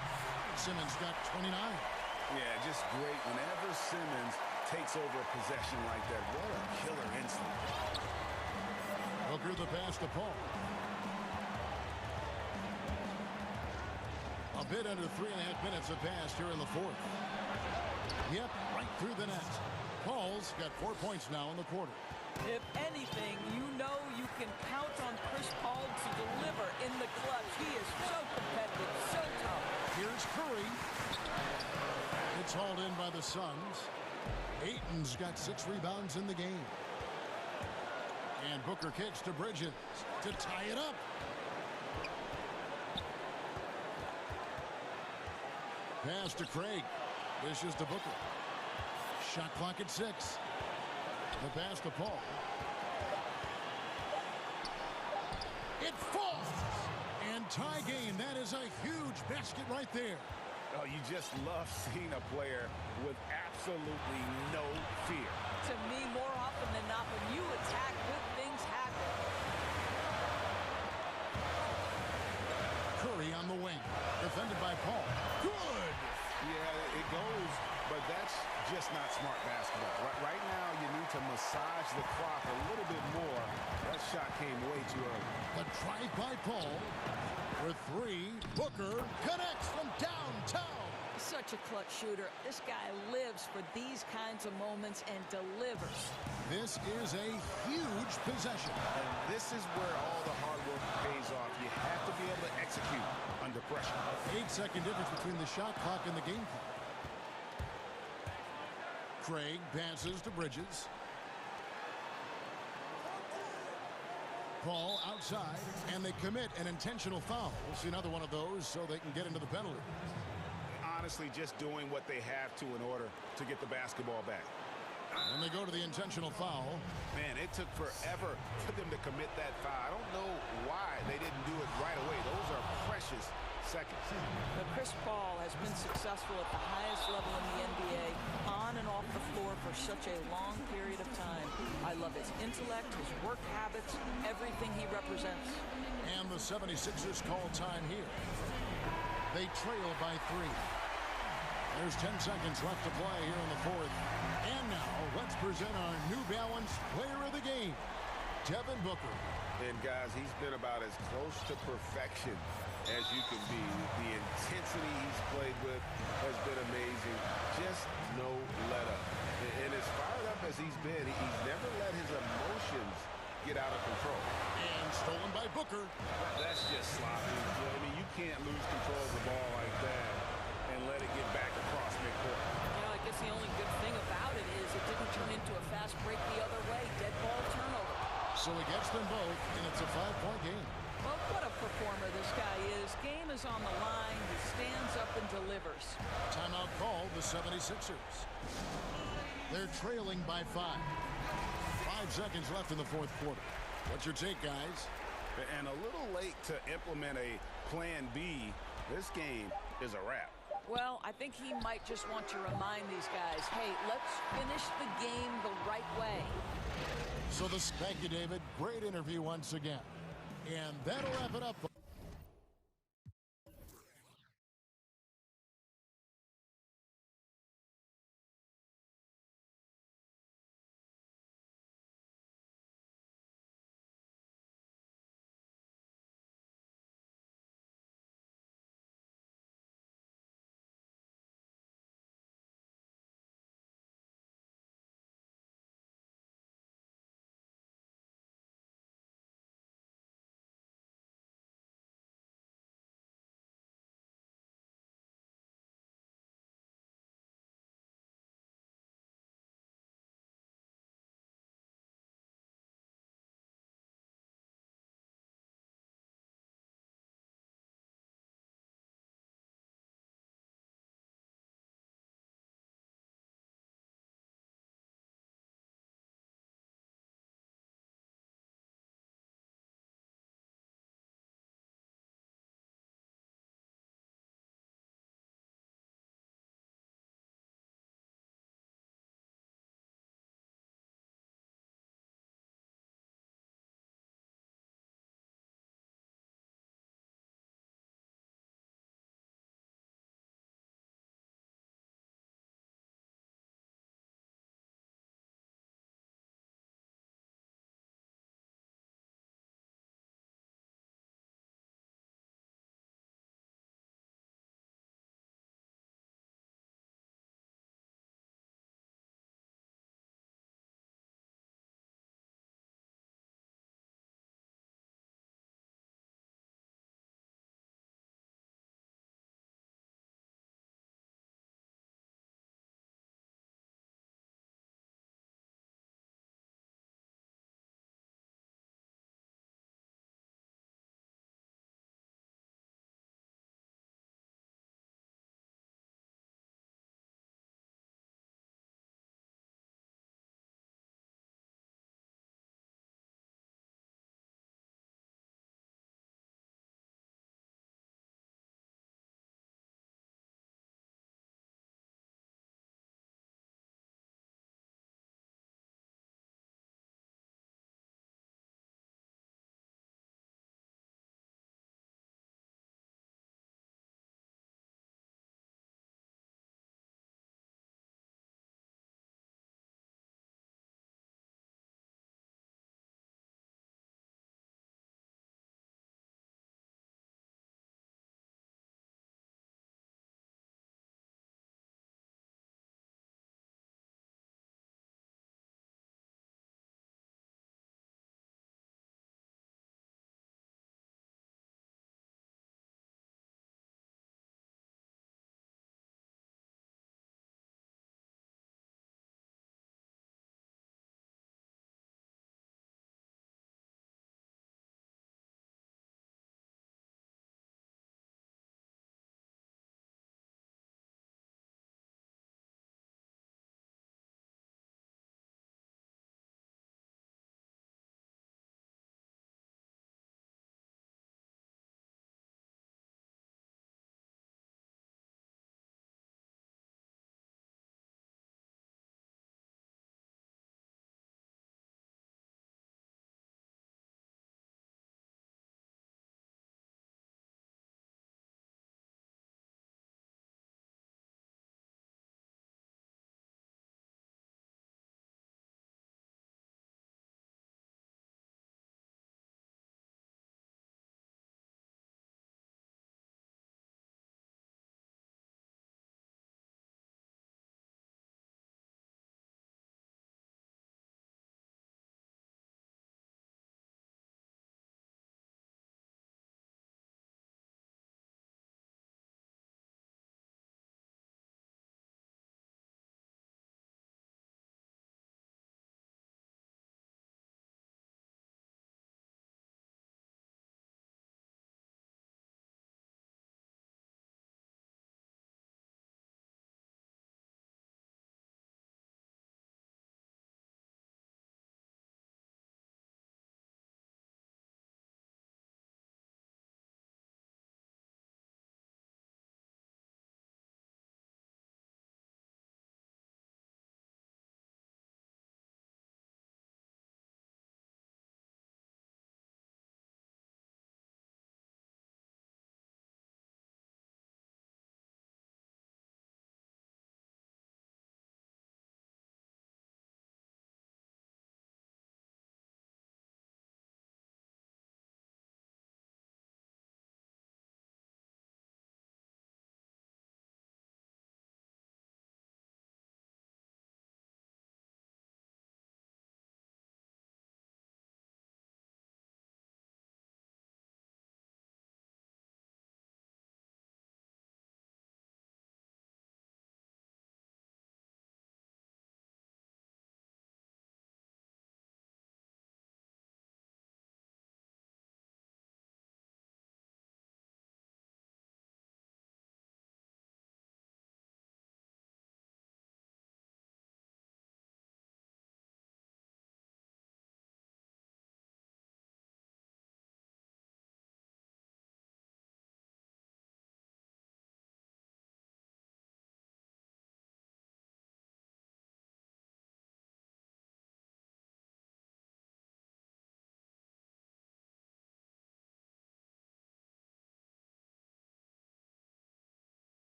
Simmons got 29. Yeah, just great. Whenever Simmons takes over a possession like that, what a killer instinct. Booker the pass to Paul. A bit under 3.5 minutes have passed here in the fourth. Yep, right through the net. Paul's got 4 points now in the quarter. If anything, you know you can count on Chris Paul to deliver in the clutch. He is so competitive, so tough. Here's Curry. It's hauled in by the Suns. Ayton's got 6 rebounds in the game. And Booker kicks to Bridges to tie it up. Pass to Craig. Dishes to Booker. Shot clock at 6. The pass to Paul. It falls! And tie game. That is a huge basket right there. Oh, you just love seeing a player with absolutely no fear. To me, more often than not, when you attack, good things happen. Curry on the wing. Defended by Paul. Good! Yeah, it goes, but that's just not smart basketball. Right now, you need to massage the clock a little bit more. That shot came way too early. The drive by Paul. For 3, Booker connects from downtown. Such a clutch shooter. This guy lives for these kinds of moments and delivers. This is a huge possession. And this is where all the hard work pays off. You have to be able to execute under pressure. 8-second difference between the shot clock and the game clock. Craig passes to Bridges. Paul outside, and they commit an intentional foul. We'll see another one of those so they can get into the penalty. Honestly, just doing what they have to in order to get the basketball back. And they go to the intentional foul. Man, it took forever for them to commit that foul. I don't know why they didn't do it right away. Those are precious seconds. But Chris Paul has been successful at the highest level in the NBA, on and off the floor for such a long period of time. I love his intellect, his work habits, everything he represents. And the 76ers call time here. They trail by 3. There's 10 seconds left to play here in the fourth. And now, let's present our New Balance Player of the Game, Devin Booker. And guys, he's been about as close to perfection as you can be. The intensity he's played with has been amazing. Just no let up. And as fired up as he's been, he's never let his emotions get out of control. And stolen by Booker. That's just sloppy. I mean, you can't lose control of the ball like that and let it get back across midcourt. You know, I guess the only good thing about it is it didn't turn into a fast break the other way. Dead ball turnover. So he gets them both, and it's a 5-point game. Well, what a performer this guy is. Game is on the line. He stands up and delivers. Timeout called the 76ers. They're trailing by 5. 5 seconds left in the fourth quarter. What's your take, guys? And a little late to implement a plan B. This game is a wrap. Well, I think he might just want to remind these guys, hey, let's finish the game the right way. So thank you, David. Great interview once again. And that'll wrap it up.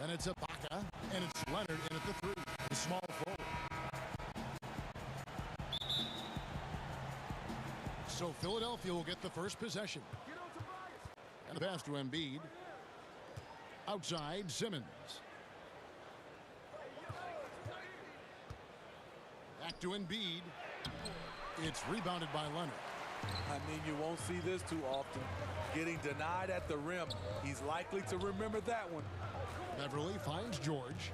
And it's Ibaka, and it's Leonard in at the 3, the small forward. So Philadelphia will get the first possession. And the pass to Embiid. Outside, Simmons. Back to Embiid. It's rebounded by Leonard. I mean, you won't see this too often. Getting denied at the rim. He's likely to remember that one. Beverly finds George.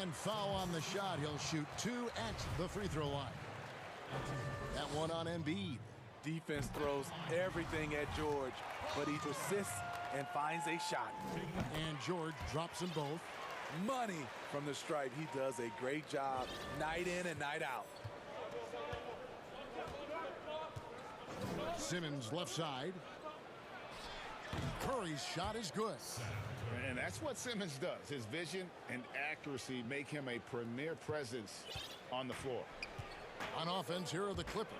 And foul on the shot. He'll shoot 2 at the free throw line. That one on Embiid. Defense throws everything at George, but he persists and finds a shot. And George drops them both. Money from the stripe. He does a great job night in and night out. Simmons left side. Curry's shot is good. And that's what Simmons does. His vision and accuracy make him a premier presence on the floor. On offense, here are the Clippers.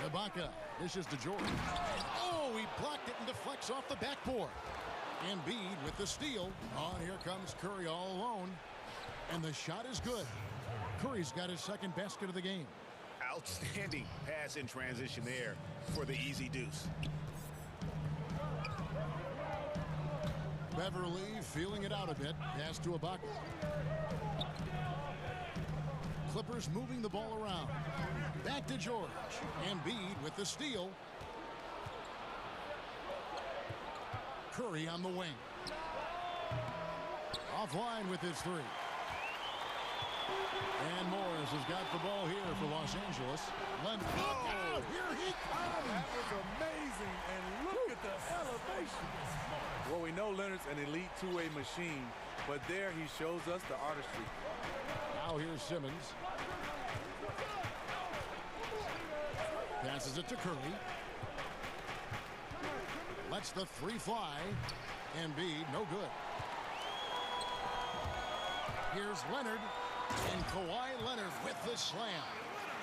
Ibaka dishes to George. Oh, he blocked it and deflects off the backboard. Embiid with the steal. Oh, and here comes Curry all alone. And the shot is good. Curry's got his second basket of the game. Outstanding pass in transition there for the easy deuce. Beverly feeling it out a bit. Pass to Ibaka. Clippers moving the ball around. Back to George. Embiid with the steal. Curry on the wing. Offline with his 3. And Morris has got the ball here for Los Angeles. Leonard. Oh, here he comes. That was amazing. And look at the elevation. Well, we know Leonard's an elite two-way machine, but there he shows us the artistry. Now here's Simmons. Passes it to Curry. Lets the 3 fly. Embiid, no good. Here's Leonard. And Kawhi Leonard with the slam.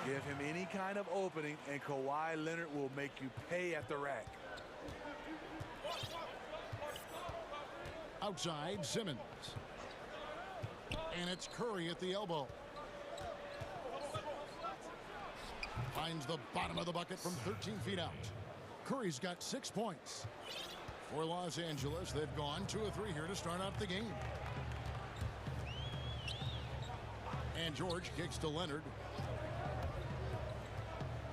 Give him any kind of opening, and Kawhi Leonard will make you pay at the rack. Outside, Simmons. And it's Curry at the elbow. Finds the bottom of the bucket from 13 feet out. Curry's got 6 points. For Los Angeles, they've gone 2 of 3 here to start out the game. And George kicks to Leonard.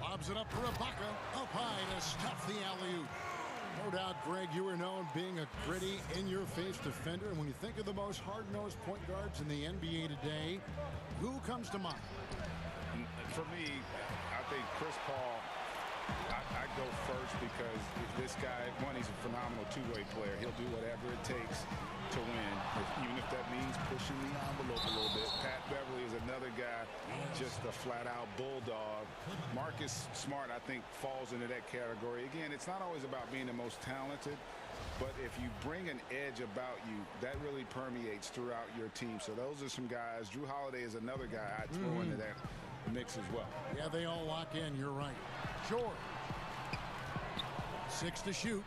Lobs it up for Ibaka. Up high to stuff the alley-oop. No doubt, Greg, you were known being a gritty, in-your-face defender. And when you think of the most hard-nosed point guards in the NBA today, who comes to mind? For me, I think Chris Paul, I go first because this guy, one, he's a phenomenal two-way player. He'll do whatever it takes to win, even if that means pushing the envelope a little bit. Pat Beverly is another guy, just a flat-out bulldog. Marcus Smart, I think, falls into that category. Again, it's not always about being the most talented, but if you bring an edge about you, that really permeates throughout your team. So those are some guys. Drew Holiday is another guy I'd throw into that mix as well. Yeah, they all lock in. You're right. George. 6 to shoot.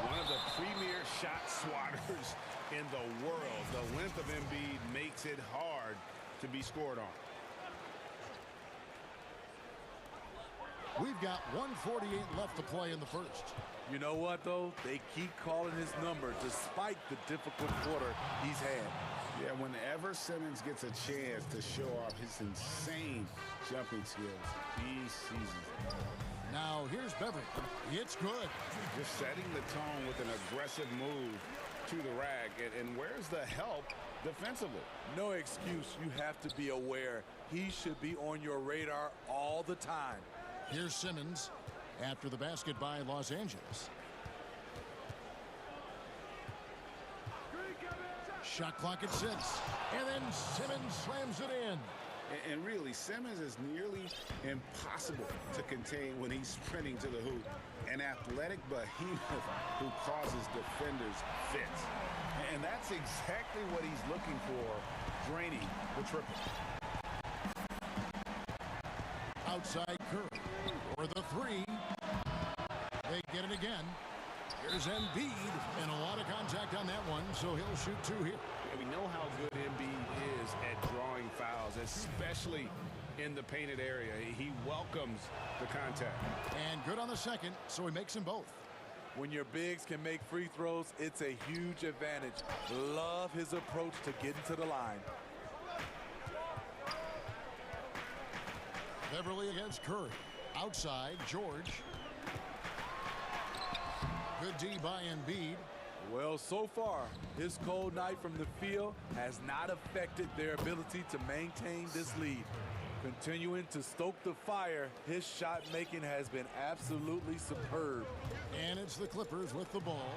One of the premier shot swatters in the world. The length of Embiid makes it hard to be scored on. We've got 1:48 left to play in the first. You know what, though? They keep calling his number despite the difficult quarter he's had. Yeah, whenever Simmons gets a chance to show off his insane jumping skills, he seizes it. Now here's Beverly. It's good. Just setting the tone with an aggressive move to the rack. And where's the help defensively? No excuse. You have to be aware. He should be on your radar all the time. Here's Simmons after the basket by Los Angeles. Shot clock at 6. And then Simmons slams it in. And really, Simmons is nearly impossible to contain when he's sprinting to the hoop. An athletic behemoth who causes defenders fits. And that's exactly what he's looking for, draining the triple. outside Curry. For the three. They get it again. Here's Embiid, and a lot of contact on that one, so he'll shoot two here. We know how good Embiid is at drawing fouls, especially in the painted area. He welcomes the contact. And good on the second, so he makes them both. When your bigs can make free throws, it's a huge advantage. Love his approach to getting to the line. Beverly against Curry. Outside, George. Good D by Embiid. Well, so far, his cold night from the field has not affected their ability to maintain this lead. Continuing to stoke the fire, his shot making has been absolutely superb. And it's the Clippers with the ball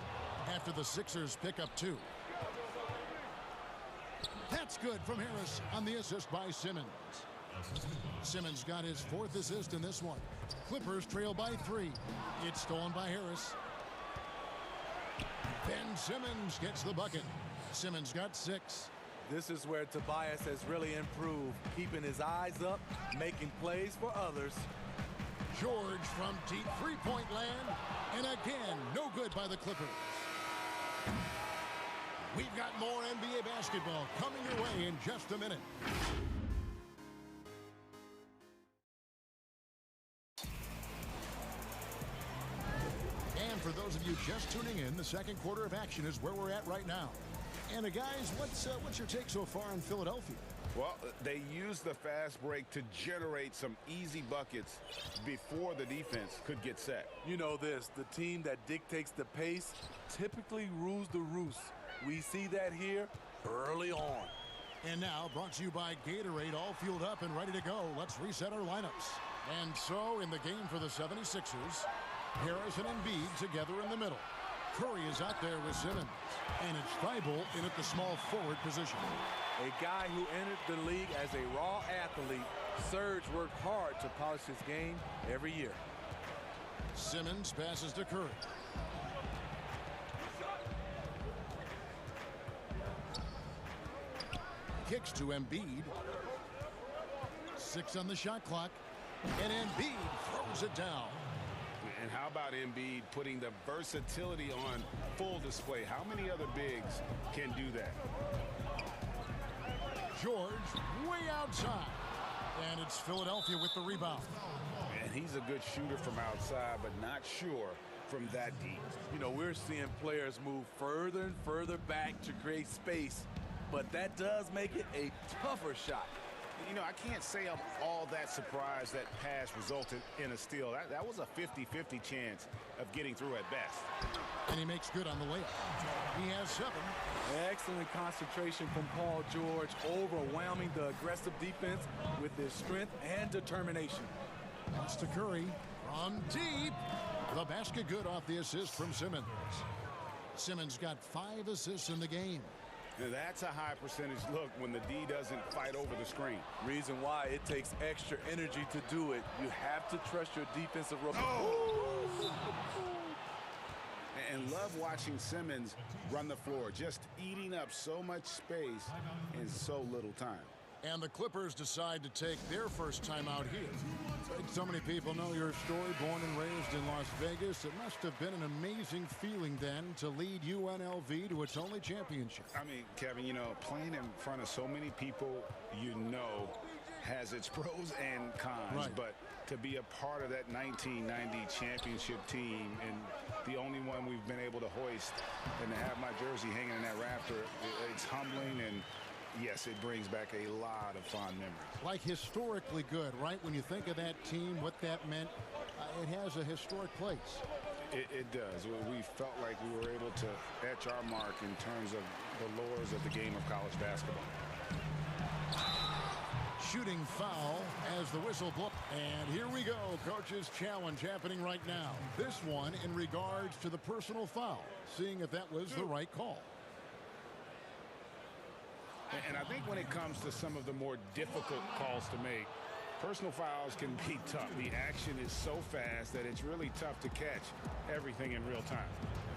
after the Sixers pick up two. That's good from Harris on the assist by Simmons. Simmons got his fourth assist in this one. Clippers trail by three. It's stolen by Harris. Ben Simmons gets the bucket. Simmons got 6. This is where Tobias has really improved, keeping his eyes up, making plays for others. George from deep three-point land, and again, no good by the Clippers. We've got more NBA basketball coming your way in just a minute. And for those of you just tuning in, the second quarter of action is where we're at right now. And guys, what's your take so far on Philadelphia? Well, they used the fast break to generate some easy buckets before the defense could get set. You know this, the team that dictates the pace typically rules the roost. We see that here early on. And now, brought to you by Gatorade, all fueled up and ready to go. Let's reset our lineups. And so, in the game for the 76ers, Harris and Embiid together in the middle. Curry is out there with Simmons. And it's Thibault in at the small forward position. A guy who entered the league as a raw athlete, Serge worked hard to polish his game every year. Simmons passes to Curry. Kicks to Embiid. 6 on the shot clock. And Embiid throws it down. And how about Embiid putting the versatility on full display? How many other bigs can do that? George way outside. And it's Philadelphia with the rebound. And he's a good shooter from outside, but not sure from that deep. You know, we're seeing players move further and further back to create space, but that does make it a tougher shot. You know, I can't say I'm all that surprised that pass resulted in a steal. That was a 50-50 chance of getting through at best. And he makes good on the layup. He has 7. Excellent concentration from Paul George, overwhelming the aggressive defense with his strength and determination. Pass to Curry from deep. The basket good off the assist from Simmons. Simmons got 5 assists in the game. That's a high percentage look when the D doesn't fight over the screen. Reason why it takes extra energy to do it. You have to trust your defensive role. And love watching Simmons run the floor, just eating up so much space in so little time. And the Clippers decide to take their first time out here. So many people know your story, born and raised in Las Vegas. It must have been an amazing feeling then to lead UNLV to its only championship. I mean, Kevin, you know, playing in front of so many people you know has its pros and cons. Right. But to be a part of that 1990 championship team and the only one we've been able to hoist and to have my jersey hanging in that rafter, it's humbling and yes, it brings back a lot of fond memories. Like historically good, right? When you think of that team, what that meant, it has a historic place. It does. We felt like we were able to etch our mark in terms of the lures of the game of college basketball. Shooting foul as the whistle blows. And here we go. Coach's challenge happening right now. This one in regards to the personal foul, seeing if that was the right call. And I think when it comes to some of the more difficult calls to make, personal fouls can be tough. The action is so fast that it's really tough to catch everything in real time.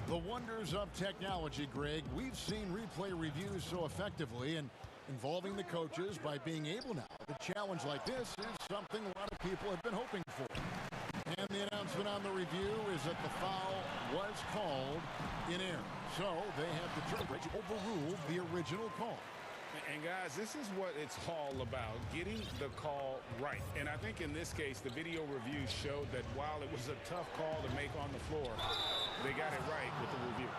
The wonders of technology, Greg. We've seen replay reviews so effectively and involving the coaches by being able now. A challenge like this is something a lot of people have been hoping for. And the announcement on the review is that the foul was called in air. So they have determined to overrule the original call. And guys, this is what it's all about, getting the call right. And I think in this case, the video review showed that while it was a tough call to make on the floor, they got it right with the review.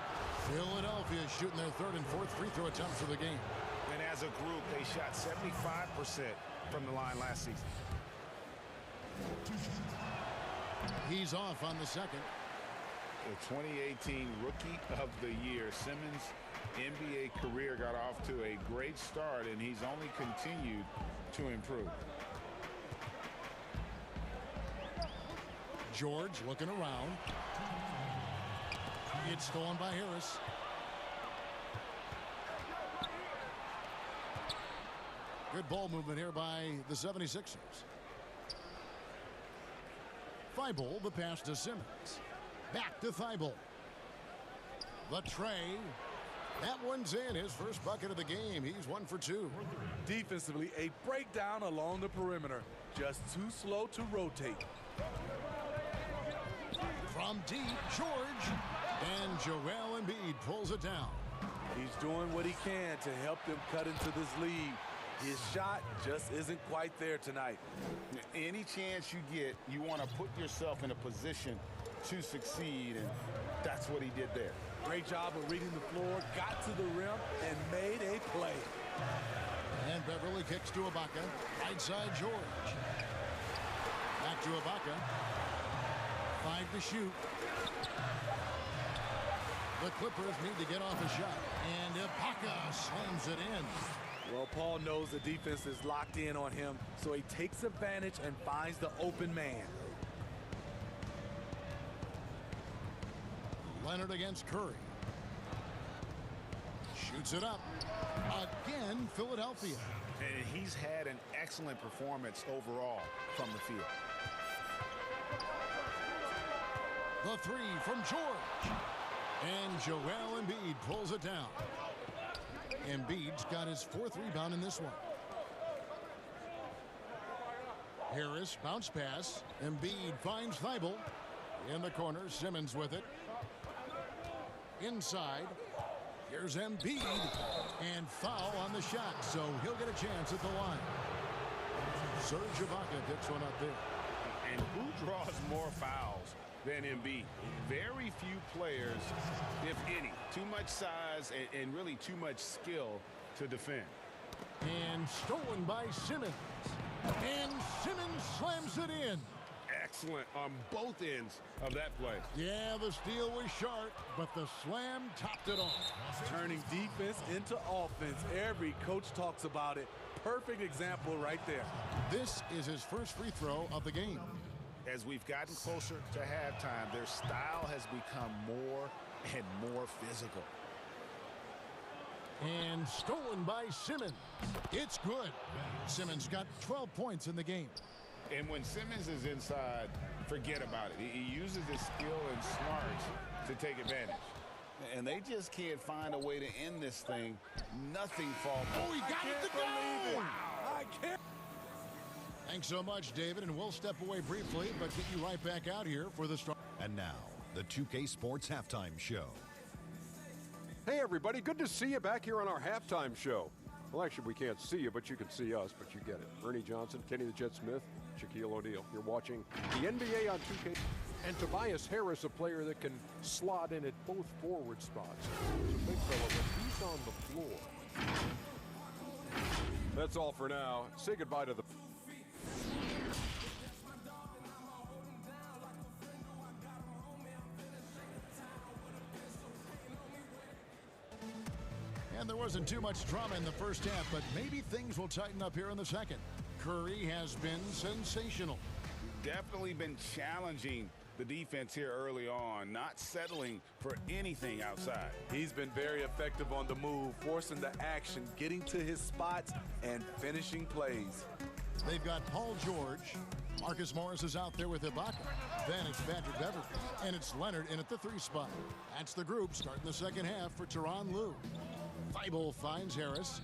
Philadelphia shooting their third and fourth free throw attempts of the game. And as a group, they shot 75% from the line last season. He's off on the second. The 2018 Rookie of the Year, Simmons' NBA career got off to a great start, and he's only continued to improve. George looking around. It's stolen by Harris. Good ball movement here by the 76ers. Thibault, the pass to Simmons. Back to Thibault. The tray. That one's in. His first bucket of the game. He's 1 for 2. Defensively, a breakdown along the perimeter. Just too slow to rotate. From deep, George. And Joel Embiid pulls it down. He's doing what he can to help them cut into this lead. His shot just isn't quite there tonight. Any chance you get, you want to put yourself in a position to succeed, and that's what he did there. Great job of reading the floor, got to the rim, and made a play. And Beverly kicks to Ibaka. Right side, George. Back to Ibaka. 5 to shoot. The Clippers need to get off a shot. And Ibaka slams it in. Well, Paul knows the defense is locked in on him, so he takes advantage and finds the open man. Leonard against Curry. Shoots it up. Again, Philadelphia. And he's had an excellent performance overall from the field. The three from George. And Joel Embiid pulls it down. Embiid's got his 4th rebound in this one. Harris, bounce pass. Embiid finds Thibault. In the corner, Simmons with it. Inside. Here's Embiid. And foul on the shot, so he'll get a chance at the line. Serge Ibaka picks one up there. And who draws more fouls than Embiid? Very few players, if any. Too much size and really too much skill to defend. And stolen by Simmons. And Simmons slams it in. Excellent on both ends of that play. Yeah, the steal was sharp, but the slam topped it off. Turning defense into offense. Every coach talks about it. Perfect example right there. This is his first free throw of the game. As we've gotten closer to halftime, their style has become more and more physical. And stolen by Simmons. It's good. Simmons got 12 points in the game. And when Simmons is inside, forget about it. He uses his skill and smarts to take advantage. And they just can't find a way to end this thing. Nothing falls. Oh, he got it to go! Wow. I can't. Thanks so much, David, and we'll step away briefly, but get you right back out here for the start. And now, the 2K Sports Halftime Show. Hey, everybody. Good to see you back here on our halftime show. Well, actually, we can't see you, but you can see us, but you get it. Ernie Johnson, Kenny the Jet Smith, Shaquille O'Neal. You're watching the NBA on 2K. And Tobias Harris, a player that can slot in at both forward spots. He's a big fella, but he's on the floor. That's all for now. Say goodbye to the... And there wasn't too much drama in the first half, but maybe things will tighten up here in the second. Curry has been sensational. Definitely been challenging the defense here early on, not settling for anything outside. He's been very effective on the move, forcing the action, getting to his spots, and finishing plays. They've got Paul George. Marcus Morris is out there with Ibaka. Then it's Patrick Beverly. And it's Leonard in at the 3 spot. That's the group starting the second half for Tyronn Lue. Thibault finds Harris.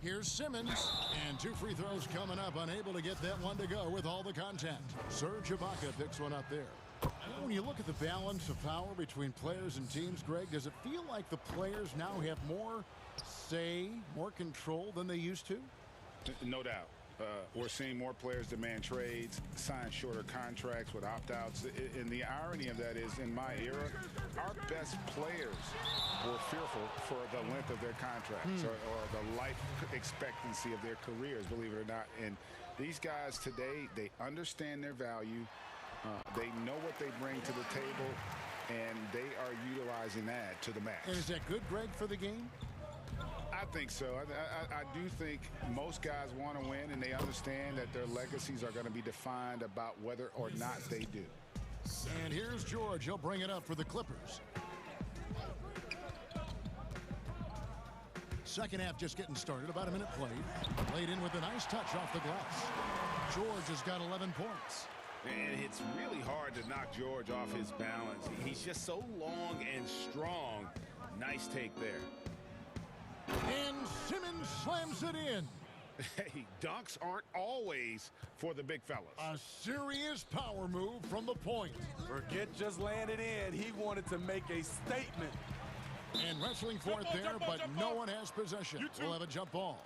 Here's Simmons, and 2 free throws coming up, unable to get that one to go with all the contact. Serge Ibaka picks one up there. When you look at the balance of power between players and teams, Greg, does it feel like the players now have more say, more control than they used to? No doubt. We're seeing more players demand trades, sign shorter contracts with opt-outs. And the irony of that is, in my era, our best players were fearful for the length of their contracts or the life expectancy of their careers, believe it or not. And these guys today, they understand their value. They know what they bring to the table, and they are utilizing that to the max. And is that good, Greg, for the game? I think so. I do think most guys want to win, and they understand that their legacies are going to be defined about whether or not they do. And here's George. He'll bring it up for the Clippers. Second half just getting started. About a minute played. Laid in with a nice touch off the glass. George has got 11 points. And it's really hard to knock George off his balance. He's just so long and strong. Nice take there. And Simmons slams it in. Hey, dunks aren't always for the big fellas. A serious power move from the point. Forget just laying it in. He wanted to make a statement. And wrestling for it there, but no one has possession. We'll have a jump ball.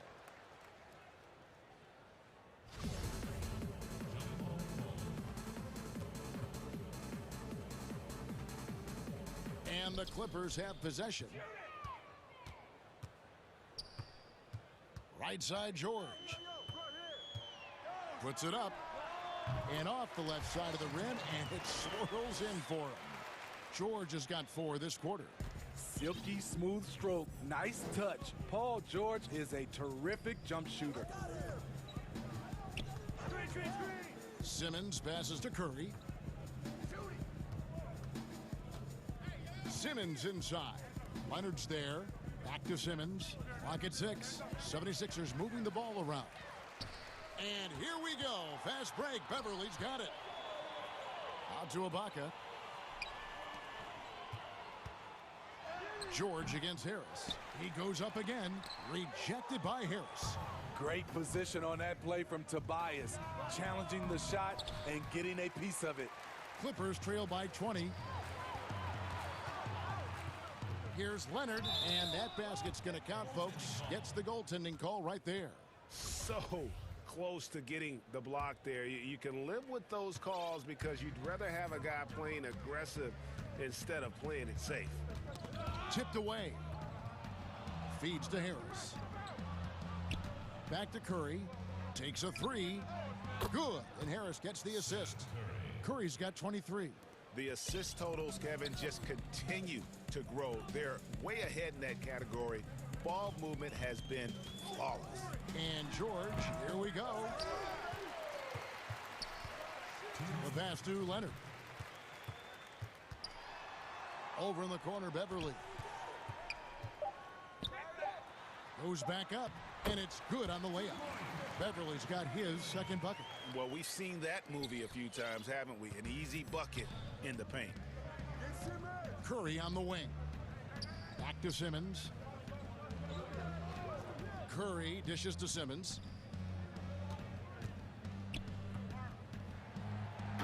And the Clippers have possession. Right side, George. Puts it up. And off the left side of the rim, and it swirls in for him. George has got 4 this quarter. Silky smooth stroke. Nice touch. Paul George is a terrific jump shooter. Simmons passes to Curry. Simmons inside. Leonard's there. Back to Simmons. Clock at 6. 76ers moving the ball around. And here we go. Fast break. Beverly's got it. Out to Ibaka. George against Harris. He goes up again. Rejected by Harris. Great position on that play from Tobias. Challenging the shot and getting a piece of it. Clippers trail by 20. Here's Leonard, and that basket's going to count, folks. Gets the goaltending call right there. So close to getting the block there. You can live with those calls because you'd rather have a guy playing aggressive instead of playing it safe. Tipped away. Feeds to Harris. Back to Curry. Takes a 3. Good. And Harris gets the assist. Curry's got 23. The assist totals, Kevin, just continue to grow. They're way ahead in that category. Ball movement has been flawless. And George, here we go. The pass to Leonard. Over in the corner, Beverly. Goes back up, and it's good on the layup. Beverly's got his second bucket. Well, we've seen that movie a few times, haven't we? An easy bucket in the paint. Curry on the wing. Back to Simmons. Curry dishes to Simmons.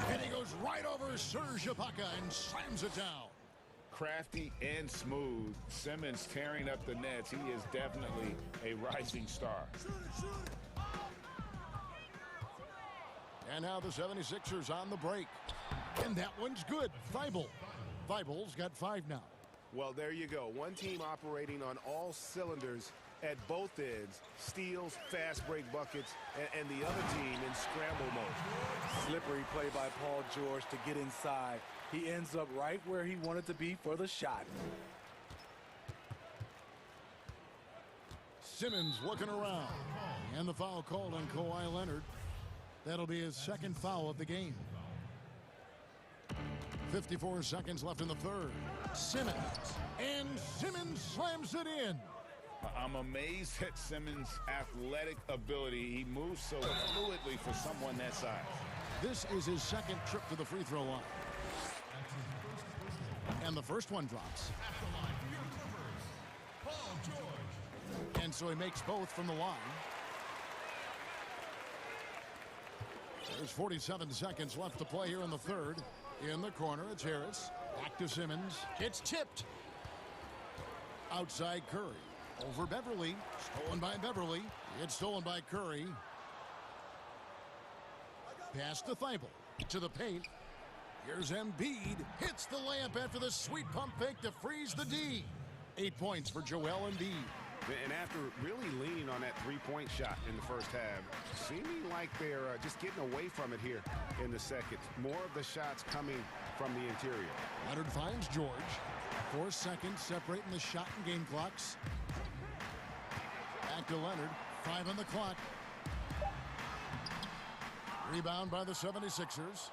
And he goes right over Serge Ibaka and slams it down. Crafty and smooth. Simmons tearing up the nets. He is definitely a rising star. And now the 76ers on the break. And that one's good. Thibault's got 5 now. Well, there you go. One team operating on all cylinders at both ends. Steals, fast break buckets, and the other team in scramble mode. Slippery play by Paul George to get inside. He ends up right where he wanted to be for the shot. Simmons looking around. And the foul called on Kawhi Leonard. That'll be his second foul of the game. 54 seconds left in the third. Simmons. And Simmons slams it in. I'm amazed at Simmons' athletic ability. He moves so fluidly for someone that size. This is his second trip to the free throw line. And the first one drops. And so he makes both from the line. There's 47 seconds left to play here in the third. In the corner, it's Harris. Back to Simmons. It's tipped. Outside Curry. Over Beverly. Stolen by Beverly. It's stolen by Curry. Pass to Thibault. To the paint. Here's Embiid. Hits the layup after the sweet pump fake to freeze the D. 8 points for Joel Embiid. And after really leaning on that three-point shot in the first half, seeming like they're just getting away from it here in the second. More of the shots coming from the interior. Leonard finds George. 4 seconds separating the shot and game clocks. Back to Leonard. 5 on the clock. Rebound by the 76ers.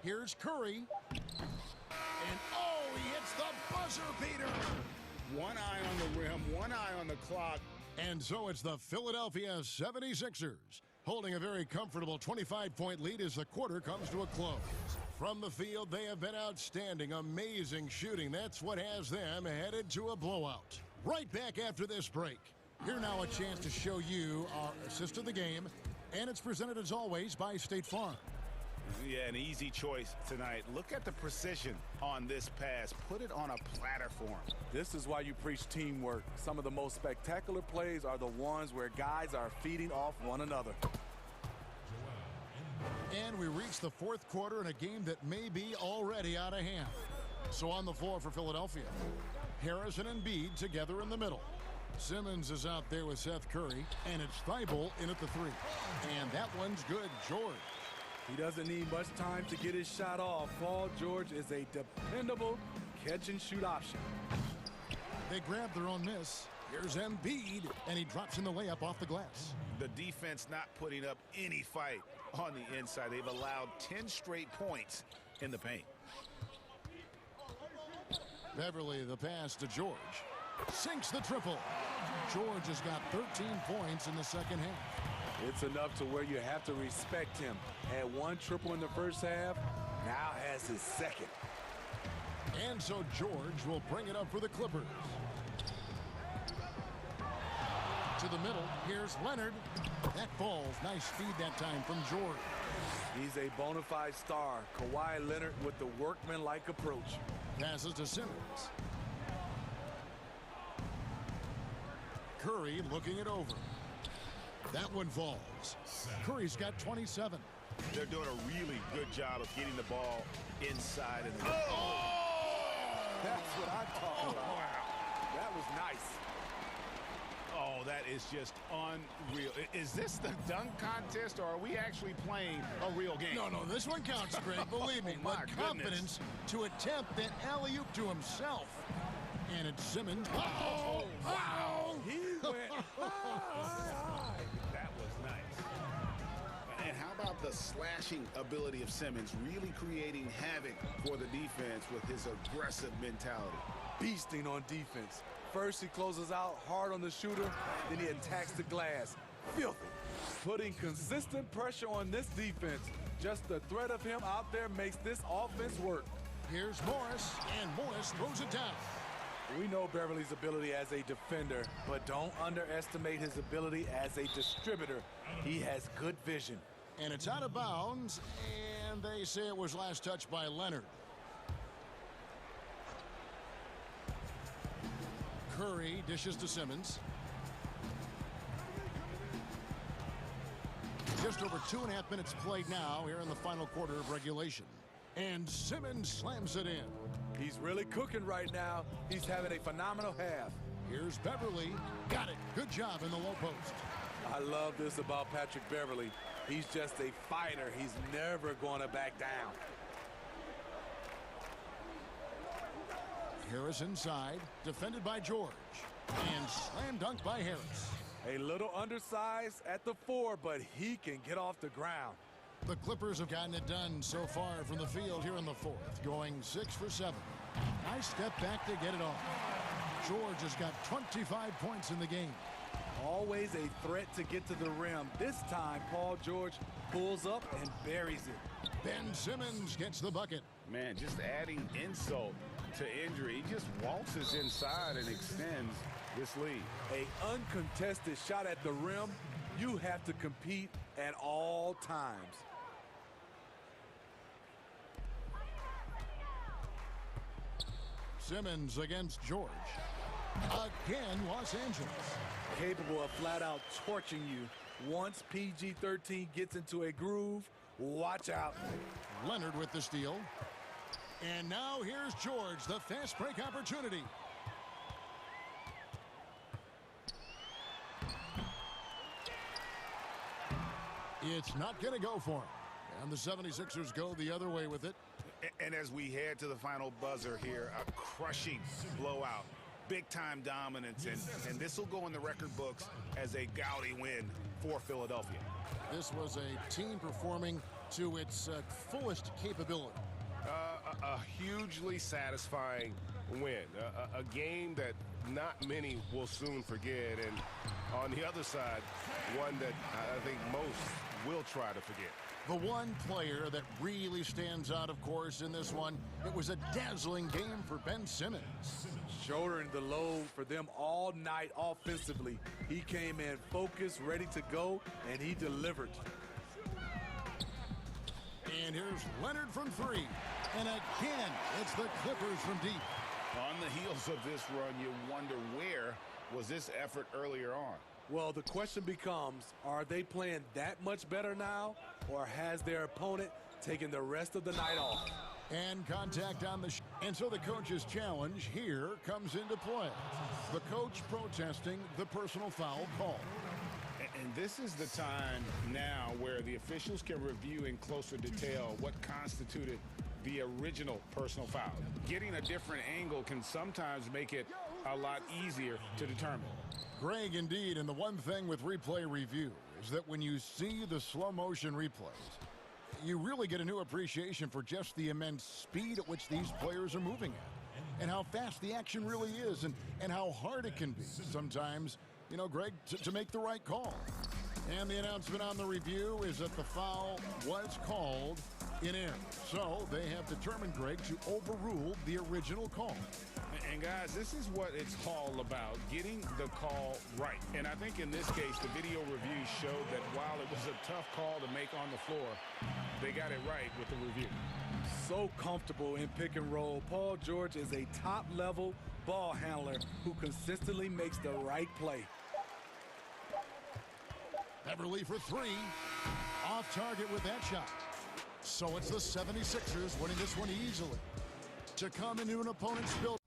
Here's Curry. And oh, he hits the buzzer beater. One eye on the rim, one eye on the clock. And so it's the Philadelphia 76ers holding a very comfortable 25-point lead as the quarter comes to a close. From the field, they have been outstanding, amazing shooting. That's what has them headed to a blowout. Right back after this break. Here now a chance to show you our assist of the game, and it's presented as always by State Farm. Yeah, an easy choice tonight. Look at the precision on this pass. Put it on a platter for him. This is why you preach teamwork. Some of the most spectacular plays are the ones where guys are feeding off one another. And we reach the fourth quarter in a game that may be already out of hand. So on the floor for Philadelphia, Harris and Embiid together in the middle. Simmons is out there with Seth Curry, and it's Thibault in at the three. And that one's good. George. He doesn't need much time to get his shot off. Paul George is a dependable catch-and-shoot option. They grab their own miss. Here's Embiid, and he drops in the layup off the glass. The defense not putting up any fight on the inside. They've allowed 10 straight points in the paint. Beverly, the pass to George. Sinks the triple. George has got 13 points in the second half. It's enough to where you have to respect him. Had 1 triple in the first half, now has his second. And so George will bring it up for the Clippers. To the middle, here's Leonard. That falls. Nice feed that time from George. He's a bona fide star. Kawhi Leonard with the workman-like approach. Passes to Simmons. Curry looking it over. That one falls. Curry's got 27. They're doing a really good job of getting the ball inside. And That's what I'm talking about. Wow. That was nice. Oh, that is just unreal. Is this the dunk contest, or are we actually playing a real game? No, this one counts, Greg. Believe me. My with confidence to attempt that alley-oop to himself. And it's Simmons. Oh, wow. He went high. That was nice. And how about the slashing ability of Simmons, really creating havoc for the defense with his aggressive mentality. Beasting on defense. First he closes out hard on the shooter, then he attacks the glass. Filthy. Putting consistent pressure on this defense. Just the threat of him out there makes this offense work. Here's Morris, and Morris throws it down. We know Beverly's ability as a defender, but don't underestimate his ability as a distributor. He has good vision. And it's out of bounds, and they say it was last touched by Leonard. Curry dishes to Simmons. Just over 2.5 minutes played now here in the final quarter of regulation. And Simmons slams it in. He's really cooking right now. He's having a phenomenal half. Here's Beverly. Got it. Good job in the low post. I love this about Patrick Beverly. He's just a fighter. He's never going to back down. Harris inside, defended by George. And slam dunk by Harris. A little undersized at the 4, but he can get off the ground. The Clippers have gotten it done so far from the field here in the fourth, going 6 for 7. Nice step back to get it off. George has got 25 points in the game. Always a threat to get to the rim. This time, Paul George pulls up and buries it. Ben Simmons gets the bucket. Man, just adding insult to injury. He just waltzes inside and extends this lead. An uncontested shot at the rim, you have to compete at all times. Simmons against George. Again, Los Angeles. Capable of flat out torching you. Once PG-13 gets into a groove, watch out. Leonard with the steal. And now here's George, the fast break opportunity. It's not going to go for him. And the 76ers go the other way with it. And as we head to the final buzzer here, a crushing blowout. Big-time dominance, and this will go in the record books as a gaudy win for Philadelphia. This was a team performing to its fullest capability. A hugely satisfying win. A game that not many will soon forget, and on the other side, one that I think most will try to forget. The one player that really stands out, of course, in this one, it was a dazzling game for Ben Simmons. Shouldering the load for them all night offensively. He came in focused, ready to go, and he delivered. And here's Leonard from three. And again, it's the Clippers from deep. On the heels of this run, you wonder where was this effort earlier on? Well, the question becomes, are they playing that much better now, or has their opponent taken the rest of the night off? And contact on the and so the coach's challenge here comes into play. The coach protesting the personal foul call. And this is the time now where the officials can review in closer detail what constituted the original personal foul. Getting a different angle can sometimes make it a lot easier to determine. Greg, indeed, and the one thing with replay review is that when you see the slow motion replays, you really get a new appreciation for just the immense speed at which these players are moving at, and how fast the action really is, and how hard it can be sometimes, you know, Greg, to make the right call. And the announcement on the review is that the foul was called in error. So they have determined, Greg, to overrule the original call. And guys, this is what it's all about, getting the call right. And I think in this case, the video review showed that while it was a tough call to make on the floor, they got it right with the review. So comfortable in pick and roll. Paul George is a top-level ball handler who consistently makes the right play. Beverly for three. Off target with that shot. So it's the 76ers winning this one easily. To come into an opponent's building.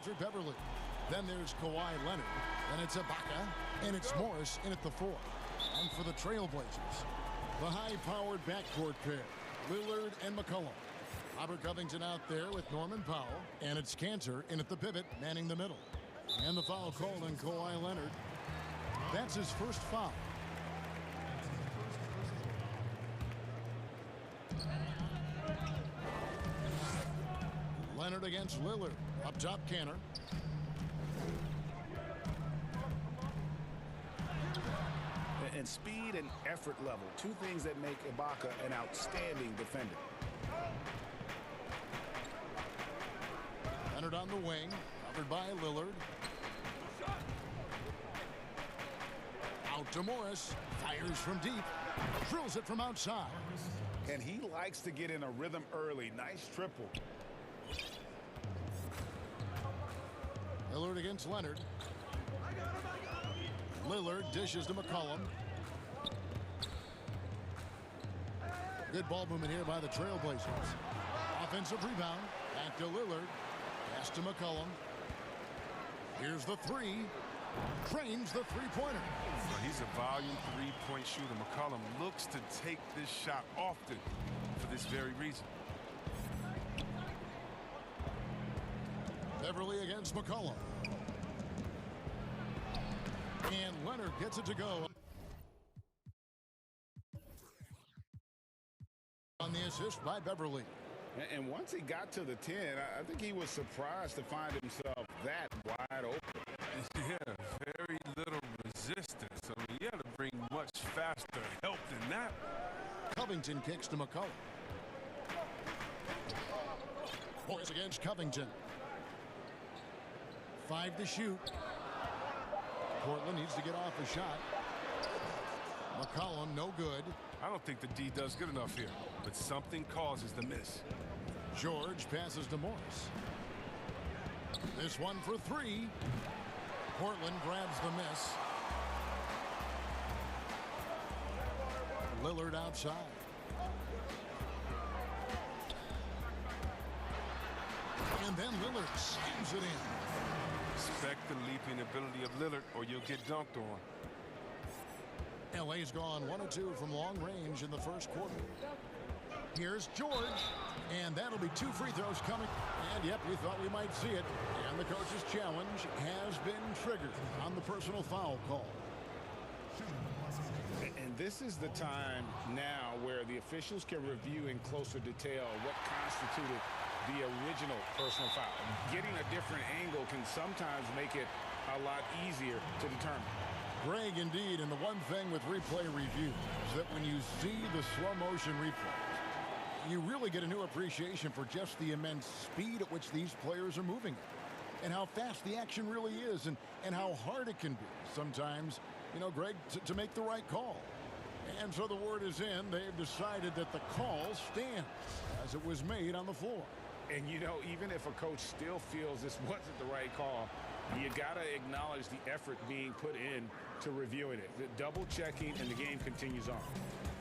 Patrick Beverly. Then there's Kawhi Leonard. Then it's Ibaka. And it's Morris in at the 4. And for the Trailblazers, the high-powered backcourt pair, Lillard and McCollum. Robert Covington out there with Norman Powell. And it's Cantor in at the pivot, manning the middle. And the foul called on Kawhi Leonard. That's his first foul. Leonard against Lillard. Up top, Cantor. And speed and effort level, two things that make Ibaka an outstanding defender. Leonard on the wing, covered by Lillard. Out to Morris, fires from deep, drills it from outside. And he likes to get in a rhythm early. Nice triple. Lillard against Leonard. Lillard dishes to McCollum. Good ball movement here by the Trailblazers. Offensive rebound. Back to Lillard. Pass to McCollum. Here's the 3. Trains the three-pointer. He's a volume three-point shooter. McCollum looks to take this shot often for this very reason. Beverly against McCollum. And Leonard gets it to go. On the assist by Beverly. And once he got to the 10, I think he was surprised to find himself that wide open. Yeah, very little resistance. I mean, you had to bring much faster help than that. Covington kicks to McCollum. Morris against Covington. 5 to shoot. Portland needs to get off a shot. McCollum, no good. I don't think the D does good enough here, but something causes the miss. George passes to Morris. This one for 3. Portland grabs the miss. Lillard outside. And then Lillard slams it in. Respect the leaping ability of Lillard or you'll get dunked on. LA's gone 1 of 2 from long range in the first quarter. Here's George, and that'll be 2 free throws coming. And yep, we thought we might see it. And the coach's challenge has been triggered on the personal foul call. And this is the time now where the officials can review in closer detail what constituted the original personal foul. Getting a different angle can sometimes make it a lot easier to determine. Greg, indeed, and the one thing with replay review is that when you see the slow motion replays, you really get a new appreciation for just the immense speed at which these players are moving and how fast the action really is and how hard it can be sometimes, you know, Greg, to make the right call. And so the word is in. They've decided that the call stands as it was made on the floor. And, you know, even if a coach still feels this wasn't the right call, you got to acknowledge the effort being put in to reviewing it. The double checking, and the game continues on.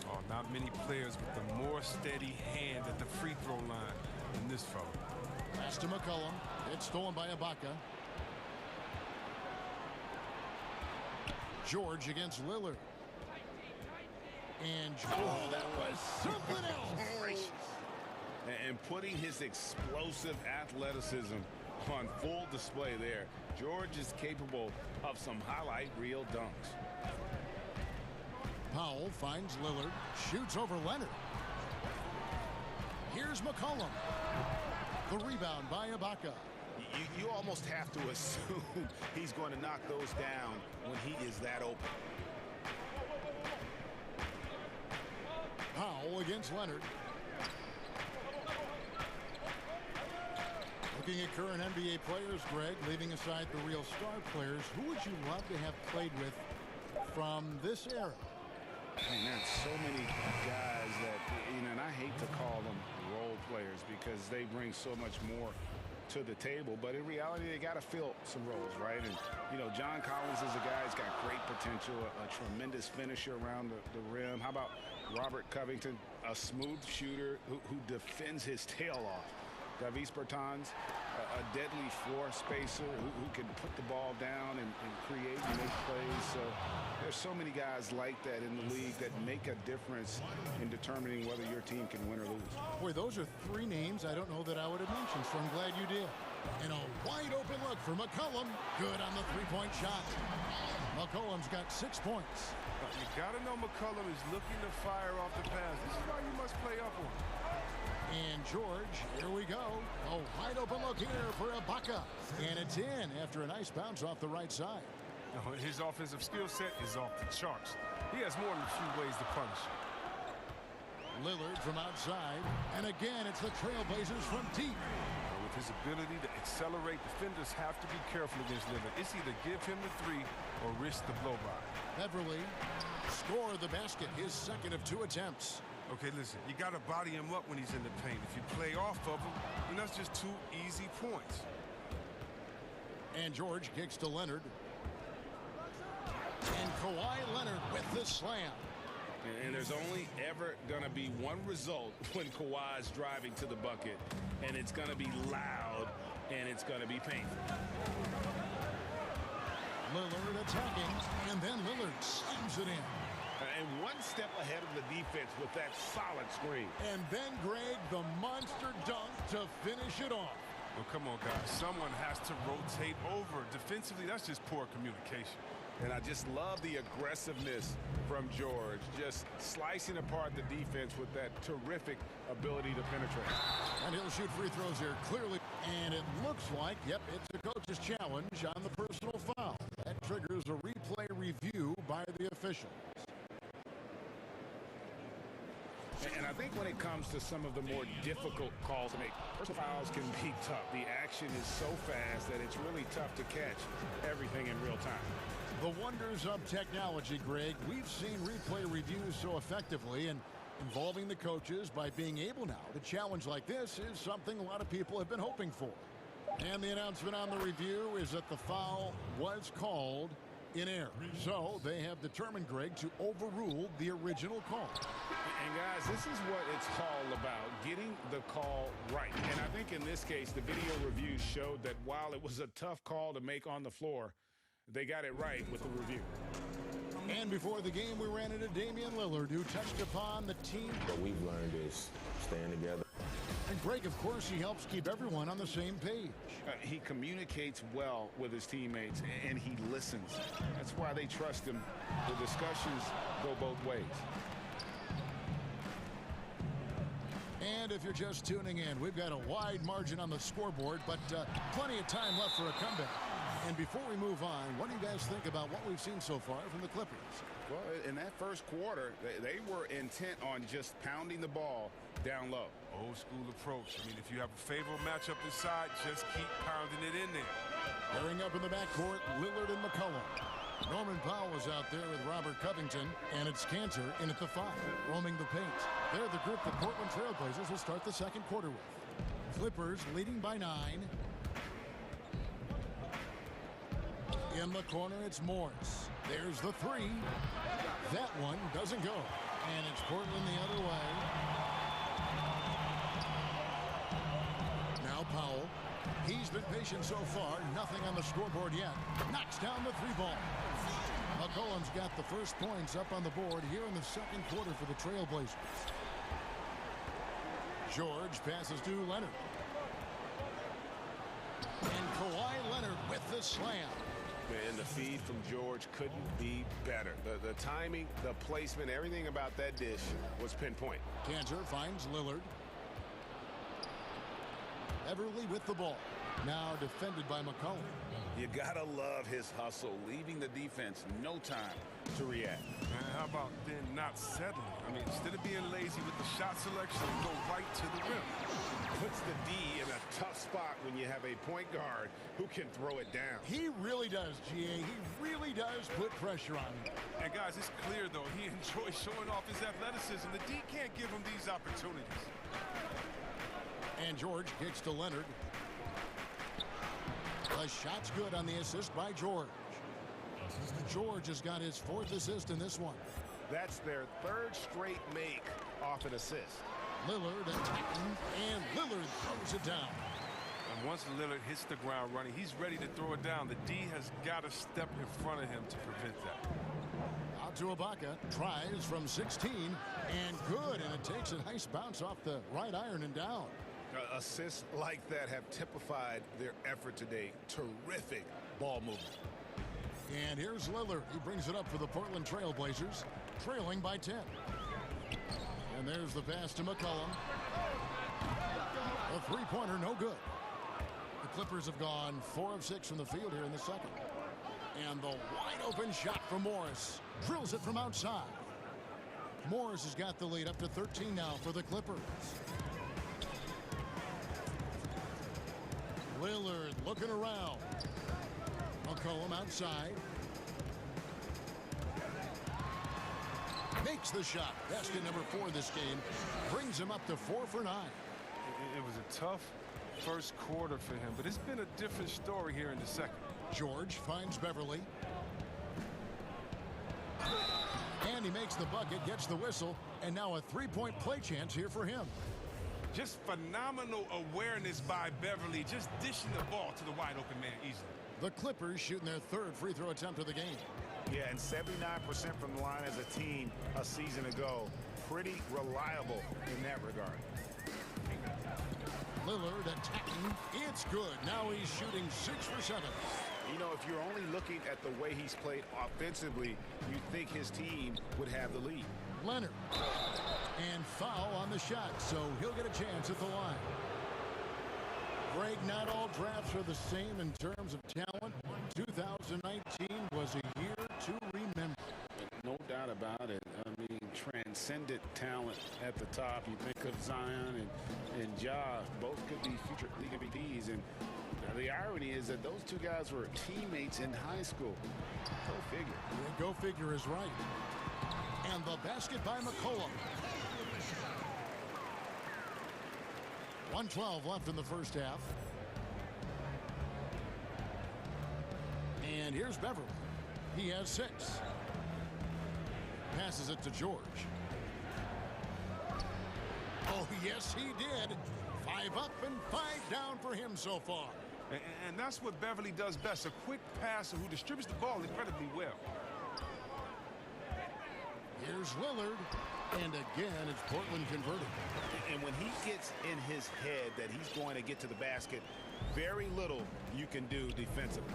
Oh, not many players with a more steady hand at the free throw line than this fellow. Pass to McCollum. It's stolen by Ibaka. George against Lillard. And that was something else. And putting his explosive athleticism on full display there. George is capable of some highlight reel dunks. Powell finds Lillard, shoots over Leonard. Here's McCollum. The rebound by Ibaka. You almost have to assume he's going to knock those down when he is that open. Powell against Leonard. Looking at current NBA players, Greg, leaving aside the real star players, who would you love to have played with from this era? I mean, there's so many guys that, you know, and I hate to call them role players because they bring so much more to the table, but in reality, they got to fill some roles, right? And, you know, John Collins is a guy who's got great potential, a tremendous finisher around the rim. How about Robert Covington, a smooth shooter who defends his tail off? Davis Bertans, a deadly floor spacer who can put the ball down and create and make plays. So there's so many guys like that in the league that make a difference in determining whether your team can win or lose. Boy, those are three names I don't know that I would have mentioned, so I'm glad you did. And a wide open look for McCollum. Good on the three-point shot. McCollum's got 6 points. You got to know McCollum is looking to fire off the pass. This is why you must play up on him. And George, here we go. A wide open look here for Ibaka. And it's in after a nice bounce off the right side. His offensive skill set is off the charts. He has more than a few ways to punish. Lillard from outside. And again, it's the Trailblazers from deep. With his ability to accelerate, defenders have to be careful against Lillard. It's either give him the three or risk the blow-by. Beverly scored the basket, his second of 2 attempts. Okay, listen, you got to body him up when he's in the paint. If you play off of him, then that's just 2 easy points. And George kicks to Leonard. And Kawhi Leonard with the slam. And there's only ever going to be one result when Kawhi's driving to the bucket, and it's going to be loud, and it's going to be painful. Lillard attacking, and then Lillard slams it in. And one step ahead of the defense with that solid screen. And then, Greg, the monster dunk to finish it off. Well, come on, guys. Someone has to rotate over. Defensively, that's just poor communication. And I just love the aggressiveness from George, just slicing apart the defense with that terrific ability to penetrate. And he'll shoot free throws here, clearly. And it looks like, yep, it's a coach's challenge on the personal foul. That triggers a replay review by the officials. And I think when it comes to some of the more difficult calls to make, personal fouls can be tough. The action is so fast that it's really tough to catch everything in real time. The wonders of technology, Greg. We've seen replay reviews so effectively, and involving the coaches by being able now to challenge like this is something a lot of people have been hoping for. And the announcement on the review is that the foul was called in error. So they have determined, Greg, to overrule the original call. And guys, this is what it's all about, getting the call right. And I think in this case, the video review showed that while it was a tough call to make on the floor, they got it right with the review. And before the game, we ran into Damian Lillard, who touched upon the team. What we've learned is staying together. And Greg, of course, he helps keep everyone on the same page. He communicates well with his teammates, and he listens. That's why they trust him. The discussions go both ways. And if you're just tuning in, we've got a wide margin on the scoreboard, but plenty of time left for a comeback. And before we move on, what do you guys think about what we've seen so far from the Clippers? Well, in that first quarter, they were intent on just pounding the ball down low. Old school approach. I mean, if you have a favorable matchup inside, just keep pounding it in there. Pairing up in the backcourt, Lillard and McCollum. Norman Powell is out there with Robert Covington, and it's Cantor in at the 5, roaming the paint. They're the group the Portland Trailblazers will start the second quarter with. Clippers leading by 9. In the corner, it's Morris. There's the 3. That one doesn't go. And it's Portland the other way. Now Powell. He's been patient so far. Nothing on the scoreboard yet. Knocks down the 3 ball. McCollum's got the first points up on the board here in the second quarter for the Trailblazers. George passes to Leonard. And Kawhi Leonard with the slam. And the feed from George couldn't be better. The timing, the placement, everything about that dish was pinpoint. Cantor finds Lillard. Everly with the ball. Now defended by McCollum. You gotta love his hustle, leaving the defense no time to react. And how about then not settling? I mean, instead of being lazy with the shot selection, go right to the rim. Puts the D in a tough spot when you have a point guard who can throw it down. He really does, GA. He really does put pressure on him. And guys, it's clear, though, he enjoys showing off his athleticism. The D can't give him these opportunities. And George kicks to Leonard. The shot's good on the assist by George. George has got his 4th assist in this one. That's their 3rd straight make off an assist. Lillard attacking, and Lillard throws it down. once Lillard hits the ground running, he's ready to throw it down. The D has got to step in front of him to prevent that. Out to Ibaka, tries from 16, and good, and it takes a nice bounce off the right iron and down. Assists like that have typified their effort today. Terrific ball movement. And here's Lillard. He brings it up for the Portland Trail Blazers, trailing by 10. And there's the pass to McCollum. A three-pointer, no good. The Clippers have gone 4 of 6 from the field here in the second. And the wide-open shot from Morris. Drills it from outside. Morris has got the lead up to 13 now for the Clippers. Lillard looking around. McCollum outside. Makes the shot. Basket number 4 this game. Brings him up to 4 for 9. It was a tough first quarter for him, but it's been a different story here in the second. George finds Beverly. And he makes the bucket, gets the whistle, and now a three-point play chance here for him. Just phenomenal awareness by Beverly, just dishing the ball to the wide open man easily. The Clippers shooting their 3rd free throw attempt of the game. Yeah, and 79% from the line as a team a season ago. Pretty reliable in that regard. Lillard attacking. It's good. Now he's shooting 6 for 7. You know, if you're only looking at the way he's played offensively, you'd think his team would have the lead. Leonard. And foul on the shot, so he'll get a chance at the line. Greg, not all drafts are the same in terms of talent. 2019 was a year to remember. No doubt about it. I mean, transcendent talent at the top. You think of Zion and Ja, both could be future league MVPs. And the irony is that those two guys were teammates in high school. Go figure. Yeah, go figure is right. And the basket by McCollum. 1:12 left in the first half. And here's Beverly. He has 6. Passes it to George. Oh, yes, he did. 5 up and 5 down for him so far. And that's what Beverly does best, a quick passer who distributes the ball incredibly well. Here's Lillard. And again, it's Portland converted. And when he gets in his head that he's going to get to the basket, very little you can do defensively.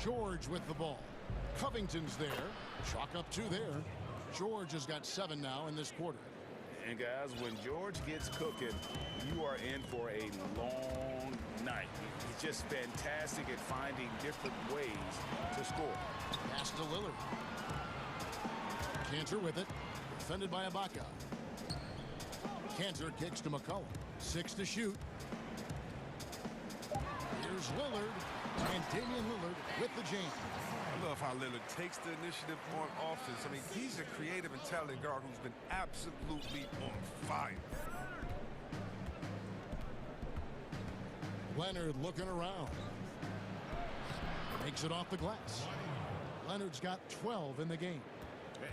George with the ball. Covington's there. Chalk up 2 there. George has got 7 now in this quarter. And guys, when George gets cooking, you are in for a long night. He's just fantastic at finding different ways to score. Pass to Lillard. Cantor with it. Defended by Ibaka. Cantor kicks to McCollum. 6 to shoot. Here's Lillard. And Damian Lillard with the jam. I love how Lillard takes the initiative on offense. I mean, he's a creative and talented guard who's been absolutely on fire. Leonard looking around. Makes it off the glass. Leonard's got 12 in the game.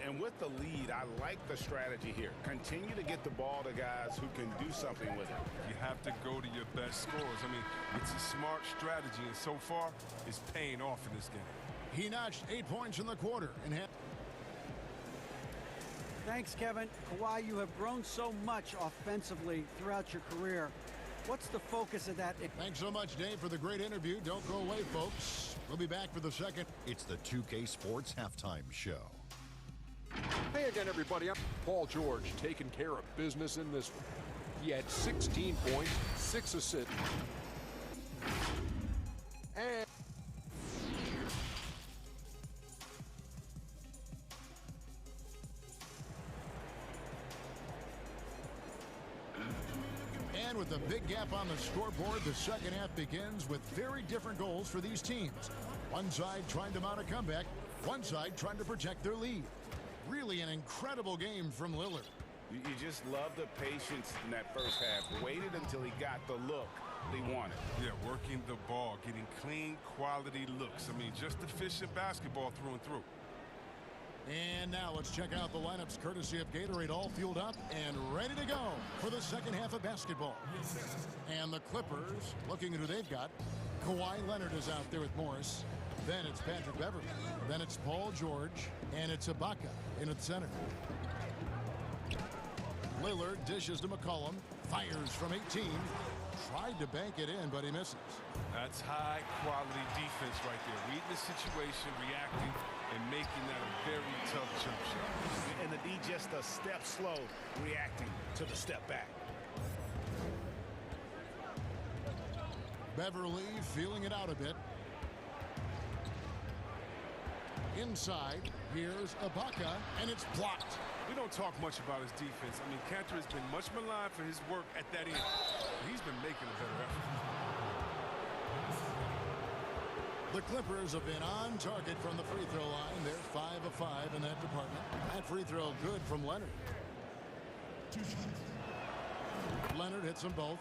And with the lead, I like the strategy here. Continue to get the ball to guys who can do something with it. You have to go to your best scorers. I mean, it's a smart strategy, and so far, it's paying off in this game. He notched 8 points in the quarter. Thanks, Kevin. Kawhi, you have grown so much offensively throughout your career. What's the focus of that? Thanks so much, Dave, for the great interview. Don't go away, folks. We'll be back for the second. It's the 2K Sports Halftime Show. Hey again, everybody. I'm Paul George, taking care of business in this one. He had 16 points, 6 assists, and with a big gap on the scoreboard, the second half begins with very different goals for these teams. One side trying to mount a comeback, one side trying to protect their lead. Really an incredible game from Lillard. You just love the patience in that first half. Waited until he got the look they wanted. Yeah, working the ball, getting clean, quality looks. I mean, just efficient basketball through and through. And now let's check out the lineups courtesy of Gatorade, all fueled up and ready to go for the second half of basketball. And the Clippers, looking at who they've got. Kawhi Leonard is out there with Morris. Then it's Patrick Beverley. Then it's Paul George. And it's Ibaka in at center. Lillard dishes to McCollum. Fires from 18. Tried to bank it in, but he misses. That's high-quality defense right there. Reading the situation, reacting, and making that a very tough jump shot. And the D just a step slow, reacting to the step back. Beverley feeling it out a bit. Inside, here's Ibaka, and it's blocked. We don't talk much about his defense. I mean, Cantor has been much maligned for his work at that end. He's been making a better effort. The Clippers have been on target from the free throw line. They're 5 of 5 in that department. That free throw good from Leonard. Leonard hits them both.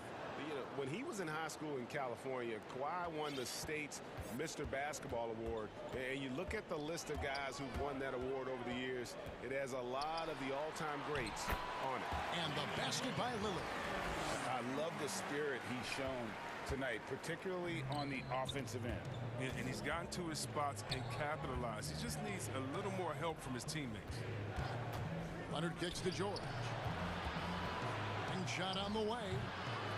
You know, when he was in high school in California, Kawhi won the state's Mr. Basketball Award. And you look at the list of guys who've won that award over the years, it has a lot of the all-time greats on it. And the basket by Lillard. I love the spirit he's shown tonight, particularly on the offensive end. And he's gotten to his spots and capitalized. He just needs a little more help from his teammates. Leonard kicks to George. And shot on the way.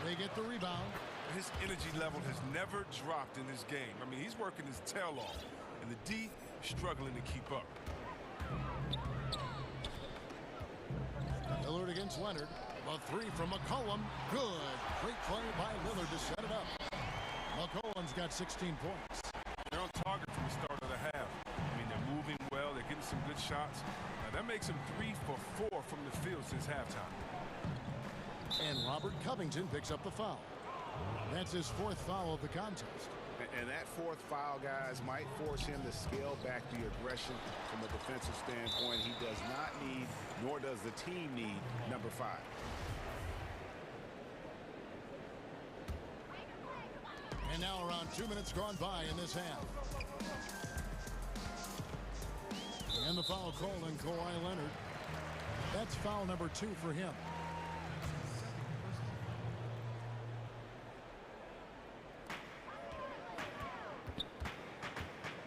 They get the rebound. His energy level has never dropped in this game. I mean, he's working his tail off. And the D struggling to keep up. Lillard against Leonard. A three from McCollum. Good. Great play by Lillard to set it up. McCollum's got 16 points. They're on target from the start of the half. I mean, they're moving well. They're getting some good shots. Now, that makes them 3 for 4 from the field since halftime. And Robert Covington picks up the foul. That's his 4th foul of the contest. And that 4th foul, guys, might force him to scale back the aggression from a defensive standpoint. He does not need, nor does the team need, number 5. And now around 2 minutes gone by in this half. And the foul called on Kawhi Leonard. That's foul number 2 for him.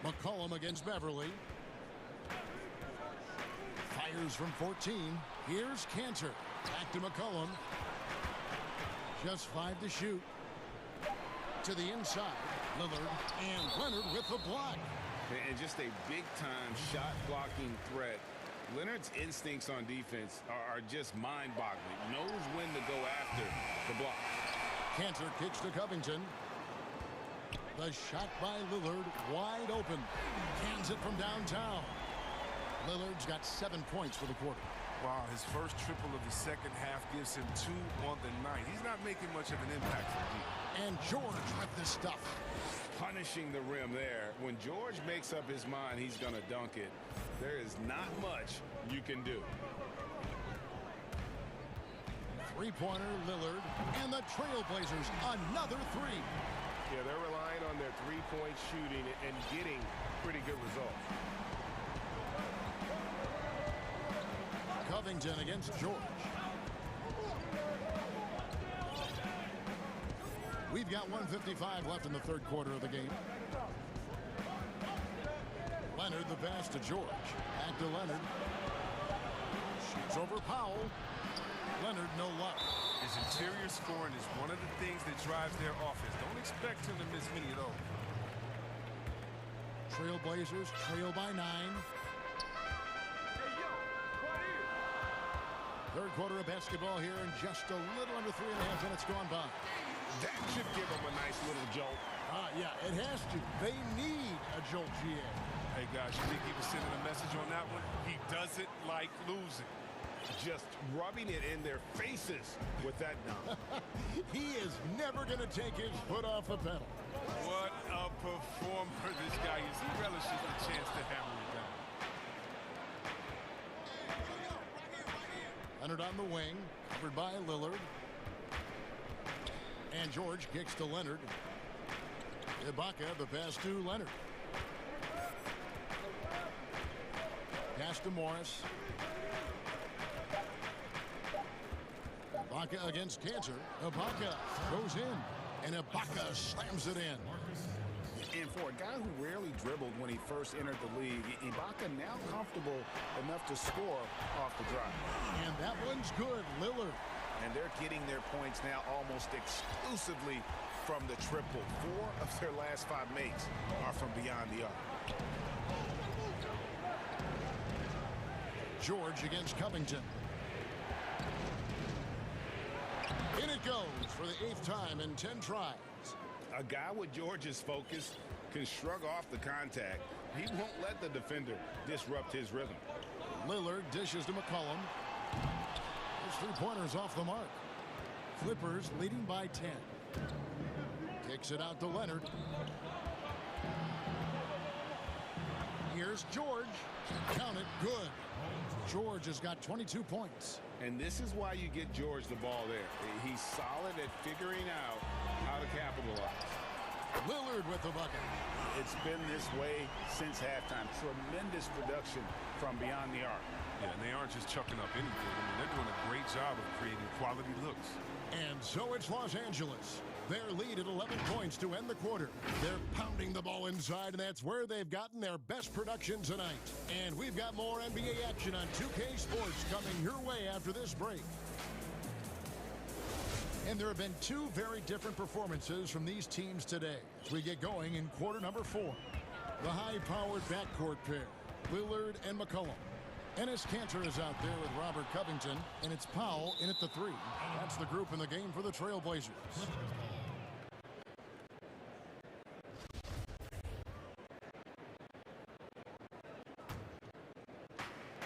McCollum against Beverley. Fires from 14. Here's Cantor. Back to McCollum. Just 5 to shoot. To the inside. Lillard and Leonard with the block. And just a big-time shot-blocking threat. Leonard's instincts on defense are just mind-boggling. Knows when to go after the block. Cantor kicks to Covington. The shot by Lillard, wide open. Cans it from downtown. Lillard's got 7 points for the quarter. Wow, his first triple of the second half gives him 2 on the night. He's not making much of an impact for the team. And George with the stuff. Punishing the rim there. When George makes up his mind he's going to dunk it, there is not much you can do. Three-pointer, Lillard, and the Trailblazers, another 3. Yeah, they're relying on their three-point shooting and getting pretty good results. Covington against George. We've got 1:55 left in the 3rd quarter of the game. Leonard the pass to George. Back to Leonard. Shoots over Powell. Leonard no luck. His interior scoring is one of the things that drives their offense. Don't expect him to miss many of those. Trailblazers trail by 9. 3rd quarter of basketball here in just a little under 3.5 minutes gone by. That should give them a nice little jolt. Yeah, it has to. They need a jolt, GA. Hey, guys, you think he was sending a message on that one? He doesn't like losing. Just rubbing it in their faces with that dunk. He is never going to take his foot off the pedal. What a performer this guy is. He relishes the chance to hammer it down. Leonard on the wing, covered by Lillard. And George kicks to Leonard. Ibaka, the pass to Leonard. Pass to Morris. Ibaka against Cantor. Ibaka goes in, and Ibaka slams it in. And for a guy who rarely dribbled when he first entered the league, Ibaka now comfortable enough to score off the drive. And that one's good, Lillard. And they're getting their points now almost exclusively from the triple. 4 of their last 5 makes are from beyond the arc. George against Covington. In it goes for the 8th time in 10 tries. A guy with George's focus can shrug off the contact. He won't let the defender disrupt his rhythm. Lillard dishes to McCollum. His 3-pointers off the mark. Clippers leading by 10. Kicks it out to Leonard. Here's George. Count it, good. George has got 22 points. And this is why you get George the ball there. He's solid at figuring out how to capitalize. Lillard with the bucket. It's been this way since halftime. Tremendous production from beyond the arc. Yeah, and they aren't just chucking up anything. I mean, they're doing a great job of creating quality looks. And so it's Los Angeles. Their lead at 11 points to end the quarter. They're pounding the ball inside, and that's where they've gotten their best production tonight. And we've got more NBA action on 2K Sports coming your way after this break. And there have been 2 very different performances from these teams today as we get going in quarter number 4. The high-powered backcourt pair, Lillard and McCollum. Enes Kanter is out there with Robert Covington, and it's Powell in at the 3. That's the group in the game for the Trailblazers.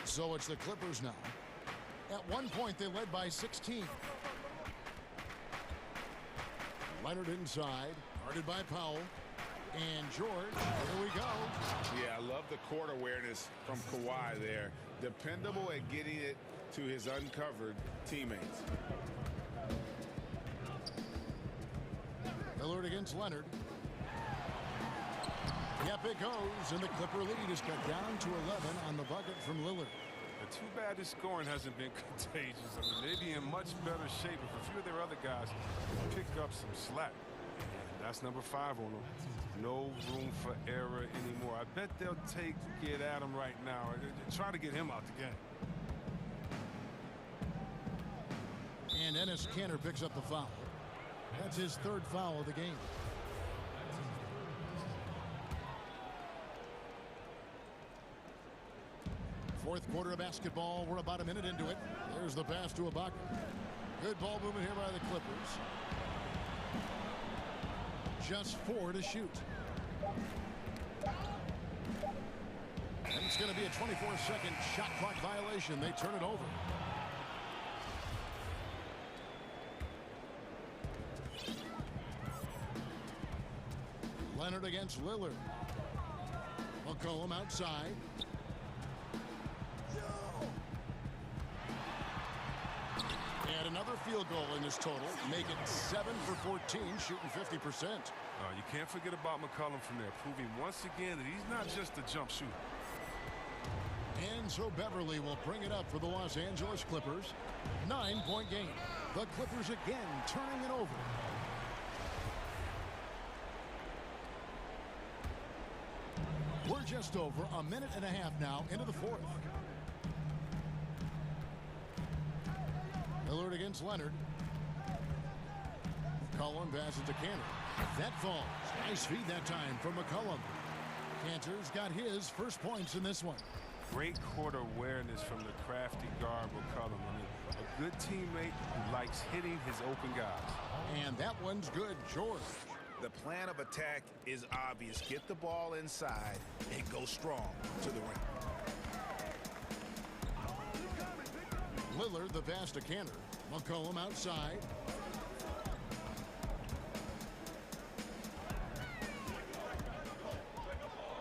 So it's the Clippers now. At one point, they led by 16. Leonard inside, guarded by Powell. And George, here we go. Yeah, I love the court awareness from Kawhi there. Dependable at getting it to his uncovered teammates. Lillard against Leonard. Yep, it goes, and the Clipper lead is cut down to 11 on the bucket from Lillard. Too bad this scoring hasn't been contagious. I mean, they'd be in much better shape if a few of their other guys pick up some slack. And that's number 5 on them. No room for error anymore. I bet they'll get at him right now. Try to get him out the game. And Enes Kanter picks up the foul. That's his 3rd foul of the game. Fourth quarter of basketball. We're about a minute into it. There's the pass to Ibaka. Good ball movement here by the Clippers. Just 4 to shoot. And it's going to be a 24-second shot clock violation. They turn it over. Leonard against Lillard. McCollum outside. And another field goal in this total. Make it 7 for 14, shooting 50%. You can't forget about McCollum from there, proving once again that he's not just a jump shooter. And so Beverly will bring it up for the Los Angeles Clippers. 9-point game. The Clippers again turning it over. We're just over a minute and a half now into the 4th. Lillard against Leonard. McCollum passes to Kanter. That falls. Nice feed that time from McCollum. Kanter's got his first points in this one. Great court awareness from the crafty guard McCollum. I mean, a good teammate who likes hitting his open guys. And that one's good, George. The plan of attack is obvious. Get the ball inside and go strong to the rim. Lillard, the pass to Kanter. McCollum outside.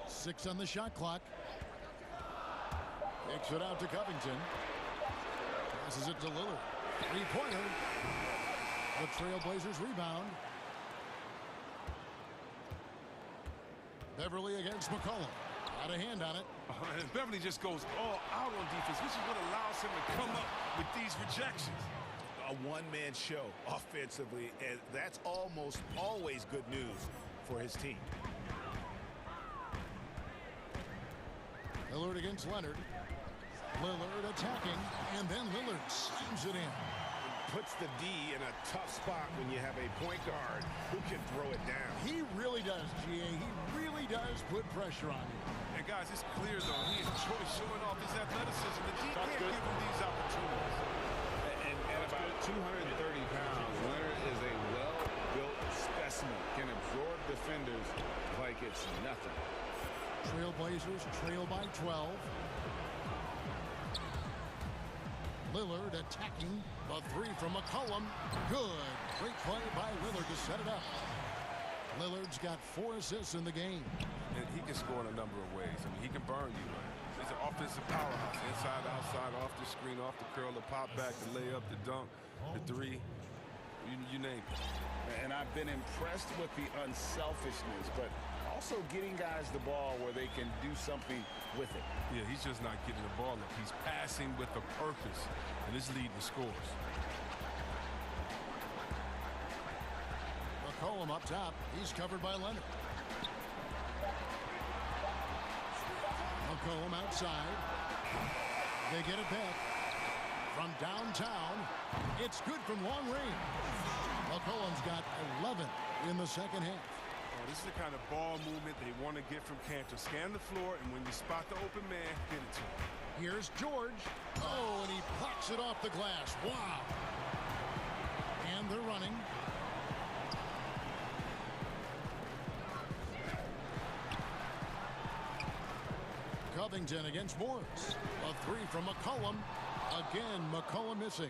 Six on the shot clock. Kicks it out to Covington. Passes it to Lillard. 3-pointer. The Trailblazers rebound. Beverly against McCollum. Got a hand on it. And Beverly just goes all out on defense, which is what allows him to come up with these rejections. A one-man show offensively, and that's almost always good news for his team. Lillard against Leonard. Lillard attacking, and then Lillard slams it in. Puts the D in a tough spot when you have a point guard who can throw it down. He really does, GA. He really does put pressure on you. And guys, it's clear though, he enjoys showing off his athleticism. The D can't give him these opportunities. And at about 230 pounds, Leonard is a well-built specimen. Can absorb defenders like it's nothing. Trailblazers trail by 12. Lillard attacking. The three from McCollum. Good. Great play by Lillard to set it up. Lillard's got 4 assists in the game. And he can score in a number of ways. I mean, he can burn you. He's an offensive powerhouse. Inside, outside, off the screen, off the curl, the pop back, the layup, the dunk, the three. You name it. And I've been impressed with the unselfishness, but also getting guys the ball where they can do something with it. Yeah, he's just not getting the ball up. He's passing with a purpose, and it's leading to scores. McCollum up top. He's covered by Leonard. McCollum outside. They get it back. From downtown, it's good from long range. McCollum's got 11 in the second half. This is the kind of ball movement they want to get from Cantor. Scan the floor, and when you spot the open man, get it to him. Here's George. Oh, and he blocks it off the glass. Wow. And they're running. Covington against Morris. A three from McCollum. Again, McCollum missing.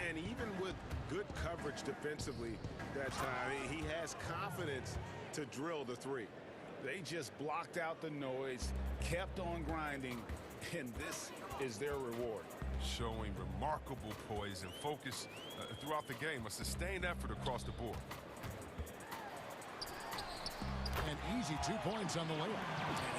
And even with good coverage defensively that time, he has confidence to drill the three. They just blocked out the noise, kept on grinding, and this is their reward. Showing remarkable poise and focus throughout the game, a sustained effort across the board. An easy 2 points on the layup.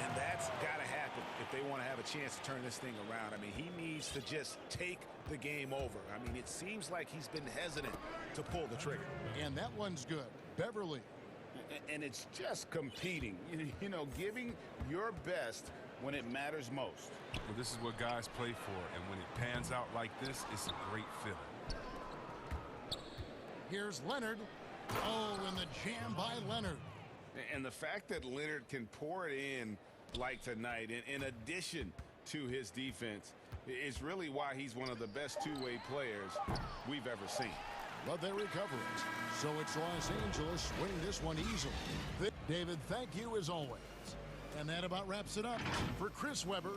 And that's got to happen if they want to have a chance to turn this thing around. I mean, he needs to just take the game over. I mean, it seems like he's been hesitant to pull the trigger. And that one's good. Beverly. And it's just competing, you know, giving your best when it matters most. Well, this is what guys play for, and when it pans out like this, it's a great feeling. Here's Leonard. Oh, and the jam by Leonard. And the fact that Leonard can pour it in like tonight, in addition to his defense, is really why he's one of the best two-way players we've ever seen. But they recover it. So it's Los Angeles winning this one easily. David, thank you as always. And that about wraps it up for Chris Webber.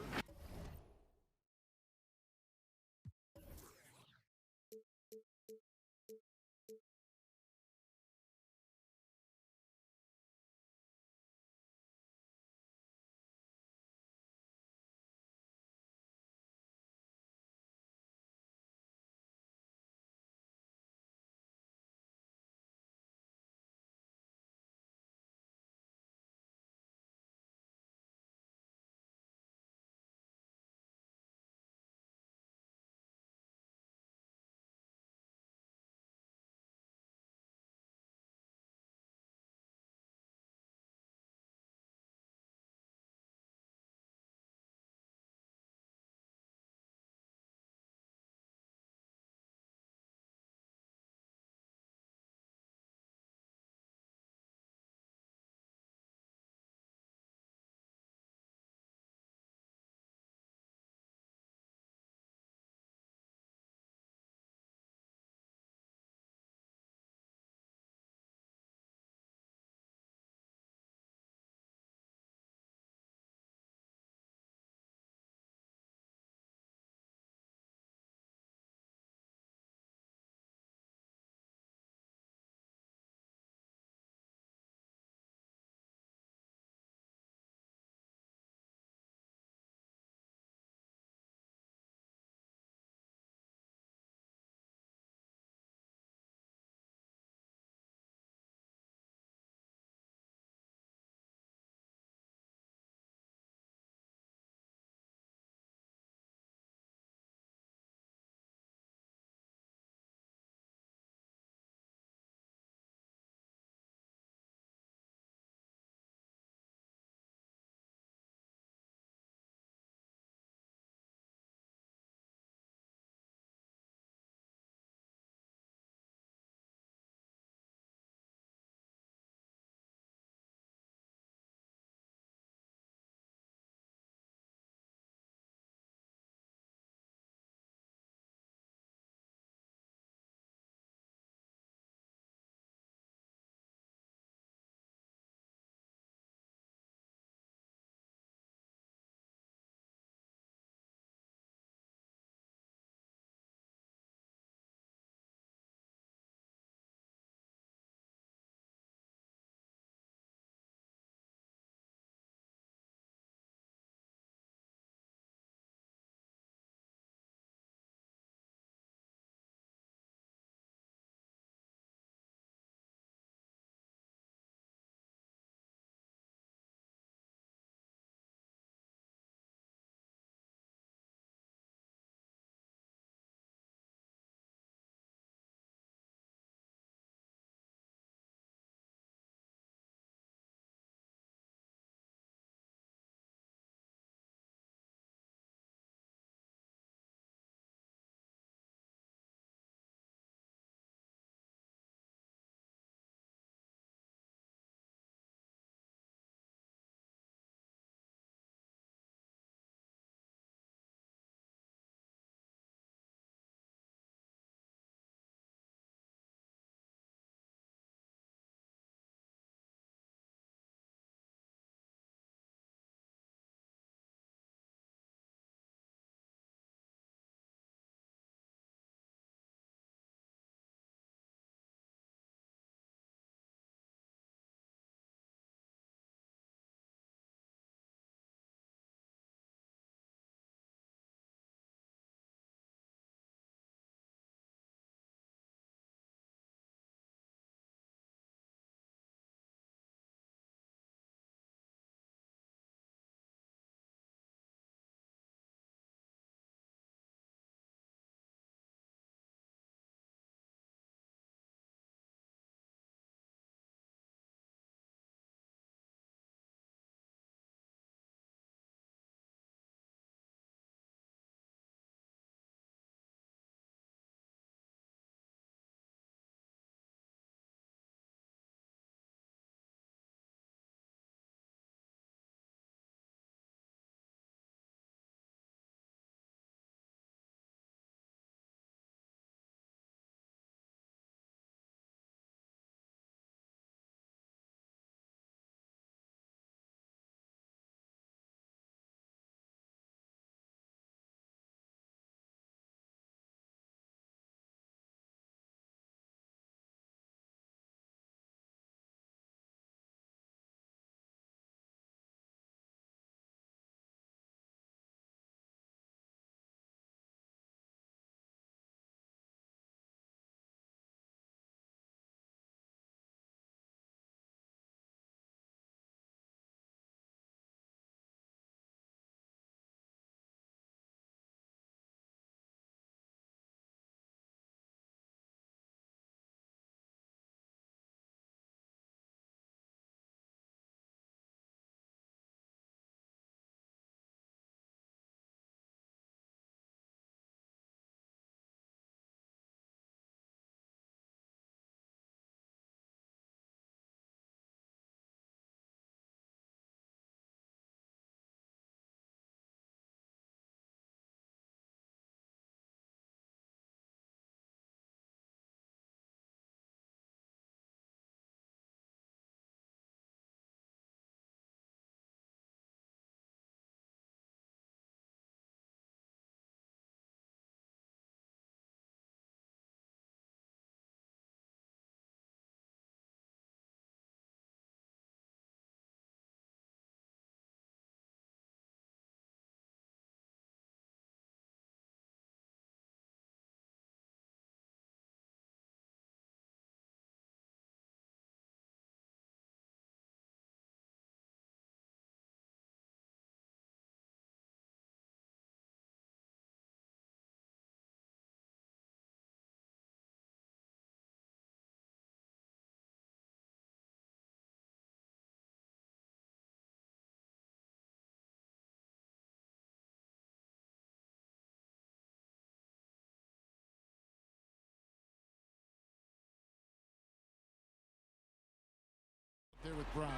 with Brown,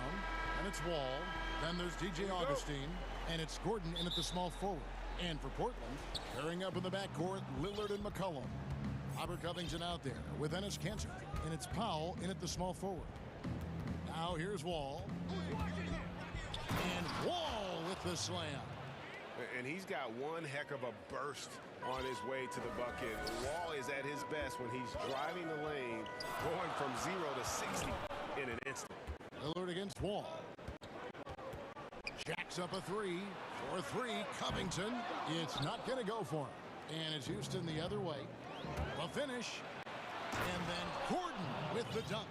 and it's Wall. Then there's DJ Augustine, and it's Gordon in at the small forward. And for Portland, pairing up in the backcourt, Lillard and McCollum. Robert Covington out there with Enes Kanter, and it's Powell in at the small forward. Now here's Wall. And Wall with the slam. And he's got one heck of a burst on his way to the bucket. Wall is at his best when he's driving the lane, going from 0 to 60 in an instant. Lillard against Wall. Jacks up a three. For three, Covington. It's not going to go for him. And it's Houston the other way. The finish. And then Gordon with the dunk.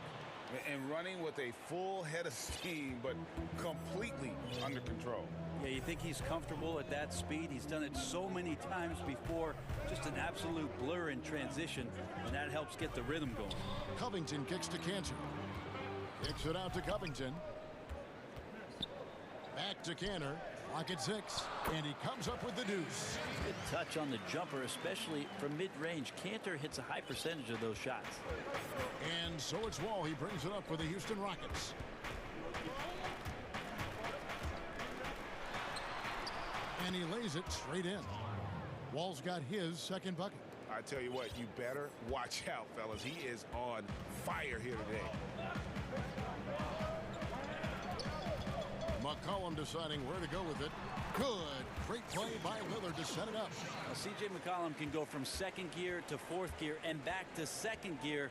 And running with a full head of steam, but completely under control. Yeah, you think he's comfortable at that speed. He's done it so many times before. Just an absolute blur in transition, and that helps get the rhythm going. Covington kicks to Kanter. Kicks it out to Covington. Back to Kanter. Clock at 6, and he comes up with the deuce. Good touch on the jumper, especially from mid-range. Kanter hits a high percentage of those shots. And so it's Wall. He brings it up for the Houston Rockets. And he lays it straight in. Wall's got his second bucket. I tell you what, you better watch out, fellas. He is on fire here today. McCollum deciding where to go with it. Good. Great play by Lillard to set it up. Now, C.J. McCollum can go from second gear to fourth gear and back to second gear.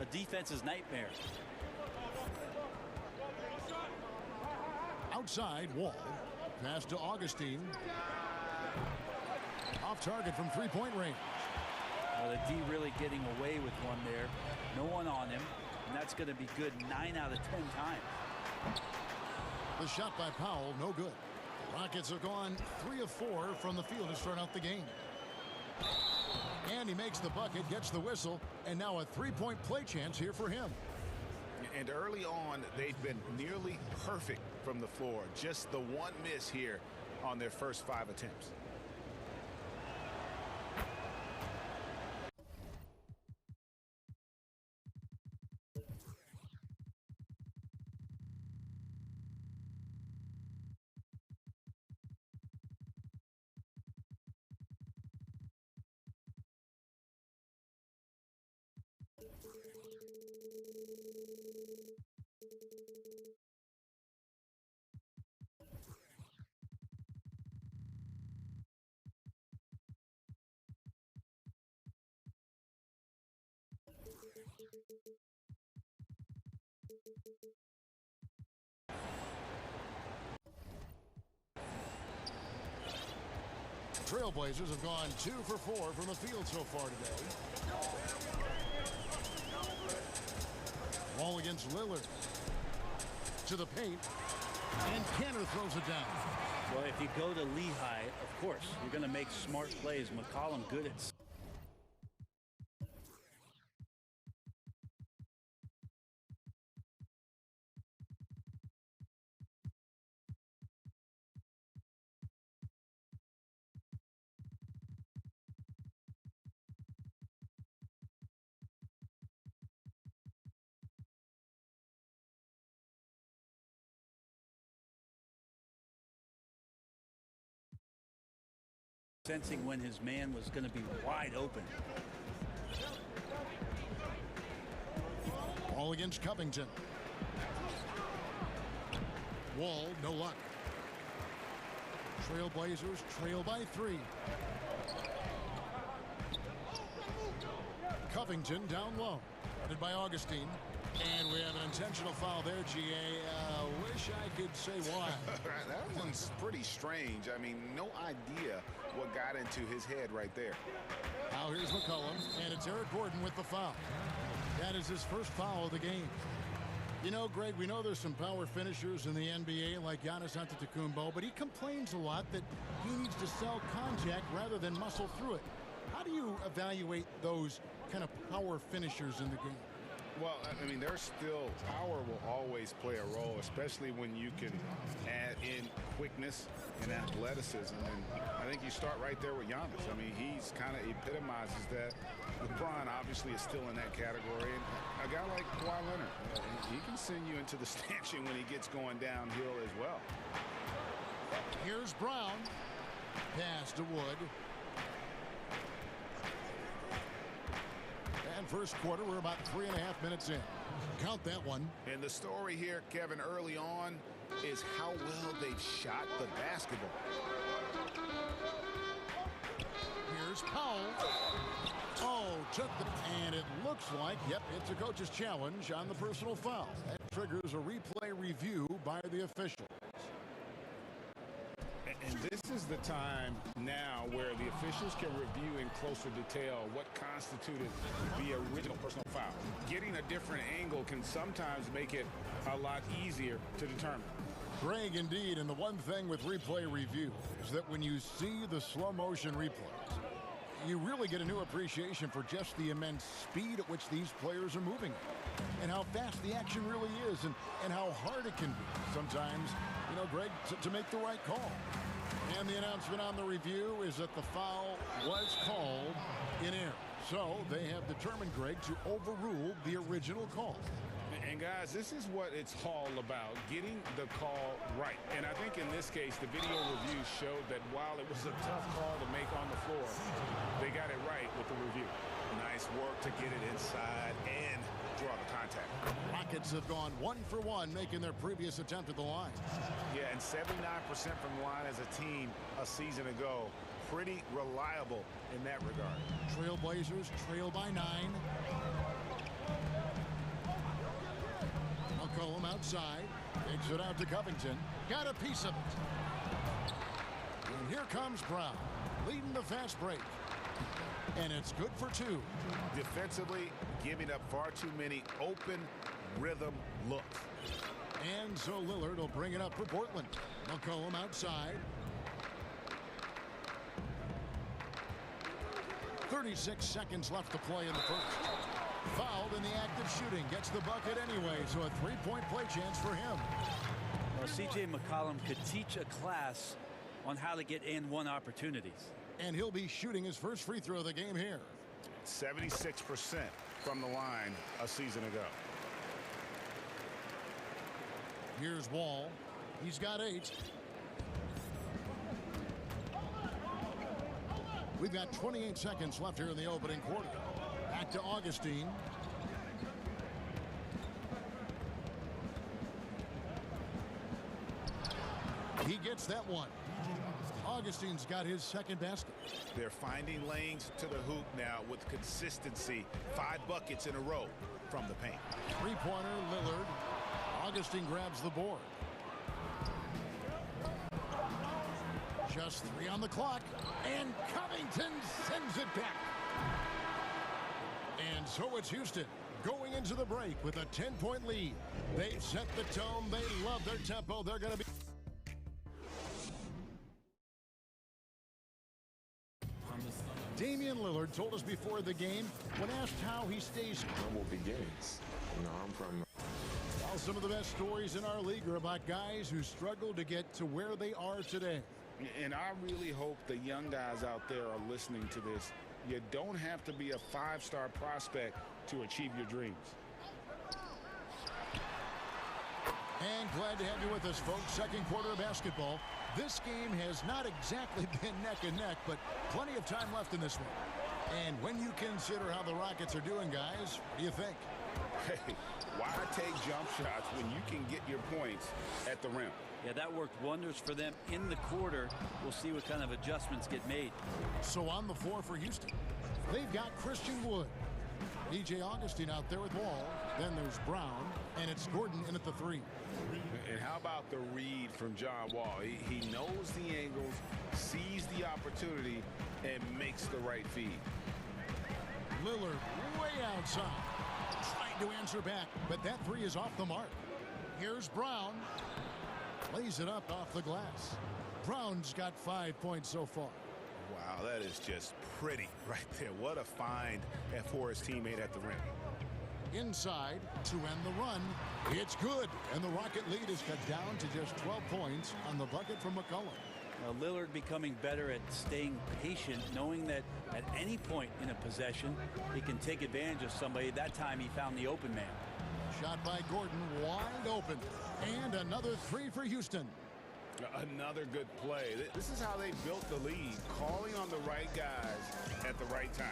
A defense's nightmare. Outside, Wall. Pass to Augustine. Off target from three-point range. Well, the D really getting away with one there. No one on him. And that's going to be good 9 out of 10 times. The shot by Powell, no good. The Rockets have gone 3 of 4 from the field to start out the game. And he makes the bucket, gets the whistle, and now a three-point play chance here for him. And early on, they've been nearly perfect from the floor. Just the one miss here on their first 5 attempts. Trailblazers have gone 2 for 4 from the field so far today. Wall against Lillard. To the paint. And Kanter throws it down. Well, if you go to Lehigh, of course, you're going to make smart plays. McCollum good at... sensing when his man was going to be wide open. Wall against Covington. Wall, no luck. Trailblazers trail by 3. Covington down low. Headed by Augustine. And we have an intentional foul there, GA. Wish I could say why. That one's pretty strange. I mean, no idea what got into his head right there. Now here's McCollum, and it's Eric Gordon with the foul. That is his first foul of the game. You know, Greg, we know there's some power finishers in the NBA like Giannis Antetokounmpo, but he complains a lot that he needs to sell contact rather than muscle through it. How do you evaluate those kind of power finishers in the game? Well, I mean, there's still power will always play a role, especially when you can add in quickness and athleticism. And I think you start right there with Giannis. I mean, he's kind of epitomizes that. LeBron obviously is still in that category. And a guy like Kawhi Leonard, he can send you into the stanchion when he gets going downhill as well. Here's Brown. Pass to Wood. And first quarter, we're about 3.5 minutes in. Count that one. And the story here, Kevin, early on is how well they've shot the basketball. Here's Powell. Oh, took the... And it looks like, yep, it's a coach's challenge on the personal foul. That triggers a replay review by the official. And this is the time now where the officials can review in closer detail what constituted the original personal foul. Getting a different angle can sometimes make it a lot easier to determine. Greg, indeed, and the one thing with replay review is that when you see the slow motion replays, you really get a new appreciation for just the immense speed at which these players are moving and how fast the action really is and how hard it can be sometimes, you know, Greg, to make the right call. And the announcement on the review is that the foul was called in error. So they have determined, Greg, to overrule the original call. And guys, this is what it's all about, getting the call right. And I think in this case, the video review showed that while it was a tough call to make on the floor, they got it right with the review. Nice work to get it inside and draw the contact. Rockets have gone 1 for 1, making their previous attempt at the line. Yeah, and 79% from the line as a team a season ago. Pretty reliable in that regard. Trailblazers trail by 9. McCollum outside. Takes it out to Covington. Got a piece of it. And here comes Brown, leading the fast break. And it's good for 2. Defensively, giving up far too many open rhythm looks. And so Lillard will bring it up for Portland. McCollum outside. 36 seconds left to play in the first. Fouled in the act of shooting. Gets the bucket anyway, so a 3-point play chance for him. Well, C.J. McCollum could teach a class on how to get in one opportunities. And he'll be shooting his first free throw of the game here. 76% from the line a season ago. Here's Wall. He's got 8. We've got 28 seconds left here in the opening quarter. Back to Augustine. He gets that one. Augustine's got his second basket. They're finding lanes to the hoop now with consistency. 5 buckets in a row from the paint. Three-pointer, Lillard. Augustine grabs the board. Just 3 on the clock. And Covington sends it back. And so it's Houston going into the break with a 10-point lead. They've set the tone. They love their tempo. They're going to be... Damian Lillard told us before the game, when asked how he stays humble beginnings. You know, I'm from... Well, some of the best stories in our league are about guys who struggled to get to where they are today. And I really hope the young guys out there are listening to this. You don't have to be a 5-star prospect to achieve your dreams. And glad to have you with us, folks. Second quarter of basketball. This game has not exactly been neck and neck, but plenty of time left in this one. And when you consider how the Rockets are doing, guys, what do you think? Hey, why take jump shots when you can get your points at the rim? Yeah, that worked wonders for them in the quarter. We'll see what kind of adjustments get made. So on the floor for Houston, they've got Christian Wood. DJ Augustine out there with Wall. Then there's Brown, and it's Gordon in at the 3. And how about the read from John Wall? He knows the angles, sees the opportunity, and makes the right feed. Lillard way outside. Trying to answer back, but that 3 is off the mark. Here's Brown. Lays it up off the glass. Brown's got 5 points so far. Wow, that is just pretty right there. What a find for his teammate at the rim. Inside to end the run. It's good. And the Rocket lead is cut down to just 12 points on the bucket from McCollum. Now, Lillard becoming better at staying patient, knowing that at any point in a possession, he can take advantage of somebody. That time he found the open man. Shot by Gordon, wide open. And another three for Houston. Another good play. This is how they built the lead, calling on the right guys at the right time.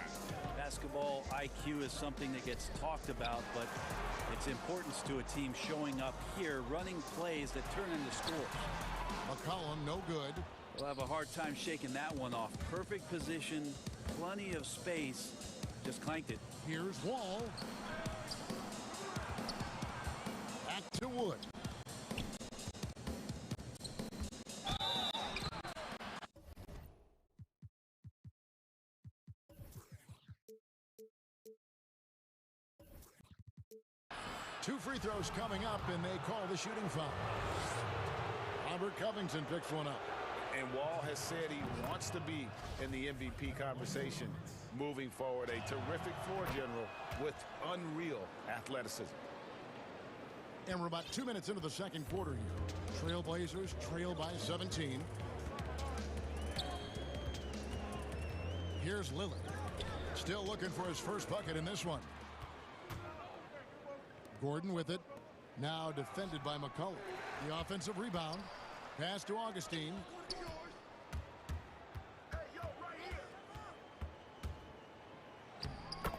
Basketball IQ is something that gets talked about, but its importance to a team showing up here, running plays that turn into scores. McCollum, no good. We'll have a hard time shaking that one off. Perfect position, plenty of space, just clanked it. Here's Wall. Back to Wood. Two free throws coming up, and they call the shooting foul. Robert Covington picks one up. And Wall has said he wants to be in the MVP conversation moving forward. A terrific floor general with unreal athleticism. And we're about 2 minutes into the second quarter here. Trailblazers trail by 17. Here's Lillard. Still looking for his first bucket in this one. Gordon with it. Now defended by McCollum. The offensive rebound. Pass to Augustine.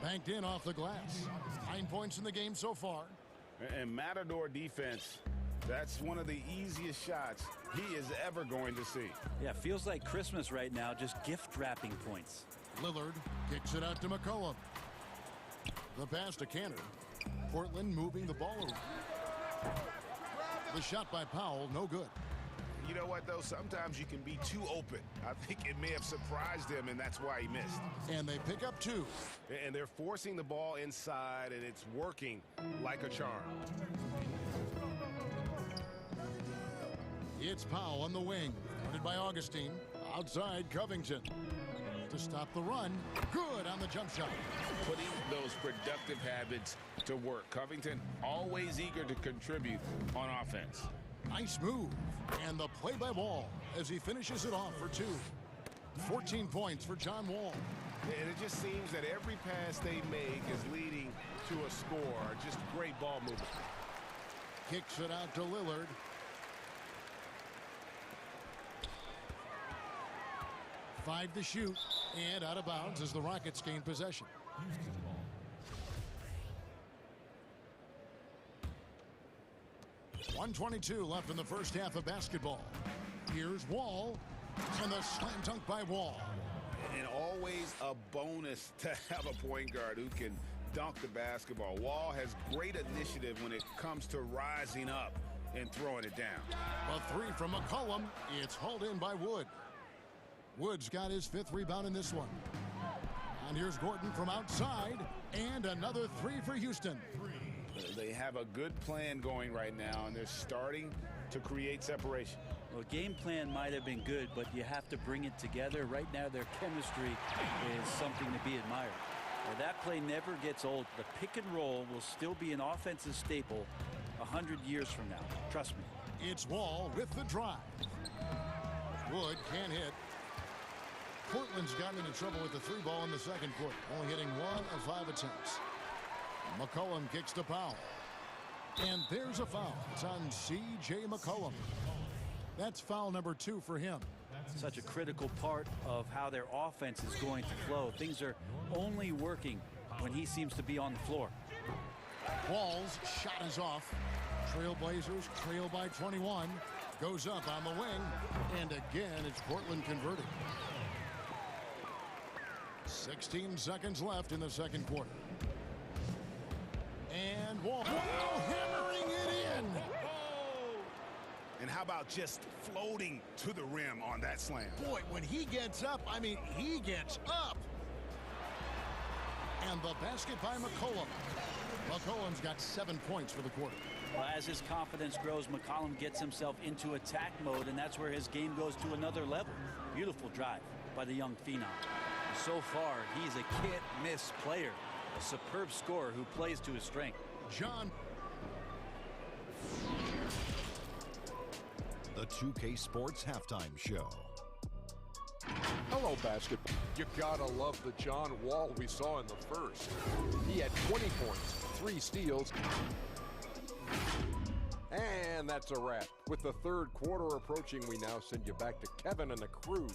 Banked in off the glass. 9 points in the game so far. And Matador defense, that's one of the easiest shots he is ever going to see. Yeah, feels like Christmas right now, just gift wrapping points. Lillard kicks it out to McCollum. The pass to Canner. Portland moving the ball around. The shot by Powell, no good. You know what, though? Sometimes you can be too open. I think it may have surprised him, and that's why he missed. And they pick up two. And they're forcing the ball inside, and it's working like a charm. It's Powell on the wing. Guarded by Augustine. Outside, Covington. To stop the run. Good on the jump shot. Putting those productive habits to work. Covington always eager to contribute on offense. Nice move. And the play by Wall as he finishes it off for two. 14 points for John Wall. And it just seems that every pass they make is leading to a score. Just great ball movement. Kicks it out to Lillard. Five to shoot, and out of bounds as the Rockets gain possession. .122 left in the first half of basketball. Here's Wall, and the slam dunk by Wall. And always a bonus to have a point guard who can dunk the basketball. Wall has great initiative when it comes to rising up and throwing it down. A three from McCollum. It's hauled in by Wood. Wood's got his fifth rebound in this one. And here's Gordon from outside. And another three for Houston. They have a good plan going right now, and they're starting to create separation. Well, game plan might have been good, but you have to bring it together. Right now, their chemistry is something to be admired. Well, that play never gets old. The pick and roll will still be an offensive staple 100 years from now. Trust me. It's Wall with the drive. Wood can't hit. Portland's gotten into trouble with the three ball in the second quarter, only hitting 1 of 5 attempts. McCollum kicks to Powell. And there's a foul. It's on C.J. McCollum. That's foul number 2 for him. Such a critical part of how their offense is going to flow. Things are only working when he seems to be on the floor. Wall's shot is off. Trailblazers trail by 21. Goes up on the wing. And again, it's Portland converting. 16 seconds left in the second quarter. And Wall hammering it in. And how about just floating to the rim on that slam? Boy, when he gets up, I mean, he gets up. And the basket by McCollum. McCollum's got 7 points for the quarter. Well, as his confidence grows, McCollum gets himself into attack mode, and that's where his game goes to another level. Beautiful drive by the young phenom. So far, he's a can't-miss player. a superb scorer who plays to his strength. John. The 2K Sports Halftime Show. Hello, basketball. You gotta love the John Wall we saw in the first. He had 20 points, 3 steals. And that's a wrap. With the third quarter approaching, we now send you back to Kevin and the crew.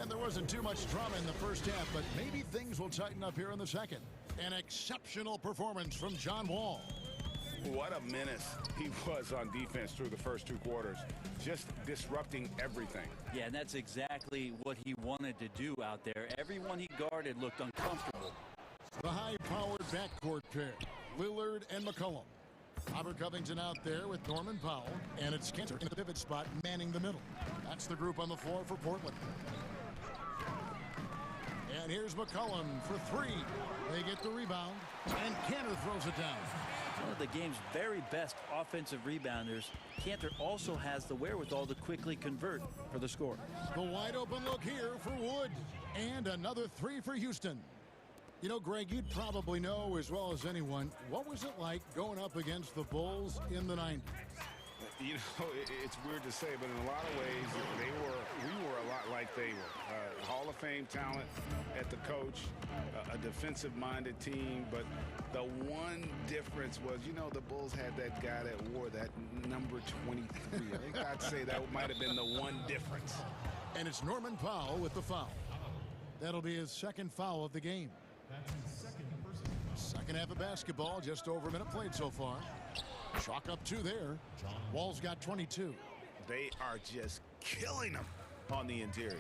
And there wasn't too much drama in the first half, but maybe things will tighten up here in the second. An exceptional performance from John Wall. What a menace he was on defense through the first 2 quarters, just disrupting everything. Yeah, and that's exactly what he wanted to do out there. Everyone he guarded looked uncomfortable. The high-powered backcourt pair, Lillard and McCollum. Robert Covington out there with Norman Powell, and it's Cantor in the pivot spot manning the middle. That's the group on the floor for Portland. And here's McCollum for 3. They get the rebound, and Cantor throws it down. One of the game's very best offensive rebounders, Cantor also has the wherewithal to quickly convert for the score. The wide open look here for Wood, and another 3 for Houston. You know, Greg, you'd probably know as well as anyone, what was it like going up against the Bulls in the 90s? You know, it's weird to say, but in a lot of ways, we were a lot like they were. Hall of Fame talent at the coach, a defensive-minded team, but the one difference was, you know, the Bulls had that guy that wore that number 23. I think I'd say that might have been the one difference. And it's Norman Powell with the foul. That'll be his second foul of the game. Second half of basketball, just over a minute played so far. Chalk up 2 there. Wall's got 22. They are just killing them on the interior.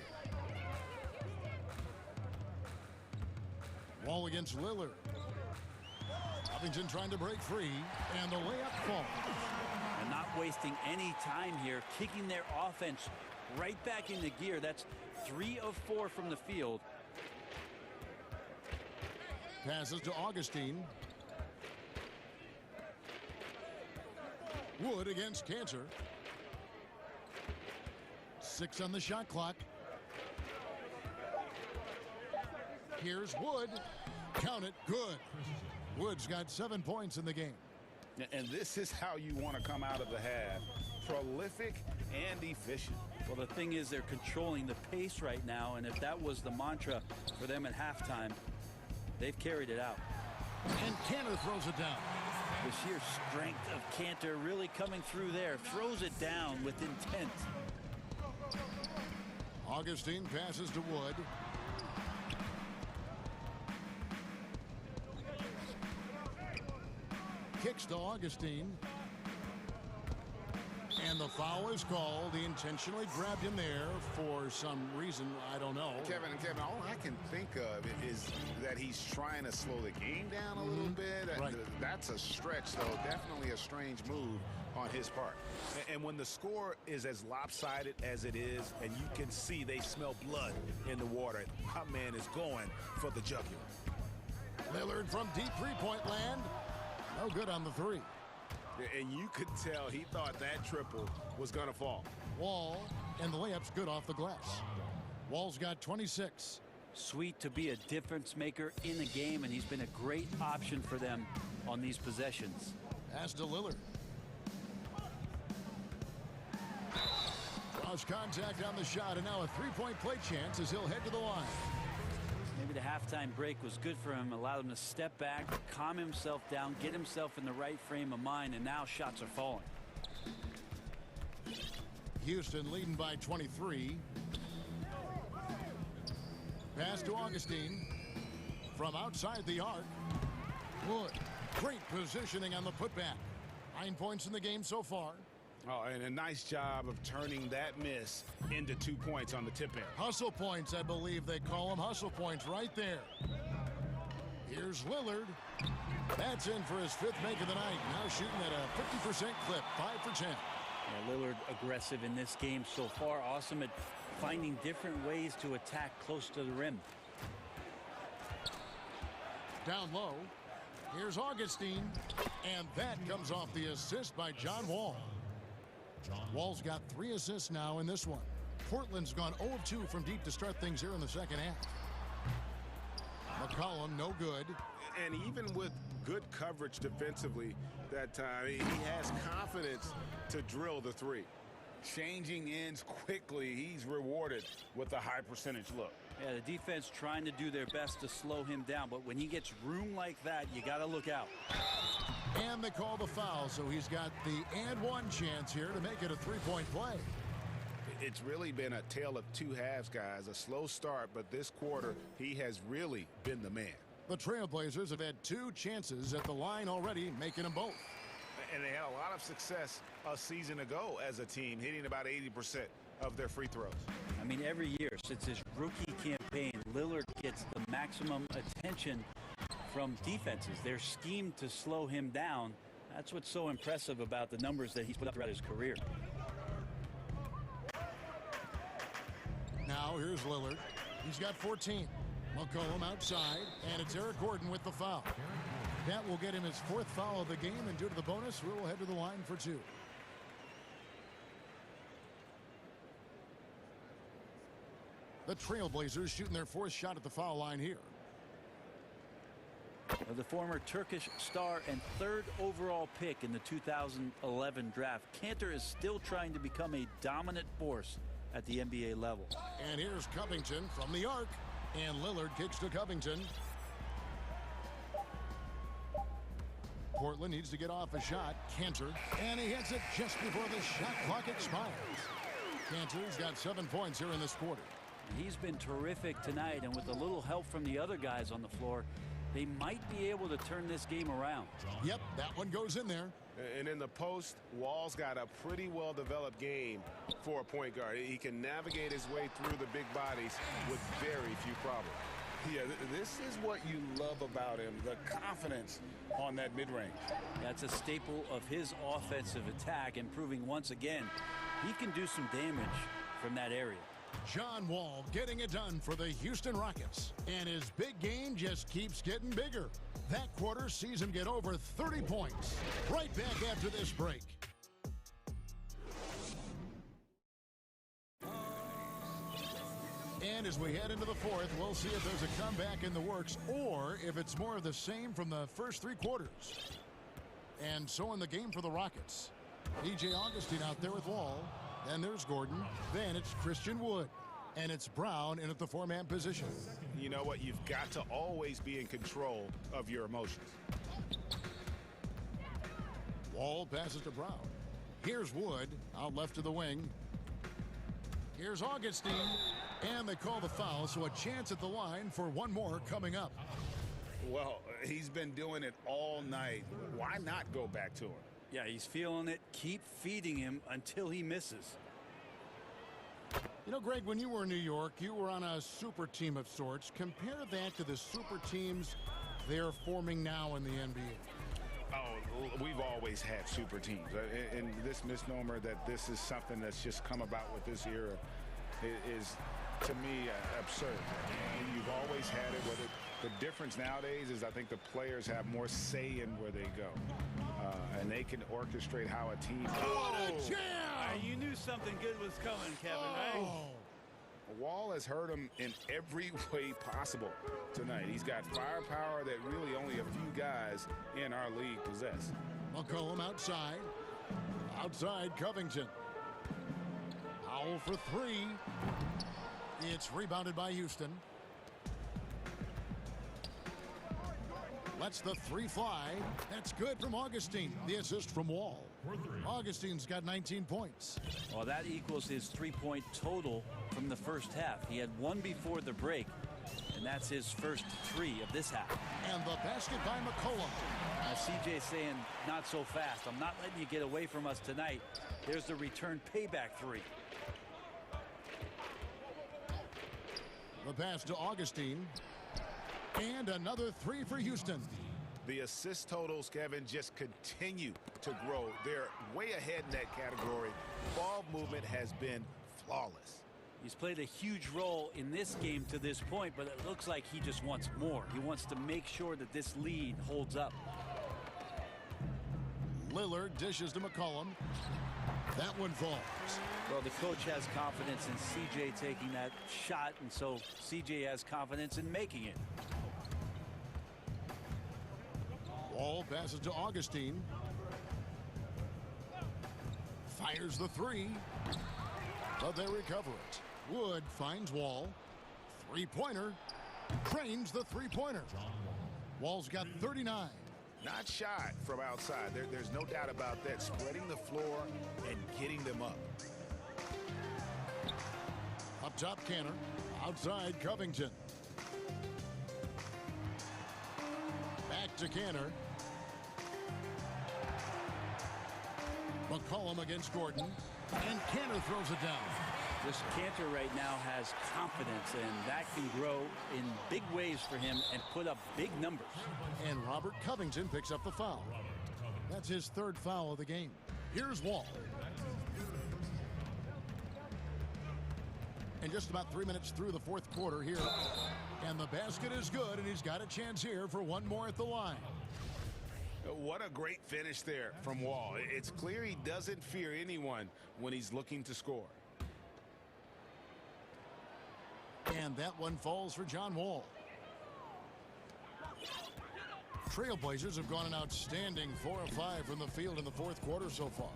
Wall against Lillard. Covington trying to break free, and the layup falls. And not wasting any time here, kicking their offense right back into gear. That's 3 of 4 from the field. Passes to Augustine. Wood against Cantor. 6 on the shot clock. Here's Wood. Count it. Good. Wood's got 7 points in the game. And this is how you want to come out of the half. Prolific and efficient. Well, the thing is, they're controlling the pace right now, and if that was the mantra for them at halftime, they've carried it out. And Cantor throws it down. The sheer strength of Cantor really coming through there. Throws it down with intent. Augustine passes to Wood. Kicks to Augustine. And the foul is called. He intentionally grabbed him there for some reason. I don't know. Kevin, all I can think of is that he's trying to slow the game down a little bit. Right. That's a stretch, though. Definitely a strange move on his part. And when the score is as lopsided as it is, and you can see they smell blood in the water, my man is going for the jugular. Lillard from deep three-point land. No good on the 3. And you could tell he thought that triple was going to fall. Wall, and the layup's good off the glass. Wall's got 26. Sweet to be a difference maker in the game, and he's been a great option for them on these possessions. Pass to Lillard. Draws contact on the shot, and now a three-point play chance as he'll head to the line. Maybe the halftime break was good for him, allowed him to step back, calm himself down, get himself in the right frame of mind, and now shots are falling. Houston leading by 23. Pass to Augustine. From outside the arc. Wood. Great positioning on the putback. 9 points in the game so far. Oh, and a nice job of turning that miss into 2 points on the tip end. Hustle points, I believe they call them. Hustle points right there. Here's Lillard. That's in for his 5th make of the night. Now shooting at a 50% clip, 5 for 10. Yeah, Lillard aggressive in this game so far. Awesome at finding different ways to attack close to the rim. Down low. Here's Augustine. And that comes off the assist by John Wall. Wall's got 3 assists now in this one. Portland's gone 0 of 2 from deep to start things here in the second half. McCollum, no good. And even with good coverage defensively that time, he has confidence to drill the three. Changing ends quickly. He's rewarded with a high percentage look. Yeah, the defense trying to do their best to slow him down, but when he gets room like that, you got to look out. And they call the foul, so he's got the and one chance here to make it a three-point play. It's really been a tale of two halves, guys. A slow start, but this quarter, he has really been the man. The Trailblazers have had 2 chances at the line already, making them both. And they had a lot of success a season ago as a team, hitting about 80% of their free throws. I mean, every year since his rookie campaign, Lillard gets the maximum attention from defenses. They're schemed to slow him down. That's what's so impressive about the numbers that he's put up throughout his career. Now here's Lillard. He's got 14. McCollum outside, and it's Eric Gordon with the foul. That will get him his 4th foul of the game, and due to the bonus, we'll head to the line for 2. The Trailblazers shooting their 4th shot at the foul line here. The former Turkish star and 3rd overall pick in the 2011 draft, Kanter is still trying to become a dominant force at the NBA level. And here's Covington from the arc, and Lillard kicks to Covington. Portland needs to get off a shot. Kanter, and he hits it just before the shot clock expires. Kanter's got 7 points here in this quarter. He's been terrific tonight, and with a little help from the other guys on the floor, they might be able to turn this game around. Yep, that one goes in there. And in the post, Wall's got a pretty well-developed game for a point guard. He can navigate his way through the big bodies with very few problems. Yeah, this is what you love about him, the confidence on that mid-range. That's a staple of his offensive attack, and proving once again he can do some damage from that area. John Wall getting it done for the Houston Rockets, and his big game just keeps getting bigger. That quarter sees him get over 30 points. Right back after this break. And as we head into the 4th, we'll see if there's a comeback in the works or if it's more of the same from the first 3 quarters. And so in the game for the Rockets, DJ Augustine out there with Wall. Then there's Gordon. Then it's Christian Wood. And it's Brown in at the 4-man position. You know what? You've got to always be in control of your emotions. Wall passes to Brown. Here's Wood out left to the wing. Here's Augustine. And they call the foul, so a chance at the line for one more coming up. Well, he's been doing it all night. Why not go back to him? Yeah, he's feeling it. Keep feeding him until he misses. You know, Greg, when you were in New York, you were on a super team of sorts. Compare that to the super teams they're forming now in the NBA. Oh, we've always had super teams. And this misnomer that this is something that's just come about with this era is, to me, absurd. And you've always had it. Whether the difference nowadays is I think the players have more say in where they go. And they can orchestrate how a team... What a jam! You knew something good was coming, Kevin, right? Wall has hurt him in every way possible tonight. He's got firepower that really only a few guys in our league possess. McCollum outside. Outside Covington. Powell for 3. It's rebounded by Houston. Lets the 3 fly. That's good from Augustine. The assist from Wall. Augustine's got 19 points. Well, that equals his 3-point total from the first half. He had 1 before the break, and that's his first 3 of this half. And the basket by McCollum. Now, CJ saying, not so fast. I'm not letting you get away from us tonight. There's the return payback 3. The pass to Augustine. And another 3 for Houston. The assist totals, Kevin, just continue to grow. They're way ahead in that category. Ball movement has been flawless. He's played a huge role in this game to this point, but it looks like he just wants more. He wants to make sure that this lead holds up. Lillard dishes to McCollum. That one falls. Well, the coach has confidence in CJ taking that shot, and so CJ has confidence in making it. Wall passes to Augustine. Fires the three. But they recover it. Wood finds Wall. Three-pointer. Trains the three-pointer. Wall's got 39. Not shy from outside. There's no doubt about that. Spreading the floor and getting them up. Up top, Canner. Outside, Covington. Back to Canner. McCollum against Gordon. And Canner throws it down. This Cantor right now has confidence, and that can grow in big ways for him and put up big numbers. And Robert Covington picks up the foul. That's his third foul of the game. Here's Wall. And just about 3 minutes through the fourth quarter here. And the basket is good, and he's got a chance here for one more at the line. What a great finish there from Wall. It's clear he doesn't fear anyone when he's looking to score. And that one falls for John Wall. Trailblazers have gone an outstanding 4 of 5 from the field in the fourth quarter so far.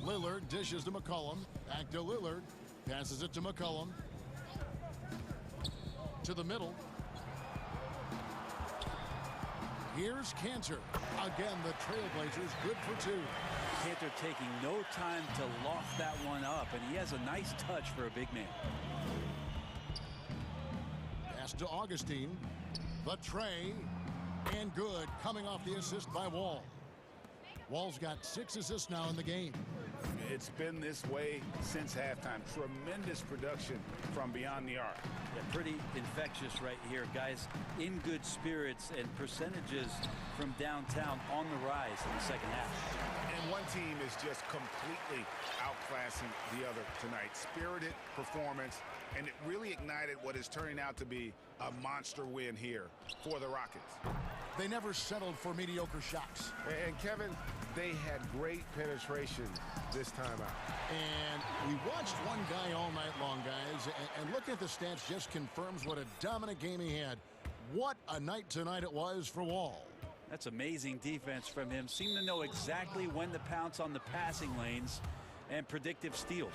Lillard dishes to McCollum. Back to Lillard. Passes it to McCollum. To the middle. Here's Cantor. Again, the Trailblazers good for two. Cantor taking no time to loft that one up, and he has a nice touch for a big man. Pass to Augustine. The tray. And good. Coming off the assist by Wall. Wall's got 6 assists now in the game. It's been this way since halftime. Tremendous production from beyond the arc. Yeah, pretty infectious right here. Guys in good spirits, and percentages from downtown on the rise in the second half. And one team is just completely outclassing the other tonight. Spirited performance, and it really ignited what is turning out to be a monster win here for the Rockets. They never settled for mediocre shots. And Kevin, they had great penetration this time out. And we watched one guy all night long, guys, and looking at the stats just confirms what a dominant game he had. What a night tonight it was for Wall. That's amazing defense from him. Seemed to know exactly when to pounce on the passing lanes, and predictive steals.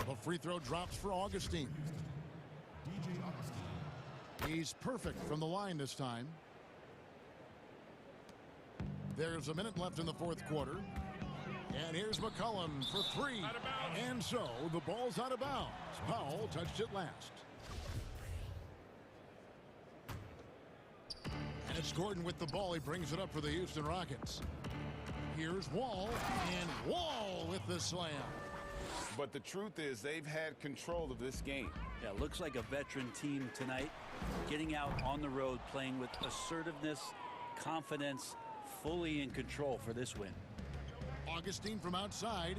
The free throw drops for Augustine. He's perfect from the line this time. There's a minute left in the fourth quarter. And here's McCollum for three. And so the ball's out of bounds. Powell touched it last. And it's Gordon with the ball. He brings it up for the Houston Rockets. Here's Wall. And Wall with the slam. But the truth is they've had control of this game. Yeah, looks like a veteran team tonight. Getting out on the road, playing with assertiveness, confidence, fully in control for this win. Augustine from outside.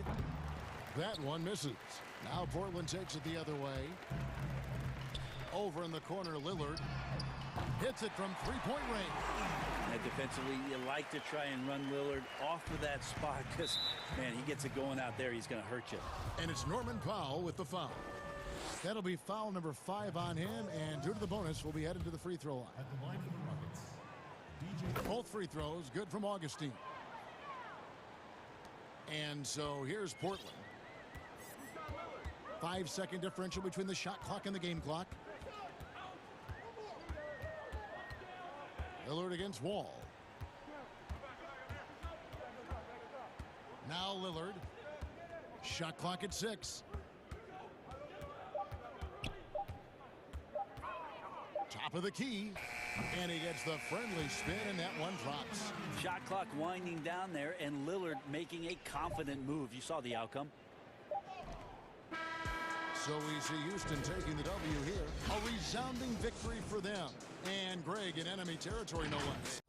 That one misses. Now Portland takes it the other way. Over in the corner, Lillard hits it from three-point range. And defensively, you like to try and run Lillard off of that spot because, man, he gets it going out there, he's going to hurt you. And it's Norman Powell with the foul. That'll be foul number 5 on him, and due to the bonus, we'll be headed to the free throw line. At the line for the Rockets, Both free throws good from Augustine. And so here's Portland. 5-second differential between the shot clock and the game clock. Lillard against Wall. Now Lillard. Shot clock at 6. Top of the key. And he gets the friendly spin, and that one drops. Shot clock winding down there, and Lillard making a confident move. You saw the outcome. So we see Houston taking the W here. A resounding victory for them. And Greg in enemy territory, no less.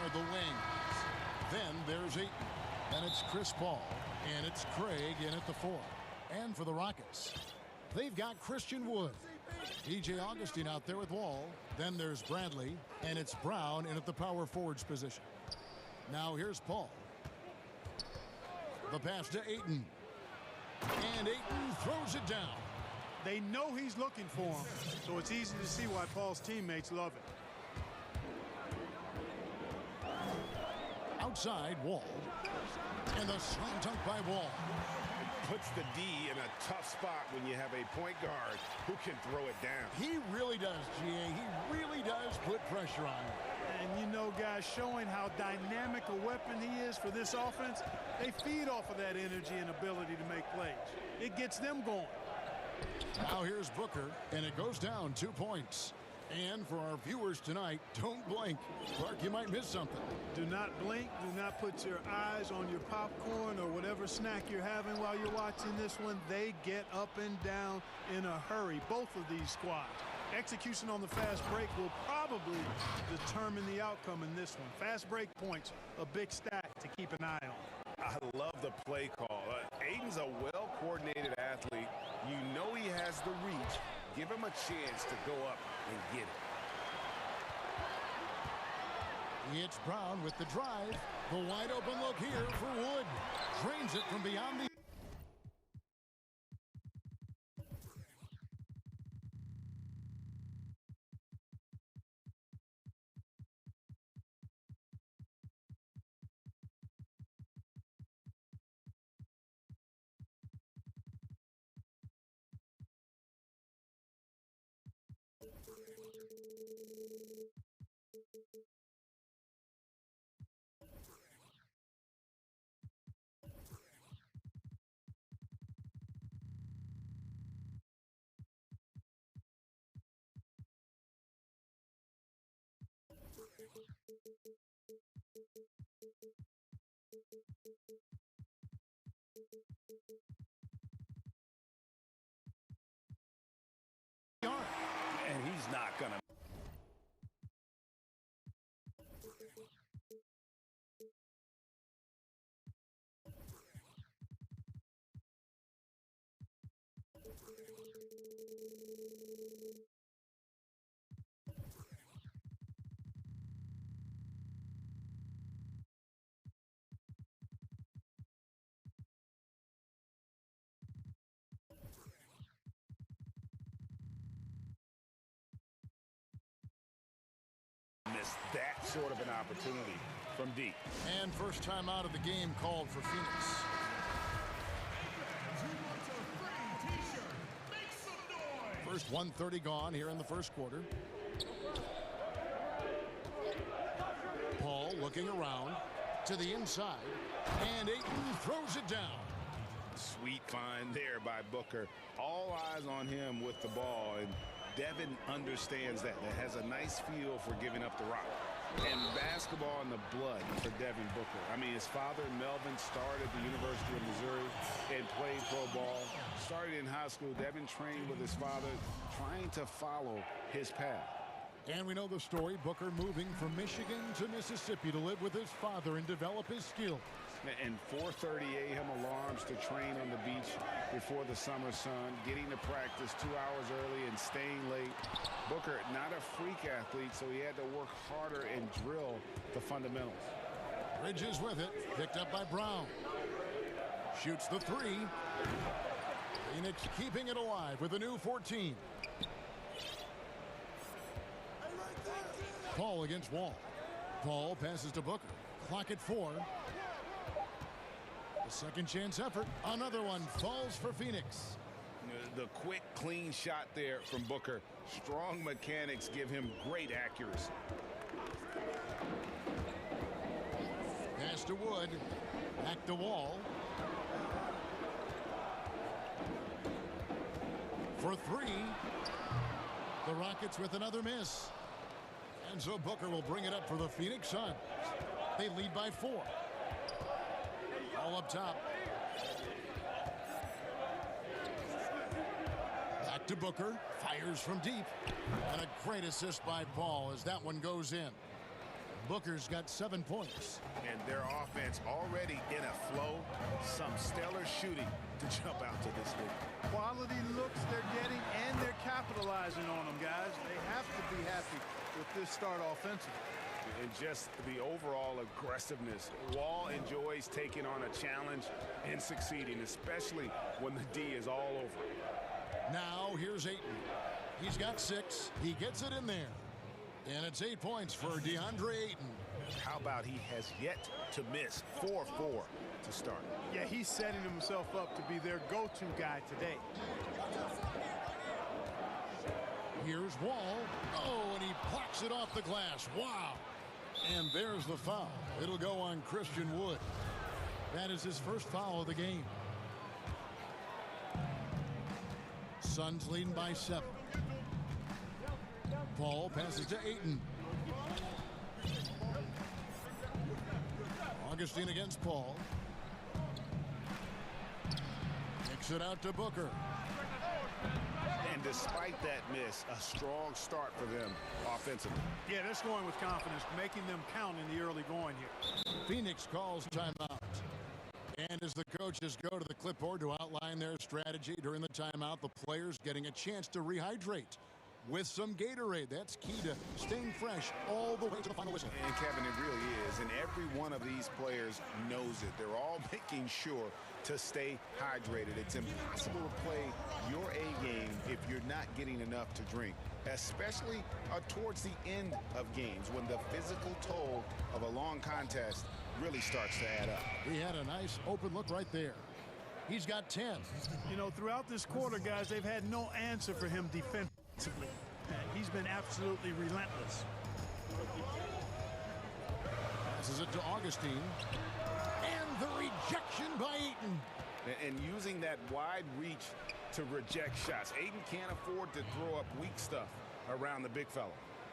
are the wings. Then there's Ayton. And it's Chris Paul. And it's Craig in at the 4. And for the Rockets, they've got Christian Wood. DJ Augustine out there with Wall. Then there's Bradley. And it's Brown in at the power forwards position. Now here's Paul. The pass to Ayton. And Ayton throws it down. They know he's looking for him, so it's easy to see why Paul's teammates love it. Outside, Wall. And the slam dunk by Wall. Puts the D in a tough spot when you have a point guard who can throw it down. He really does, GA. He really does put pressure on him. And you know, guys, showing how dynamic a weapon he is for this offense, they feed off of that energy and ability to make plays. It gets them going. Now here's Booker, and it goes down 2 points. And for our viewers tonight, don't blink. Clark, you might miss something. Do not blink. Do not put your eyes on your popcorn or whatever snack you're having while you're watching this one. They get up and down in a hurry, both of these squads. Execution on the fast break will probably determine the outcome in this one. Fast break points, a big stack to keep an eye on. I love the play call. Ayton's a well-coordinated athlete. You know he has the reach. Give him a chance to go up and get it. It's Brown with the drive. The wide open look here for Wood. Drains it from beyond the... And he's not going to. Miss that sort of an opportunity from deep. And first time out of the game called for Phoenix. First 1:30 gone here in the first quarter. Paul looking around to the inside. And Ayton throws it down. Sweet find there by Booker. All eyes on him with the ball. And Devin understands that. That has a nice feel for giving up the rock. And basketball in the blood for Devin Booker. I mean, his father, Melvin, started at the University of Missouri and played pro ball. Started in high school. Devin trained with his father, trying to follow his path. And we know the story. Booker moving from Michigan to Mississippi to live with his father and develop his skills. And 4:30 a.m. alarms to train on the beach before the summer sun, getting to practice 2 hours early and staying late. Booker, not a freak athlete, so he had to work harder and drill the fundamentals. Bridges with it, picked up by Brown. Shoots the three. Phoenix keeping it alive with a new 14. Paul against Wall. Paul passes to Booker. Clock at 4. The second chance effort. Another one falls for Phoenix. The quick, clean shot there from Booker. Strong mechanics give him great accuracy. Pass to Wood. Back to Wall. For three. The Rockets with another miss. And so Booker will bring it up for the Phoenix Suns. They lead by 4. All up top. Back to Booker. Fires from deep. And a great assist by Paul as that one goes in. Booker's got 7 points. And their offense already in a flow. Some stellar shooting to jump out to this league. Quality looks they're getting, and they're capitalizing on them, guys. They have to be happy with this start offensively. And just the overall aggressiveness. Wall enjoys taking on a challenge and succeeding, especially when the D is all over it. Now here's Ayton. He's got 6. He gets it in there. And it's 8 points for DeAndre Ayton. How about he has yet to miss 4-4 to start? Yeah, he's setting himself up to be their go-to guy today. Here's Wall. Oh, and he plucks it off the glass. Wow. And there's the foul. It'll go on Christian Wood. That is his first foul of the game. Suns leading by 7. Paul passes to Ayton. Augustine against Paul. Kicks it out to Booker. And despite that miss, a strong start for them offensively. Yeah, they're scoring with confidence, making them count in the early going here. Phoenix calls timeout. And as the coaches go to the clipboard to outline their strategy during the timeout, the players getting a chance to rehydrate with some Gatorade. That's key to staying fresh all the way to the final whistle. And Kevin, it really is. And every one of these players knows it. They're all making sure to stay hydrated. It's impossible to play your A game if you're not getting enough to drink, especially towards the end of games when the physical toll of a long contest really starts to add up. He had a nice open look right there. He's got 10. You know, throughout this quarter, guys, they've had no answer for him defensively. He's been absolutely relentless. Passes it to Augustine. And the rejection by Ayton. And using that wide reach to reject shots. Ayton can't afford to throw up weak stuff around the big fella.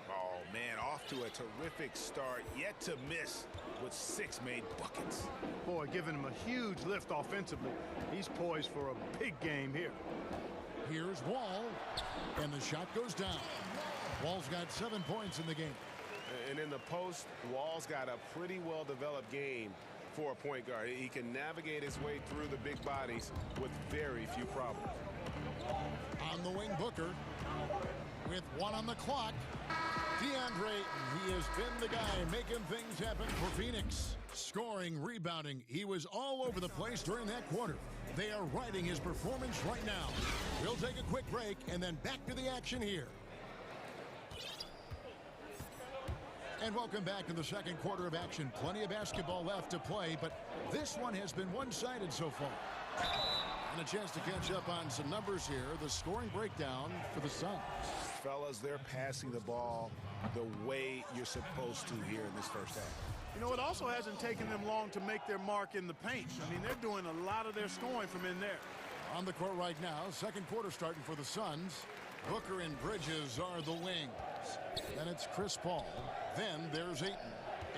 Oh, man, off to a terrific start. Yet to miss with 6 made buckets. Boy, giving him a huge lift offensively. He's poised for a big game here. Here's Wall. And the shot goes down. Wall's got 7 points in the game. And in the post, Wall's got a pretty well-developed game for a point guard. He can navigate his way through the big bodies with very few problems. On the wing, Booker. With 1 on the clock. DeAndre Ayton, he has been the guy making things happen for Phoenix. Scoring, rebounding, he was all over the place during that quarter. They are riding his performance right now. We'll take a quick break and then back to the action here. And welcome back to the second quarter of action. Plenty of basketball left to play, but this one has been one-sided so far. And a chance to catch up on some numbers here. The scoring breakdown for the Suns. Fellas, they're passing the ball the way you're supposed to here in this first half. You know, it also hasn't taken them long to make their mark in the paint. I mean, they're doing a lot of their scoring from in there. On the court right now, second quarter starting for the Suns. Booker and Bridges are the wings. Then it's Chris Paul. Then there's Ayton.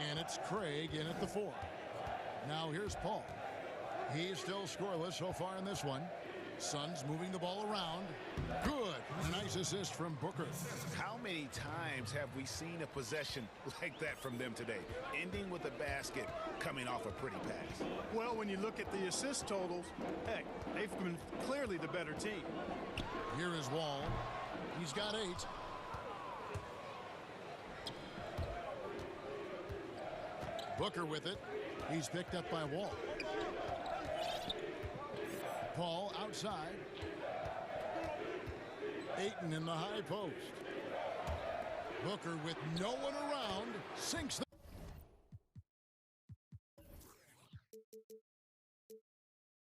And it's Craig in at the 4. Now here's Paul. He's still scoreless so far in this one. Suns moving the ball around. Good. A nice assist from Booker. How many times have we seen a possession like that from them today? Ending with a basket, coming off a pretty pass. Well, when you look at the assist totals, heck, they've been clearly the better team. Here is Wall. He's got 8. Booker with it. He's picked up by Wall. Paul outside. Ayton in the high post. Booker with no one around sinks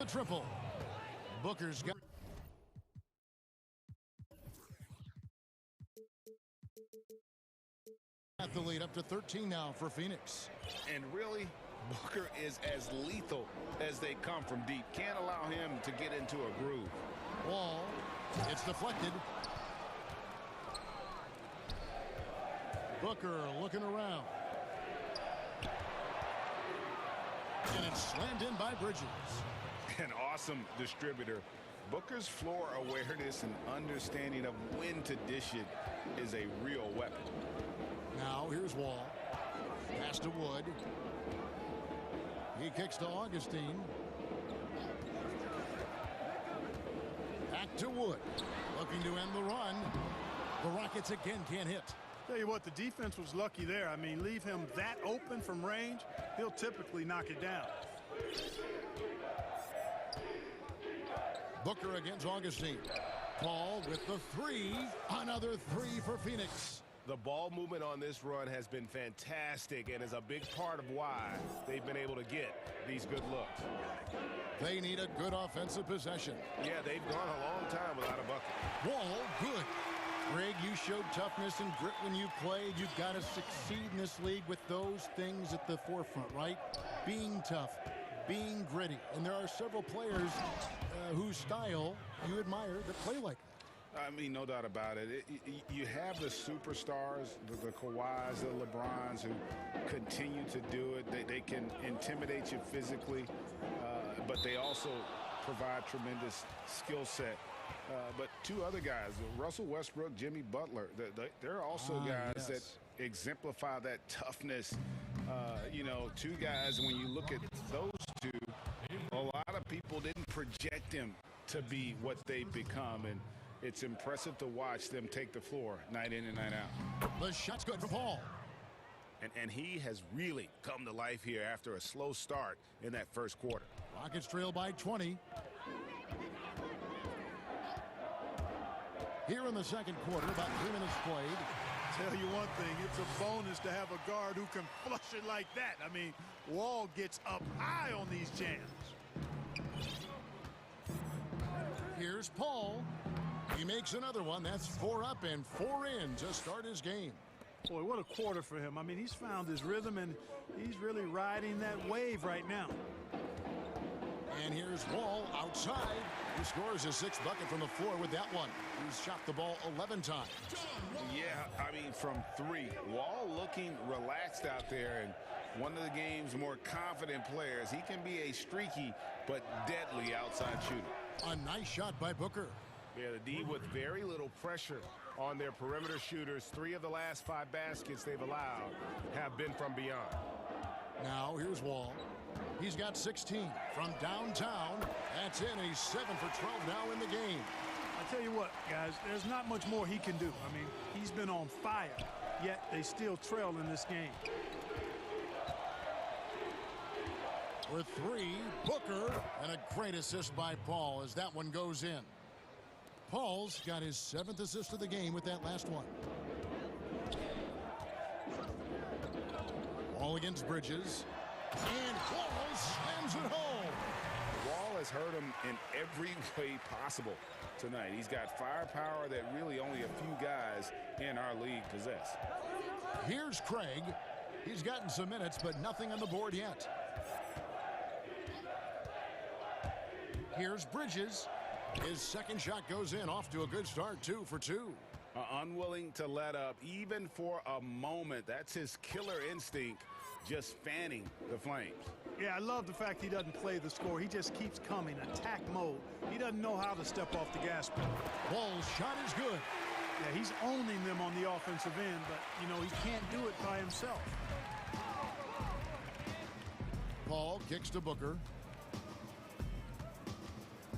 the triple. Booker's got the lead up to 13 now for Phoenix. And really, Booker is as lethal as they come from deep. Can't allow him to get into a groove. Wall, it's deflected. Booker looking around. And it's slammed in by Bridges. An awesome distributor. Booker's floor awareness and understanding of when to dish it is a real weapon. Now here's Wall. Pass to Wood. He kicks to Augustine. Back to Wood. Looking to end the run. The Rockets again can't hit. Tell you what, the defense was lucky there. I mean, leave him that open from range, he'll typically knock it down. Booker against Augustine. Paul with the three. Another three for Phoenix. The ball movement on this run has been fantastic and is a big part of why they've been able to get these good looks. They need a good offensive possession. Yeah, they've gone a long time without a bucket. Wall, good. Greg, you showed toughness and grit when you played. You've got to succeed in this league with those things at the forefront, right? Being tough, being gritty. And there are several players whose style you admire that play like that. I mean, no doubt about it. You have the superstars, the Kawhis, the LeBrons, who continue to do it. They can intimidate you physically, but they also provide tremendous skill set. But two other guys, Russell Westbrook, Jimmy Butler, they're also guys that exemplify that toughness. You know, two guys, when you look at those two, a lot of people didn't project them to be what they've become. And it's impressive to watch them take the floor night in and night out. The shot's good for Paul. And he has really come to life here after a slow start in that first quarter. Rockets trail by 20. Here in the second quarter, about 3 minutes played. Tell you one thing, it's a bonus to have a guard who can flush it like that. I mean, Wall gets up high on these jams. Here's Paul. He makes another one. That's 4 up and 4 in to start his game. Boy, what a quarter for him. I mean, he's found his rhythm, and he's really riding that wave right now. And here's Wall outside. He scores his 6th bucket from the floor with that one. He's shot the ball 11 times. Yeah, I mean, from 3. Wall looking relaxed out there, and one of the game's more confident players. He can be a streaky but deadly outside shooter. A nice shot by Booker. Yeah, the D with very little pressure on their perimeter shooters. 3 of the last 5 baskets they've allowed have been from beyond. Now here's Wall. He's got 16 from downtown. That's in. He's 7 for 12 now in the game. I tell you what, guys, there's not much more he can do. I mean, he's been on fire, yet they still trail in this game. With 3, Booker, and a great assist by Paul as that one goes in. Paul's got his 7th assist of the game with that last one. Wall against Bridges. And Wall slams it home. Wall has hurt him in every way possible tonight. He's got firepower that really only a few guys in our league possess. Here's Craig. He's gotten some minutes, but nothing on the board yet. Here's Bridges. His 2nd shot goes in, off to a good start, 2 for 2. Unwilling to let up, even for a moment. That's his killer instinct, just fanning the flames. Yeah, I love the fact he doesn't play the score. He just keeps coming, attack mode. He doesn't know how to step off the gas pedal. Wall's shot is good. Yeah, he's owning them on the offensive end, but, you know, he can't do it by himself. Paul kicks to Booker.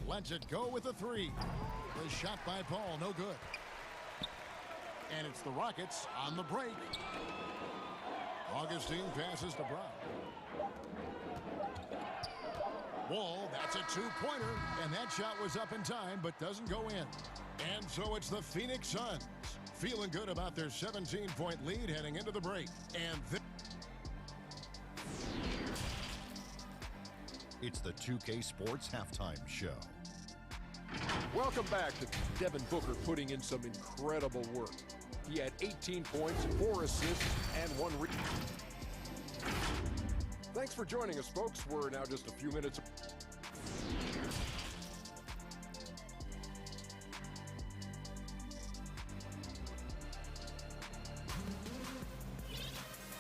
Lets it go with a 3. The shot by Paul, no good. And it's the Rockets on the break. Augustine passes to Brown. Wall, that's a 2-pointer, and that shot was up in time, but doesn't go in. And so it's the Phoenix Suns, feeling good about their 17-point lead heading into the break. And it's the 2K Sports Halftime Show. Welcome back to Devin Booker putting in some incredible work. He had 18 points, 4 assists, and 1 rebound. Thanks for joining us, folks. We're now just a few minutes.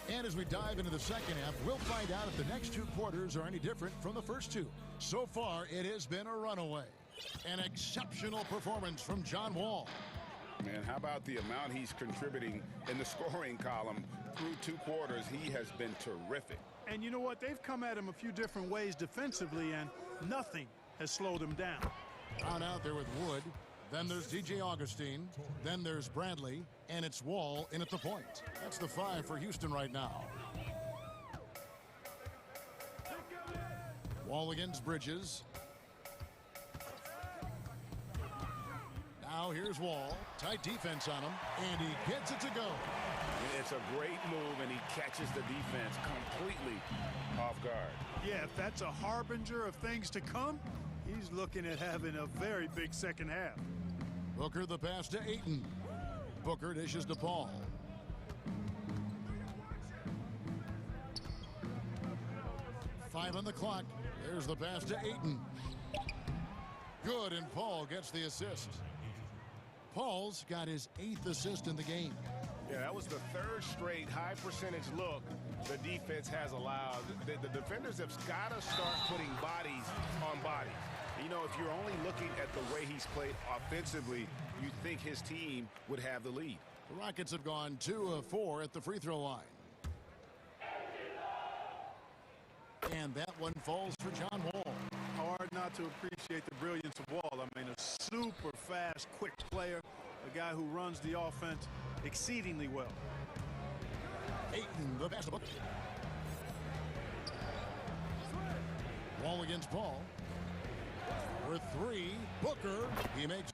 And as we dive into the second half, we'll find out if the next 2 quarters are any different from the first 2. So far, it has been a runaway. An exceptional performance from John Wall. And how about the amount he's contributing in the scoring column through 2 quarters? He has been terrific. And you know what? They've come at him a few different ways defensively, and nothing has slowed him down. On out there with Wood. Then there's DJ Augustine. Then there's Bradley. And it's Wall in at the point. That's the 5 for Houston right now. Wall against Bridges. Now here's Wall. Tight defense on him. And he gets it to go. It's a great move, and he catches the defense completely off guard. Yeah, if that's a harbinger of things to come, he's looking at having a very big second half. Booker the pass to Ayton. Booker dishes to Paul. Five on the clock. There's the pass to Ayton. Good, and Paul gets the assist. Paul's got his 8th assist in the game. Yeah, that was the 3rd straight high percentage look the defense has allowed. The defenders have got to start putting bodies on bodies. You know, if you're only looking at the way he's played offensively, you think his team would have the lead. The Rockets have gone 2 of 4 at the free throw line. And that one falls for John Wall. Hard not to appreciate the brilliance of Wall. I mean, a super fast, quick player, a guy who runs the offense exceedingly well. Ayton, the basketball. Wall against Paul. For 3, Booker. He makes.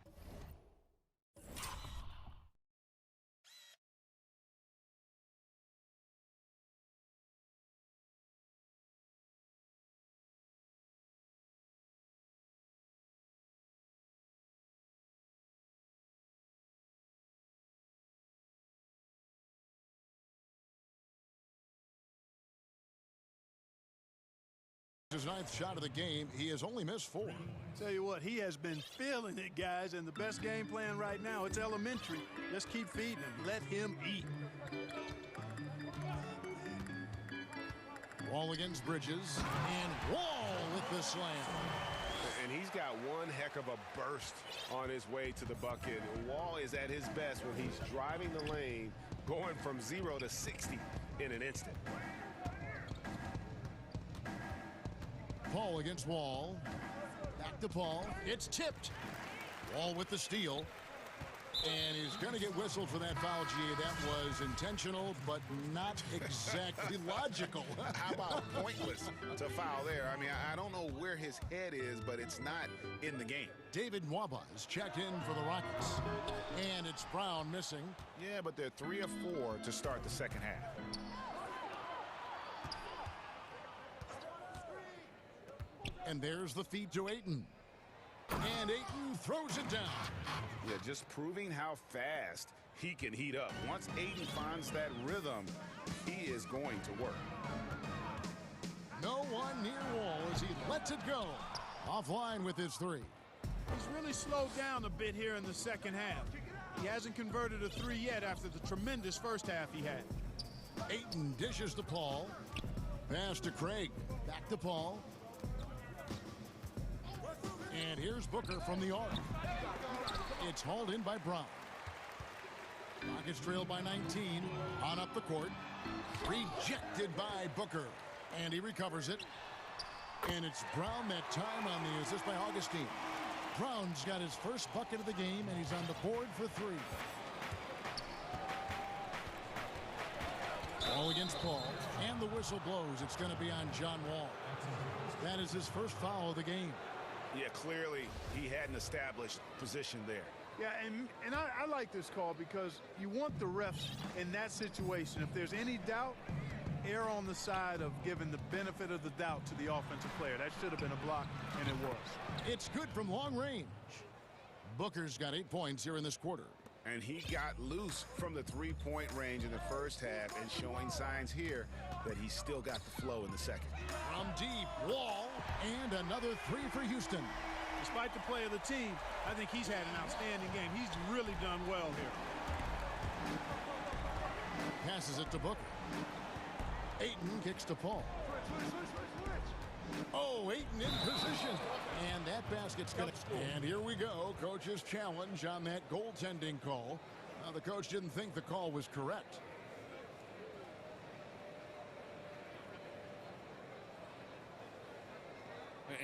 His 9th shot of the game. He has only missed 4. Tell you what, he has been feeling it, guys, and the best game plan right now, it's elementary. Just keep feeding him. Let him eat. Wall against Bridges, and Wall with the slam. And he's got one heck of a burst on his way to the bucket. Wall is at his best when he's driving the lane, going from 0 to 60 in an instant. Paul against Wall. Back to Paul. It's tipped. Wall with the steal. And he's going to get whistled for that foul, G. That was intentional, but not exactly logical. How about pointless to foul there? I mean, I don't know where his head is, but it's not in the game. David Nwaba is checked in for the Rockets. And it's Brown missing. Yeah, but they're 3 of 4 to start the second half. And there's the feed to Ayton. And Ayton throws it down. Yeah, just proving how fast he can heat up. Once Ayton finds that rhythm, he is going to work. No one near Wall as he lets it go. Offline with his 3. He's really slowed down a bit here in the second half. He hasn't converted a 3 yet after the tremendous first half he had. Ayton dishes to Paul. Pass to Craig. Back to Paul. And here's Booker from the arc. It's hauled in by Brown. Rockets trail by 19. On up the court. Rejected by Booker. And he recovers it. And it's Brown that time on the assist by Augustine. Brown's got his first bucket of the game, and he's on the board for 3. Wall against Paul. And the whistle blows. It's going to be on John Wall. That is his first foul of the game. Yeah, clearly he hadn't established position there. Yeah, and I like this call because you want the refs in that situation. If there's any doubt, err on the side of giving the benefit of the doubt to the offensive player. That should have bbeen a block, and it was. It's good from long range. Booker's got 8 points here in this quarter. And he got loose from the 3-point range in the first half and showing signs here that he's still got the flow in the second. From deep, Wall, and another 3 for Houston. Despite the play of the team, I think he's had an outstanding game. He's really done well here. Passes it to Booker. Ayton kicks to Paul. Oh, Ayton in position. And that that basket's going to... And here we go. Coach's challenge on that goaltending call. The coach didn't think the call was correct.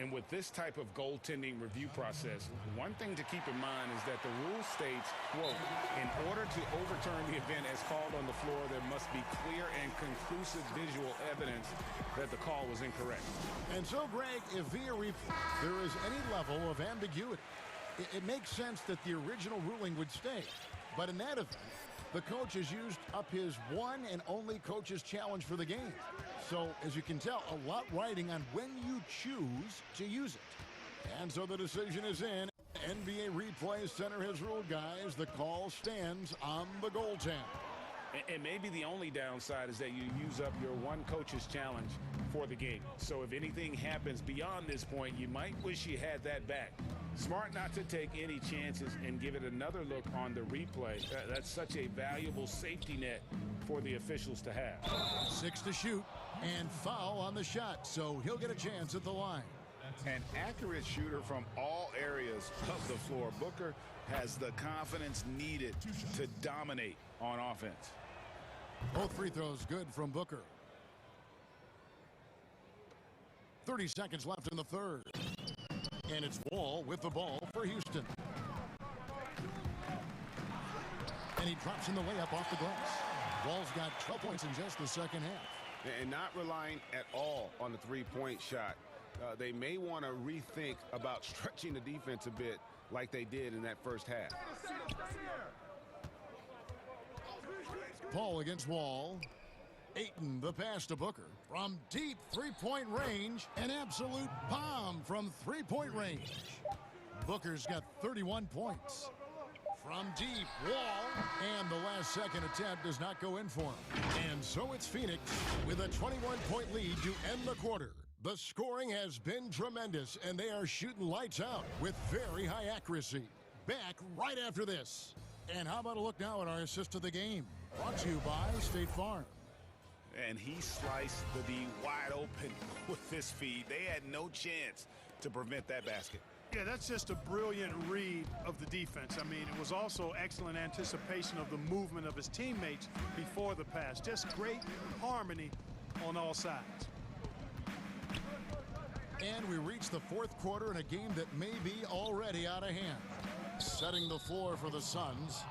And with this type of goaltending review process, one thing to keep in mind is that the rule states, quote, in order to overturn the event as called on the floor, there must be clear and conclusive visual evidence that the call was incorrect. And so, Greg, if via there is any level of ambiguity, it makes sense that the original ruling would stay. But in that event, the coach has used up his one and only coach's challenge for the game. So, as you can tell, a lot riding on when you choose to use it. And so the decision is in. NBA Replay Center has ruled, guys. The call stands on the goaltend. And maybe the only downside is that you use up your one coach's challenge for the game. So if anything happens beyond this point, you might wish you had that back. Smart not to take any chances and give it another look on the replay. That's such a valuable safety net for the officials to have. 6 to shoot and foul on the shot, so he'll get a chance at the line. An accurate shooter from all areas of the floor. Booker has the confidence needed to dominate on offense. Both free throws good from Booker. 30 seconds left in the third. And it's Wall with the ball for Houston. And he drops in the layup off the glass. Wall's got 12 points in just the second half. And not relying at all on the three-point shot. They may want to rethink about stretching the defense a bit like they did in that first half. Paul against Wall. Ayton, the pass to Booker. From deep three-point range, an absolute bomb from three-point range. Booker's got 31 points. From deep, Wall, and the last second attempt does not go in for him. And so it's Phoenix with a 21-point lead to end the quarter. The scoring has been tremendous, and they are shooting lights out with very high accuracy. Back right after this. And how about a look now at our assist of the game? Brought to you by State Farm. And he sliced the D wide open with this feed. They had no chance to prevent that basket. Yeah, that's just a brilliant read of the defense. I mean, it was also excellent anticipation of the movement of his teammates before the pass. Just great harmony on all sides. And we reach the fourth quarter in a game that may be already out of hand. Setting the floor for the Suns,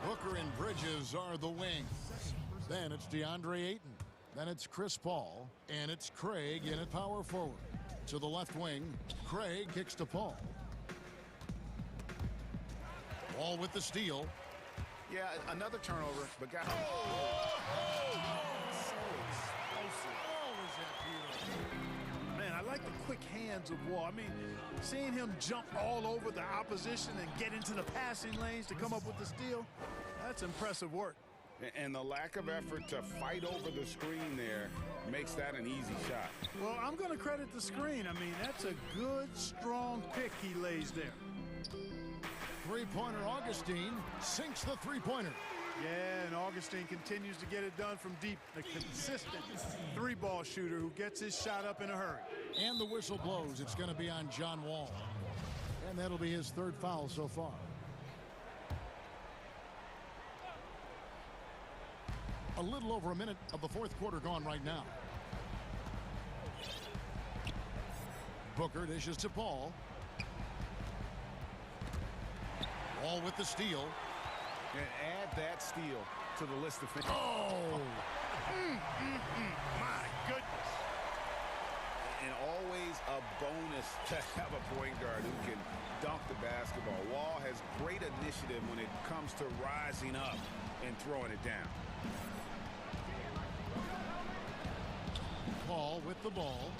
Booker and Bridges are the wings. Then it's DeAndre Ayton. Then it's Chris Paul. And it's Craig in at power forward. To the left wing, Craig kicks to Paul. Paul with the steal. Yeah, another turnover, but got... Man, I like the quick hands of Wall. I mean, seeing him jump all over the opposition and get into the passing lanes to come up with the steal, that's impressive work. And the lack of effort to fight over the screen there makes that an easy shot. Well, I'm going to credit the screen. I mean, that's a good, strong pick he lays there. Three-pointer Augustine sinks the three-pointer. Yeah, and Augustine continues to get it done from deep. A consistent three-ball shooter who gets his shot up in a hurry. And the whistle blows. It's going to be on John Wall. And that'll be his third foul so far. A little over a minute of the fourth quarter gone right now. Booker dishes to Paul. Wall with the steal. And add that steal to the list of things. Oh! My goodness. And always a bonus to have a point guard who can dunk the basketball. Wall has great initiative when it comes to rising up and throwing it down. Paul with the ball.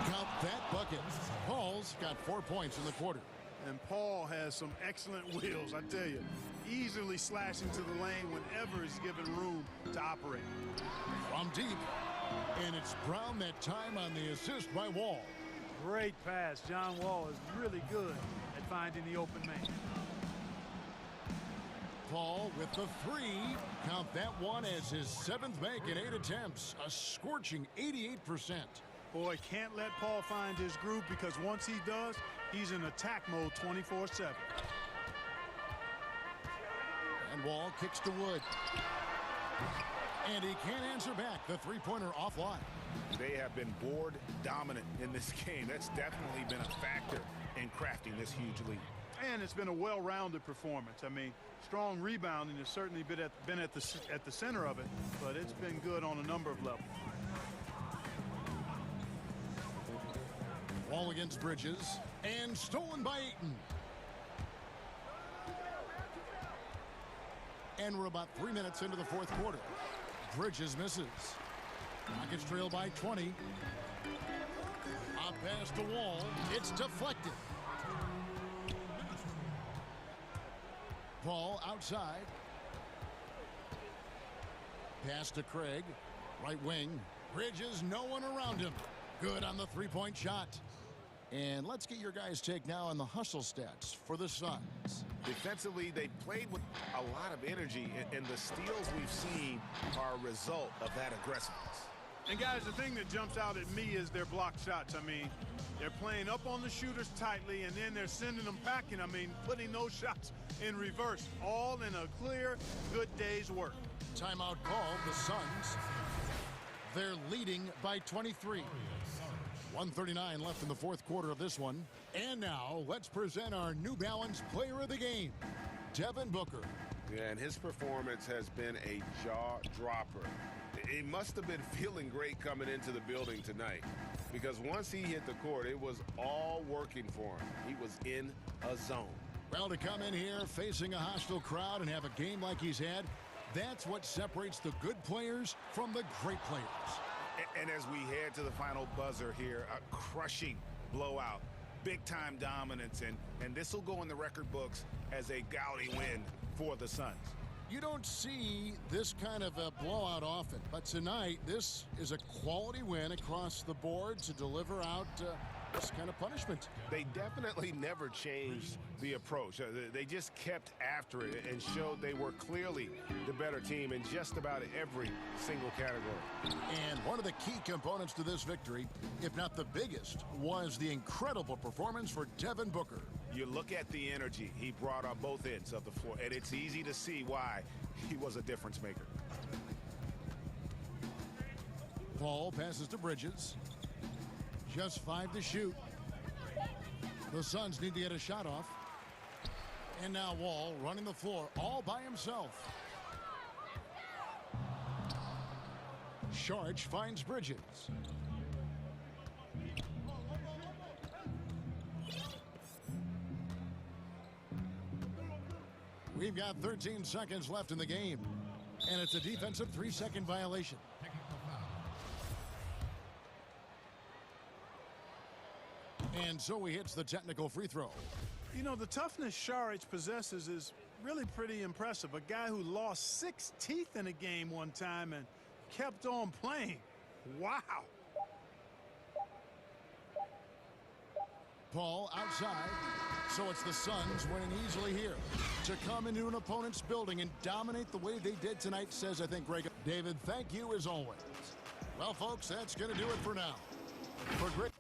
Count that bucket. Paul's got 4 points in the quarter. And Paul has some excellent wheels, I tell you. Easily slashing to the lane whenever he's given room to operate. From deep. And it's Brown that time on the assist by Wall. Great pass. John Wall is really good at finding the open man. Paul with the three. Count that one as his seventh make in 8 attempts. A scorching 88%. Boy, can't let Paul find his groove, because once he does, he's in attack mode 24/7. And Wall kicks to Wood. And he can't answer back. The three-pointer offline. They have been board dominant in this game. That's definitely been a factor in crafting this huge lead. And it's been a well-rounded performance. I mean, strong rebounding has certainly been at the center of it, but it's been good on a number of levels. Wall against Bridges, and stolen by Ayton. And we're about 3 minutes into the fourth quarter. Bridges misses. Rockets trail by 20. Up past the Wall. It's deflected. Ball outside. Pass to Craig. Right wing. Bridges, no one around him. Good on the three-point shot. And let's get your guys' take now on the hustle stats for the Suns. Defensively, they played with a lot of energy, and the steals we've seen are a result of that aggressiveness. And guys, the thing that jumps out at me is their block shots. I mean, they're playing up on the shooters tightly, and then they're sending them packing. I mean, putting those shots in reverse, all in a clear, good day's work. Timeout called. The Suns, they're leading by 23. 1:39 left in the fourth quarter of this one. And now let's present our New Balance player of the game, Devin Booker. Yeah, and his performance has been a jaw-dropper. He must have been feeling great coming into the building tonight, because once he hit the court, it was all working for him. He was in a zone. Well, to come in here facing a hostile crowd and have a game like he's had, that's what separates the good players from the great players. And as we head to the final buzzer here, a crushing blowout, big-time dominance, and this will go in the record books as a gaudy win for the Suns. You don't see this kind of a blowout often, but tonight this is a quality win across the board to deliver out this kind of punishment. They definitely never changed the approach. They just kept after it and showed they were clearly the better team in just about every single category. And one of the key components to this victory, if not the biggest, was the incredible performance for Devin Booker. You look at the energy he brought on both ends of the floor, and it's easy to see why he was a difference maker. Paul passes to Bridges. Just 5 to shoot. The Suns need to get a shot off. And now Wall running the floor all by himself. Sharch finds Bridges. We've got 13 seconds left in the game, and it's a defensive 3-second violation. And so he hits the technical free throw. You know, the toughness Saric possesses is really pretty impressive. A guy who lost 6 teeth in a game one time and kept on playing. Wow. Paul outside. So it's the Suns winning easily here. To come into an opponent's building and dominate the way they did tonight says, I think, Greg. David, thank you as always. Well, folks, that's going to do it for now. For great.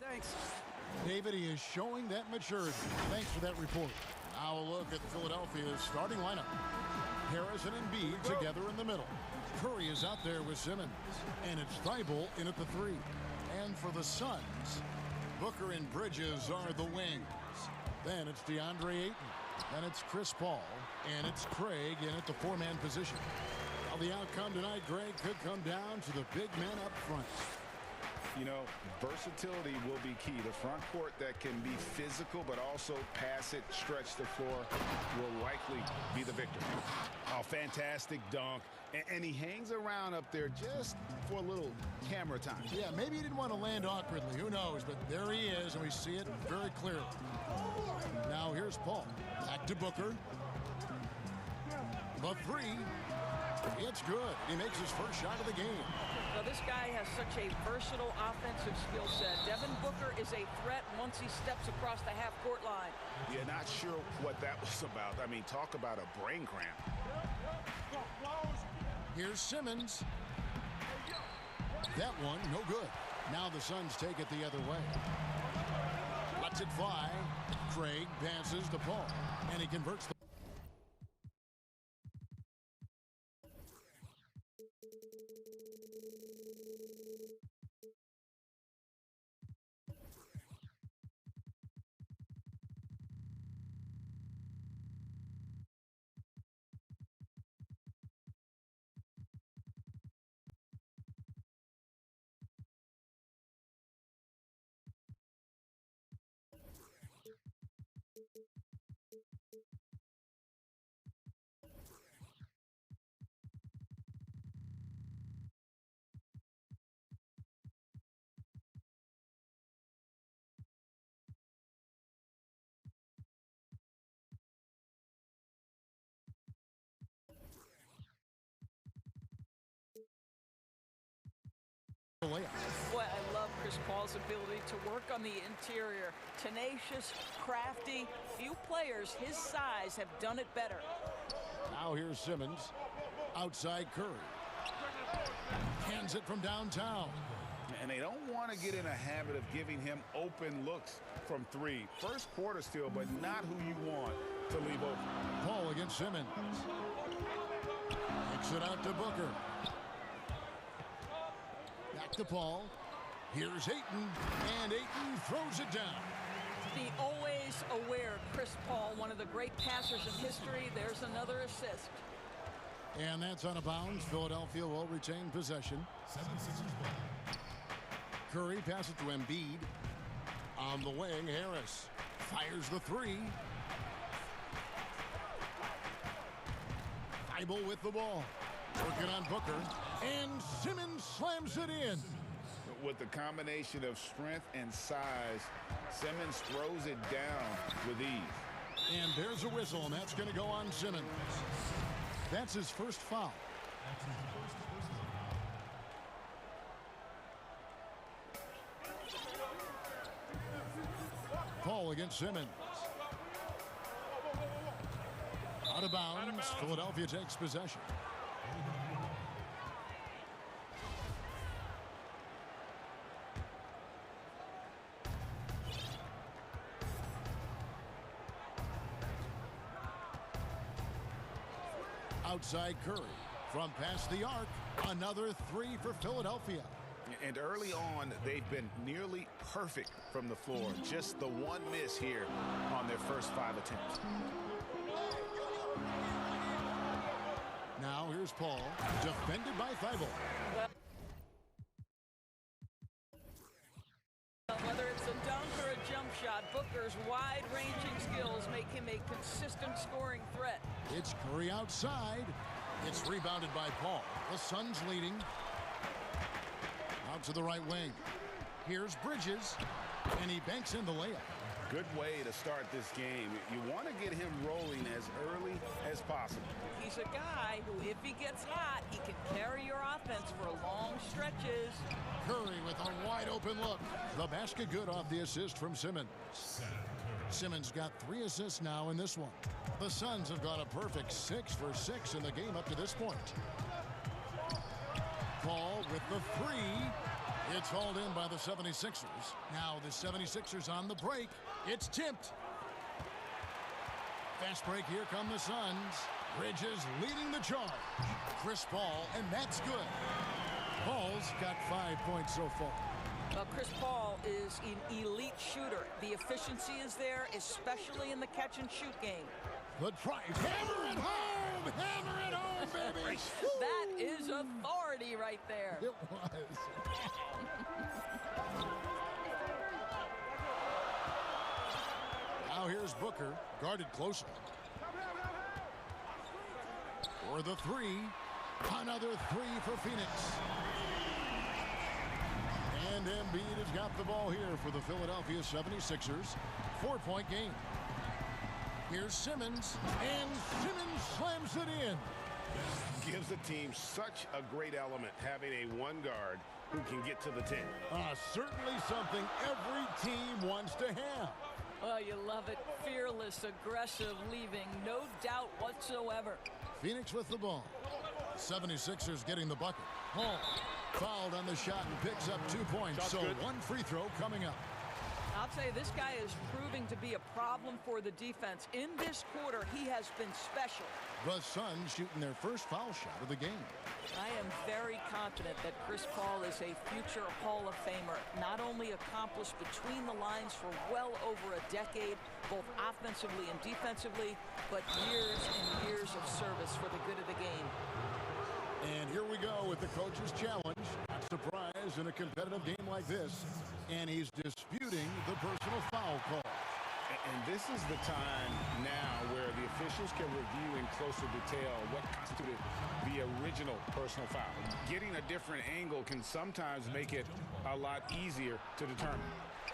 Thanks. David, he is showing that maturity. Thanks for that report. Now a look at Philadelphia's starting lineup. Harris and Embiid together in the middle. Curry is out there with Simmons. And it's Thibault in at the 3. And for the Suns, Booker and Bridges are the wings. Then it's DeAndre Ayton. Then it's Chris Paul. And it's Craig in at the 4-man position. Well, the outcome tonight, Greg, could come down to the big men up front. You know, versatility will be key. The front court that can be physical but also pass it, stretch the floor will likely be the victor. Oh, fantastic dunk. And he hangs around up there just for a little camera time. Yeah, maybe he didn't want to land awkwardly. Who knows? But there he is, and we see it very clearly. Now here's Paul. Back to Booker. The 3. It's good. He makes his first shot of the game. Well, this guy has such a versatile offensive skill set. Devin Booker is a threat once he steps across the half-court line. Yeah, not sure what that was about. I mean, talk about a brain cramp. Here's Simmons. That one, no good. Now the Suns take it the other way. Lets it fly. Craig passes to Paul, and he converts the Boy, I love Chris Paul's ability to work on the interior. Tenacious, crafty. Few players his size have done it better. Now here's Simmons. Outside Curry. Hands it from downtown. And they don't want to get in a habit of giving him open looks from 3. First quarter still, but not who you want to leave open. Paul against Simmons. Kicks it out to Booker. Back to Paul. Here's Ayton, and Ayton throws it down. The always aware Chris Paul, one of the great passers in history. There's another assist. And that's out of bounds. Philadelphia will retain possession. Curry passes to Embiid. On the wing, Harris fires the 3. Thibault with the ball. Working on Booker. And Simmons slams it in. With the combination of strength and size, Simmons throws it down with ease. And there's a whistle, and that's going to go on Simmons. That's his first foul. Paul against Simmons. Out of bounds. Philadelphia takes possession. Outside Curry. From past the arc, another 3 for Philadelphia. And early on, they've been nearly perfect from the floor. Just the one miss here on their first 5 attempts. Now here's Paul, defended by Thibault. Whether it's a dunk or a jump shot, Booker's wide-ranging skills make him a consistent scoring threat. It's Curry outside. It's rebounded by Paul. The Suns leading. Out to the right wing. Here's Bridges, and he banks in the layup. Good way to start this game. You want to get him rolling as early as possible. He's a guy who, if he gets hot, he can carry your offense for long stretches. Curry with a wide open look. The basket good off the assist from Simmons. Simmons got 3 assists now in this one. The Suns have got a perfect 6 for 6 in the game up to this point. Paul with the 3. It's hauled in by the 76ers. Now the 76ers on the break. It's tipped. Fast break, here come the Suns. Bridges leading the charge. Chris Paul, and that's good. Paul's got 5 points so far. Well, Chris Paul is an elite shooter. The efficiency is there, especially in the catch-and-shoot game. The try. Hammer it home! Hammer it home, baby! That is authority right there. It was. Now here's Booker, guarded closely. For the three. Another three for Phoenix. And Embiid has got the ball here for the Philadelphia 76ers. 4-point game. Here's Simmons, and Simmons slams it in. Gives the team such a great element having a one guard who can get to the 10. Certainly something every team wants to have. Oh, you love it. Fearless, aggressive, leaving no doubt whatsoever. Phoenix with the ball. 76ers getting the bucket. Hall fouled on the shot and picks up 2 points. Shot's so good. One free throw coming up. I'll tell you, this guy is proving to be a problem for the defense. In this quarter, he has been special. The Suns shooting their first foul shot of the game. I am very confident that Chris Paul is a future Hall of Famer. Not only accomplished between the lines for well over a decade, both offensively and defensively, but years and years of service for the good of the game. And here we go with the coach's challenge. Not surprised in a competitive game like this. And he's disputing the personal foul call. And this is the time now where the officials can review in closer detail what constituted the original personal foul. Getting a different angle can sometimes make it a lot easier to determine.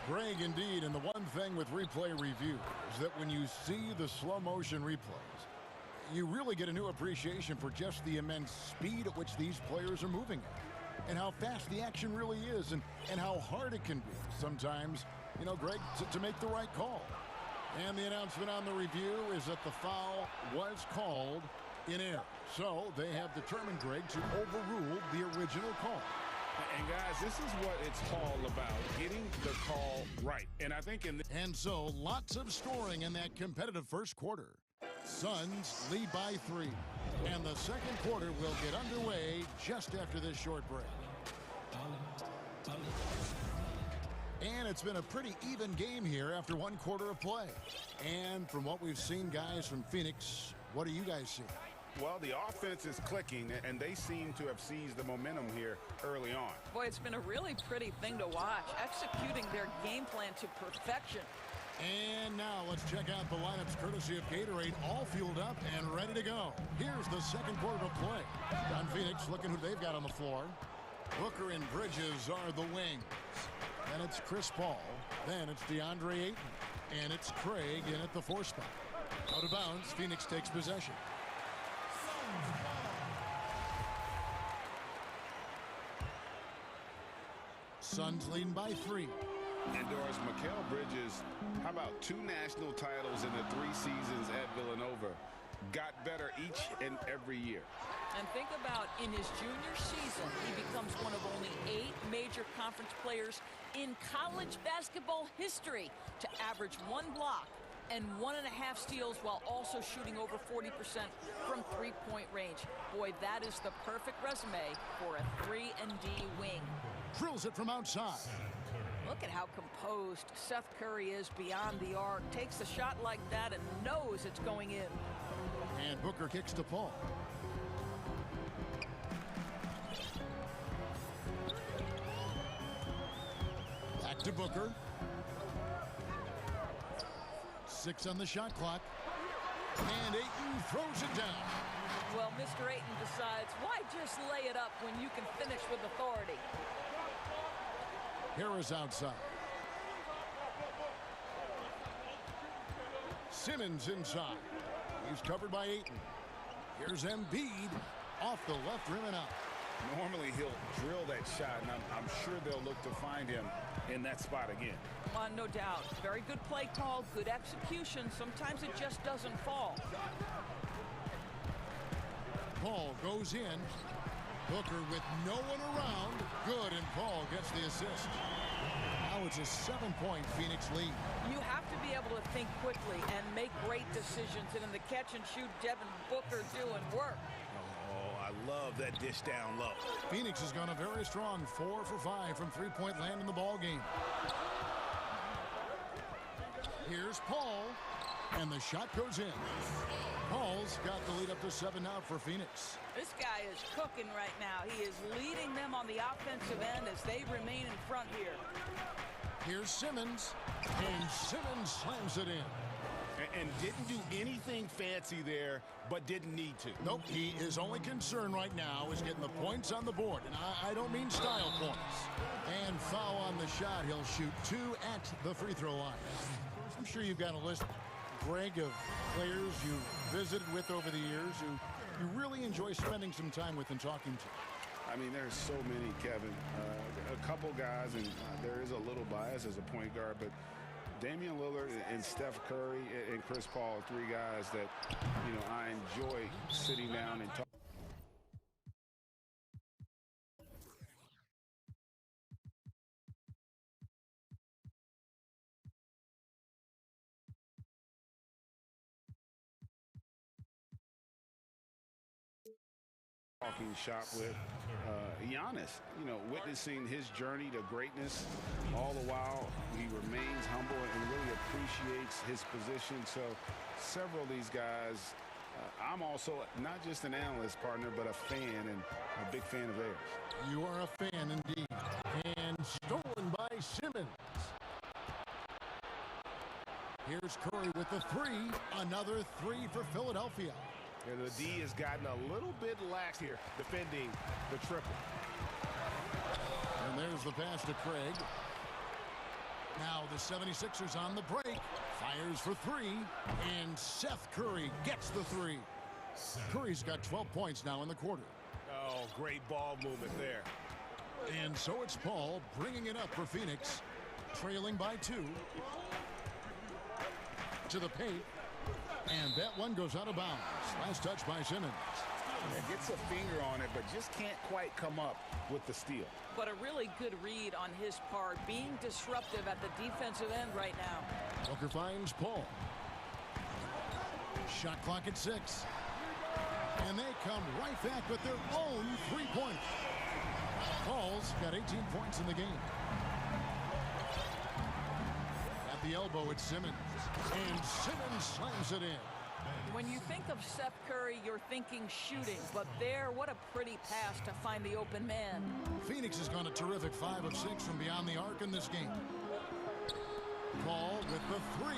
Greg, indeed, and the one thing with replay review is that when you see the slow motion replays, you really get a new appreciation for just the immense speed at which these players are moving at, and how fast the action really is, and how hard it can be sometimes, you know, Greg, to make the right call. And the announcement on the review is that the foul was called in error. So they have determined, Greg, to overrule the original call. And guys, this is what it's all about, getting the call right. And I think and so lots of scoring in that competitive first quarter. Suns lead by 3. And the second quarter will get underway just after this short break. And it's been a pretty even game here after one quarter of play. And from what we've seen, guys, from Phoenix, what do you guys see? Well, the offense is clicking, and they seem to have seized the momentum here early on. Boy, it's been a really pretty thing to watch, executing their game plan to perfection. And now let's check out the lineups courtesy of Gatorade, all fueled up and ready to go. Here's the second quarter of play. On Phoenix, looking who they've got on the floor. Booker and Bridges are the wings. Then it's Chris Paul. Then it's DeAndre Ayton. And it's Craig in at the 4 spot. Out of bounds, Phoenix takes possession. Suns leading by 3. And Doris, Mikal Bridges, how about 2 national titles in the 3 seasons at Villanova? Got better each and every year. And think about in his junior season, he becomes one of only 8 major conference players in college basketball history to average 1 block and 1.5 steals while also shooting over 40% from 3-point range. Boy, that is the perfect resume for a 3-and-D wing. Drills it from outside. Look at how composed Seth Curry is beyond the arc. Takes a shot like that and knows it's going in. And Booker kicks to Paul. Back to Booker. 6 on the shot clock. And Ayton throws it down. Well, Mr. Ayton decides, why just lay it up when you can finish with authority? Harris outside. Simmons inside. He's covered by Ayton. Here's Embiid off the left rim and out. Normally he'll drill that shot, and I'm sure they'll look to find him in that spot again. No doubt. Very good play call, good execution. Sometimes it just doesn't fall. Paul goes in. Booker with no one around. Good, and Paul gets the assist. Now it's a 7-point Phoenix lead. You have to be able to think quickly and make great decisions. And in the catch and shoot, Devin Booker doing work. Oh, I love that dish down low. Phoenix has gone a very strong 4 for 5 from three-point land in the ball game. Here's Paul, and the shot goes in. Paul's got the lead up to 7 now for Phoenix. This guy is cooking right now. He is leading them on the offensive end as they remain in front here. Here's Simmons, and Simmons slams it in. And didn't do anything fancy there, but didn't need to. Nope, he is only concerned right now is getting the points on the board. And I don't mean style points. And foul on the shot. He'll shoot 2 at the free throw line. I'm sure you've got a list, Greg, of players you've visited with over the years who you really enjoy spending some time with and talking to. I mean, there's so many, Kevin. A couple guys, and there is a little bias as a point guard, but Damian Lillard and Steph Curry and Chris Paul are 3 guys that, you know, I enjoy sitting down and talking. Shop with Giannis, you know, witnessing his journey to greatness. All the while, he remains humble and really appreciates his position. So several of these guys, I'm also not just an analyst, partner, but a fan and a big fan of theirs. You are a fan indeed. And stolen by Simmons. Here's Curry with the 3. Another 3 for Philadelphia. And the D has gotten a little bit lax here defending the triple. And there's the pass to Craig. Now the 76ers on the break. Fires for 3. And Seth Curry gets the 3. Curry's got 12 points now in the quarter. Oh, great ball movement there. And so it's Paul bringing it up for Phoenix. Trailing by 2. To the paint. And that one goes out of bounds. Last touch by Simmons. And gets a finger on it, but just can't quite come up with the steal. But a really good read on his part, being disruptive at the defensive end right now. Booker finds Paul. Shot clock at 6. And they come right back with their own 3-point. Paul's got 18 points in the game. At the elbow, it's Simmons. And Simmons slams it in. When you think of Seth Curry, you're thinking shooting. But there, what a pretty pass to find the open man. Phoenix has gone a terrific 5 of 6 from beyond the arc in this game. Paul with the 3.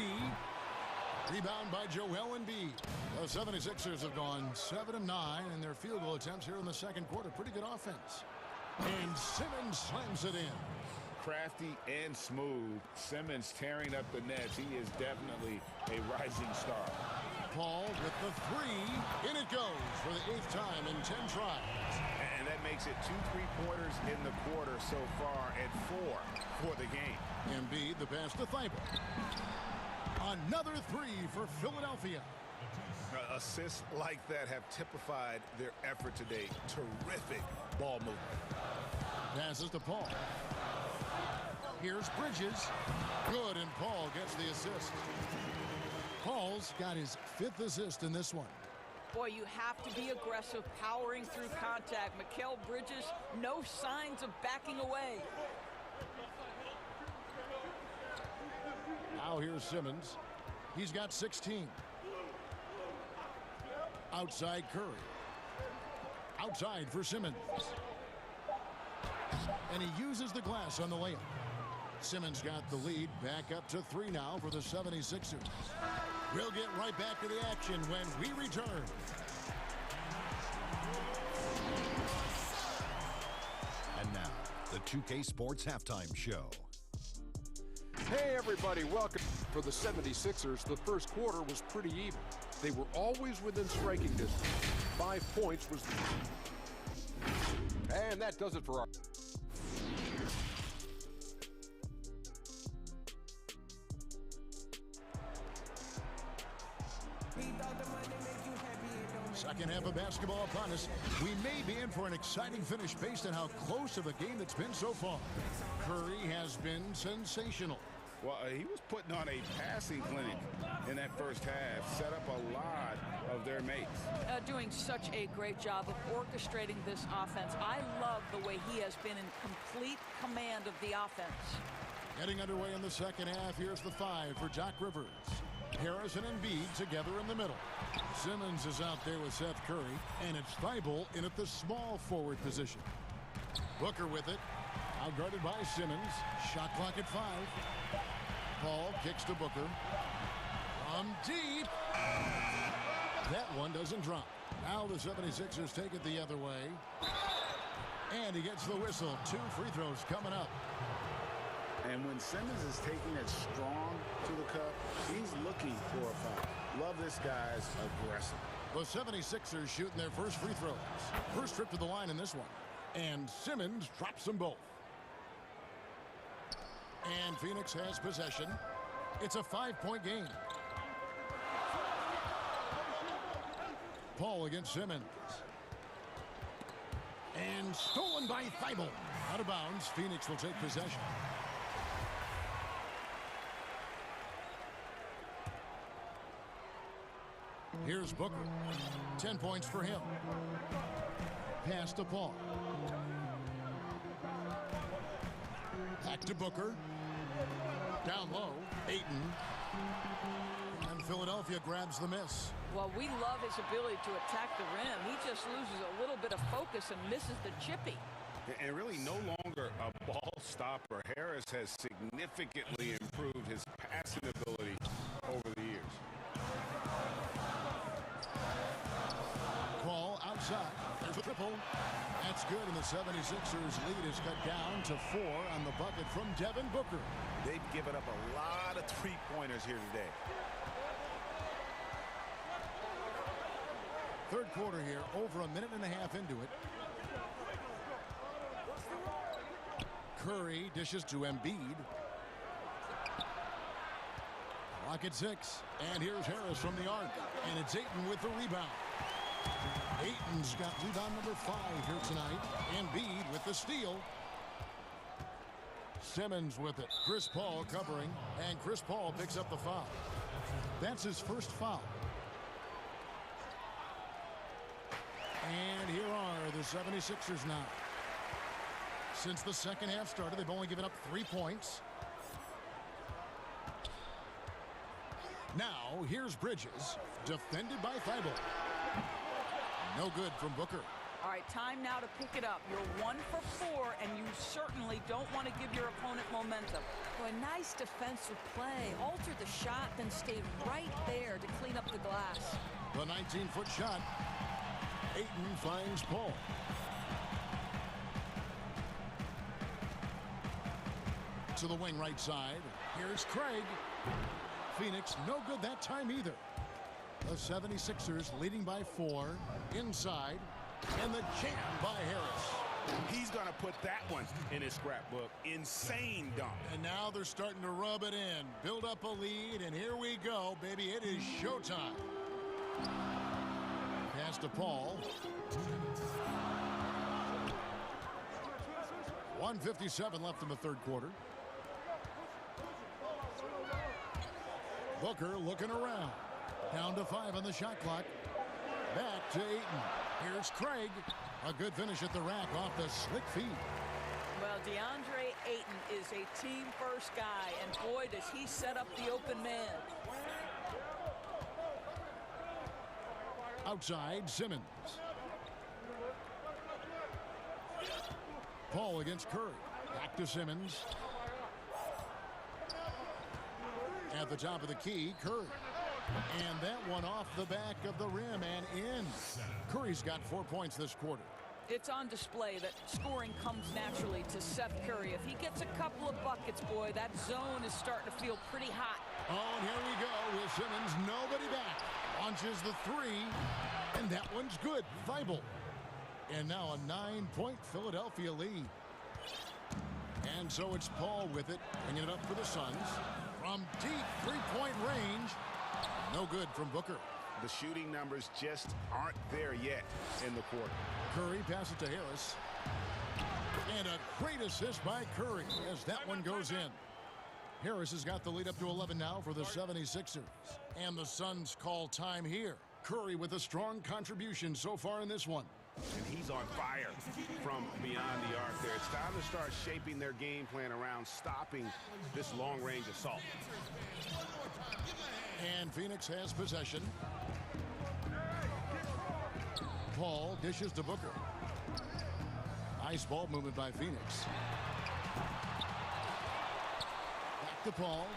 Rebound by Joel Embiid. The 76ers have gone 7 of 9 in their field goal attempts here in the second quarter. Pretty good offense. And Simmons slams it in. Crafty and smooth. Simmons tearing up the nets. He is definitely a rising star. Paul with the 3. In it goes for the 8th time in 10 tries. And that makes it 2 3-pointers in the quarter so far and 4 for the game. Embiid, the pass to Thibault. Another 3 for Philadelphia. Assists like that have typified their effort today. Terrific ball movement. Passes to Paul. Here's Bridges. Good, and Paul gets the assist. Paul's got his 5th assist in this one. Boy, you have to be aggressive, powering through contact. Mikal Bridges, no signs of backing away. Now here's Simmons. He's got 16. Outside Curry. Outside for Simmons. And he uses the glass on the layup. Simmons got the lead back up to 3 now for the 76ers. We'll get right back to the action when we return. And now, the 2K Sports Halftime Show. Hey everybody, welcome. For the 76ers, the first quarter was pretty even. They were always within striking distance. 5 points was the... And that does it for our... Second half of basketball upon us. We may be in for an exciting finish based on how close of a game it's been so far. Curry has been sensational. Well, he was putting on a passing clinic in that first half, set up a lot of their mates. Doing such a great job of orchestrating this offense. I love the way he has been in complete command of the offense. Getting underway in the second half, here's the 5 for Doc Rivers. Harris and Embiid together in the middle. Simmons is out there with Seth Curry, and it's Thibault in at the small forward position. Booker with it, outguarded by Simmons. Shot clock at 5. Paul kicks to Booker. From deep. That one doesn't drop. Now the 76ers take it the other way. And he gets the whistle. 2 free throws coming up. And when Simmons is taking it strong to the cup, he's looking for a foul. Love this guy's aggressive. The 76ers shooting their first free throws. First trip to the line in this one. And Simmons drops them both. And Phoenix has possession. It's a 5-point game. Paul against Simmons. And stolen by Thibault. Out of bounds, Phoenix will take possession. Here's Booker. 10 points for him. Pass to Paul. Back to Booker. Down low, Ayton. And Philadelphia grabs the miss. Well, we love his ability to attack the rim. He just loses a little bit of focus and misses the chippy. And really no longer a ball stopper. Harris has significantly improved his passing ability over the years. Paul outside. There's a triple. That's good, and the 76ers lead is cut down to 4 on the bucket from Devin Booker. They've given up a lot of three-pointers here today. Third quarter here, over a minute and a half into it. Curry dishes to Embiid. Clock at 6, and here's Harris from the arc, and it's Ayton with the rebound. Ayton's got rebound number 5 here tonight. Embiid with the steal. Simmons with it. Chris Paul covering, and Chris Paul picks up the foul. That's his first foul. And here are the 76ers now. Since the second half started, they've only given up 3 points. Now, here's Bridges, defended by Thibault. No good from Booker. All right, time now to pick it up. You're 1 for 4, and you certainly don't want to give your opponent momentum. So a nice defensive play. Altered the shot, then stayed right there to clean up the glass. The 19-foot shot. Ayton finds Paul. To the wing right side. Here's Craig. Phoenix no good that time either. The 76ers leading by 4. Inside. And the jam by Harris. He's going to put that one in his scrapbook. Insane dunk. And now they're starting to rub it in. Build up a lead, and here we go, baby. It is showtime. Pass to Paul. 1:57 left in the third quarter. Booker looking around. Down to 5 on the shot clock. Back to Ayton. Here's Craig. A good finish at the rack off the slick feed. Well, DeAndre Ayton is a team-first guy, and boy, does he set up the open man. Outside, Simmons. Paul against Curry. Back to Simmons. At the top of the key, Curry. And that one off the back of the rim and in. Curry's got 4 points this quarter. It's on display that scoring comes naturally to Seth Curry. If he gets a couple of buckets, boy, that zone is starting to feel pretty hot. Oh, and here we go with Simmons. Nobody back. Launches the 3. And that one's good. Thibault. And now a 9-point Philadelphia lead. And so it's Paul with it. Bringing it up for the Suns. From deep 3-point range. No good from Booker. The shooting numbers just aren't there yet in the quarter. Curry passes to Harris. And a great assist by Curry as that one goes in. Harris has got the lead up to 11 now for the 76ers. And the Suns call time here. Curry with a strong contribution so far in this one. And he's on fire from beyond the arc there. It's time to start shaping their game plan around stopping this long-range assault. And Phoenix has possession. Paul dishes to Booker. Nice ball movement by Phoenix. Back to Paul.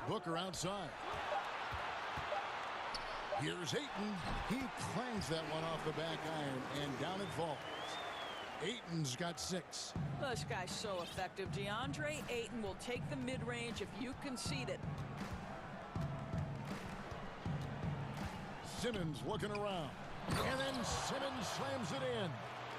Booker outside. Here's Ayton. He clangs that one off the back iron, and down it falls. Ayton's got 6. This guy's so effective. DeAndre Ayton will take the mid-range if you concede it. Simmons looking around. And then Simmons slams it in.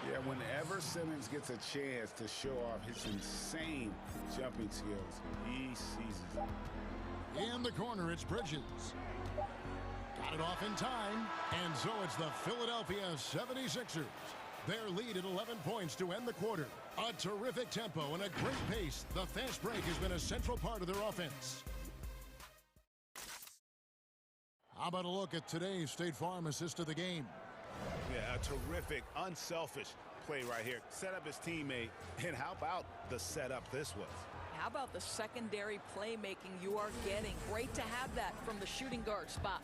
Yeah, whenever Simmons gets a chance to show off his insane jumping skills, he seizes it. In the corner, it's Bridges. Got it off in time. And so it's the Philadelphia 76ers. Their lead at 11 points to end the quarter. A terrific tempo and a great pace. The fast break has been a central part of their offense. How about a look at today's State Farm assist of the game? Yeah, a terrific, unselfish play right here. Set up his teammate. And how about the setup this was? How about the secondary playmaking you are getting? Great to have that from the shooting guard spot.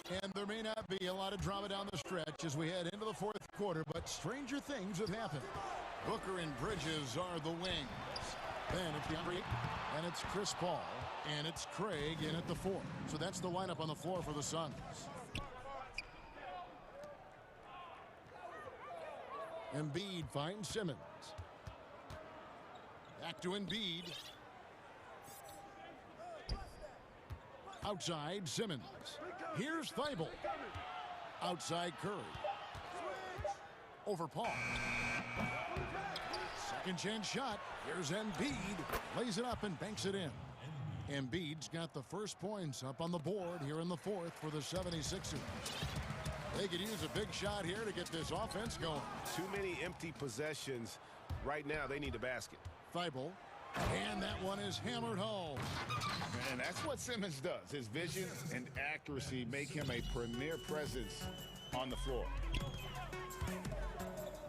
And there may not be a lot of drama down the stretch as we head into the fourth quarter, but stranger things have happened. Booker and Bridges are the wings. Then it's DeAndre, and it's Chris Paul, and it's Craig in at the 4. So that's the lineup on the floor for the Suns. Embiid finds Simmons. Back to Embiid. Outside, Simmons. Here's Thibault. Outside, Curry. Over Paul. Second chance shot. Here's Embiid. Lays it up and banks it in. Embiid's got the first points up on the board here in the fourth for the 76ers. They could use a big shot here to get this offense going. Too many empty possessions. Right now, they need a basket. Thibault. And that one is hammered home. And that's what Simmons does. His vision and accuracy make him a premier presence on the floor.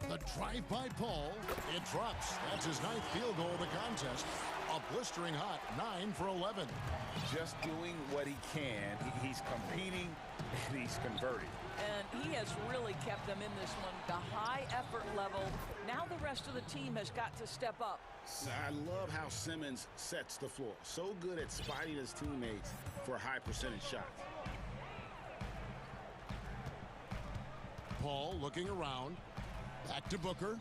The drive by Paul. It drops. That's his 9th field goal of the contest. A blistering hot 9 for 11. Just doing what he can. He's competing and he's converting. And he has really kept them in this one. The high effort level. Now the rest of the team has got to step up. I love how Simmons sets the floor. So good at spotting his teammates for high percentage shots. Paul looking around. Back to Booker.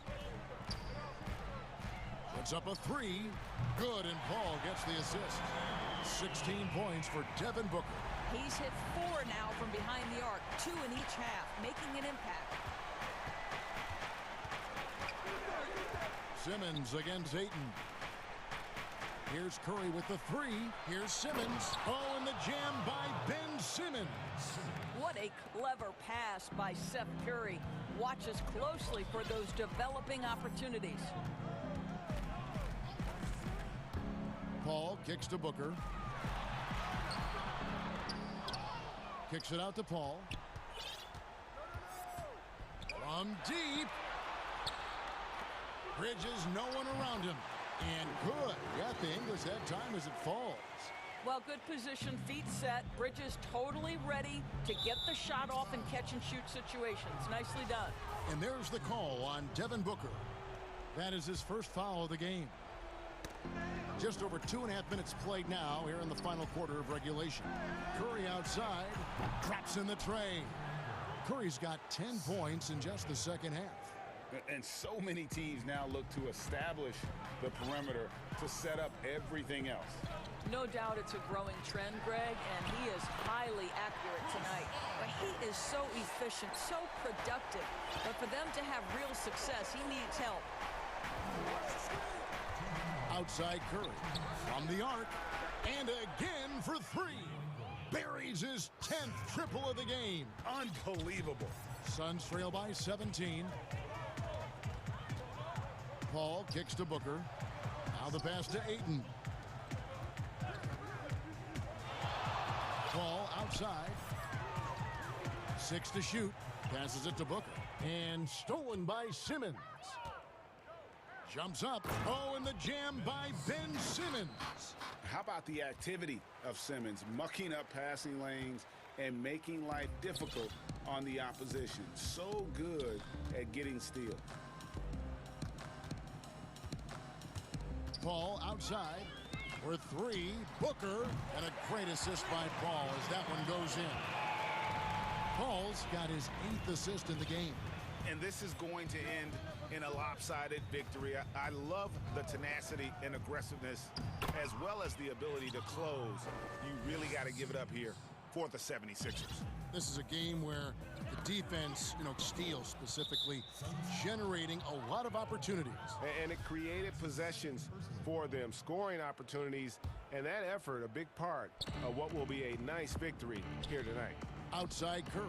Puts up a 3. Good, and Paul gets the assist. 16 points for Devin Booker. He's hit 4 now from behind the arc, 2 in each half, making an impact. Simmons against Ayton. Here's Curry with the 3. Here's Simmons. Oh, and the jam by Ben Simmons. What a clever pass by Seth Curry. Watch us closely for those developing opportunities. Paul kicks to Booker. Kicks it out to Paul. From deep. Bridges, no one around him. And good. Got the English that time as it falls. Well, good position, feet set. Bridges totally ready to get the shot off in catch-and-shoot situations. Nicely done. And there's the call on Devin Booker. That is his first foul of the game. Just over 2.5 minutes played now here in the final quarter of regulation. Curry outside, drops in the tray. Curry's got 10 points in just the second half. And so many teams now look to establish the perimeter to set up everything else. No doubt it's a growing trend, Greg, and he is highly accurate tonight. But he is so efficient, so productive. But for them to have real success, he needs help. Outside Curry. From the arc. And again for three. Buries his 10th triple of the game. Unbelievable. Suns trail by 17. Paul kicks to Booker. Now the pass to Ayton. Paul outside. 6 to shoot. Passes it to Booker. And stolen by Simmons. Jumps up. Oh, and the jam by Ben Simmons. How about the activity of Simmons, mucking up passing lanes and making life difficult on the opposition. So good at getting steals. Paul outside for three. Booker, and a great assist by Paul as that one goes in. Paul's got his 8th assist in the game. And this is going to end in a lopsided victory. I love the tenacity and aggressiveness as well as the ability to close. You really got to give it up here for the 76ers. This is a game where the defense, steals specifically, generating a lot of opportunities. And it created possessions for them, scoring opportunities, and that effort a big part of what will be a nice victory here tonight. Outside Curry.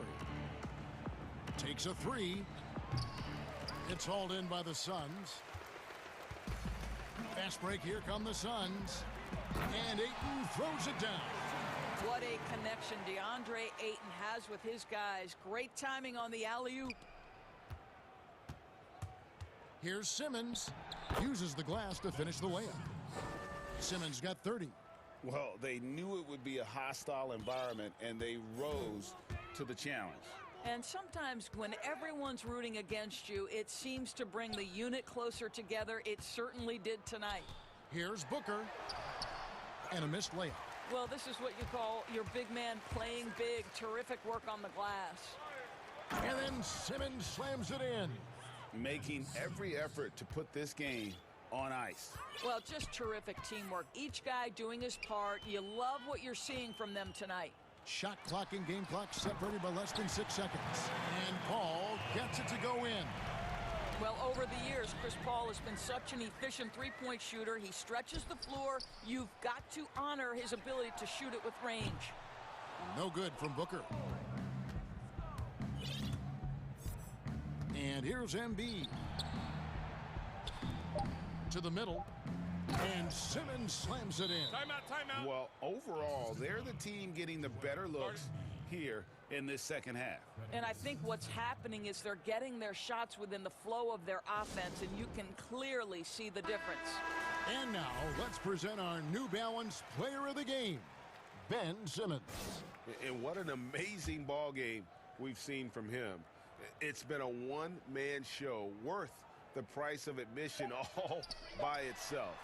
Takes a three. It's hauled in by the Suns. Fast break, here come the Suns. And Ayton throws it down. What a connection DeAndre Ayton has with his guys. Great timing on the alley-oop. Here's Simmons. Uses the glass to finish the layup. Simmons got 30. Well, they knew it would be a hostile environment, and they rose to the challenge. And sometimes when everyone's rooting against you, it seems to bring the unit closer together. It certainly did tonight. Here's Booker. And a missed layup. Well, this is what you call your big man playing big. Terrific work on the glass. And then Simmons slams it in. Making every effort to put this game on ice. Well, just terrific teamwork. Each guy doing his part. You love what you're seeing from them tonight. Shot clock and game clock separated by less than 6 seconds. And Paul gets it to go in. Well, over the years, Chris Paul has been such an efficient three-point shooter. He stretches the floor. You've got to honor his ability to shoot it with range. No good from Booker. And here's Embiid. To the middle. And Simmons slams it in. Timeout. Well, overall, they're the team getting the better looks here in this second half. And I think what's happening is they're getting their shots within the flow of their offense, and you can clearly see the difference. And now, let's present our New Balance Player of the Game, Ben Simmons. And what an amazing ball game we've seen from him. It's been a one-man show worth the price of admission all by itself.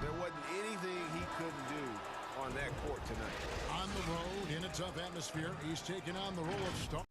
There wasn't anything he couldn't do on that court tonight. On the road in a tough atmosphere, he's taken on the role of star.